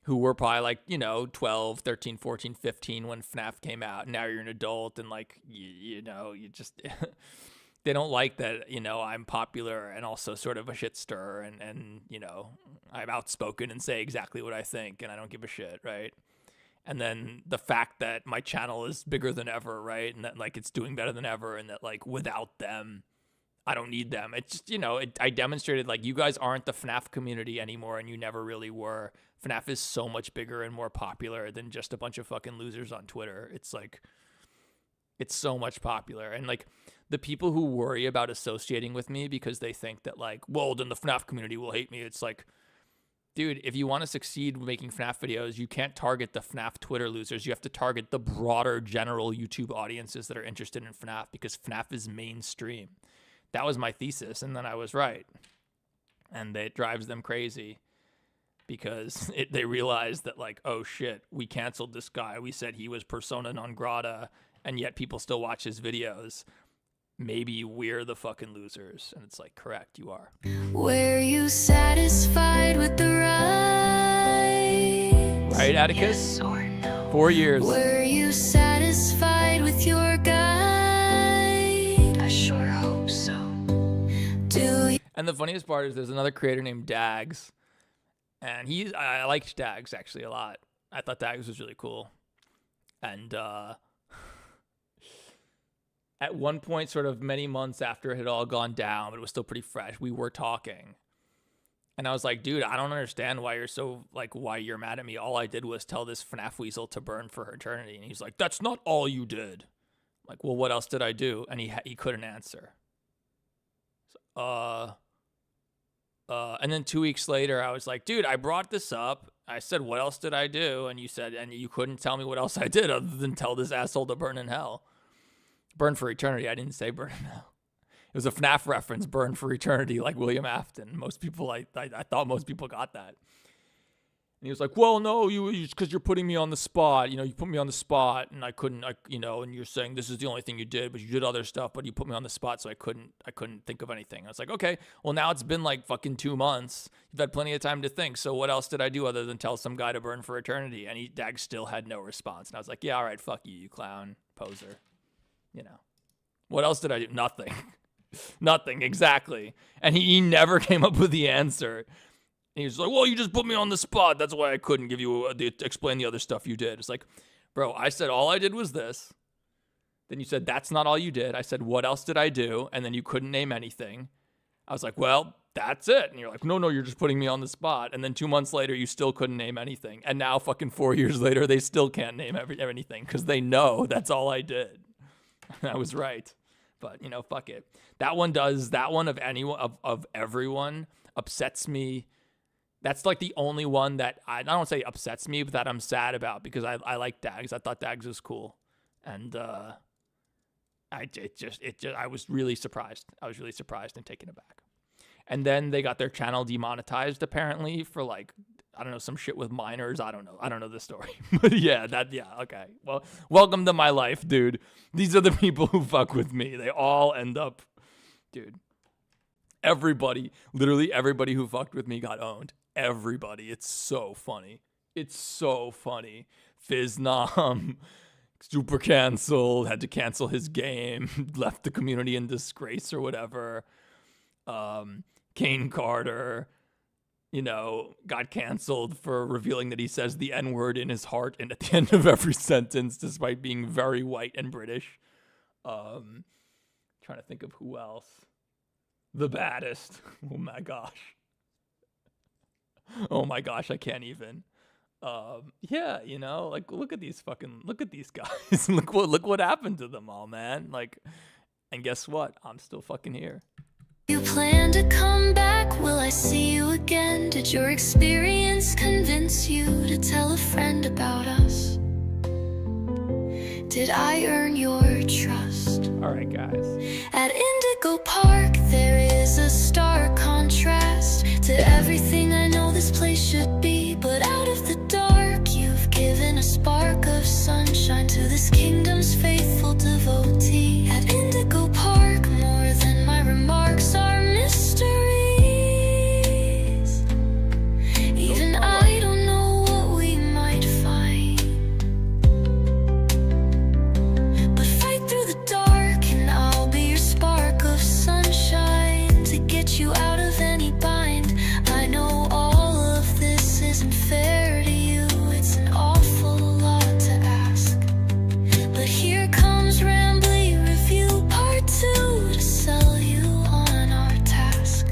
who were probably, like, you know, 12, 13, 14, 15 when FNAF came out. Now you're an adult, and, like, you know, you just... They don't like that, you know, I'm popular and also sort of a shit stirrer, and, you know, I'm outspoken and say exactly what I think, and I don't give a shit, right? And then the fact that my channel is bigger than ever, right? And that, like, it's doing better than ever, and that, like, without them, I don't need them. It's just, you know, I demonstrated, like, you guys aren't the FNAF community anymore, and you never really were. FNAF is so much bigger and more popular than just a bunch of fucking losers on Twitter. It's, like, it's so much popular. And, like, the people who worry about associating with me because they think that, like, well, then the FNAF community will hate me. It's like, dude, if you want to succeed making FNAF videos, you can't target the FNAF Twitter losers. You have to target the broader general YouTube audiences that are interested in FNAF, because FNAF is mainstream. That was my thesis, and then I was right. And it drives them crazy because they realized that, like, oh shit, we canceled this guy. We said he was persona non grata, and yet people still watch his videos. Maybe we're the fucking losers. And it's like, correct, you are. Were you satisfied with the ride? Right, Atticus? Yes or no? 4 years. Were you satisfied with your guide? I sure hope so. And the funniest part is there's another creator named Dags. And I liked Dags actually a lot. I thought Dags was really cool. And at one point, sort of many months after it had all gone down, but it was still pretty fresh, we were talking. And I was like, dude, I don't understand why you're mad at me. All I did was tell this FNAF weasel to burn for eternity. And he's like, that's not all you did. I'm like, well, what else did I do? And he couldn't answer. So, and then 2 weeks later, I was like, dude, I brought this up. I said, what else did I do? And you said, and you couldn't tell me what else I did other than tell this asshole to burn in hell. Burn for eternity. I didn't say burn in hell. It was a FNAF reference, burn for eternity, like William Afton. Most people, I thought most people got that. And he was like, well, no, because you're putting me on the spot. You know, you put me on the spot, and I couldn't, and you're saying this is the only thing you did, but you did other stuff, but you put me on the spot, so I couldn't think of anything. I was like, okay, well, now it's been like fucking 2 months. You've had plenty of time to think. So what else did I do other than tell some guy to burn for eternity? And Dag still had no response. And I was like, yeah, all right, fuck you, you clown, poser. You know, what else did I do? Nothing. Nothing, exactly. And he never came up with the answer. And he was like, well, you just put me on the spot. That's why I couldn't give you explain the other stuff you did. It's like, bro, I said all I did was this. Then you said, that's not all you did. I said, what else did I do? And then you couldn't name anything. I was like, well, that's it. And you're like, no, you're just putting me on the spot. And then 2 months later, you still couldn't name anything. And now fucking 4 years later, they still can't name anything because they know that's all I did. I was right, but you know, fuck it. That one of anyone, of everyone upsets me. That's like the only one that I don't say upsets me, but that I'm sad about because I like Dags. I thought Dags was cool. And, I was really surprised. I was really surprised and taken aback. And then they got their channel demonetized apparently for like, I don't know, some shit with minors. I don't know the story. But yeah, okay. Well, welcome to my life, dude. These are the people who fuck with me. They all end up, dude. Everybody, literally everybody who fucked with me got owned. Everybody. It's so funny. It's so funny. Fiznam, super canceled, had to cancel his game, left the community in disgrace or whatever. Kane Carter, you know, got canceled for revealing that he says the N-word in his heart and at the end of every sentence, despite being very white and British. Trying to think of who else. The baddest. Oh my gosh. Oh my gosh, I can't even. Yeah, you know, like look at these guys. look what happened to them all, man. Like, and guess what? I'm still fucking here. You plan to come back? Will I see you again? Did your experience convince you to tell a friend about us? Did I earn your trust? All right, guys. At Indigo Park, there is a stark contrast to everything I know this place should be. But out of the dark, you've given a spark of sunshine to this kingdom's faithful devotee. At Indigo Park, more than my remarks are mysteries. Even I don't know what we might find. But fight through the dark and I'll be your spark of sunshine to get you out of any bind. I know all of this isn't fair to you, it's an awful lot to ask. But here comes Rambly Review Part 2 to sell you on our task.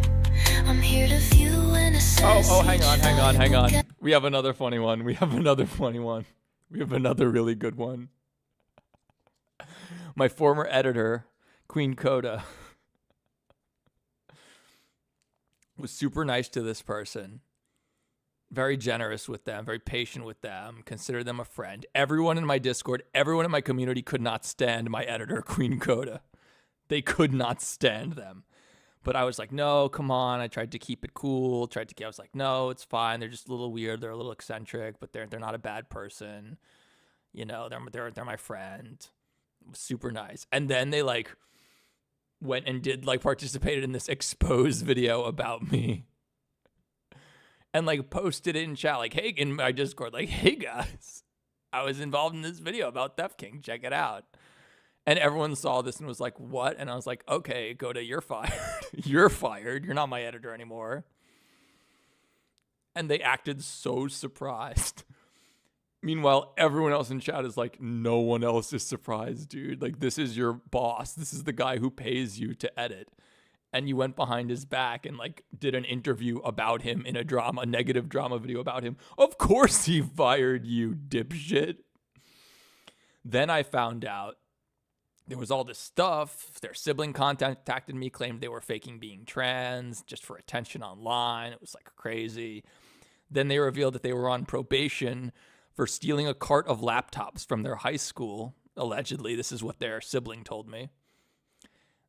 I'm here to view and assess. Oh, hang on. We have another funny one. We have another really good one. My former editor, Queen Coda, was super nice to this person. Very generous with them, very patient with them, considered them a friend. Everyone in my Discord, everyone in my community could not stand my editor, Queen Coda. They could not stand them. But I was like, no, come on. I tried to keep it cool. I was like, no, it's fine. They're just a little weird. They're a little eccentric, but they're not a bad person. You know, they're my friend. It was super nice. And then they like went and did like participated in this exposed video about me. And like posted it in chat, like, hey, in my Discord, like, hey guys, I was involved in this video about Theft King. Check it out. And everyone saw this and was like, what? And I was like, okay, Coda, you're fired. You're fired. You're not my editor anymore. And they acted so surprised. Meanwhile, everyone else in chat is like, no one else is surprised, dude. Like, this is your boss. This is the guy who pays you to edit. And you went behind his back and like did an interview about him in a negative drama video about him. Of course he fired you, dipshit. Then I found out there was all this stuff. Their sibling contacted me, claimed they were faking being trans just for attention online. It was like crazy. Then they revealed that they were on probation for stealing a cart of laptops from their high school. Allegedly, this is what their sibling told me.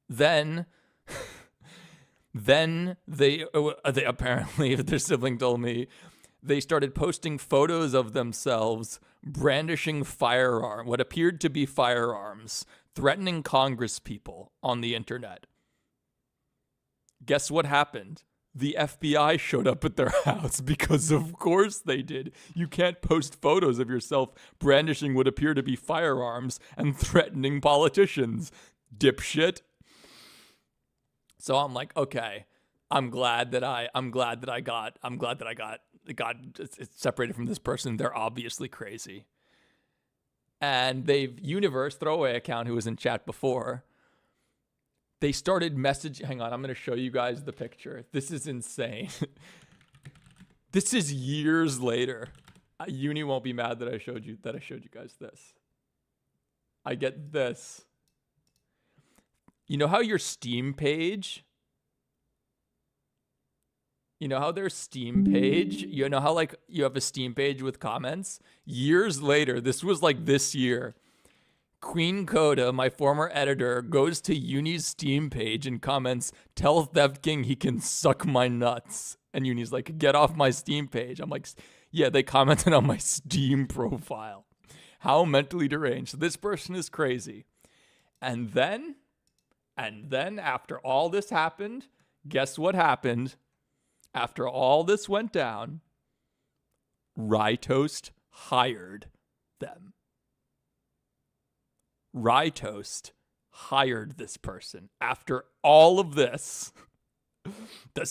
Then they apparently, their sibling told me, they started posting photos of themselves brandishing what appeared to be firearms, threatening Congress people on the internet. Guess what happened? The FBI showed up at their house because of course they did. You can't post photos of yourself brandishing what appear to be firearms and threatening politicians, dipshit. So I'm like, okay, I'm glad that I got separated from this person. They're obviously crazy. And Universe, throwaway account who was in chat before, they started messaging. Hang on, I'm going to show you guys the picture. This is insane. This is years later. Uni won't be mad that I showed you guys this. I get this. You know how your Steam page, you know how their Steam page, you know how like you have a Steam page with comments? Years later, this was like this year, Queen Coda, my former editor, goes to Uni's Steam page and comments, tell Theft King he can suck my nuts. And Uni's like, get off my Steam page. I'm like, yeah, they commented on my Steam profile. How mentally deranged. So this person is crazy. And then after all this happened, guess what happened? After all this went down, Rytoast hired them. Rytoast hired this person. After all of this, the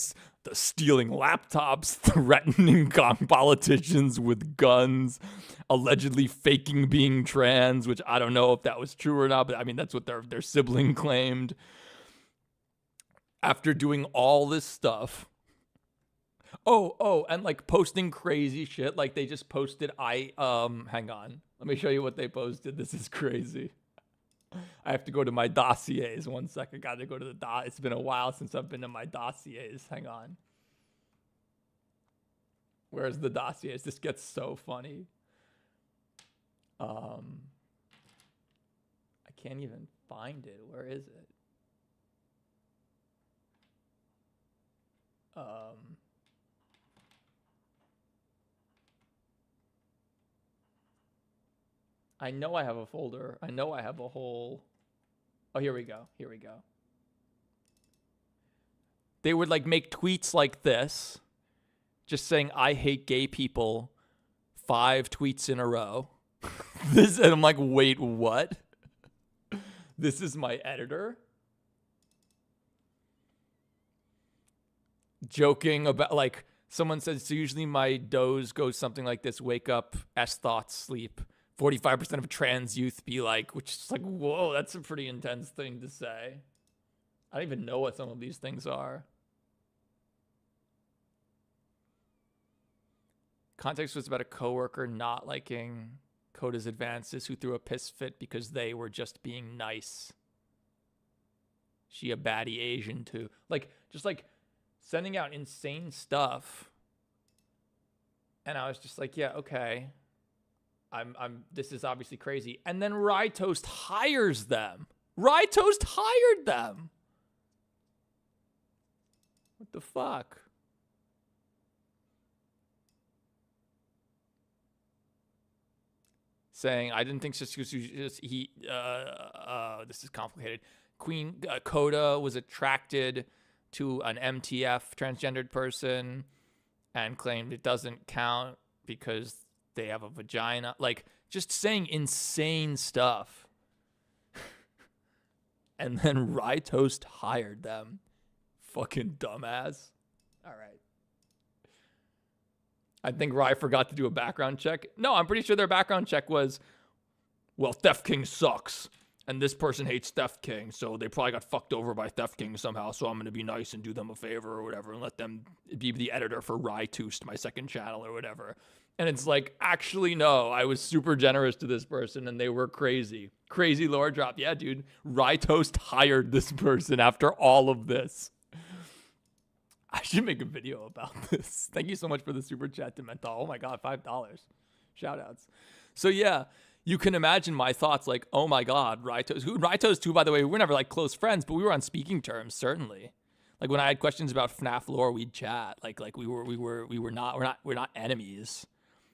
stealing laptops, threatening politicians with guns, allegedly faking being trans, which I don't know if that was true or not, but I mean, that's what their sibling claimed. After doing all this stuff, and like posting crazy shit, like they just posted, hang on, let me show you what they posted. This is crazy. I have to go to my dossiers. 1 second. Got to go to the It's been a while since I've been to my dossiers. Hang on. Where's the dossiers? This gets so funny. can't even find it. Where is it? I know I have a folder. I know I have a whole... Oh, here we go. Here we go. They would like make tweets like this, just saying, I hate gay people, 5 tweets in a row. And I'm like, wait, what? This is my editor? Joking about, like, someone says, so usually my doze goes something like this: wake up, S thoughts, sleep. 45% of trans youth be like, which is like, whoa, that's a pretty intense thing to say. I don't even know what some of these things are. Context was about a coworker not liking Coda's advances who threw a piss fit because they were just being nice. She a baddie Asian too. Like, just like sending out insane stuff. And I was just like, yeah, okay. This is obviously crazy. And then Rytoast hires them. Rytoast hired them. What the fuck? Saying, I didn't think this is complicated. Queen Coda was attracted to an MTF transgendered person and claimed it doesn't count because they have a vagina. Like, just saying insane stuff. And then Rytoast hired them. Fucking dumbass. All right. I think Rye forgot to do a background check. No, I'm pretty sure their background check was, well, Theft King sucks. And this person hates Theft King, so they probably got fucked over by Theft King somehow, so I'm going to be nice and do them a favor or whatever and let them be the editor for Rytoast, my second channel or whatever. And it's like, actually, no, I was super generous to this person and they were crazy. Crazy lore drop. Yeah, dude, Rytoast hired this person after all of this. I should make a video about this. Thank you so much for the super chat, Demental. Oh my God, $5. Shout outs. So yeah, you can imagine my thoughts like, oh my God, Rytoast too, by the way, we were never like close friends, but we were on speaking terms, certainly. Like when I had questions about FNAF lore, we'd chat. Like we're not enemies.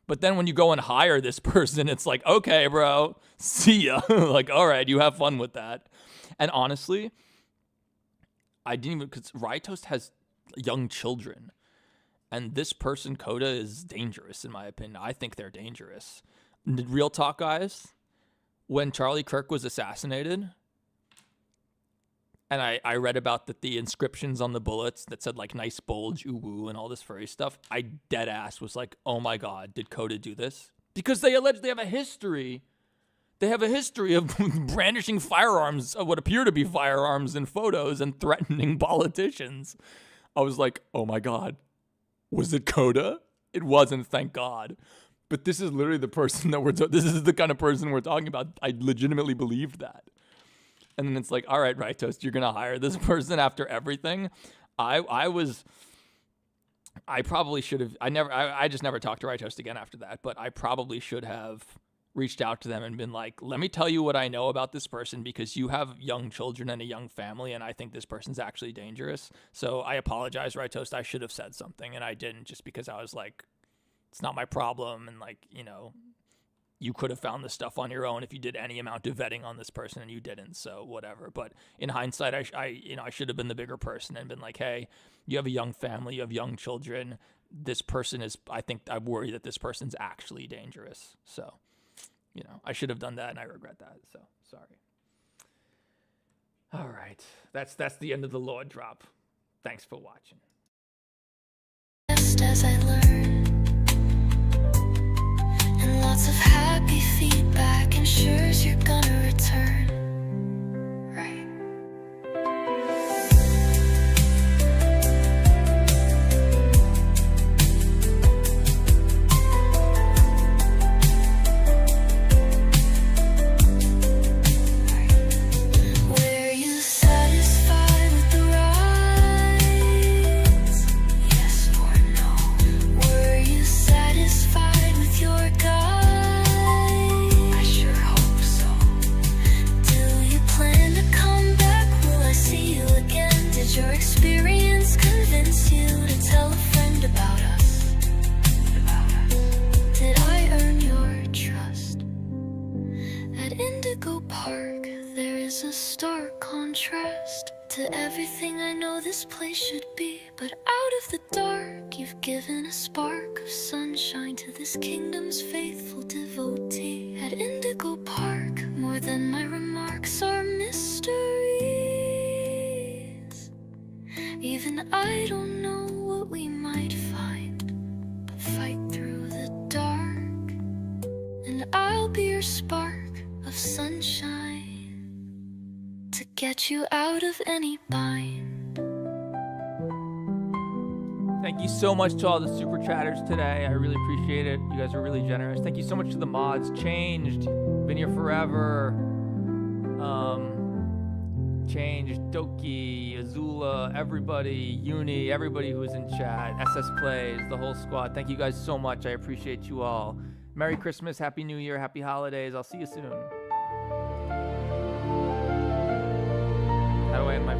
But then when you go and hire this person, it's like, okay, bro, see ya. Like, all right, you have fun with that. And honestly, I didn't even, because Rytoast has young children. And this person, Coda, is dangerous, in my opinion. I think they're dangerous. Real talk, guys. When Charlie Kirk was assassinated, and I read about the inscriptions on the bullets that said, like, nice bulge, ooh, woo, and all this furry stuff, I dead ass was like, oh my God, did Coda do this? Because they allegedly have a history. They have a history of brandishing firearms, what appear to be firearms in photos and threatening politicians. I was like, oh my God, was it Coda? It wasn't, thank God. But this is literally the person that this is the kind of person we're talking about. I legitimately believed that. And then it's like, all right, Rytoast, you're going to hire this person after everything. I probably should have, I just never talked to Rytoast again after that, but I probably should have reached out to them and been like, let me tell you what I know about this person because you have young children and a young family and I think this person's actually dangerous. So I apologize, Rytoast. I should have said something and I didn't just because I was like, it's not my problem. And like, you know, you could have found this stuff on your own if you did any amount of vetting on this person and you didn't. So whatever. But in hindsight, I should have been the bigger person and been like, hey, you have a young family, you have young children. This person is, I worry that this person's actually dangerous. So, you know, I should have done that and I regret that. So sorry. All right. That's the end of the Lord drop. Thanks for watching. Just as I learn, and lots of happy feedback ensures you're gonna return. Did asked you to tell a friend about us. Did I earn your trust? At Indigo Park, there is a stark contrast to everything I know this place should be. But out of the dark, you've given a spark of sunshine to this kingdom's faithful devotee. At Indigo Park, more than my remarks are mysteries. Even I don't know what we might find, but fight through the dark, and I'll be your spark of sunshine to get you out of any bind. Thank you so much to all the super chatters today. I really appreciate it. You guys are really generous. Thank you so much to the mods. Changed, been here forever. Changed, Doki, Azula, everybody, Uni, everybody who was in chat, SS Plays, the whole squad. Thank you guys so much. I appreciate you all. Merry Christmas, Happy New Year, Happy Holidays. I'll see you soon. How do I end my